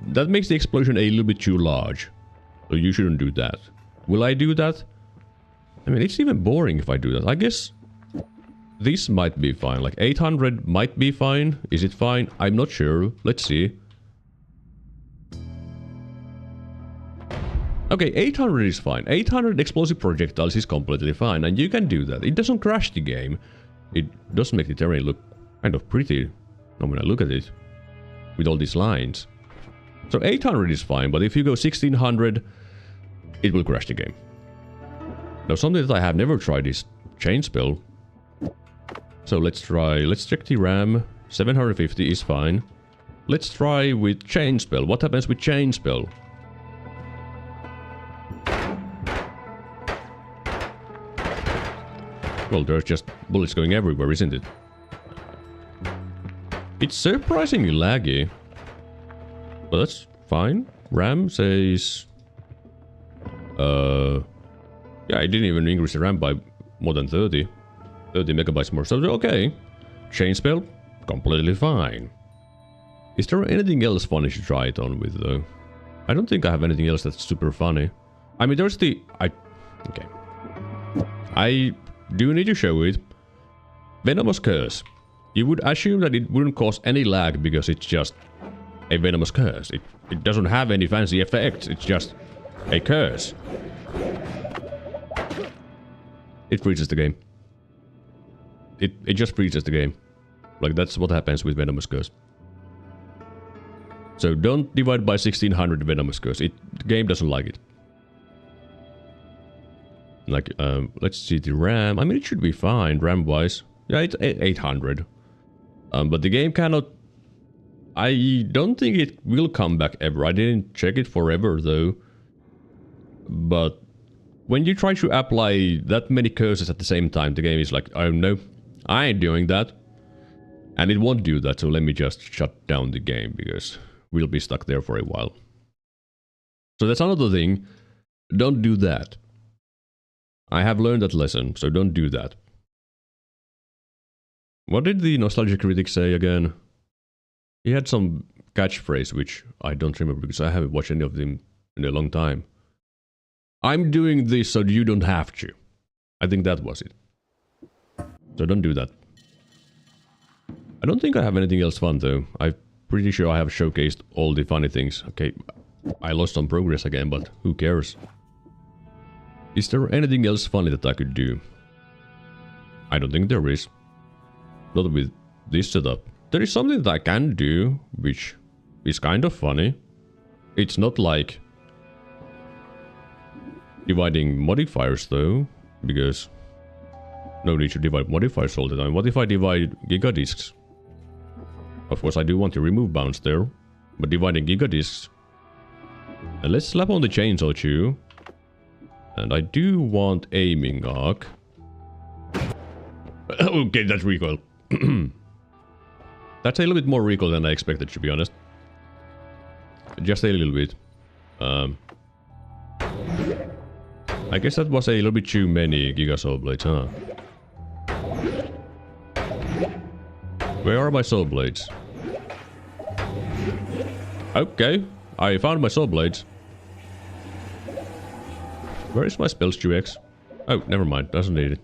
Speaker 1: that makes the explosion a little bit too large. So you shouldn't do that. Will I do that? I mean, it's even boring if I do that. I guess this might be fine. Like 800 might be fine. Is it fine? I'm not sure. Let's see. Okay, 800 is fine. 800 explosive projectiles is completely fine. And you can do that. It doesn't crash the game. It does make the terrain look kind of pretty. Now when I look at it. with all these lines. So 800 is fine, but if you go 1600, it will crash the game. Now something that I have never tried is chain spell. So let's check the RAM. 750 is fine. Let's try with chain spell. What happens with chain spell? Well, there's just bullets going everywhere, isn't it? It's surprisingly laggy. But that's fine. RAM says... yeah, I didn't even increase the RAM by more than 30 megabytes more. So, okay. Chain spell, completely fine. Is there anything else funny to try it on with, though? I don't think I have anything else that's super funny. I mean, there's the... Okay. I do need to show it. Venomous Curse. You would assume that it wouldn't cause any lag because it's just a Venomous Curse. It doesn't have any fancy effects. It's just a curse. It freezes the game. It just freezes the game. Like, that's what happens with Venomous Curse. So don't divide by 1600 Venomous Curse. The game doesn't like it. Like, let's see the RAM. I mean, it should be fine RAM-wise. Yeah, it's 800. But the game cannot... I don't think it will come back ever. I didn't check it forever, though. But when you try to apply that many curses at the same time, the game is like, oh no, I ain't doing that. And it won't do that, so let me just shut down the game, because we'll be stuck there for a while. So that's another thing. Don't do that. I have learned that lesson, so don't do that. What did the nostalgia critic say again? He had some catchphrase which I don't remember because I haven't watched any of them in a long time. I'm doing this so you don't have to. I think that was it. So don't do that. I don't think I have anything else fun though. I'm pretty sure I have showcased all the funny things. Okay, I lost some progress again, but who cares? Is there anything else funny that I could do? I don't think there is. Not with this setup. There is something that I can do, which is kind of funny. It's not like dividing modifiers though, because no need to divide modifiers all the time. What if I divide gigadiscs? Of course I do want to remove bounds there, but dividing gigadiscs. And let's slap on the chainsaw too. And I do want aiming arc. Okay, that's recoil. That's a little bit more recoil than I expected, to be honest. Just a little bit. I guess that was a little bit too many Giga Soul Blades, huh? Where are my Soul Blades? Okay, I found my Soul Blades. Where is my spells 2x? Oh, never mind, doesn't need it.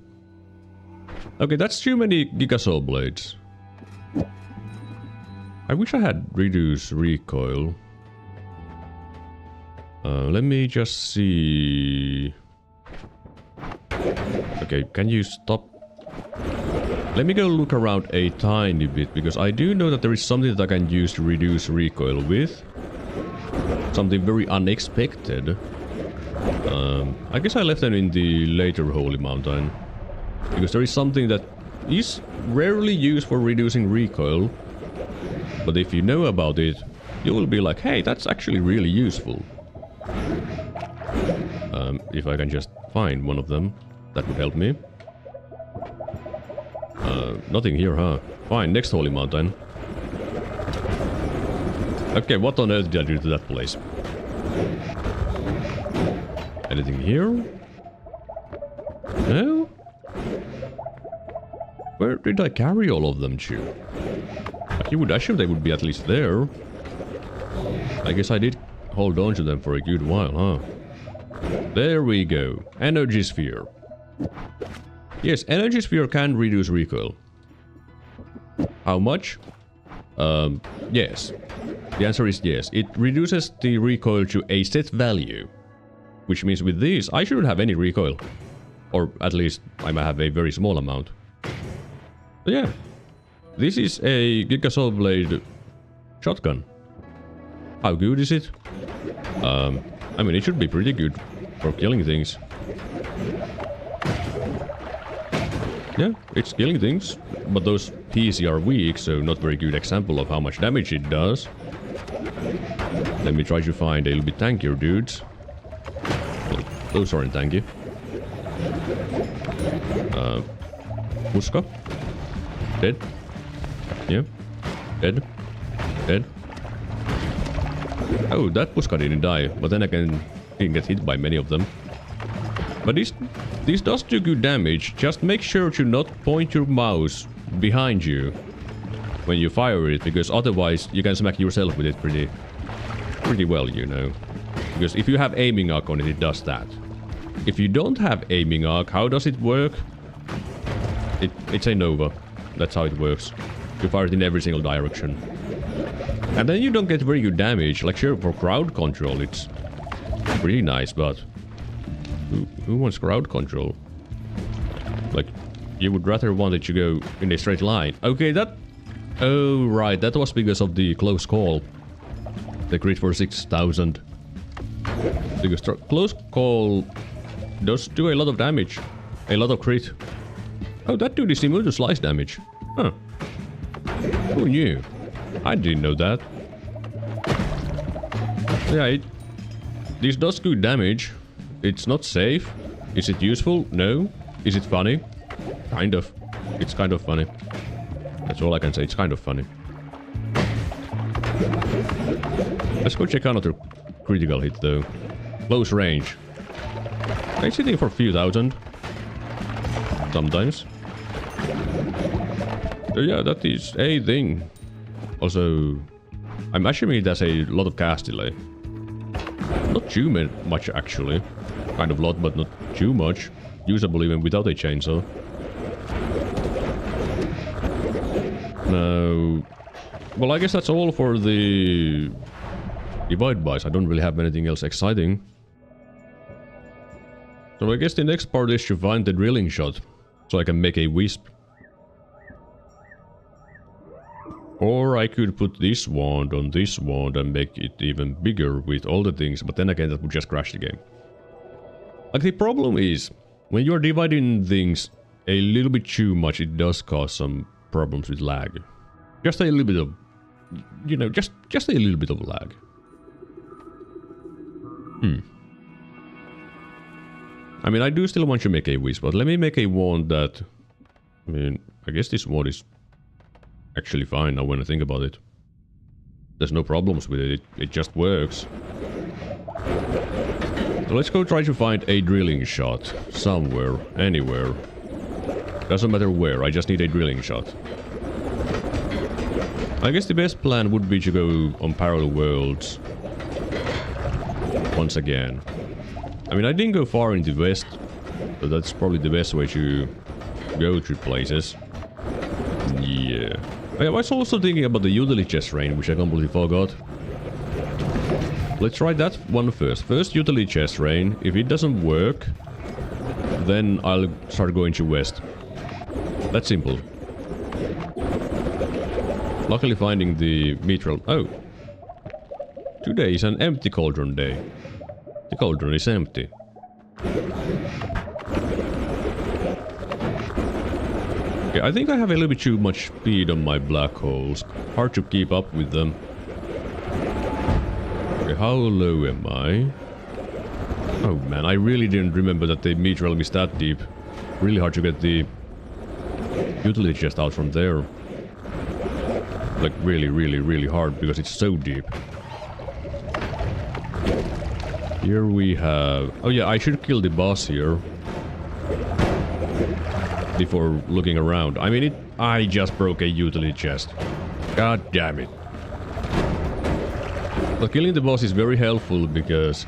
Speaker 1: Okay, that's too many Giga Soul Blades. I wish I had reduce recoil. Let me just see... Okay, can you stop? Let me go look around a tiny bit, because I do know that there is something that I can use to reduce recoil with. Something very unexpected. I guess I left them in the later Holy Mountain. Because there is something that is rarely used for reducing recoil. But if you know about it, you will be like, hey, that's actually really useful. If I can just find one of them, that would help me. Nothing here, huh? Fine, next Holy Mountain. Okay, what on earth did I do to that place? Anything here? No? Where did I carry all of them to? You would assume they would be at least there. I guess I did hold on to them for a good while, huh? There we go. Energy Sphere. Yes, Energy Sphere can reduce recoil. How much? Yes. The answer is yes. It reduces the recoil to a set value. Which means with these, I shouldn't have any recoil. Or at least, I might have a very small amount. But yeah. This is a Giga Soul Blade Shotgun. How good is it? I mean, it should be pretty good for killing things. Yeah, it's killing things, but those PC are weak, so not very good example of how much damage it does. Let me try to find a little bit tankier dudes. Well, those aren't tanky. Puska. Dead. Yeah. Dead. Dead. Oh, that Puska didn't die, but then again, didn't get hit by many of them. But this does do good damage. Just make sure to not point your mouse behind you when you fire it, because otherwise you can smack yourself with it pretty well, you know. Because if you have aiming arc on it, it does that. If you don't have aiming arc, how does it work? It's a Nova. That's how it works. You fire it in every single direction. And then you don't get very good damage. Like, sure, for crowd control, it's pretty nice, but who wants crowd control? Like, you would rather want it to go in a straight line. Okay, that... Oh, right, that was because of the close call. The crit for 6,000. Because close call does do a lot of damage. A lot of crit. Oh, that dude is immune to slice damage. Huh. Who knew? I didn't know that. Yeah, this does good damage. It's not safe. Is it useful? No. Is it funny? Kind of. It's kind of funny. That's all I can say. It's kind of funny. Let's go check another critical hit though. Close range. It's hitting for a few thousand. Sometimes. So yeah, that is a thing. Also, I'm assuming it has a lot of cast delay. Not too much actually. Kind of lot, but not too much. Usable even without a chainsaw. No. Well, I guess that's all for the divide buys. I don't really have anything else exciting. So I guess the next part is to find the drilling shot, so I can make a wisp. Or I could put this wand on this wand and make it even bigger with all the things, but then again that would just crash the game. Like, the problem is, when you're dividing things a little bit too much, it does cause some problems with lag. Just a little bit of, you know, just a little bit of lag. I mean, I do still want to make a wisp, but let me make a wand that... I mean, I guess this wand is actually fine now when I think about it. There's no problems with it, it just works. So let's go try to find a drilling shot. Somewhere, anywhere. Doesn't matter where, I just need a drilling shot. I guess the best plan would be to go on parallel worlds. Once again. I mean, I didn't go far into the west, but that's probably the best way to go to places. Yeah. I was also thinking about the utility chest rain, which I completely forgot. Let's try that one first. First utility chest rain. If it doesn't work, then I'll start going to west. That's simple. Luckily finding the mithril... Oh! Today is an empty cauldron day. The cauldron is empty. Okay, I think I have a little bit too much speed on my black holes. Hard to keep up with them. Okay, how low am I? Oh man, I really didn't remember that the meat realm is that deep. Really hard to get the utility chest out from there. Like really hard because it's so deep. Here we have... Oh yeah, I should kill the boss here. Before looking around. I mean, I just broke a utility chest. God damn it. But killing the boss is very helpful because...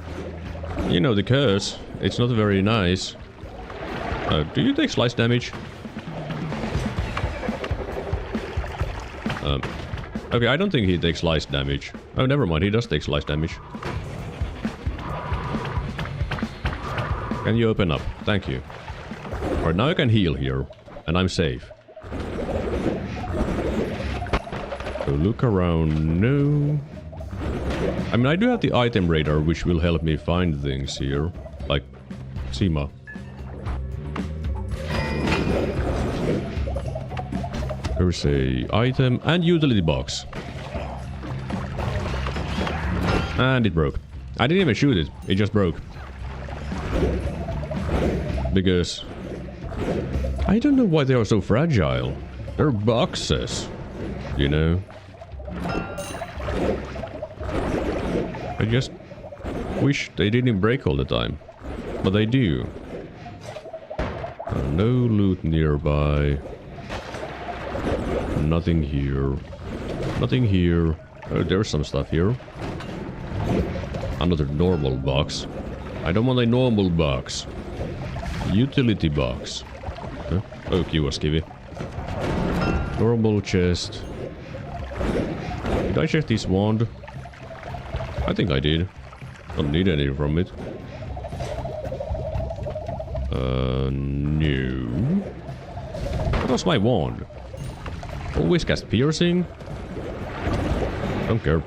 Speaker 1: You know, the curse. It's not very nice. Do you take slice damage? Okay, I don't think he takes slice damage. Oh, never mind, he does take slice damage. Can you open up? Thank you. Alright, now I can heal here. And I'm safe. So look around, no. I mean, I do have the item radar, which will help me find things here. Like, Sima. There's a item and utility box. And it broke. I didn't even shoot it, it just broke. Because I don't know why they are so fragile. They're boxes, you know. I just wish they didn't break all the time. But they do. No loot nearby. Nothing here. Nothing here. Oh, there's some stuff here. Another normal box. I don't want a normal box. Utility box. Huh? Oh, kiva, Skivi. Normal chest. Did I check this wand? I think I did. Don't need any from it. No. What was my wand? Always cast piercing? Don't care.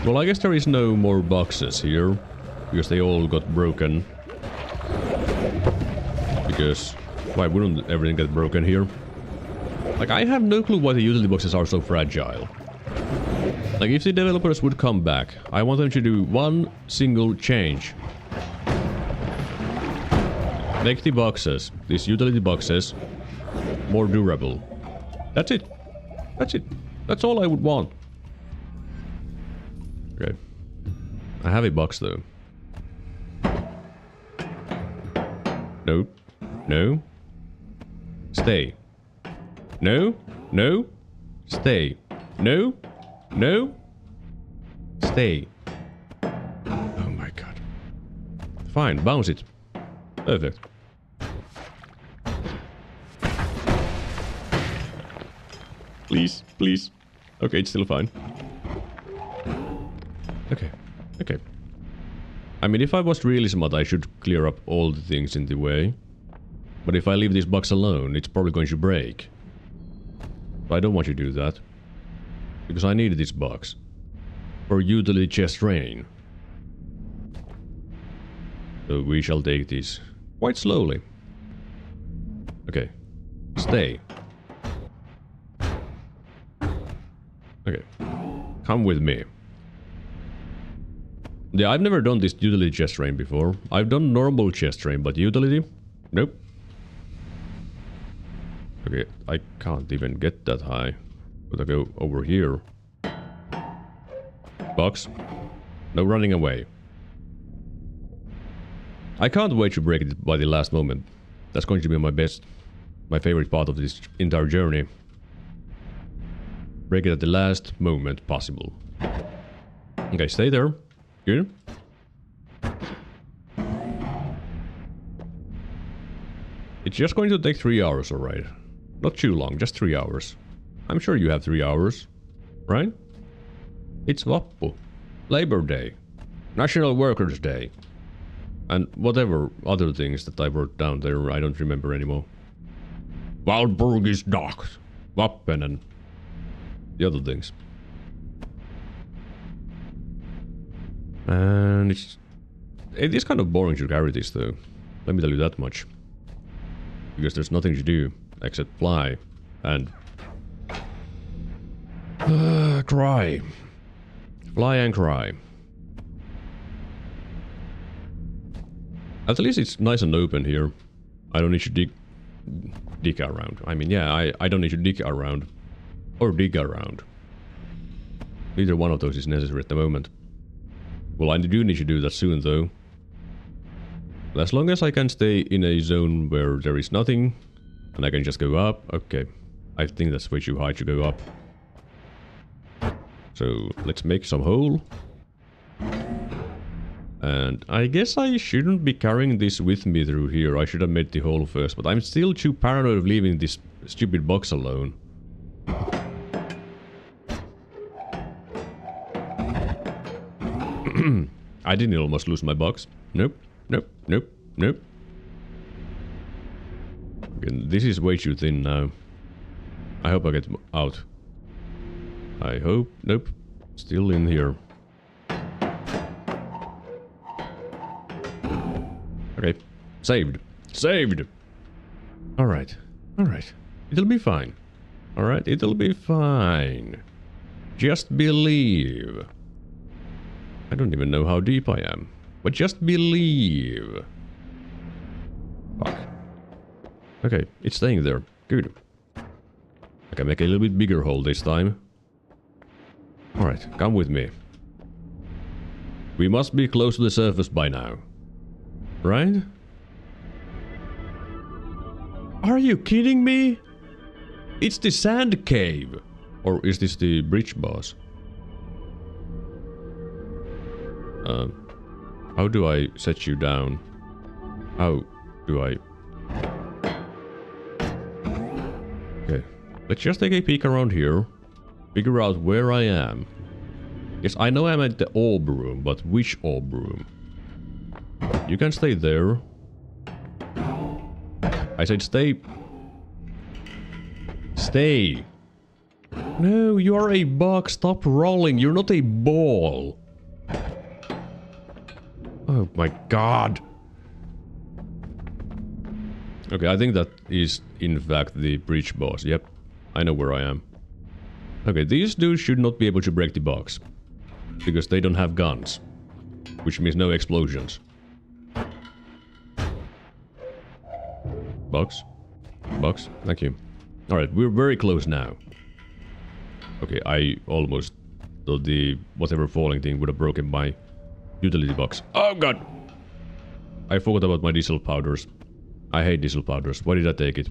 Speaker 1: Well, I guess there is no more boxes here. Because they all got broken. Because why wouldn't everything get broken here? Like, I have no clue why the utility boxes are so fragile. Like, if the developers would come back, I want them to do one single change. Make the boxes, these utility boxes, more durable. That's it. That's it. That's all I would want. Okay. I have a box though. No. No. Stay. No. No. Stay. No. No. Stay. Oh my god. Fine, bounce it. Perfect. Please, please. Okay, it's still fine. Okay, okay. I mean, if I was really smart, I should clear up all the things in the way. But if I leave this box alone, it's probably going to break. But I don't want you to do that. Because I need this box. For utility chest rain. So we shall take this quite slowly. Okay. Stay. Okay. Come with me. Yeah, I've never done this utility chest rain before. I've done normal chest rain, but utility? Nope. Okay, I can't even get that high. But I go over here. Box. No running away. I can't wait to break it by the last moment. That's going to be my favorite part of this entire journey. Break it at the last moment possible. Okay, stay there. Good. It's just going to take 3 hours, alright? Not too long, just 3 hours. I'm sure you have 3 hours, right? It's Vappu, Labor Day, National Workers' Day, and whatever other things that I wrote down there, I don't remember anymore. Walpurgisnacht, Vappen, and the other things. And it is kind of boring to carry this though. Let me tell you that much. Because there's nothing to do except fly and cry. Fly and cry. At least it's nice and open here. I don't need to dig around. I mean, yeah, I don't need to dig around. Or dig around. Neither one of those is necessary at the moment. Well, I do need to do that soon, though. As long as I can stay in a zone where there is nothing, and I can just go up, okay. I think that's way too high to go up. So, let's make some hole. And I guess I shouldn't be carrying this with me through here. I should have made the hole first, but I'm still too paranoid of leaving this stupid box alone. I didn't almost lose my box. Nope, nope, nope, nope. Okay, this is way too thin now. I hope I get out. I hope. Nope. Still in here. Okay. Saved. Saved! Alright. Alright. It'll be fine. Alright, it'll be fine. Just believe. I don't even know how deep I am. But just believe. Fuck. Okay, it's staying there. Good. I can make a little bit bigger hole this time. Alright, come with me. We must be close to the surface by now. Right? Are you kidding me? It's the sand cave. Or is this the bridge boss? How do I set you down? How do I... Okay, let's just take a peek around here. Figure out where I am. Yes, I know I'm at the orb room, but which orb room? You can stay there. I said stay. Stay. No, you are a bug. Stop rolling. You're not a ball. Oh my god. Okay, I think that is in fact the bridge boss. Yep, I know where I am. Okay, these dudes should not be able to break the box. Because they don't have guns. Which means no explosions. Box? Box? Thank you. Alright, we're very close now. Okay, I almost thought the whatever falling thing would have broken my utility box. Oh god! I forgot about my diesel powders. I hate diesel powders. Why did I take it?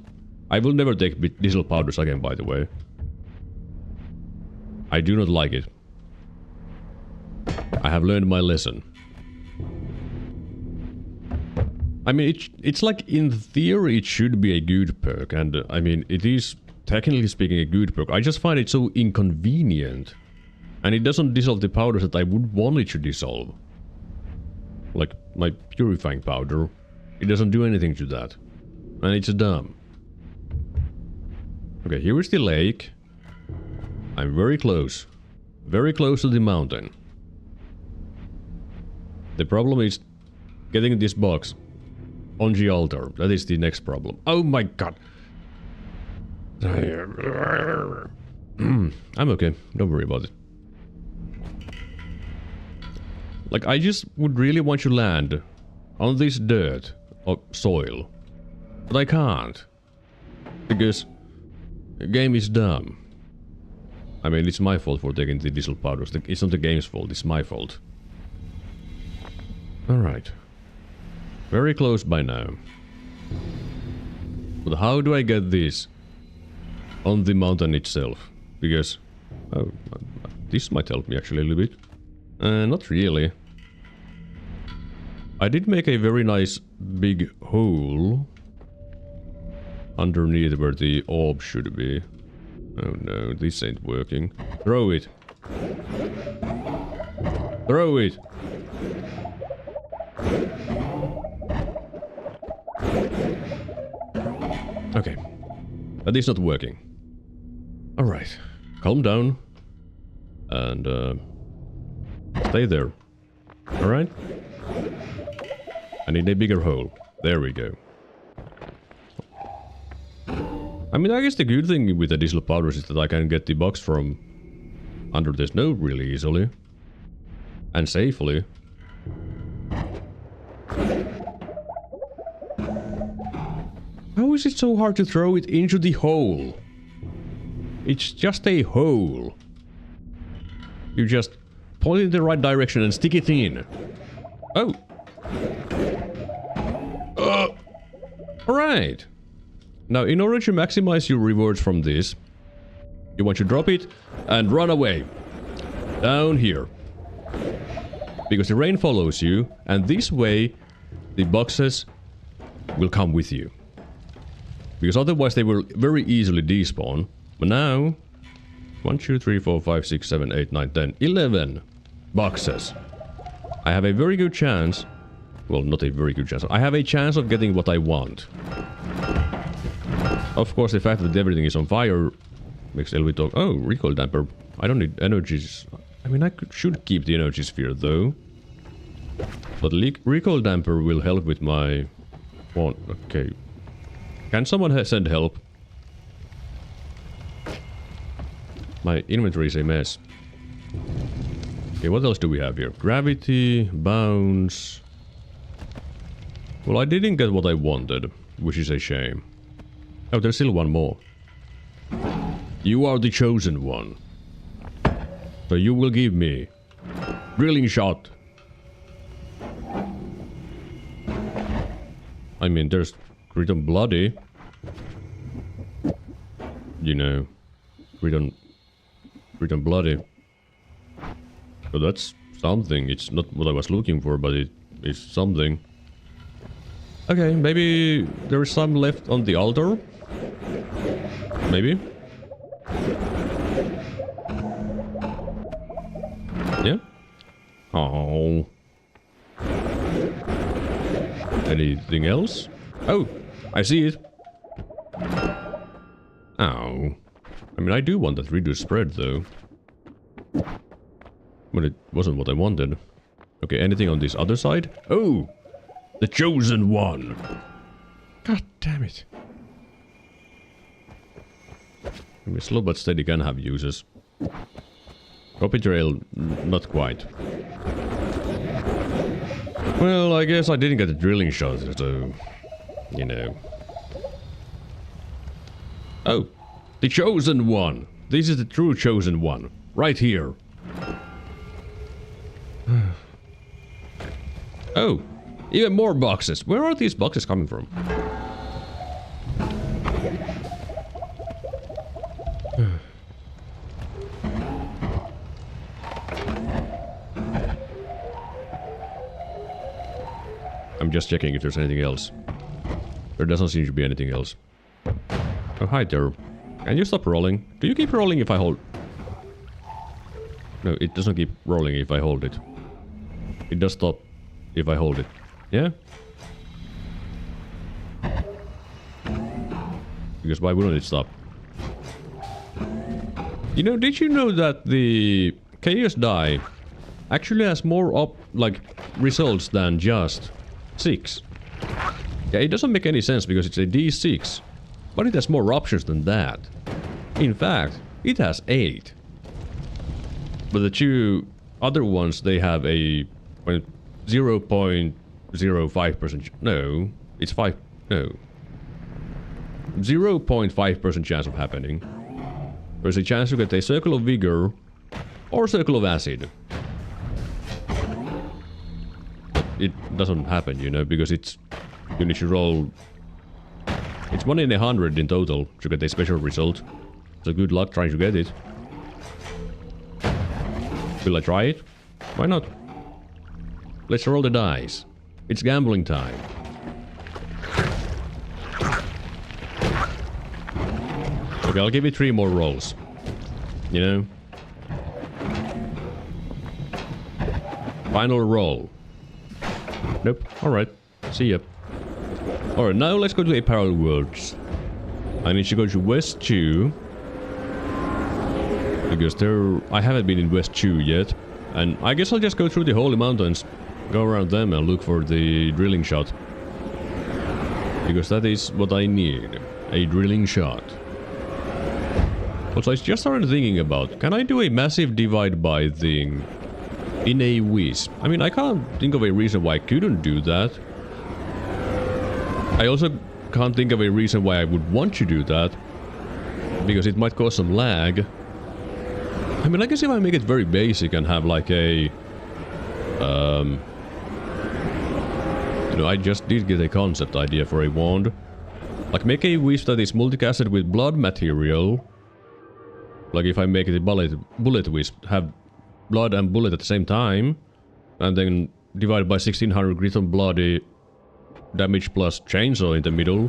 Speaker 1: I will never take diesel powders again, by the way. I do not like it. I have learned my lesson. I mean, it's like, in theory, it should be a good perk, and I mean, it is, technically speaking, a good perk. I just find it so inconvenient. And it doesn't dissolve the powders that I would want it to dissolve. Like, my purifying powder. It doesn't do anything to that. And it's dumb. Okay, here is the lake. I'm very close. Very close to the mountain. The problem is getting this box on the altar. That is the next problem. Oh my god. I'm okay. Don't worry about it. Like, I just would really want to land on this dirt or soil. But I can't. Because the game is dumb. I mean, it's my fault for taking the diesel powders. It's not the game's fault, it's my fault. Alright. Very close by now. But how do I get this on the mountain itself? Because... oh, this might help me actually a little bit. Not really. I did make a very nice big hole underneath where the orb should be. Oh no, this ain't working. Throw it! Throw it! Okay. That is not working. Alright. Calm down. And, stay there. Alright? I need a bigger hole. There we go. I mean, I guess the good thing with the diesel powders is that I can get the box from under the snow really easily. And safely. How is it so hard to throw it into the hole? It's just a hole. You just point it in the right direction and stick it in. Oh. Alright. Now, in order to maximize your rewards from this, you want to drop it and run away. Down here. Because the rain follows you, and this way, the boxes will come with you. Because otherwise they will very easily despawn. But now... 1, 2, 3, 4, 5, 6, 7, 8, 9, 10, 11 boxes. I have a very good chance... well, not a very good chance. I have a chance of getting what I want. Of course, the fact that everything is on fire Makes LV talk. Oh, recoil damper. I don't need energies. I mean, should keep the energy sphere though. But recoil damper will help with my... Wand. Okay. Can someone send help? My inventory is a mess. Okay, what else do we have here? Gravity, bounce... Well, I didn't get what I wanted, which is a shame. Oh, there's still one more. You are the chosen one. So you will give me... Drilling shot. I mean, there's written bloody. You know, written bloody. So that's something. It's not what I was looking for, but it is something. Okay, maybe there is some left on the altar. Maybe. Yeah. Oh. Anything else? Oh, I see it. Ow. I mean, I do want that reduced spread, though. But it wasn't what I wanted. Okay, anything on this other side? Oh! The chosen one! God damn it. I mean, slow but steady can have uses. Copy trail, not quite. Well, I guess I didn't get a drilling shot, so... You know. Oh! The chosen one! This is the true chosen one. Right here. Oh! Even more boxes! Where are these boxes coming from? I'm just checking if there's anything else. There doesn't seem to be anything else. Oh, hi there. Can you stop rolling? Do you keep rolling if I hold... No, it doesn't keep rolling if I hold it. It does stop if I hold it. Yeah? Because why wouldn't it stop? You know, did you know that the Chaos die actually has more results than just 6? Yeah, it doesn't make any sense because it's a D6. But it has more options than that. In fact, it has 8. But the two other ones, they have a 0.05%... No, it's 5... No. 0.5% chance of happening. There's a chance to get a Circle of Vigor or Circle of Acid. It doesn't happen, you know, because it's... You need to roll... It's 1 in 100 in total to get a special result. So good luck trying to get it. Will I try it? Why not? Let's roll the dice. It's gambling time. Okay, I'll give it 3 more rolls. You know? Final roll. Nope. Alright. See ya. Alright, now let's go to a parallel worlds. I need to go to West 2. Because I haven't been in West 2 yet. And I guess I'll just go through the Holy Mountains. Go around them and look for the drilling shot. Because that is what I need. A drilling shot. Also, I just started thinking about, can I do a massive divide by thing in a wisp? I mean, I can't think of a reason why I couldn't do that. I also can't think of a reason why I would want to do that. Because it might cause some lag. I mean, I guess if I make it very basic and have like a... you know, I just did get a concept idea for a wand. Like, make a wisp that is multicasted with blood material. Like, if I make it a bullet wisp, have blood and bullet at the same time. And then divide by 1600 grit on bloody damage plus chainsaw in the middle.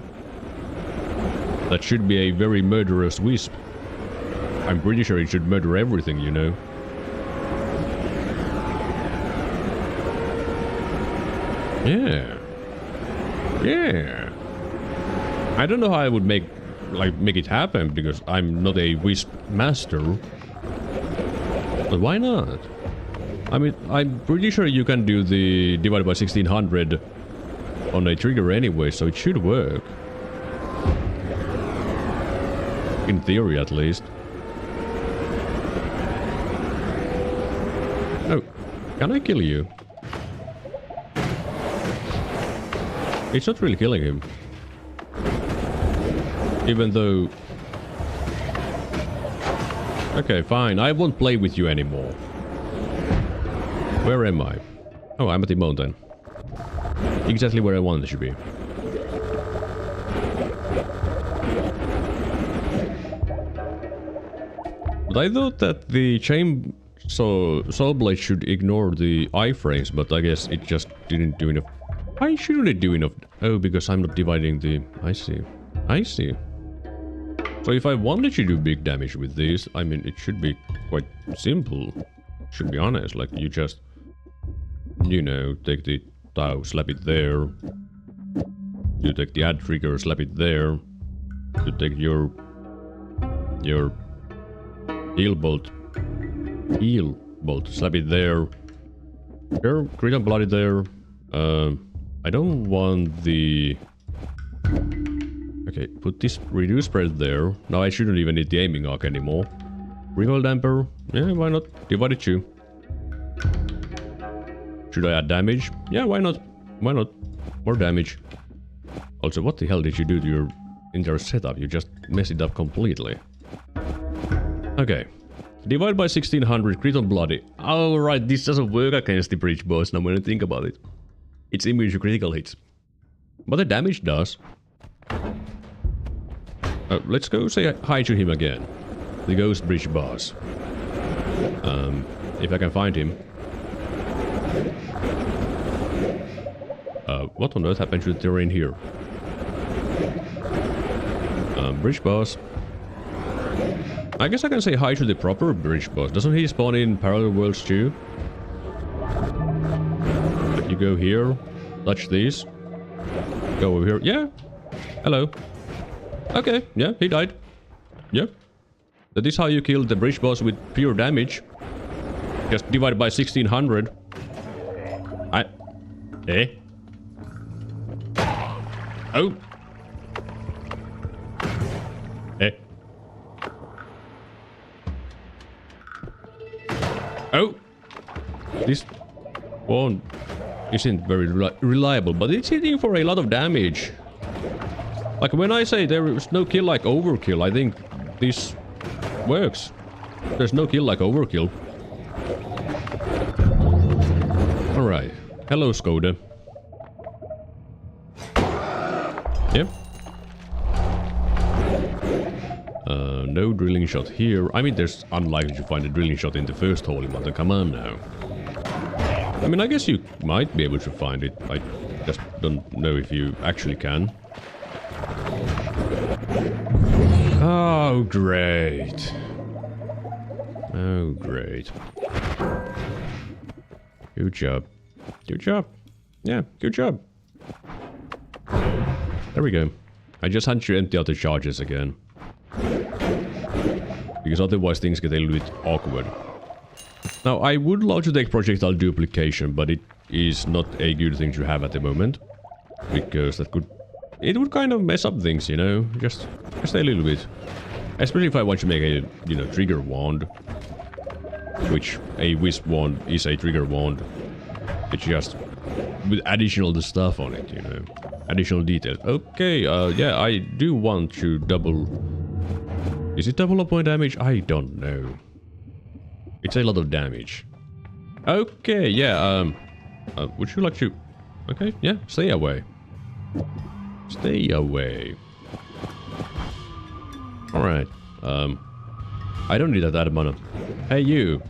Speaker 1: That should be a very murderous wisp. I'm pretty sure it should murder everything, you know. Yeah. Yeah. I don't know how I would make like make it happen because I'm not a wisp master. But why not? I mean, I'm pretty sure you can do the divided by 1600 on a trigger anyway, so it should work. In theory, at least. Oh, can I kill you? It's not really killing him. Even though... Okay, fine. I won't play with you anymore. Where am I? Oh, I'm at the mountain. Exactly where I wanted to be. But I thought that the saw blade should ignore the iframes, but I guess it just didn't do enough. Why shouldn't it do enough? Oh, because I'm not dividing the... I see. I see. So if I wanted to do big damage with this, I mean, it should be quite simple. Should be honest, like you just... You know, take the tau, slap it there. You take the add trigger, slap it there. You take your heal bolt, slap it there. Here, crit and bloody there. I don't want the... Okay, put this reduce spread there. Now I shouldn't even need the aiming arc anymore. Recoil damper, yeah, why not? Divide it 2. Should I add damage? Yeah, why not? Why not? More damage. Also, what the hell did you do to your entire setup? You just messed it up completely. Okay. Divide by 1600, crit on bloody. Alright, this doesn't work against the bridge boss now when I think about it. It's immune to critical hits. But the damage does. Let's go say hi to him again. The ghost bridge boss. If I can find him. What on earth happened to the terrain here? Bridge boss. I guess I can say hi to the proper bridge boss. Doesn't he spawn in parallel worlds too? If you go here, touch these. Go over here. Yeah. Hello. Okay. Yeah, he died. Yeah. That is how you kill the bridge boss with pure damage. Just divide by 1600. Eh? Oh. Eh. Oh. This one isn't very reliable, but it's hitting for a lot of damage. Like when I say there is no kill like overkill, I think this works. There's no kill like overkill. Alright. Hello, Skoda. Yep. No drilling shot here. I mean, there's unlikely to find a drilling shot in the first holy mother. Come on now. I mean, I guess you might be able to find it. I just don't know if you actually can. Oh, great. Oh, great. Good job. Good job. Yeah, good job. There we go. I just had to empty out the charges again. Because otherwise things get a little bit awkward. Now, I would love to take projectile duplication, but it is not a good thing to have at the moment. Because that could... It would kind of mess up things, you know? Just a little bit. Especially if I want to make a, you know, trigger wand. Which a wisp wand is a trigger wand. It's just with additional stuff on it, you know. Additional details. Okay, yeah, I do want to double... Is it double point damage? I don't know. It's a lot of damage. Okay, yeah, would you like to... Okay, yeah, stay away. Stay away. Alright, I don't need that amount of... Hey, you!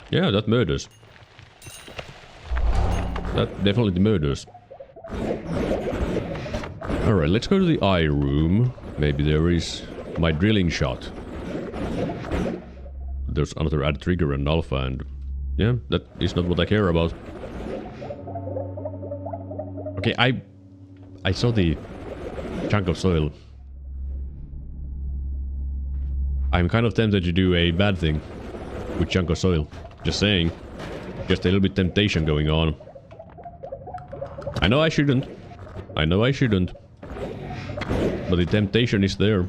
Speaker 1: Yeah, that murders. That definitely murders. Alright, let's go to the eye room. Maybe there is my drilling shot. There's another add trigger and alpha, and yeah, that is not what I care about. Okay, I saw the chunk of soil. I'm kind of tempted to do a bad thing with chunk of soil. Just saying. Just a little bit temptation going on. I know I shouldn't. I know I shouldn't. But the temptation is there.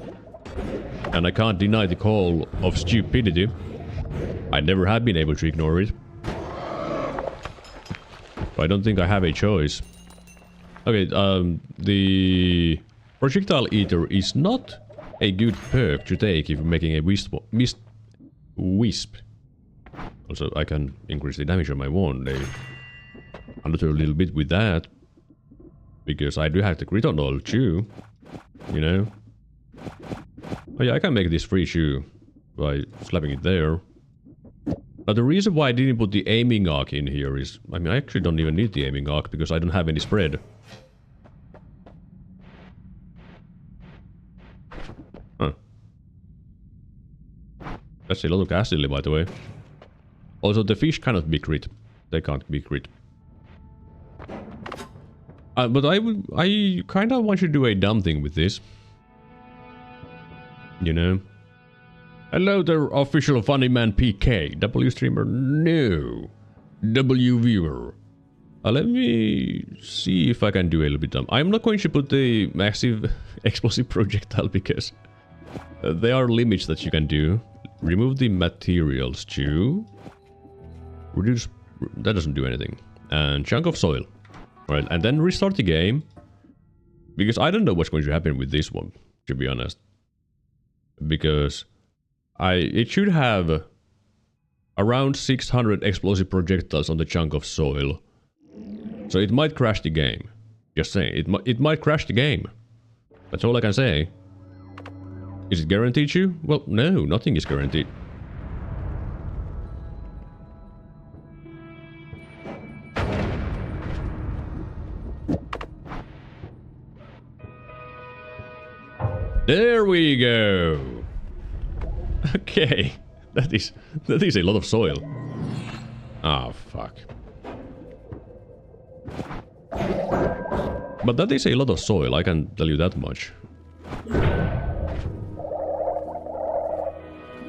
Speaker 1: And I can't deny the call of stupidity. I never have been able to ignore it. But I don't think I have a choice. Okay, the projectile eater is not a good perk to take if you're making a wisp. Also, I can increase the damage on my wand a little bit with that. Because I do have the crit on all too. You know? Oh yeah, I can make this free shoe by slapping it there. Now the reason why I didn't put the aiming arc in here is... I mean, I actually don't even need the aiming arc because I don't have any spread. Huh. That's a lot of ghastly, by the way. Also, the fish cannot be crit. They can't be crit. But I kind of want you to do a dumb thing with this. You know? Hello there, official funny man PK. W streamer? No. W viewer. Let me see if I can do a little bit dumb. I'm not going to put the massive explosive projectile because there are limits that you can do. Remove the materials too. Reduce... That doesn't do anything. And chunk of soil. Right, and then restart the game. Because I don't know what's going to happen with this one, to be honest. Because it should have around 600 explosive projectiles on the chunk of soil. So it might crash the game. Just saying, it might crash the game. That's all I can say. Is it guaranteed to? Well, no, nothing is guaranteed. There we go. Okay, that is a lot of soil. Ah, fuck. But that is a lot of soil, I can tell you that much.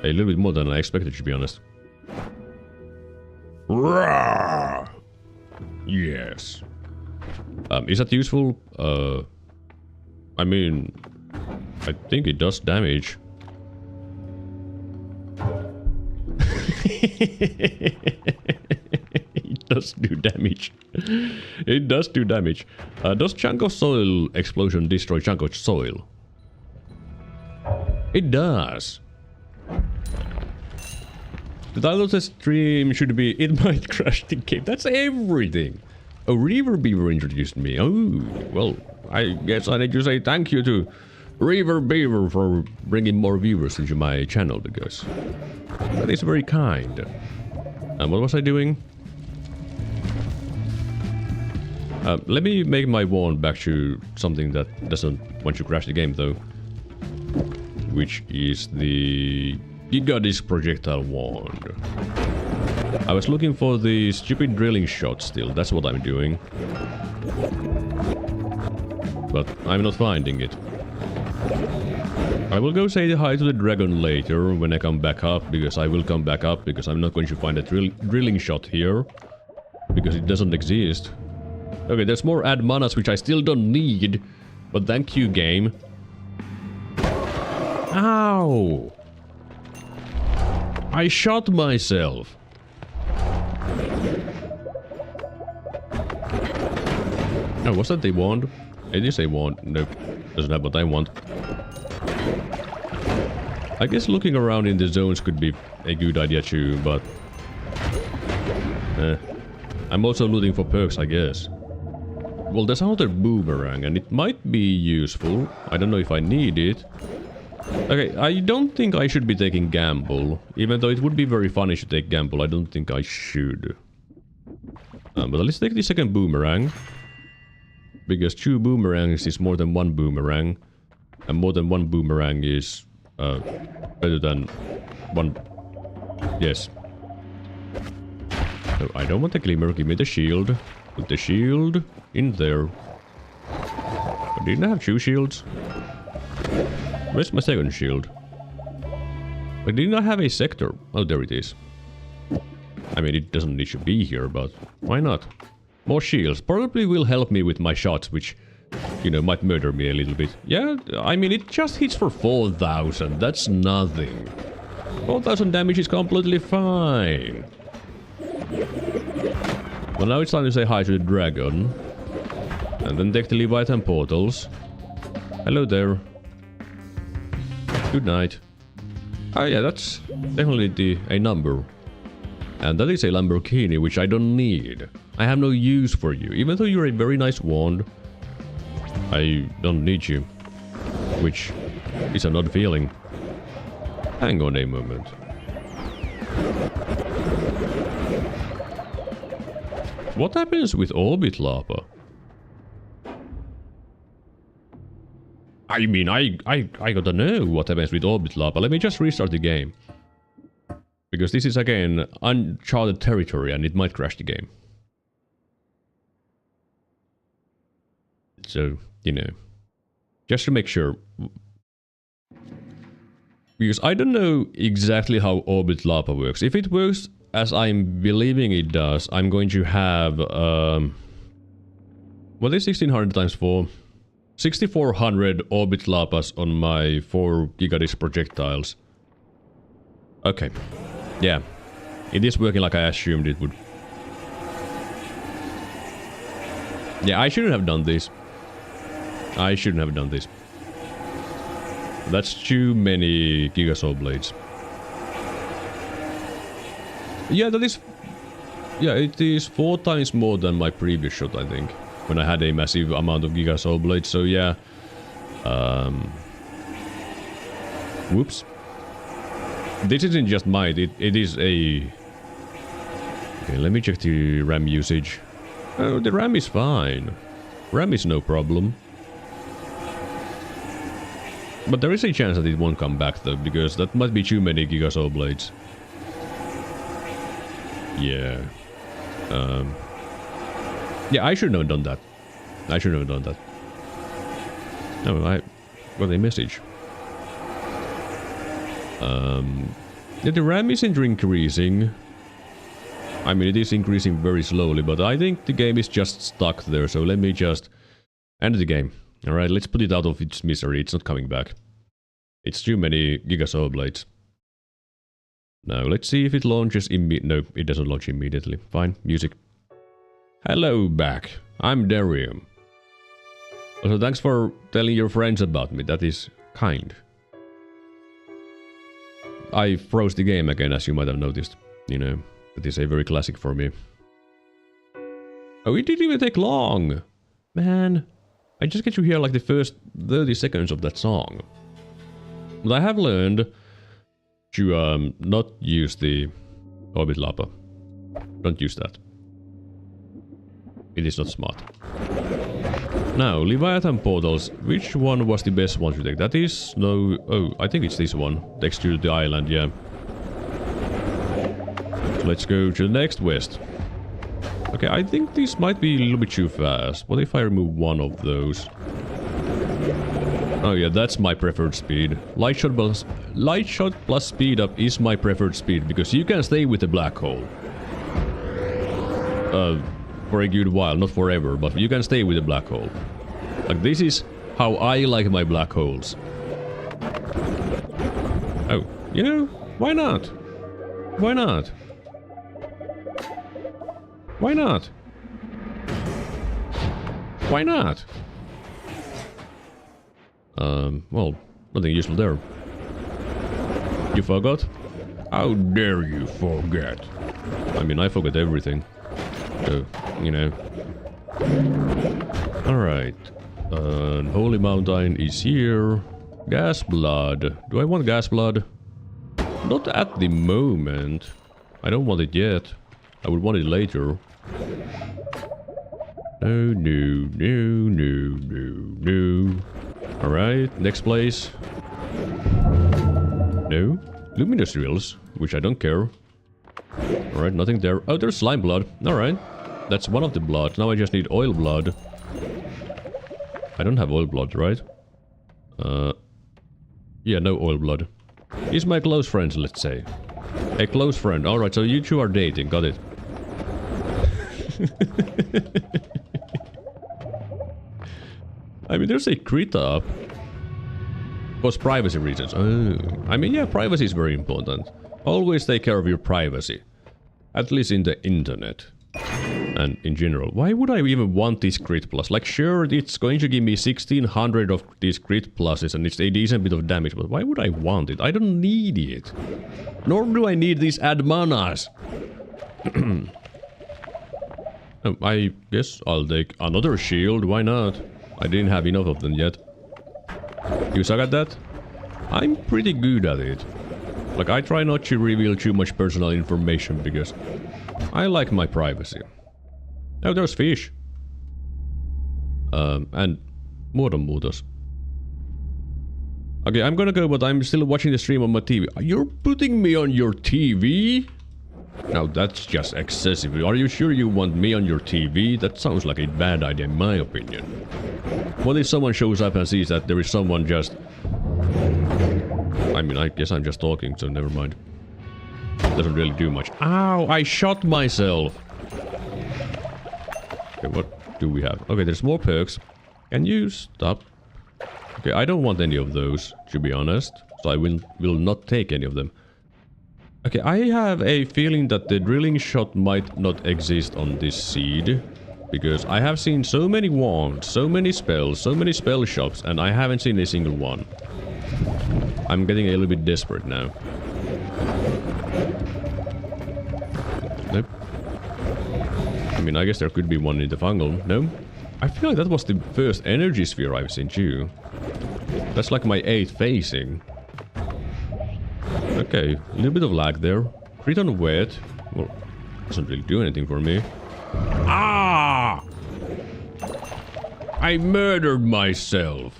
Speaker 1: A little bit more than I expected, to be honest. Rawr! Yes. Is that useful? I mean, I think it does damage. It does do damage. It does do damage. Does chunk of soil explosion destroy chunk of soil? It does. The title of the stream should be "It might crash the game." That's everything. A Reaver Beaver introduced me. Oh, well, I guess I need to say thank you to Reaver Beaver for bringing more viewers into my channel, because that is very kind. And what was I doing? Let me make my wand back to something that doesn't want to crash the game, though. Which is the Gigadisc projectile wand. I was looking for the stupid drilling shot still, that's what I'm doing. But I'm not finding it. I will go say hi to the dragon later when I come back up, because I will come back up, because I'm not going to find a drilling shot here. Because it doesn't exist. Okay, there's more add manas which I still don't need. But thank you, game. Ow! I shot myself. Oh, was that the wand? It is a wand. Nope. Doesn't have what I want. I guess looking around in the zones could be a good idea too, but... I'm also looting for perks, I guess. Well, there's another boomerang, and it might be useful. I don't know if I need it. Okay, I don't think I should be taking gamble. Even though it would be very funny to take gamble, I don't think I should. But let's take the second boomerang. Because 2 boomerangs is more than 1 boomerang. And more than 1 boomerang is better than 1... Yes. So I don't want the glimmer, give me the shield. Put the shield in there. Didn't I have 2 shields? Where's my second shield? But didn't I have a sector? Oh, there it is. I mean, it doesn't need to be here, but why not? More shields. Probably will help me with my shots, which, you know, might murder me a little bit. Yeah, I mean, it just hits for 4,000. That's nothing. 4,000 damage is completely fine. Well, now it's time to say hi to the dragon. And then take the Leviathan portals. Hello there. Good night. Oh yeah, that's definitely a number. And that is a Lamborghini, which I don't need. I have no use for you. Even though you're a very nice wand, I don't need you. Which is an odd feeling. Hang on a moment. What happens with Orbit Lapa? I mean, I gotta know what happens with Orbit Lapa. Let me just restart the game. Because this is again uncharted territory and it might crash the game. So, you know, just to make sure. Because I don't know exactly how Orbit Lapa works. If it works as I'm believing it does, I'm going to have, what is 1600 times 4? 6400 Orbit Lapas on my 4 Gigadish projectiles. Okay. Yeah. It is working like I assumed it would. Yeah, I shouldn't have done this. I shouldn't have done this. That's too many Gigasaw blades. Yeah, that is... Yeah, it is 4 times more than my previous shot, I think. When I had a massive amount of Gigasaw blades, so yeah. Whoops. This isn't just might, it is a... Okay, let me check the RAM usage. Oh, the RAM is fine. RAM is no problem. But there is a chance that it won't come back though, because that might be too many Gigasaw blades. Yeah. Yeah, I shouldn't have done that. I shouldn't have done that. No, I got a message. Yeah, the RAM isn't increasing. I mean, it is increasing very slowly, but I think the game is just stuck there, so let me just end the game. Alright, let's put it out of its misery. It's not coming back. It's too many Gigasaw blades. Now, let's see if it launches No, it doesn't launch immediately. Fine, music. Hello back. I'm Darium. Also, thanks for telling your friends about me. That is kind. I froze the game again, as you might have noticed. You know, that is a very classic for me. Oh, it didn't even take long! Man, I just get to hear like the first 30 seconds of that song. But I have learned to not use the Orbit Lapa. Don't use that. It is not smart. Now, Leviathan portals. Which one was the best one to take? That is no... Oh, I think it's this one. Next to the island, yeah. So let's go to the next west. Okay, I think this might be a little bit too fast. What if I remove one of those? Oh yeah, that's my preferred speed. Light shot plus speed up is my preferred speed, because you can stay with the black hole. For a good while, not forever, but you can stay with the black hole. Like, this is how I like my black holes. Oh, you know, why not? Why not? Why not? Why not? Well, nothing useful there. You forgot? How dare you forget? I mean, I forgot everything. So, you know. Alright. Holy Mountain is here. Gas blood. Do I want gas blood? Not at the moment. I don't want it yet. I would want it later. No, no, no, no, no, no. Alright, next place. No. Luminous drills, which I don't care. Alright, nothing there. Oh, there's slime blood. Alright. That's one of the blood. Now I just need oil blood. I don't have oil blood, right? Yeah, no oil blood. He's my close friend, let's say. A close friend. Alright, so you two are dating, got it. I mean, there's a crit up. Because privacy reasons. Oh. I mean, yeah, privacy is very important. Always take care of your privacy. At least in the internet. And in general. Why would I even want this crit plus? Like, sure, it's going to give me 1600 of these crit pluses and it's a decent bit of damage, but why would I want it? I don't need it. Nor do I need these add manas. I guess I'll take another shield, why not? I didn't have enough of them yet. You suck at that? I'm pretty good at it. Like, I try not to reveal too much personal information because I like my privacy. Oh, there's fish. And muodonmuutos. Okay, I'm gonna go, but I'm still watching the stream on my TV. You're putting me on your TV? Now that's just excessive. Are you sure you want me on your TV? That sounds like a bad idea in my opinion. What if someone shows up and sees that there is someone just... I mean, I guess I'm just talking, so never mind. Doesn't really do much. Ow! I shot myself! Okay, what do we have? Okay, there's more perks. Can you stop? Okay, I don't want any of those, to be honest. So I will not take any of them. Okay, I have a feeling that the drilling shot might not exist on this seed. Because I have seen so many wands, so many spells, so many spell shops, and I haven't seen a single one. I'm getting a little bit desperate now. Nope. I mean, I guess there could be one in the fungal. No? I feel like that was the first energy sphere I've seen too. That's like my 8th facing. Okay, a little bit of lag there. Crit on wet. Well, doesn't really do anything for me. Ah! I murdered myself.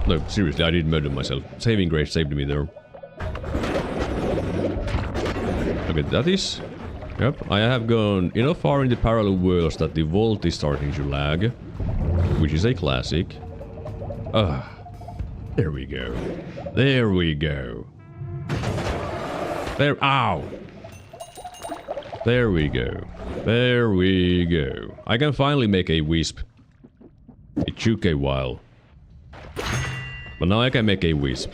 Speaker 1: No, seriously, I did murder myself. Saving grace saved me there. Okay, that is... Yep, I have gone enough far in the parallel worlds that the vault is starting to lag. Which is a classic. Ah, there we go. There we go. There, ow! There we go. There we go. I can finally make a wisp. It took a while. But now I can make a wisp.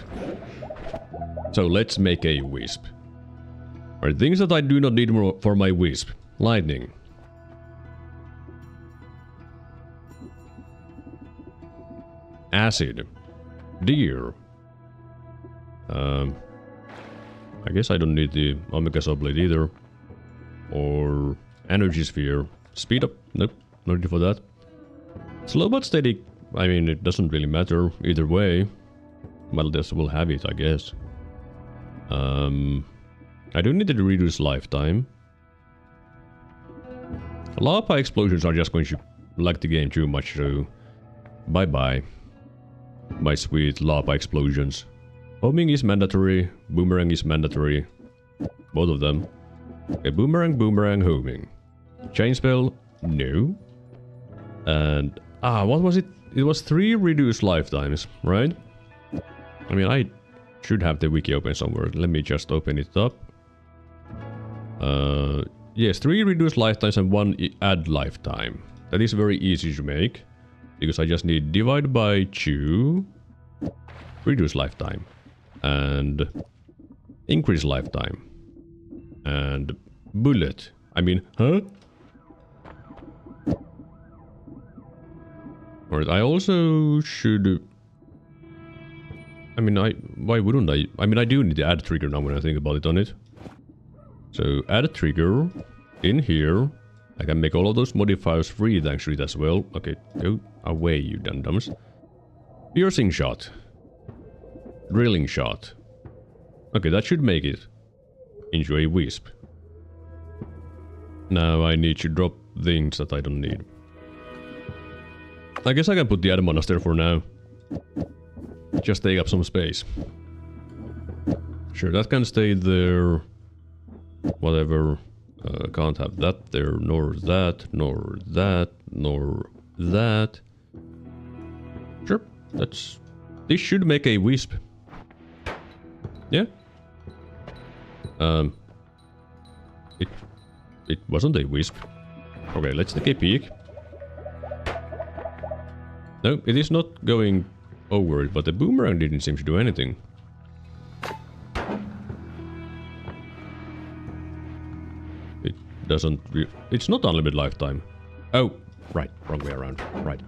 Speaker 1: So let's make a wisp. Are things that I do not need more for my wisp. Lightning. Acid. Deer. I guess I don't need the Omega Subblade either. Or Energy Sphere. Speed up. Nope. No need for that. Slow but steady. I mean, it doesn't really matter either way. Well, this will have it, I guess. I do need to reduce lifetime. Lava explosions are just going to lag the game too much, so... Bye-bye. My sweet lava explosions. Homing is mandatory. Boomerang is mandatory. Both of them. Okay, boomerang, boomerang, homing. Chain spell? No. And... what was it? It was 3 reduced lifetimes, right? I mean, I should have the wiki open somewhere. Let me just open it up. Yes, 3 reduced lifetimes and 1 add lifetime. That is very easy to make. Because I just need divide by 2. Reduce lifetime. And increase lifetime. And bullet. I mean, huh? Alright, I also should... I mean, why wouldn't I? I mean, I do need to add a trigger now when I think about it on it. So, add a trigger in here. I can make all of those modifiers free thanks to it as well. Okay, go away, you dum-dums. Piercing shot. Drilling shot. Okay, that should make it into a wisp. Now I need to drop things that I don't need. I guess I can put the Ad Monastery for now. Just take up some space. Sure, that can stay there. Whatever. Can't have that there, nor that, nor that, nor that. That's... This should make a wisp. Yeah. It wasn't a wisp. Okay, let's take a peek. No, it is not going over it, but the boomerang didn't seem to do anything. It doesn't... It's not unlimited lifetime. Oh, right. Wrong way around. Right.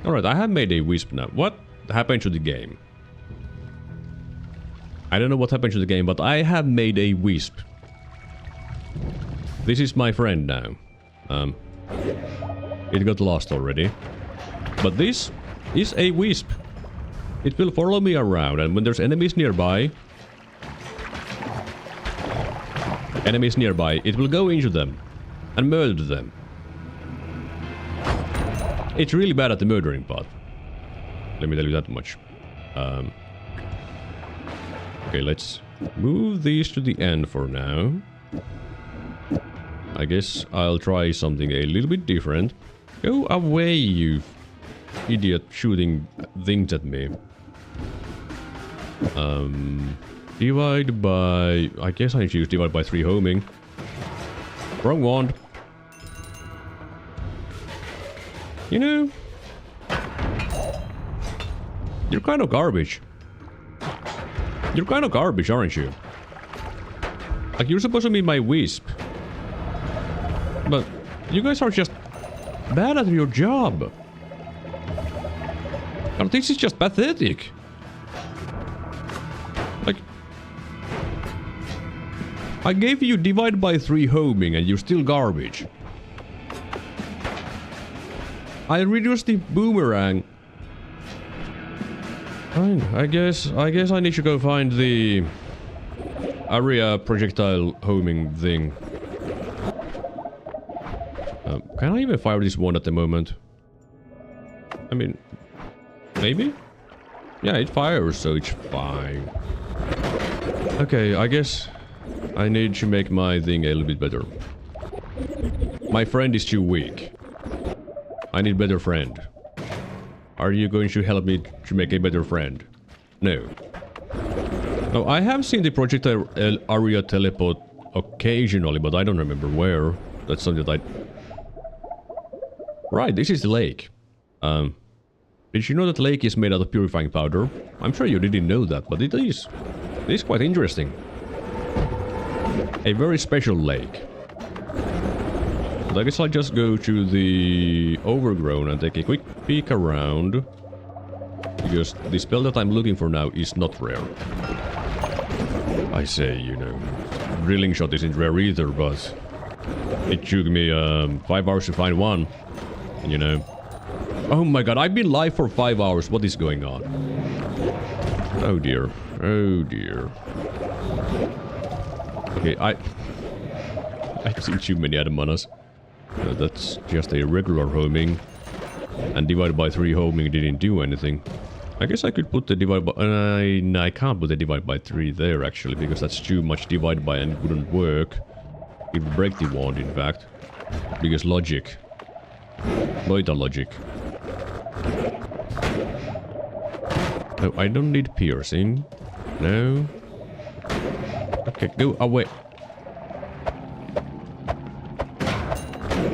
Speaker 1: Alright, I have made a wisp now. What happened to the game? I don't know what happened to the game, but I have made a wisp. This is my friend now. It got lost already. But this is a wisp. It will follow me around, and when there's enemies nearby, it will go into them and murder them. It's really bad at the murdering part. Let me tell you that much. Okay, let's move these to the end for now. I guess I'll try something a little bit different. Go away, you idiot shooting things at me. Divide by... I guess I need to use divide by 3 homing. Wrong wand. You know... You're kind of garbage. You're kind of garbage, aren't you? Like, you're supposed to be my wisp. But you guys are just bad at your job. And this is just pathetic. Like... I gave you divide by 3 homing and you're still garbage. I reduced the boomerang. Fine, I guess I need to go find the area projectile homing thing. Can I even fire this one at the moment? I mean, maybe? Yeah, it fires, so it's fine. Okay, I guess I need to make my thing a little bit better. My friend is too weak. I need better friend. Are you going to help me to make a better friend? No. No, I have seen the projectile area teleport occasionally, but I don't remember where. That's something that I... Right, this is the lake. Did you know that lake is made out of purifying powder? I'm sure you didn't know that, but it is. It is quite interesting. A very special lake. But I guess I'll just go to the overgrown and take a quick peek around. Because the spell that I'm looking for now is not rare. I say, you know, drilling shot isn't rare either, but it took me 5 hours to find one. You know. Oh my god, I've been live for 5 hours. What is going on? Oh dear. Oh dear. Okay, I've seen too many Adamanas. That's just a regular homing. And divided by 3 homing didn't do anything. I guess I could put the divide by... no, I can't put the divide by 3 there actually, because that's too much divide by and it wouldn't work. It would break the wand, in fact. Because logic. Noita logic. Oh, I don't need piercing. No. Okay, go away.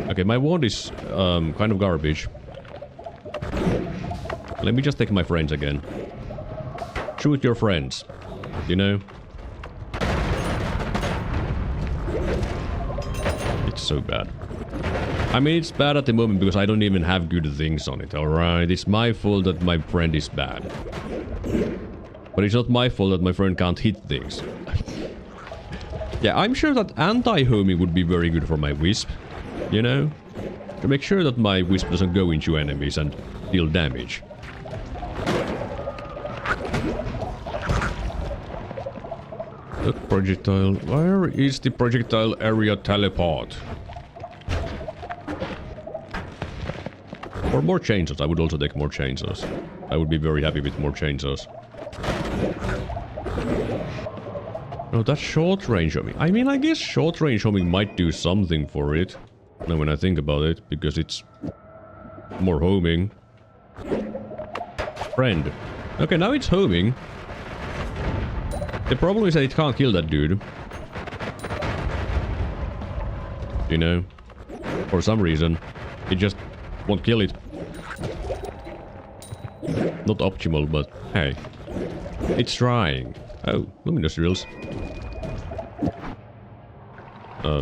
Speaker 1: Okay, my wand is kind of garbage. Let me just take my friends again. Shoot your friends. You know? It's so bad. I mean, it's bad at the moment because I don't even have good things on it, alright? It's my fault that my friend is bad. But it's not my fault that my friend can't hit things. Yeah, I'm sure that anti-homing would be very good for my wisp. You know? To make sure that my wisp doesn't go into enemies and deal damage. The projectile... Where is the projectile area teleport? Or more chainsaws. I would also take more chainsaws. I would be very happy with more chainsaws. No, that's short range homing. I mean, I guess short range homing might do something for it. Now when I think about it, because it's more homing. Friend. Okay, now it's homing. The problem is that it can't kill that dude. You know? For some reason. It just won't kill it. Not optimal, but hey. It's trying. Oh, luminous drills.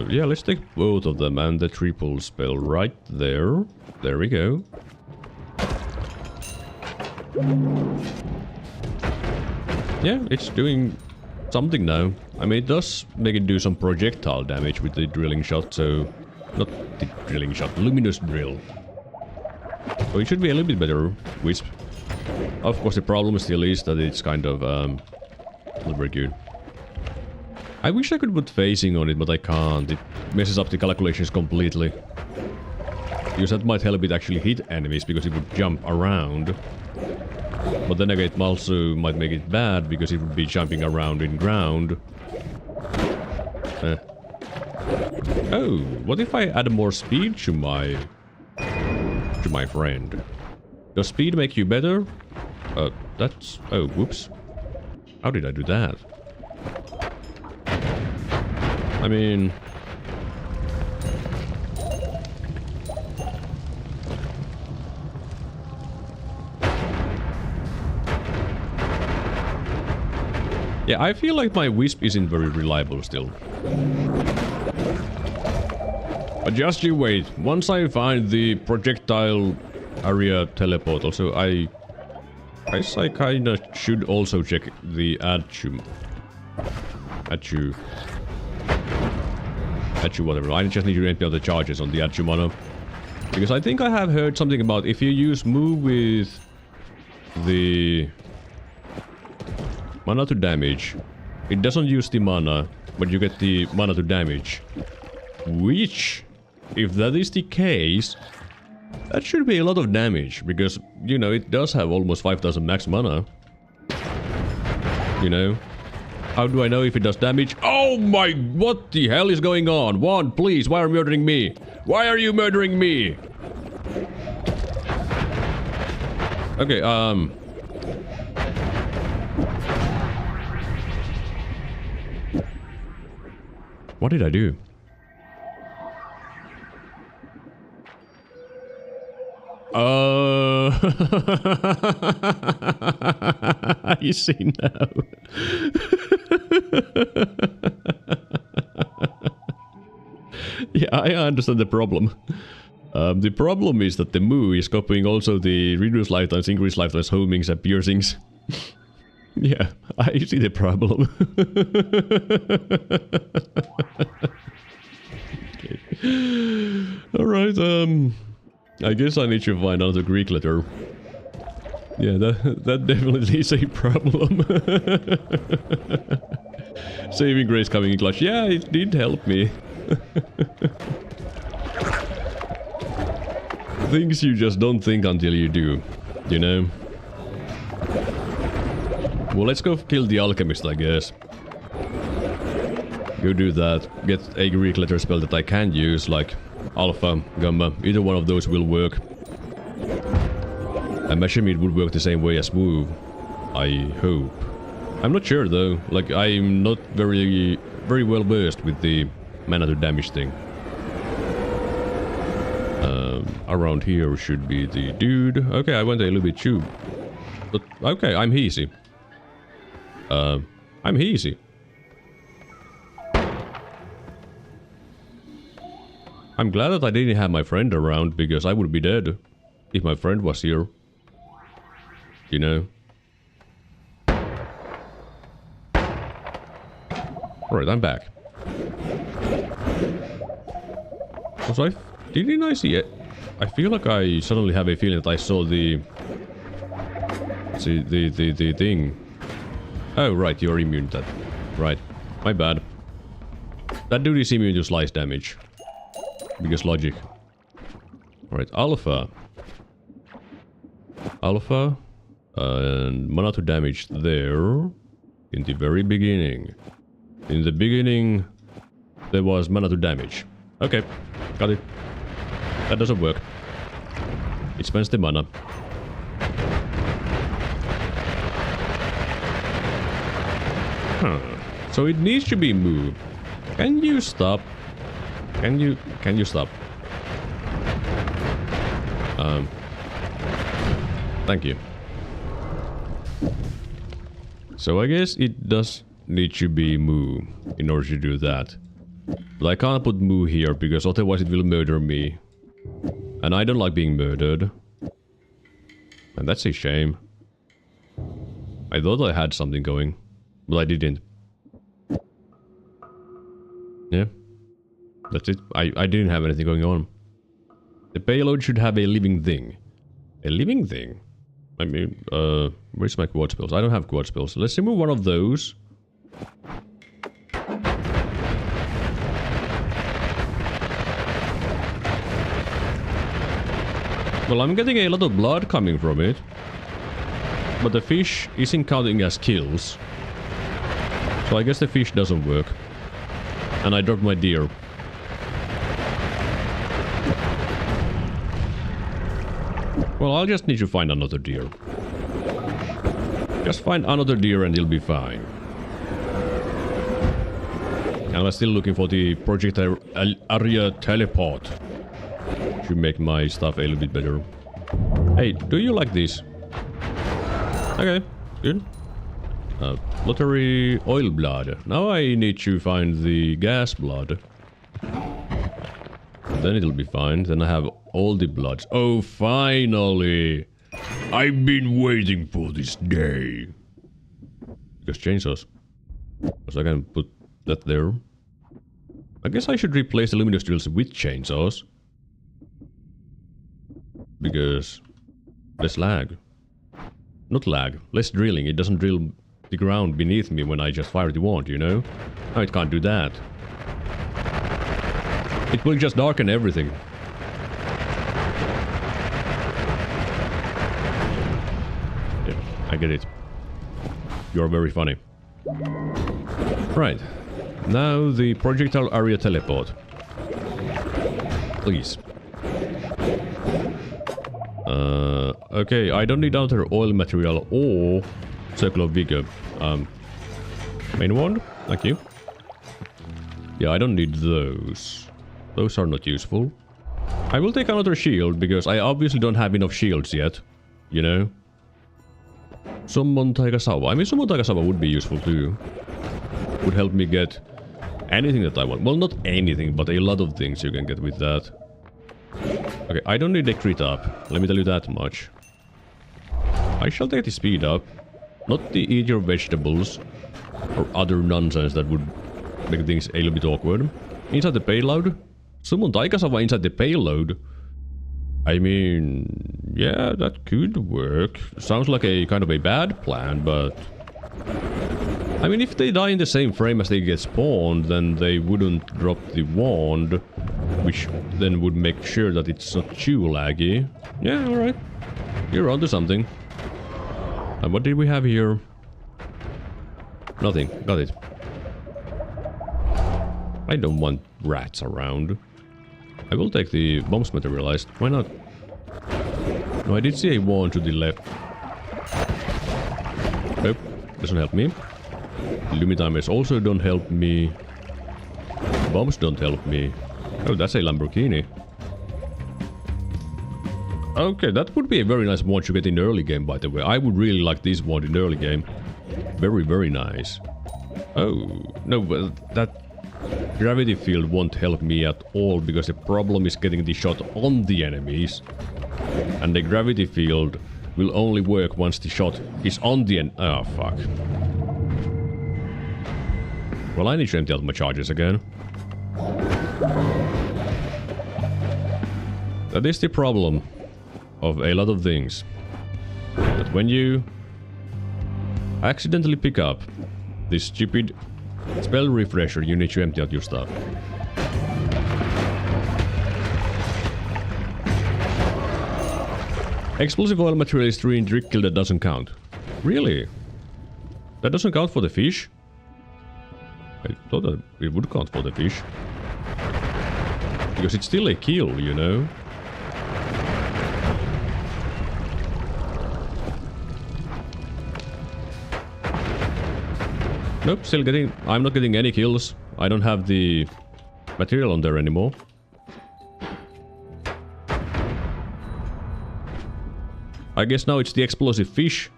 Speaker 1: Yeah, let's take both of them and the triple spell right there. There we go. Yeah, it's doing something now. I mean, it does make it do some projectile damage with the drilling shot, so... Not the drilling shot, luminous drill. So it should be a little bit better, Wisp. Of course, the problem still is that it's kind of, not very good. I wish I could put phasing on it, but I can't. It messes up the calculations completely. Because that might help it actually hit enemies, because it would jump around. But then again, it also might make it bad, because it would be jumping around in ground. Oh, what if I add more speed to my friend? Does speed make you better? That's... Oh, whoops. How did I do that? I mean... Yeah, I feel like my Wisp isn't very reliable still. But just you wait. Once I find the projectile area teleport, also I kinda should also check the Atchu whatever. I just need to empty out the charges on the Atchu mana. Because I think I have heard something about if you use move with the mana to damage, it doesn't use the mana, but you get the mana to damage. Which, if that is the case, that should be a lot of damage, because, you know, it does have almost 5000 max mana. You know? How do I know if it does damage? Oh my... What the hell is going on? Wand, please, why are you murdering me? Why are you murdering me? Okay, what did I do? I see now. Yeah, I understand the problem. The problem is that the Moo is copying also the reduce lifetimes, increase lifetimes, homings, and piercings. Yeah, I see the problem. Okay. Alright, I guess I need to find another Greek letter. Yeah, that definitely is a problem. Saving grace coming in clutch. Yeah, it did help me. Things you just don't think until you do, you know? Well, let's go kill the alchemist, I guess. Go do that. Get a Greek letter spell that I can use, like Alpha, Gamma. Either one of those will work. I imagine it would work the same way as Move. I hope. I'm not sure though. Like, I'm not very well versed with the mana to damage thing. Around here should be the dude. Okay, I went a little bit too. But okay, I'm easy. I'm easy. I'm glad that I didn't have my friend around, because I would be dead if my friend was here. You know? Alright, I'm back. Was didn't I see it? I feel like I suddenly have a feeling that I saw the thing. Oh, right, you're immune to that. Right. My bad. That dude is immune to slice damage. Biggest logic. Alright, Alpha. Alpha. And mana to damage there. In the very beginning. In the beginning, there was mana to damage. Okay. Got it. That doesn't work. It spends the mana. Huh. So it needs to be moved. Can you stop? Can you stop? Thank you. So I guess it does need to be moo in order to do that. But I can't put moo here because otherwise it will murder me. And I don't like being murdered. And that's a shame. I thought I had something going, but I didn't. Yeah. That's it. I didn't have anything going on. The payload should have a living thing. A living thing? I mean, where's my quad spells? I don't have quad spells. Let's remove one of those. Well, I'm getting a lot of blood coming from it. But the fish isn't counting as kills. So I guess the fish doesn't work. And I dropped my deer. Well, I'll just need to find another deer. Just find another deer and you'll be fine. And I'm still looking for the project area teleport. Should make my stuff a little bit better. Hey, do you like this? Okay, good. Lottery oil blood. Now I need to find the gas blood. Then it'll be fine. Then I have all the bloods. Oh, finally! I've been waiting for this day. Because chainsaws. So I can put that there. I guess I should replace the luminous drills with chainsaws. Because less lag. Not lag, less drilling. It doesn't drill the ground beneath me when I just fire the wand, you know? No, it can't do that. It will just darken everything. Yeah, I get it. You're very funny. Right. Now the projectile area teleport. Please. Okay, I don't need other oil material or circle of vigor. Main wand? Thank you. Yeah, I don't need those. Those are not useful. I will take another shield, because I obviously don't have enough shields yet. You know? Summon Taikasawa. I mean, Summon Taikasawa would be useful too. Would help me get anything that I want. Well, not anything, but a lot of things you can get with that. Okay, I don't need a crit up. Let me tell you that much. I shall take the speed up. Not the eat your vegetables. Or other nonsense that would make things a little bit awkward. Inside the payload? Summon Taikasawa inside the payload? I mean... yeah, that could work. Sounds like a kind of a bad plan, but... I mean, if they die in the same frame as they get spawned, then they wouldn't drop the wand. Which then would make sure that it's not too laggy. Yeah, alright. You're onto something. And what did we have here? Nothing. Got it. I don't want rats around. I will take the bombs materialized. Why not? No, I did see a wand to the left. Nope. Doesn't help me. Lumitimers also don't help me. Bombs don't help me. Oh, that's a Lamborghini. Okay, that would be a very nice wand to get in early game, by the way. I would really like this wand in early game. Very, very nice. Oh, no, well, that gravity field won't help me at all, because the problem is getting the shot on the enemies. And the gravity field will only work once the shot is on the end. Oh, fuck. Well, I need to empty out my charges again. That is the problem of a lot of things. That when you accidentally pick up this stupid spell refresher, you need to empty out your stuff. Explosive oil material is 3 in trick kill, that doesn't count. Really? That doesn't count for the fish? I thought that it would count for the fish. Because it's still a kill, you know? Nope, still getting... I'm not getting any kills. I don't have the material on there anymore. I guess now it's the explosive fish.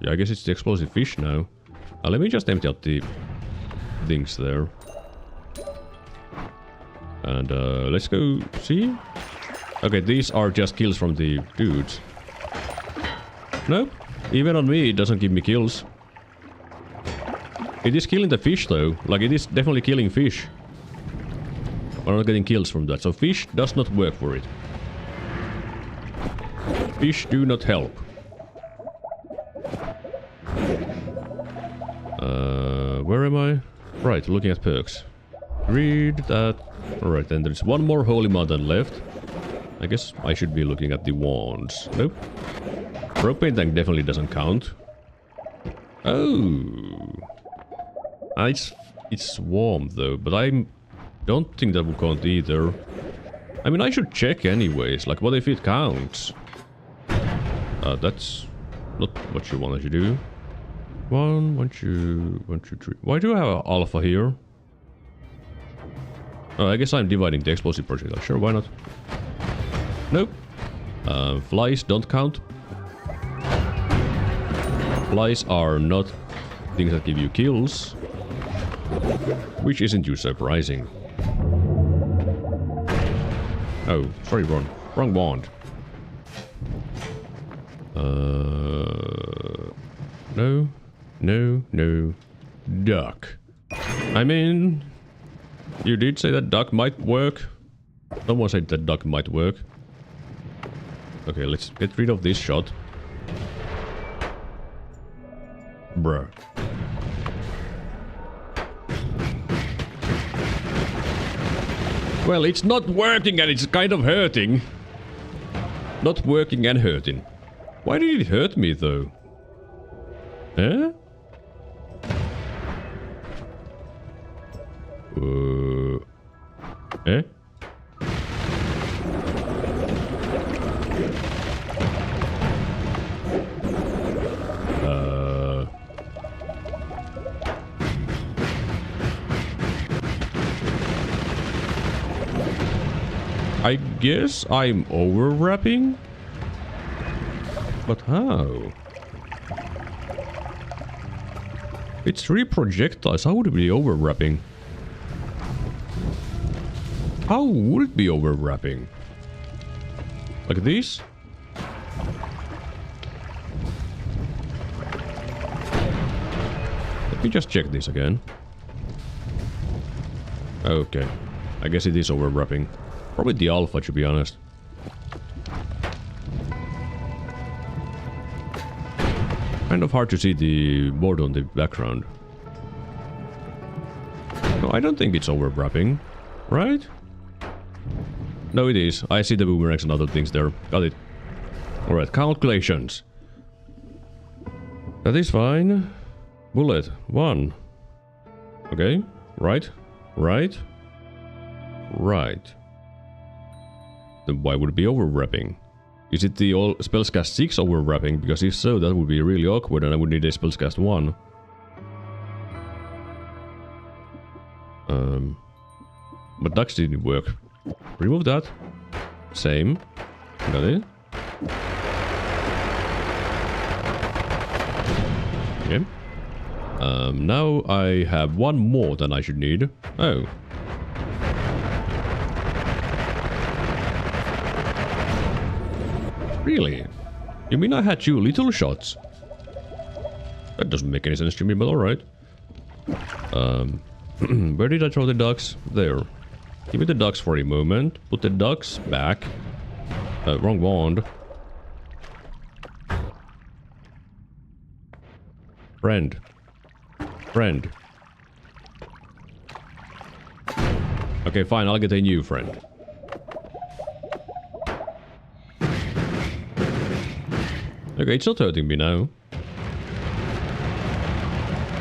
Speaker 1: Yeah, I guess it's the explosive fish now. Let me just empty out the things there. And let's go see. Okay, these are just kills from the dudes. Nope. Even on me, it doesn't give me kills. It is killing the fish though. Like, it is definitely killing fish. I'm not getting kills from that. So fish does not work for it. Fish do not help. Where am I? Right, looking at perks. Read that. Alright, then there's one more holy mountain left. I guess I should be looking at the wands. Nope. Propane tank definitely doesn't count. Oh. It's warm though, but I don't think that will count either. I mean, I should check anyways. Like, what if it counts? That's not what you wanted to do. 1, 2, 3. Why do I have alpha here? Oh, I guess I'm dividing the explosive projectile. Sure, why not? Nope. Flies don't count. Flies are not things that give you kills. Which isn't too surprising. Oh, sorry, wrong wand. No. Duck. I mean, you did say that duck might work. Someone said that duck might work. Okay, let's get rid of this shot. Bruh. Well, it's not working and it's kind of hurting. Not working and hurting. Why did it hurt me though? Huh? Eh? I guess I'm overwrapping? But how? It's 3 projectiles. How would it be overwrapping? How would it be overwrapping? Like this? Let me just check this again. Okay. I guess it is overwrapping. Probably the alpha, to be honest. Kind of hard to see the board on the background. No, I don't think it's overwrapping. Right? No, it is. I see the boomerangs and other things there. Got it. Alright, calculations. That is fine. Bullet. 1. Okay. Right. Then why would it be overwrapping? Is it the all spellcast 6 overwrapping? Because if so, that would be really awkward and I would need a spellcast 1. But ducks didn't work. Remove that. Same. Got it. Okay. Now I have one more than I should need. Oh. Really? You mean I had 2 little shots? That doesn't make any sense to me, but alright. Where did I throw the ducks? There. Give me the ducks for a moment. Put the ducks back. Wrong wand. Friend. Okay, fine, I'll get a new friend. Okay, it's not hurting me now.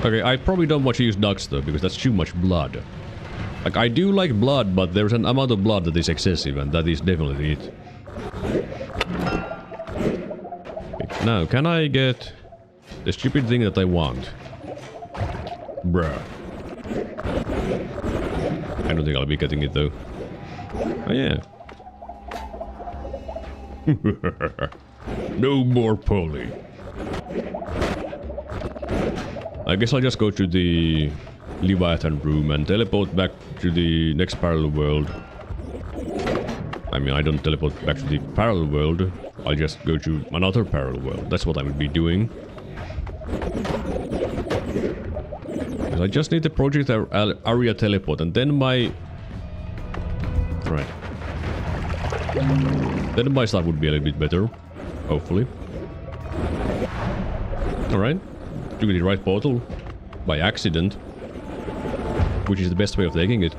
Speaker 1: Okay, I probably don't want to use ducks though, because that's too much blood. Like, I do like blood, but there's an amount of blood that is excessive, and that is definitely it. Okay, now, can I get the stupid thing that I want? Bruh. I don't think I'll be getting it though. Oh yeah. No more poly. I guess I'll just go to the Leviathan room and teleport back to the next parallel world. I mean, I don't teleport back to the parallel world. I'll just go to another parallel world. That's what I would be doing. I just need the project area teleport, and then my... Right. Then my stuff would be a little bit better. Hopefully. Alright. Took the right portal. By accident. Which is the best way of taking it.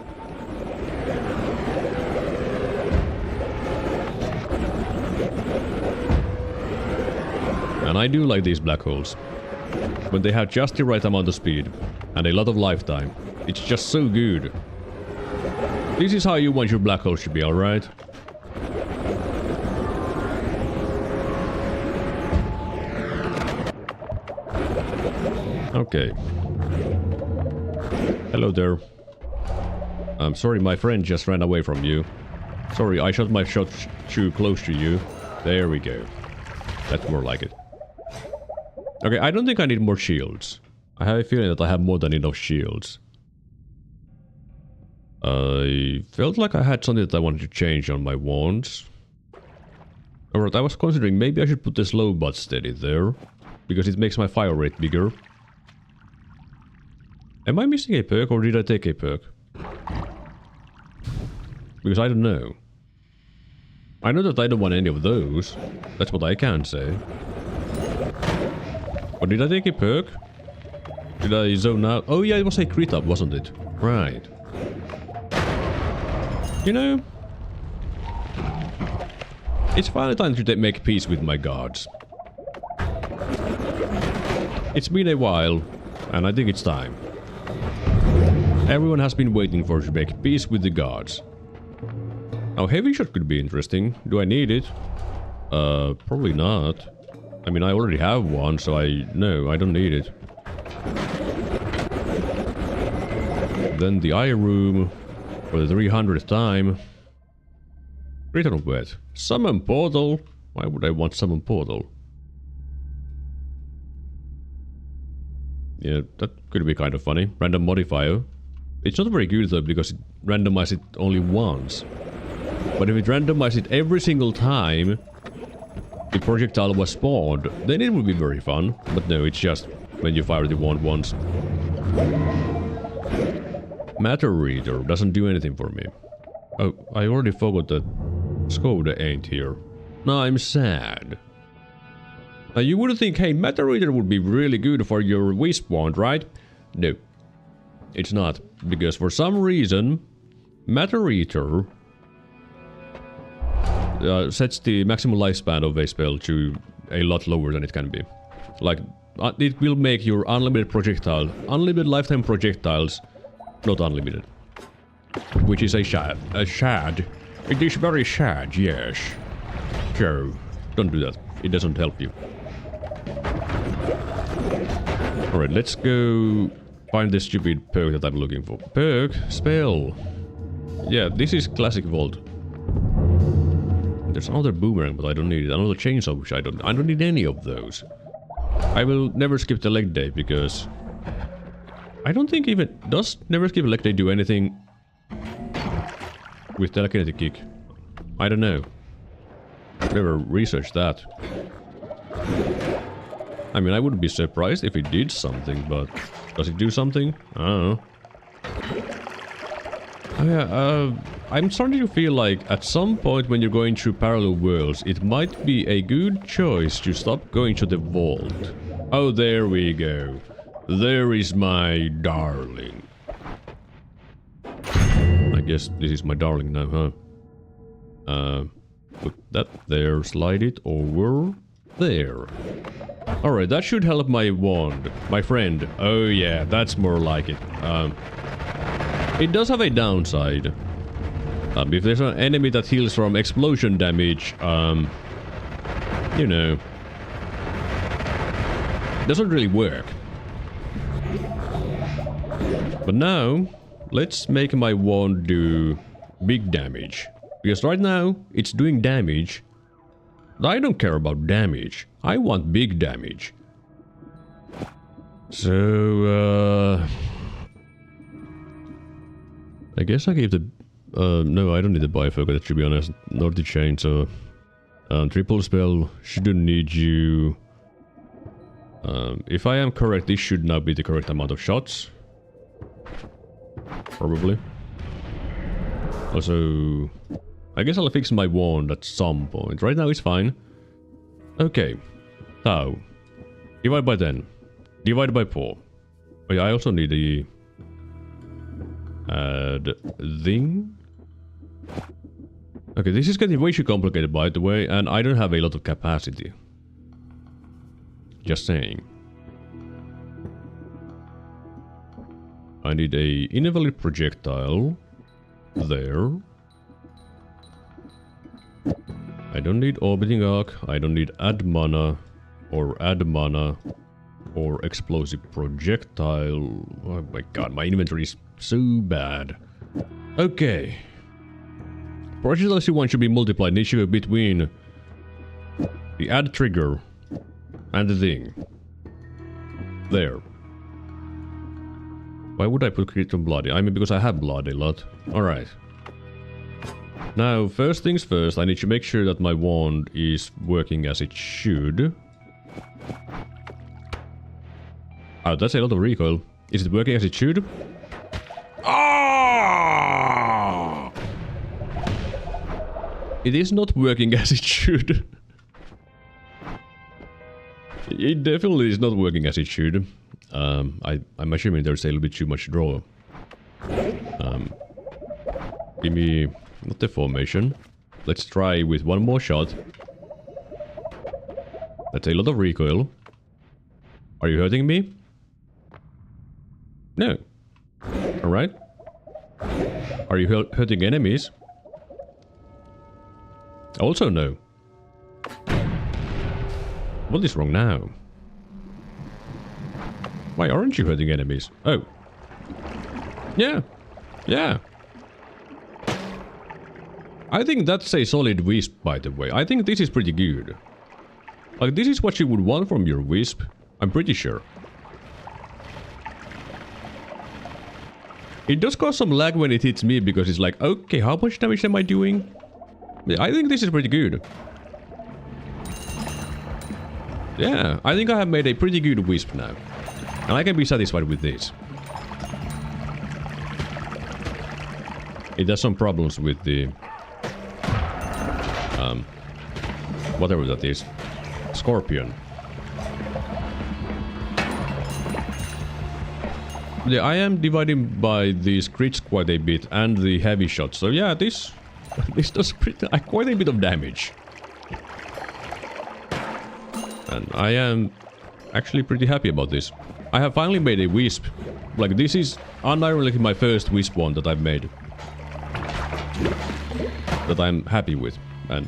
Speaker 1: And I do like these black holes. When they have just the right amount of speed. And a lot of lifetime. It's just so good. This is how you want your black holes to be, alright? Okay. Hello there. I'm sorry, my friend just ran away from you. Sorry, I shot my shot too close to you. There we go. That's more like it. Okay, I don't think I need more shields. I have a feeling that I have more than enough shields. I felt like I had something that I wanted to change on my wands. Alright, I was considering maybe I should put the slow but steady there. Because it makes my fire rate bigger. Am I missing a perk or did I take a perk? Because I don't know. I know that I don't want any of those. That's what I can say. Or did I take a perk? Did I zone out? Oh yeah, it was a crit up, wasn't it? Right. You know... It's finally time to make peace with my gods. It's been a while, and I think it's time. Everyone has been waiting for to make peace with the gods. Now, heavy shot could be interesting. Do I need it? Probably not. I mean, I already have one, so no, I don't need it. Then the eye room for the 300th time. Return of Wet. Summon portal. Why would I want summon portal? Yeah, that could be kind of funny. Random modifier. It's not very good though, because it randomizes it only once. But if it randomizes it every single time the projectile was spawned, then it would be very fun. But no, it's just when you fire the wand once. Matter Reader doesn't do anything for me. Oh, I already forgot that Skoda ain't here. Now I'm sad. Now you would think, hey, Matter Reader would be really good for your Wisp wand, right? No. It's not. Because for some reason, Matter Eater sets the maximum lifespan of a spell to a lot lower than it can be. Like, it will make your unlimited lifetime projectiles, not unlimited. Which is a shad. It is very sad, yes. So, don't do that. It doesn't help you. Alright, let's go find the stupid perk that I'm looking for. Perk? Spell. Yeah, this is classic Vault. There's another boomerang, but I don't need it. Another chainsaw, which I don't need any of those. I will never skip the leg day, because I don't think even... Does never skip leg day do anything with telekinetic kick? I don't know. Never researched that. I mean, I wouldn't be surprised if it did something, but does it do something? I don't know. Oh yeah, I'm starting to feel like at some point when you're going through parallel worlds, it might be a good choice to stop going to the vault. Oh, there we go. There is my darling. I guess this is my darling now, huh? Put that there, slide it over. There. Alright, that should help my wand. My friend. Oh yeah, that's more like it. It does have a downside. If there's an enemy that heals from explosion damage, you know, it doesn't really work. But now, let's make my wand do big damage. Because right now, it's doing damage. I don't care about damage. I want big damage. So, I guess I gave the... no, I don't need the bifocus, to be honest. Nor the chainsaw. Triple spell shouldn't need you. If I am correct, this should now be the correct amount of shots. Probably. Also, I guess I'll fix my wand at some point. Right now it's fine. Okay. So, divide by 10. Divide by 4. Oh yeah, I also need the... add thing. Okay, this is getting way too complicated, by the way, and I don't have a lot of capacity. Just saying. I need a invalid projectile. There. I don't need orbiting arc. I don't need add mana. Or explosive projectile. Oh my god, my inventory is so bad. Okay. Projectile C1 should be multiplied initially between the add trigger and the thing. There. Why would I put crit on bloody? I mean, because I have blood a lot. Alright. Now, first things first, I need to make sure that my wand is working as it should. Oh, that's a lot of recoil. Is it working as it should? Ah! It is not working as it should. It definitely is not working as it should. I'm assuming there's a little bit too much draw. Give me... not the formation. Let's try with one more shot. That's a lot of recoil. Are you hurting me? No. Alright. Are you hurting enemies? Also no. What is wrong now? Why aren't you hurting enemies? Oh. Yeah. Yeah. I think that's a solid wisp, by the way. I think this is pretty good. Like, this is what you would want from your wisp. I'm pretty sure. It does cause some lag when it hits me, because it's like, okay, how much damage am I doing? Yeah, I think this is pretty good. Yeah, I think I have made a pretty good wisp now. And I can be satisfied with this. It has some problems with the... whatever that is. Scorpion. Yeah, I am dividing by these crits quite a bit and the heavy shots. So yeah, this does quite a bit of damage. And I am actually pretty happy about this. I have finally made a wisp. Like, this is unironically my first wisp one that I've made. That I'm happy with. And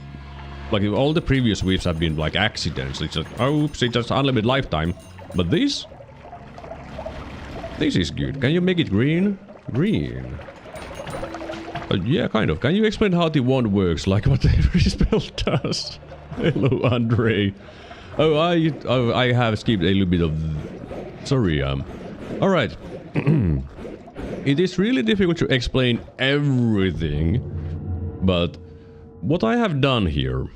Speaker 1: like, all the previous wisps have been like accidents. It's just, oops, it's just unlimited lifetime. But this is good. Can you make it green? Green. Yeah, kind of. Can you explain how the wand works? Like what every spell does? Hello, Andre. Oh, I have skipped a little bit of... Sorry, Alright. It is really difficult to explain everything. But what I have done here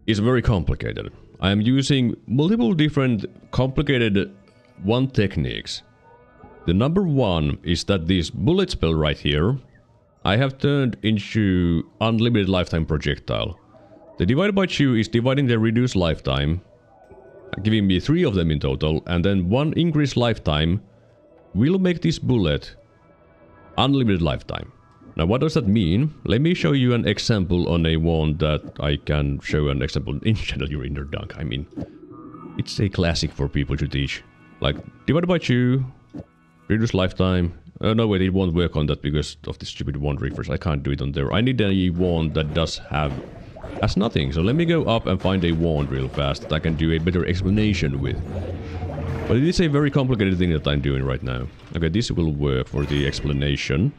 Speaker 1: is very complicated. I am using multiple different complicated wand techniques. The number one is that this bullet spell right here, I have turned into unlimited lifetime projectile. The divide by 2 is dividing the reduced lifetime, giving me 3 of them in total, and then 1 increased lifetime will make this bullet unlimited lifetime. Now what does that mean? Let me show you an example on a wand that I can show an example in channel your inner dunk. I mean, it's a classic for people to teach. Like, divided by 2, reduce lifetime. No wait, it won't work on that because of the stupid wand refresh. I can't do it on there. I need a wand that has nothing. So let me go up and find a wand real fast that I can do a better explanation with. But it is a very complicated thing that I'm doing right now. Okay, this will work for the explanation.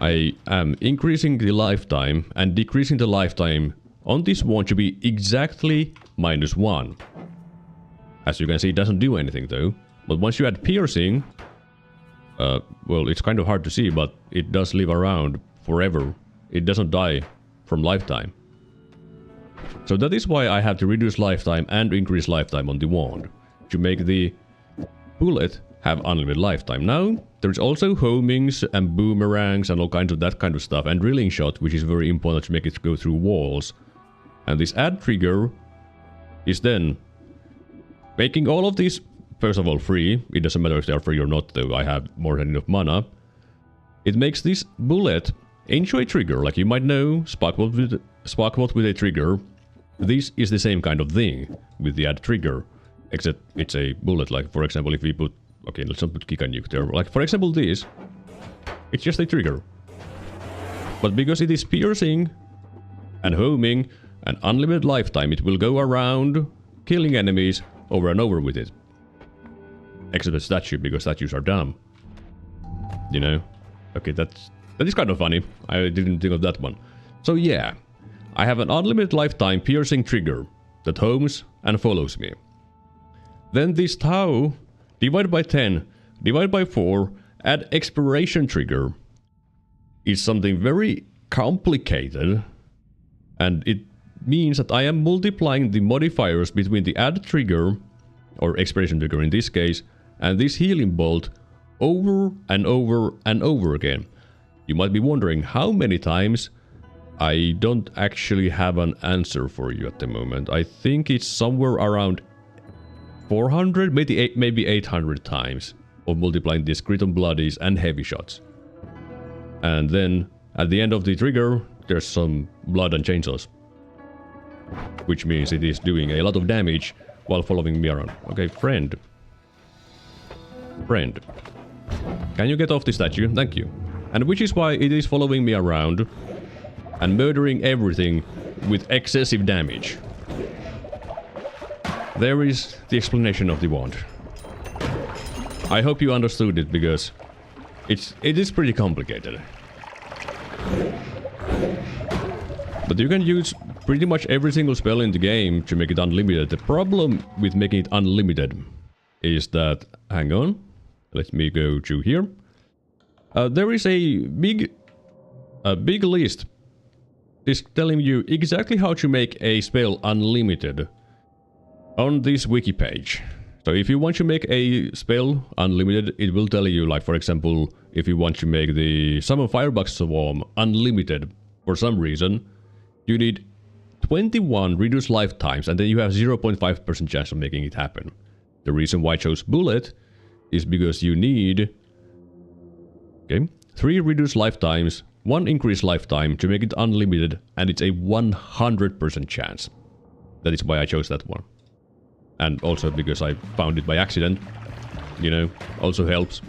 Speaker 1: I am increasing the lifetime and decreasing the lifetime on this wand to be exactly -1. As you can see, it doesn't do anything though. But once you add piercing, well, it's kind of hard to see, but it does live around forever. It doesn't die from lifetime. So that is why I have to reduce lifetime and increase lifetime on the wand, to make the bullet have unlimited lifetime. Now, there's also homings and boomerangs and all kinds of that kind of stuff, and drilling shot, which is very important to make it go through walls. And this add trigger is then making all of these, first of all, free. It doesn't matter if they are free or not, though I have more than enough mana. It makes this bullet into a trigger. Like you might know, sparkbolt with a trigger. This is the same kind of thing with the add trigger, except it's a bullet. Like, for example, if we put... Okay, let's not put Giga Nuke there. Like, for example, this. It's just a trigger. But because it is piercing and homing and unlimited lifetime, it will go around killing enemies over and over with it. Except a statue, because statues are dumb. You know? Okay, that is kind of funny. I didn't think of that one. So yeah, I have an unlimited lifetime piercing trigger that homes and follows me. Then this tau, divided by 10, divided by 4, add expiration trigger, is something very complicated. And it means that I am multiplying the modifiers between the add trigger, or expiration trigger in this case, and this healing bolt over and over and over again. You might be wondering how many times. I don't actually have an answer for you at the moment. I think it's somewhere around 400, maybe 800 times of multiplying these crit on bloodies and heavy shots. And then at the end of the trigger, there's some blood and chainsaws, which means it is doing a lot of damage while following me around. Okay, friend. Friend. Can you get off the statue? Thank you. And which is why it is following me around and murdering everything with excessive damage. There is the explanation of the wand. I hope you understood it, because it is pretty complicated. But you can use pretty much every single spell in the game to make it unlimited. The problem with making it unlimited is that... Hang on. Let me go to here. There is a big list. It's telling you exactly how to make a spell unlimited on this wiki page. So if you want to make a spell unlimited, it will tell you, like, for example, if you want to make the Summon Firebug Swarm unlimited for some reason, you need 21 reduced lifetimes, and then you have 0.5% chance of making it happen. The reason why I chose Bullet is because you need 3 reduced lifetimes, 1 increased lifetime to make it unlimited, and it's a 100% chance. That is why I chose that one. And also because I found it by accident, you know, also helps.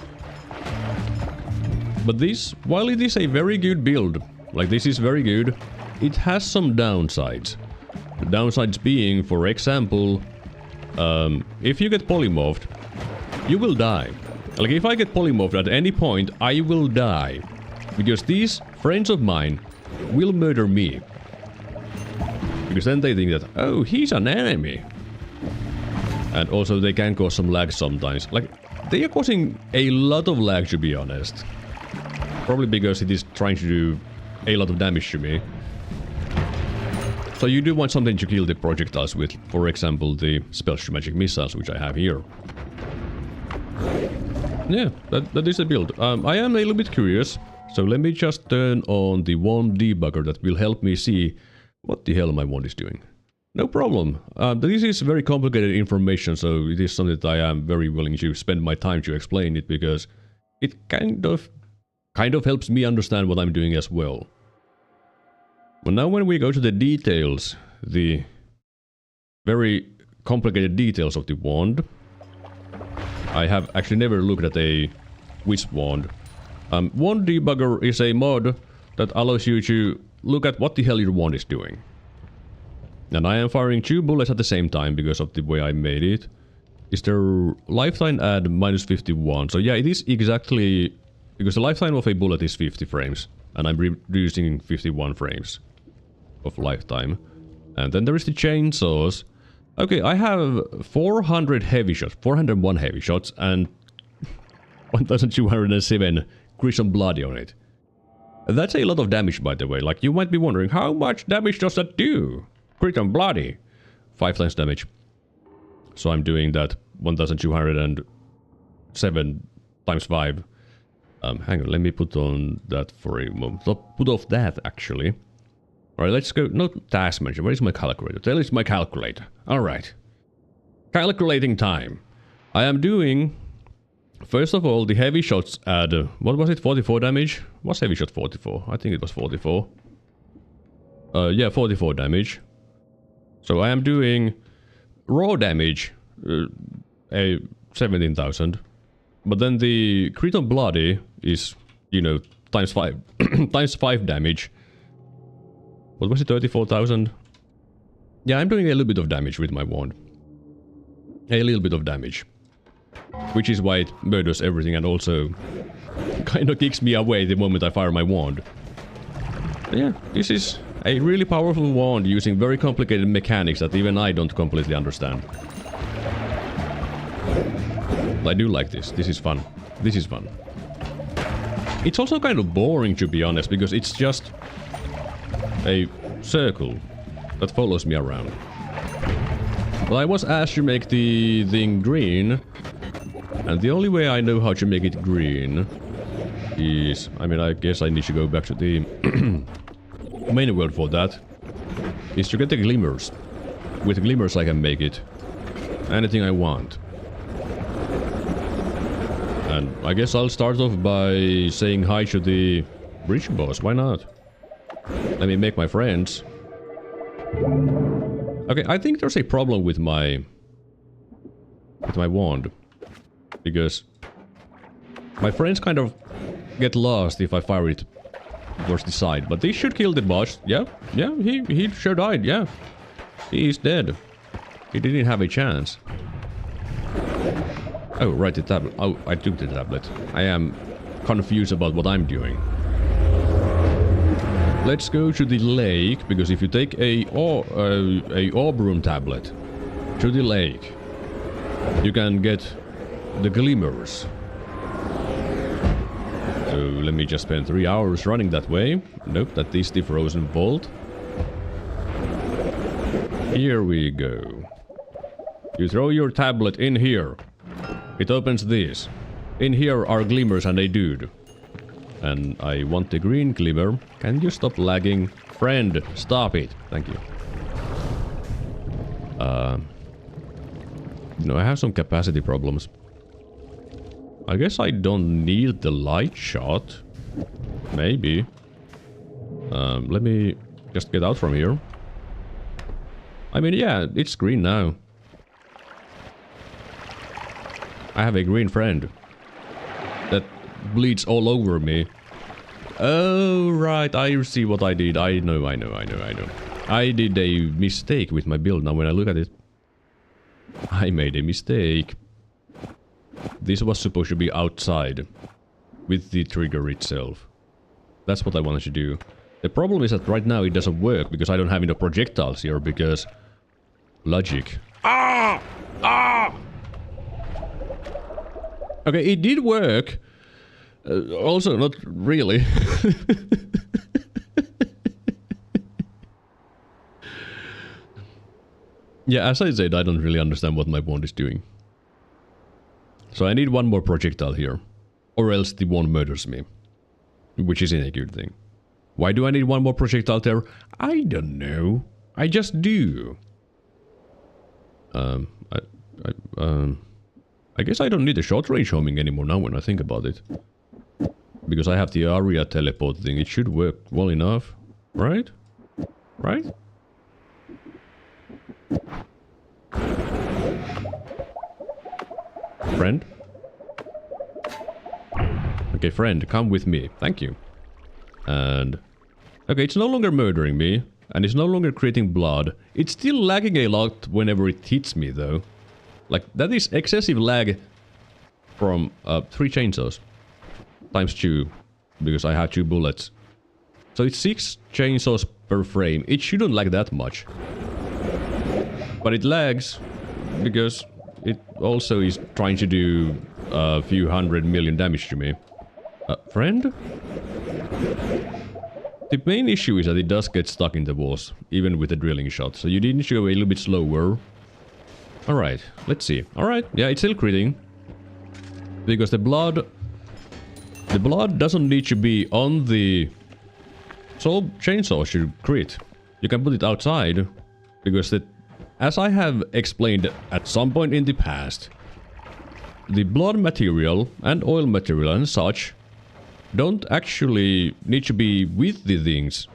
Speaker 1: But this, while it is a very good build, like this is very good, it has some downsides. The downsides being, for example, if you get polymorphed, you will die. Like if I get polymorphed at any point, I will die. Because these friends of mine will murder me. Because then they think that, oh, he's an enemy. And also they can cause some lag sometimes. Like, they are causing a lot of lag, to be honest. Probably because it is trying to do a lot of damage to me. So you do want something to kill the projectiles with. For example, the Spellcasting magic missiles, which I have here. Yeah, that is the build. I am a little bit curious. So let me just turn on the wand debugger that will help me see what the hell my wand is doing. No problem. This is very complicated information, so it is something that I am very willing to spend my time to explain it, because it kind of kind of helps me understand what I'm doing as well. But now when we go to the details, the very complicated details of the wand, I have actually never looked at a Wisp wand. Wand Debugger is a mod that allows you to look at what the hell your wand is doing. And I am firing 2 bullets at the same time because of the way I made it. Is there lifetime add -51? So yeah, it is exactly... Because the lifetime of a bullet is 50 frames. And I'm reducing 51 frames of lifetime. And then there is the chainsaws. Okay, I have 400 heavy shots, 401 heavy shots, and 1207 Crimson Bloody on it. That's a lot of damage, by the way. Like, you might be wondering, how much damage does that do? Crimson Bloody. 5 times damage. So I'm doing that 1207 times 5. Hang on, let me put on that for a moment. Put off that, actually. Alright, let's go. No task manager. Where is my calculator? Tell it's my calculator. Alright. Calculating time. I am doing... First of all, the heavy shots add... what was it? 44 damage? Was heavy shot 44? I think it was 44. Yeah, 44 damage. So I am doing... raw damage... 17,000. But then the crit on bloody is, you know, times 5. times 5 damage. What was it? 34,000? Yeah, I'm doing a little bit of damage with my wand. A little bit of damage. Which is why it murders everything and also kind of kicks me away the moment I fire my wand. But yeah, this is a really powerful wand using very complicated mechanics that even I don't completely understand. I do like this. This is fun. This is fun. It's also kind of boring, to be honest, because it's just a circle that follows me around. Well, I was asked to make the thing green, and the only way I know how to make it green is... I mean, I guess I need to go back to the main world for that. Is to get the glimmers. With glimmers I can make it anything I want. And I guess I'll start off by saying hi to the bridge boss. Why not? Let me make my friends. Okay, I think there's a problem with my wand. Because my friends kind of get lost if I fire it towards the side. But they should kill the boss. Yeah, he sure died, yeah. He is dead. He didn't have a chance. Oh, right, the tablet. Oh, I took the tablet. I am confused about what I'm doing. Let's go to the lake, because if you take a Auburn tablet to the lake, you can get the glimmers. So let me just spend 3 hours running that way. Nope, that is the frozen vault. Here we go. You throw your tablet in here. It opens this. In here are glimmers and a dude. And I want the green glimmer. Can you stop lagging? Friend, stop it. Thank you. No, I have some capacity problems. I guess I don't need the light shot. Maybe. Let me just get out from here. I mean, yeah, it's green now. I have a green friend that bleeds all over me. Oh, right, I see what I did. I know. I did a mistake with my build now when I look at it. I made a mistake. This was supposed to be outside with the trigger itself. That's what I wanted to do. The problem is that right now it doesn't work because I don't have enough projectiles here because... logic. Ah! Ah! Okay, it did work. Also, not really. Yeah, as I said, I don't really understand what my wand is doing. So I need one more projectile here. Or else the wand murders me. Which isn't a good thing. Why do I need one more projectile there? I don't know. I just do. I guess I don't need a short range homing anymore now when I think about it. Because I have the area teleport thing. It should work well enough. Right? Right? Friend? Okay, friend, come with me. Thank you. And... okay, it's no longer murdering me. And it's no longer creating blood. It's still lagging a lot whenever it hits me, though. Like, that is excessive lag from 3 chainsaws. Times 2. Because I have 2 bullets. So it's 6 chainsaws per frame. It shouldn't lag that much. But it lags because it also is trying to do a few 100 million damage to me. Friend? The main issue is that it does get stuck in the walls, even with the drilling shot. So you need to go a little bit slower. Alright, let's see. Alright, yeah, it's still critting. Because the blood doesn't need to be on the... so chainsaw should crit. You can put it outside. Because as I have explained at some point in the past, the blood material and oil material and such don't actually need to be with the things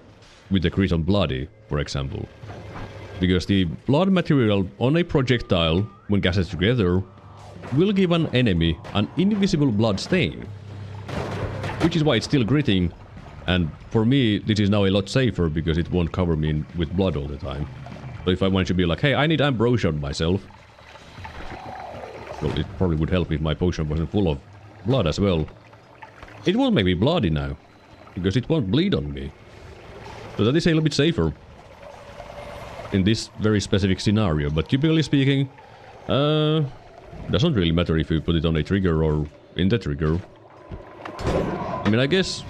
Speaker 1: with the crit on bloody, for example. Because the blood material on a projectile, when gathered together, will give an enemy an invisible blood stain. Which is why it's still gritting, and for me this is now a lot safer because it won't cover me with blood all the time. So if I want to be like, hey, I need ambrosia on myself, well, it probably would help if my potion wasn't full of blood as well. It won't make me bloody now, because it won't bleed on me. So that is a little bit safer in this very specific scenario, but typically speaking, doesn't really matter if you put it on a trigger or in the trigger. I mean, I guess,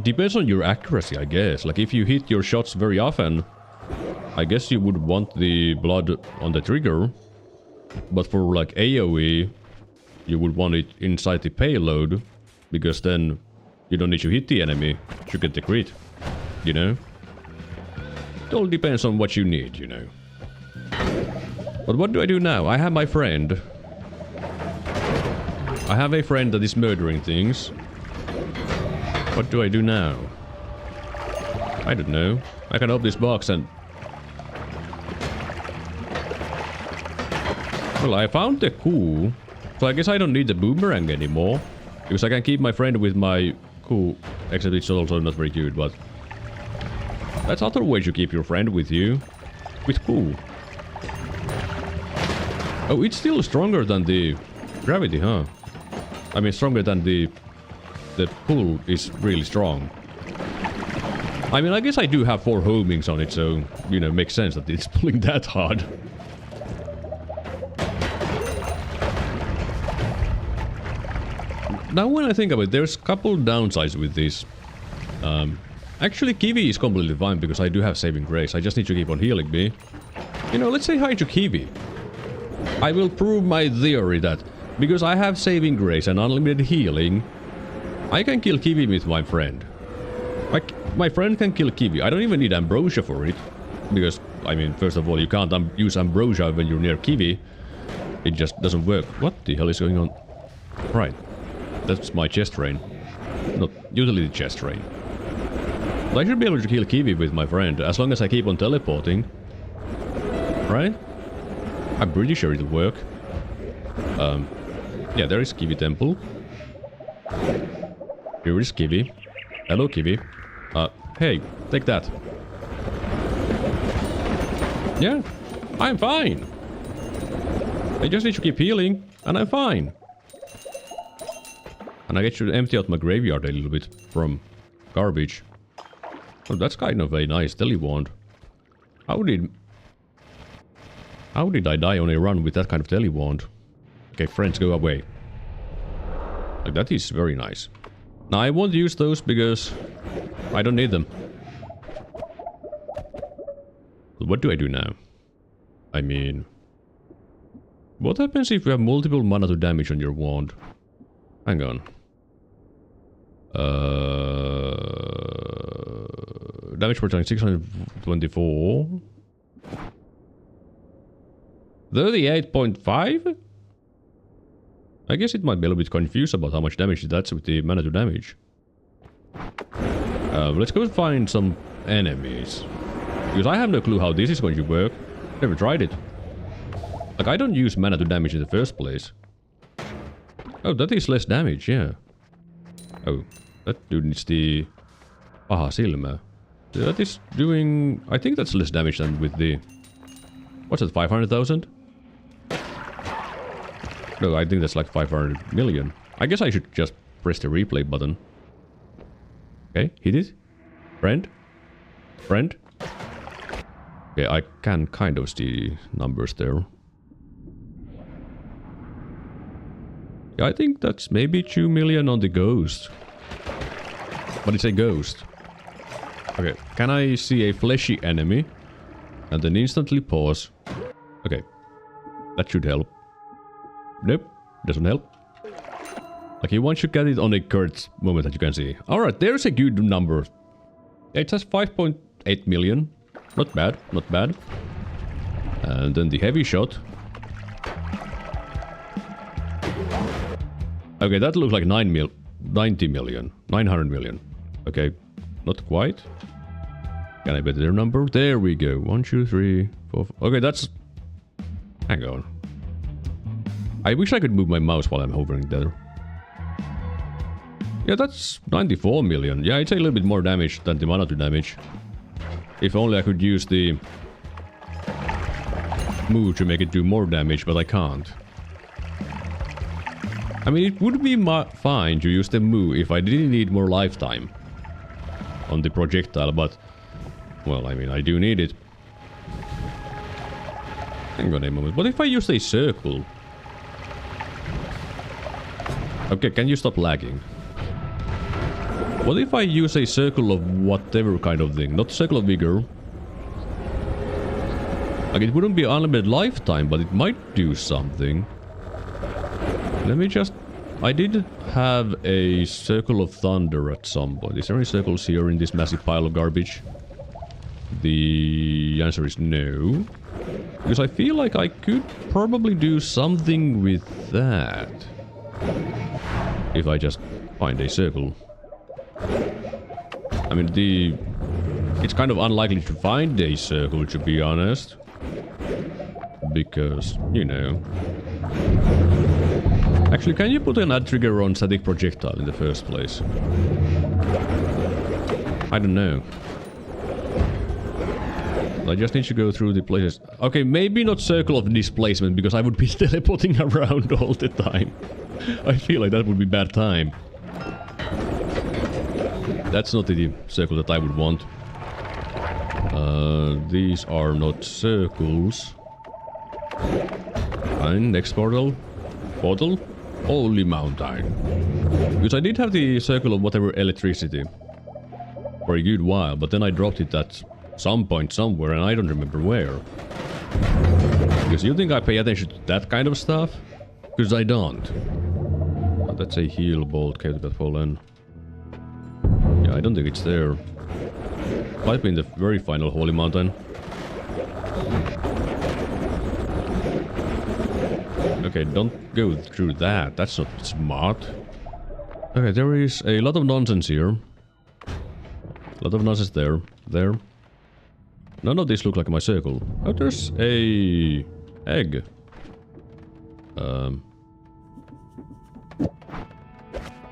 Speaker 1: depends on your accuracy, I guess. Like, if you hit your shots very often, I guess you would want the blood on the trigger, but for like AoE, you would want it inside the payload, because then you don't need to hit the enemy to get the crit, you know? It all depends on what you need, you know. But what do I do now? I have my friend. I have a friend that is murdering things. What do I do now? I don't know. I can open this box and... well, I found the coup, so I guess I don't need the boomerang anymore. Because I can keep my friend with my coup, except it's also not very good, but... that's other way to keep your friend with you. With coup. Oh, it's still stronger than the gravity, huh? I mean, stronger than the pull is really strong. I mean, I guess I do have 4 homings on it, so, you know, makes sense that it's pulling that hard. Now when I think of it, there's a couple downsides with this. Actually, Kiwi is completely fine because I do have saving grace. I just need to keep on healing me. You know, let's say hi to Kiwi. I will prove my theory that because I have saving grace and unlimited healing, I can kill Kiwi with my friend. Like, my friend can kill Kiwi. I don't even need ambrosia for it. Because, I mean, first of all, you can't use ambrosia when you're near Kiwi. It just doesn't work. What the hell is going on? Right. That's my chest drain. Not utility chest drain. But I should be able to kill Kiwi with my friend, as long as I keep on teleporting. Right? I'm pretty sure it'll work. Yeah, there is Kiwi Temple. Here is Kiwi. Hello, Kiwi. Hey, take that. Yeah, I'm fine. I just need to keep healing, and I'm fine. And I get to empty out my graveyard a little bit from garbage. Well, that's kind of a nice telewand. How did I die on a run with that kind of telewand? Okay, friends, go away. Like, that is very nice. Now, I won't use those because I don't need them. But what do I do now? I mean... what happens if you have multiple mana to damage on your wand? Hang on. Damage per turn 624. 38.5? I guess it might be a little bit confused about how much damage that's with the mana to damage. Let's go find some enemies. Because I have no clue how this is going to work. Never tried it. Like, I don't use mana to damage in the first place. Oh, that is less damage, yeah. Oh, that dude needs the... Paha silmä. That is doing... I think that's less damage than with the... What's that, 500,000? No, I think that's like 500 million. I guess I should just press the replay button. Okay, hit it. Friend? Friend? Okay, I can kind of see numbers there. Yeah, I think that's maybe 2 million on the ghost. But it's a ghost. Okay, can I see a fleshy enemy? And then instantly pause. Okay. That should help. Nope, doesn't help. Okay, once you get it on a current moment that you can see. Alright, there's a good number. It says 5.8 million. Not bad, not bad. And then the heavy shot. Okay, that looks like 90 million. 900 million. Okay, not quite. Can I bet their number? There we go. 1, 2, 3, 4... Okay, that's... Hang on. I wish I could move my mouse while I'm hovering there. Yeah, that's 94 million. Yeah, it's a little bit more damage than the mana to damage. If only I could use the... move to make it do more damage, but I can't. I mean, it would be fine to use the move if I didn't need more lifetime on the projectile, but... Well, I mean, I do need it. Hang on a moment. What if I use a circle? Okay, can you stop lagging? What if I use a circle of whatever kind of thing? Not circle of vigor. Like, it wouldn't be unlimited lifetime, but it might do something. Let me just... I did have a circle of thunder at some point. Is there any circles here in this massive pile of garbage? The answer is no. Because I feel like I could probably do something with that. If I just find a circle. I mean, it's kind of unlikely to find a circle, to be honest. Because, you know... Actually, can you put an add trigger on static projectile in the first place? I don't know. I just need to go through the places. Okay, maybe not circle of displacement, because I would be teleporting around all the time. I feel like that would be bad time. That's not the circle that I would want. These are not circles. Fine, next portal. Portal? Holy mountain. Because I did have the circle of whatever electricity for a good while, but then I dropped it at some point somewhere and I don't remember where. Because you think I pay attention to that kind of stuff? Because I don't. Oh, that's a heal bolt, cave that fallen. Yeah, I don't think it's there. Might be in the very final holy mountain. Okay, don't go through that. That's not smart. Okay, there is a lot of nonsense here. A lot of nonsense there. There. None of these look like my circle. Oh, there's a... egg.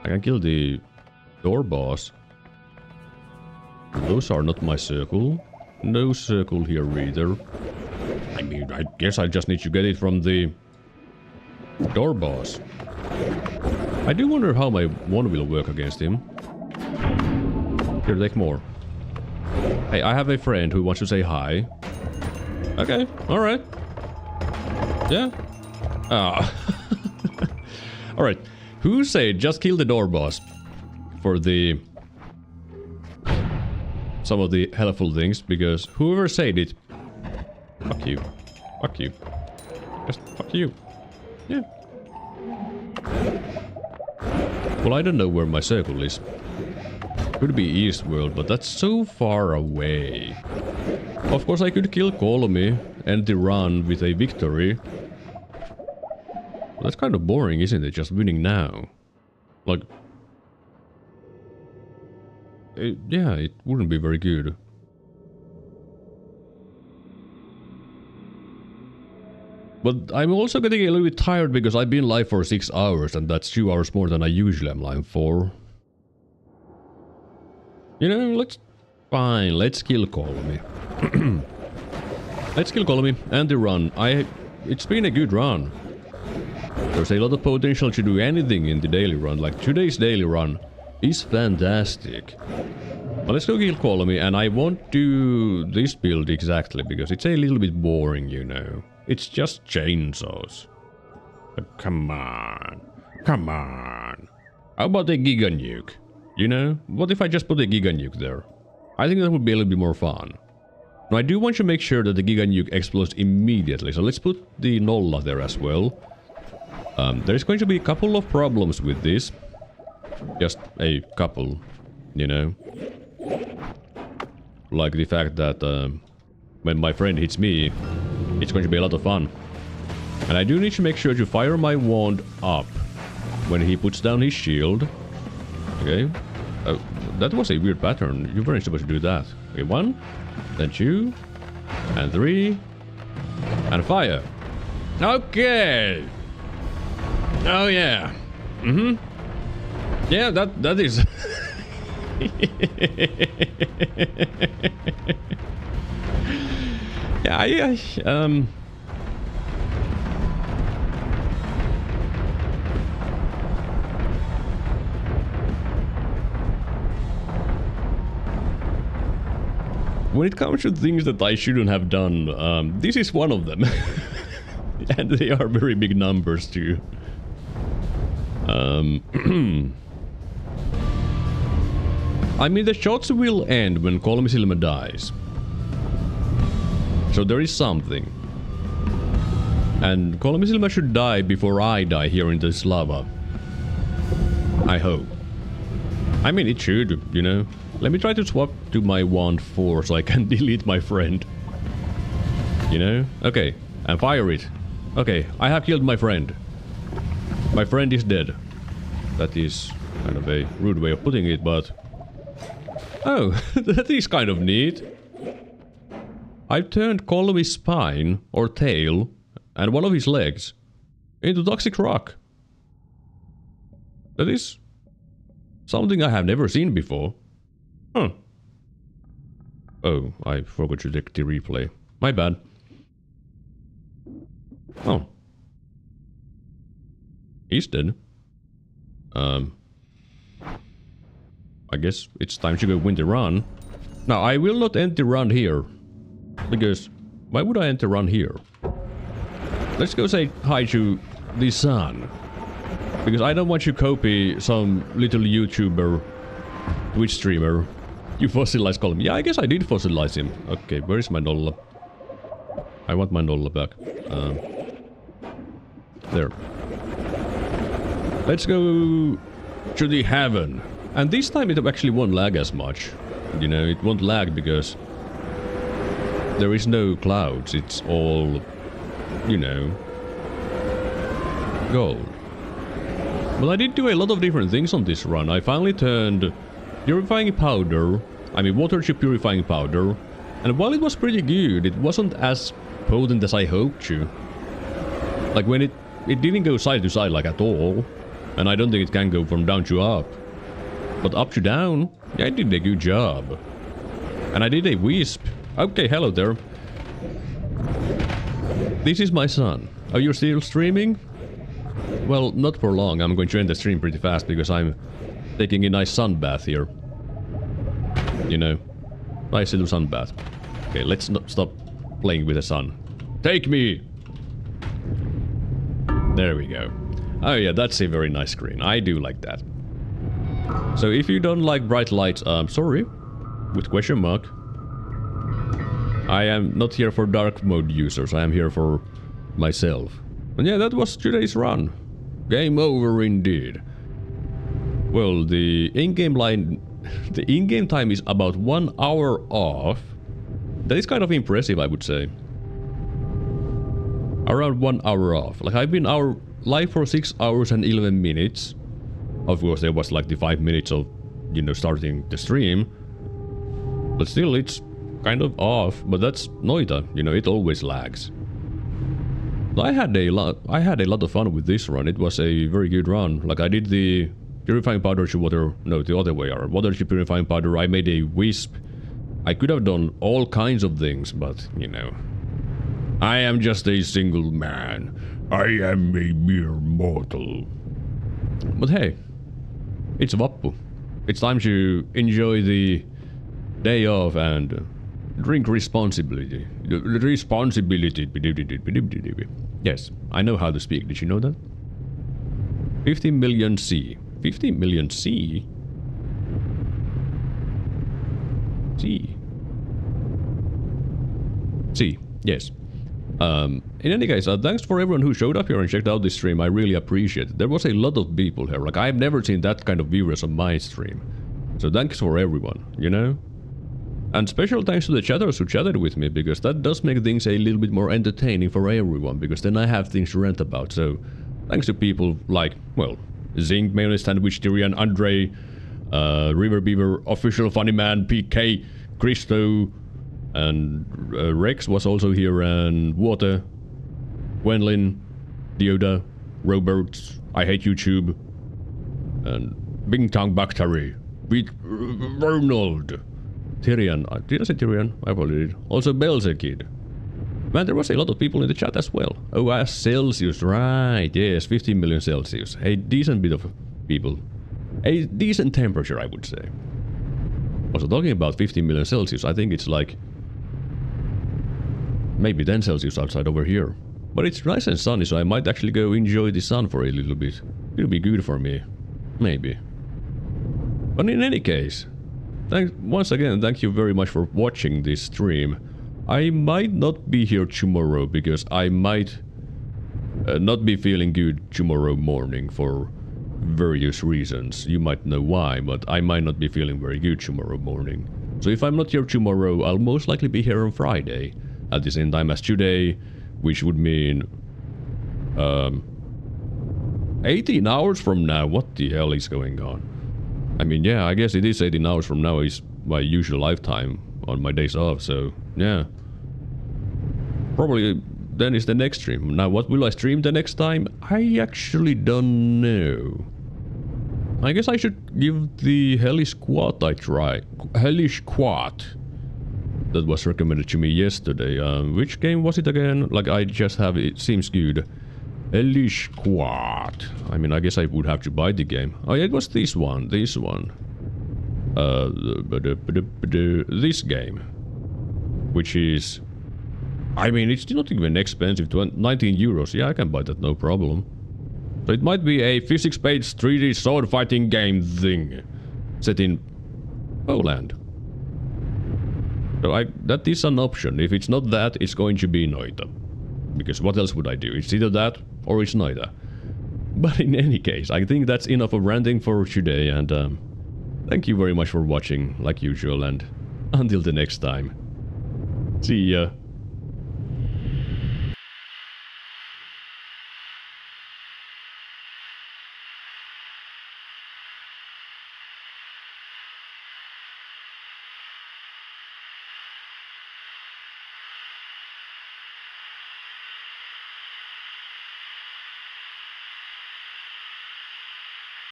Speaker 1: I can kill the door boss. Those are not my circle. No circle here either. I mean, I guess I just need to get it from the door boss. I do wonder how my one will work against him. Here, take more. Hey, I have a friend who wants to say hi. Okay, alright. Yeah. Ah. Alright. Who said just kill the door boss? For the... some of the helpful things, because whoever said it... Fuck you. Fuck you. Just fuck you. Yeah. Well, I don't know where my circle is. Could be East World, but that's so far away. Of course, I could kill Kolmi and the run with a victory. But that's kind of boring, isn't it? Just winning now. Like... yeah, it wouldn't be very good. But I'm also getting a little bit tired because I've been live for 6 hours and that's 2 hours more than I usually am live for. You know, fine, let's kill Colmy. Let's kill Colmy and the run. It's been a good run. There's a lot of potential to do anything in the daily run, like today's daily run is fantastic. But let's go kill Colmy, and I won't do this build exactly because it's a little bit boring, you know. It's just chainsaws. But come on. Come on. How about a Giga Nuke? You know? What if I just put a Giga Nuke there? I think that would be a little bit more fun. Now I do want to make sure that the Giga Nuke explodes immediately, so let's put the Nolla there as well. There's going to be a couple of problems with this. Just a couple, you know. Like the fact that when my friend hits me, it's going to be a lot of fun. And I do need to make sure to fire my wand up when he puts down his shield. Okay. That was a weird pattern. You weren't supposed to do that. Okay, 1, then 2, and 3, and fire. Okay. Oh yeah. Yeah, that is. Yeah, when it comes to things that I shouldn't have done, this is one of them. And they are very big numbers too. I mean, the shots will end when Kolmisilma dies. So there is something. And Kolmisilma should die before I die here in this lava. I hope. I mean, it should, you know. Let me try to swap to my wand 4 so I can delete my friend. You know? Okay, and fire it. Okay, I have killed my friend. My friend is dead. That is kind of a rude way of putting it, but... Oh, that is kind of neat. I've turned Colmy's spine, or tail, and one of his legs into toxic rock. That is something I have never seen before. Huh. Oh, I forgot to check the replay. My bad. Oh. He's dead. I guess it's time to go win the run. Now, I will not end the run here. Because, why would I end the run here? Let's go say hi to the sun. Because I don't want to copy some little YouTuber, Twitch streamer. You fossilized Colm. Yeah, I guess I did fossilize him. Okay, where is my Nolla? I want my Nolla back. There. Let's go to the heaven. And this time it actually won't lag as much. You know, it won't lag because there is no clouds. It's all, you know, gold. But I did do a lot of different things on this run. I finally turned purifying powder, water to purifying powder. And while it was pretty good, it wasn't as potent as I hoped to. Like when it didn't go side to side like at all. And I don't think it can go from down to up. But up to down, yeah, I did a good job. And I did a wisp. Okay, hello there. This is my son. Are you still streaming? Well, not for long. I'm going to end the stream pretty fast because I'm taking a nice sun bath here. You know, nice little sun bath. Okay, let's not stop playing with the sun. Take me! There we go. Oh yeah, that's a very nice screen. I do like that. So if you don't like bright lights, sorry, with question mark. I am not here for dark mode users, I am here for myself. And yeah, that was today's run. Game over indeed. Well, the in-game time is about 1 hour off. That is kind of impressive, I would say. Around 1 hour off. Like, I've been live for 6 hours and 11 minutes. Of course, there was like the 5 minutes of you know, starting the stream. But still, it's kind of off. But that's Noita, you know, it always lags. I had a lot of fun with this run. It was a very good run. Like, I did the purifying powder to water, no, the other way around. Water to purifying powder, I made a wisp. I could have done all kinds of things, but, you know, I am just a single man. I am a mere mortal. But hey, it's Vappu. It's time to enjoy the day off and drink responsibly. Responsibility. Yes, I know how to speak. Did you know that? 50 million C. 50 million C? C. C. Yes. In any case, thanks for everyone who showed up here and checked out this stream. I really appreciate it. There was a lot of people here. Like, I've never seen that kind of viewers on my stream. So thanks for everyone, you know? And special thanks to the chatters who chatted with me, because that does make things a little bit more entertaining for everyone, because then I have things to rant about. So thanks to people like, well, Zinc, Mayonnaise Sandwich, Tyrion, Andre, River Beaver, Official Funny Man, PK, Christo, and Rex was also here, and Water, Gwenlyn, Dioda, Roberts, I Hate YouTube, and Bing Tong Bactery, with Ronald, Tyrion, did I say Tyrion? I probably did. Also Belzekid. Man, there was a lot of people in the chat as well. Oh, Celsius, right, yes, 15 million Celsius. A decent bit of people. A decent temperature, I would say. Also, talking about 15 million Celsius, I think it's like maybe 10 Celsius outside over here. But it's nice and sunny, so I might actually go enjoy the sun for a little bit. It'll be good for me. Maybe. But in any case, once again, thank you very much for watching this stream. I might not be here tomorrow, because I might not be feeling good tomorrow morning for various reasons. You might know why, but I might not be feeling very good tomorrow morning. So if I'm not here tomorrow, I'll most likely be here on Friday, at the same time as today, which would mean 18 hours from now. What the hell is going on? I mean, yeah, I guess it is 18 hours from now is my usual lifetime on my days off, so yeah. Probably then is the next stream. Now, what will I stream the next time? I actually don't know. I guess I should give the Hellish Quat a try. Hellish Quat. That was recommended to me yesterday. Which game was it again? Like, I just have it. Seems good. Hellish Quat. I mean, I guess I would have to buy the game. Oh yeah, it was this one. This one. This game. Which is... I mean, it's not even expensive. 19 euros. Yeah, I can buy that, no problem. So it might be a physics-based 3D sword fighting game thing. Set in Poland. So that is an option. If it's not that, it's going to be Noita. Because what else would I do? It's either that or it's Noita. But in any case, I think that's enough of ranting for today, and thank you very much for watching, like usual, and until the next time. See ya.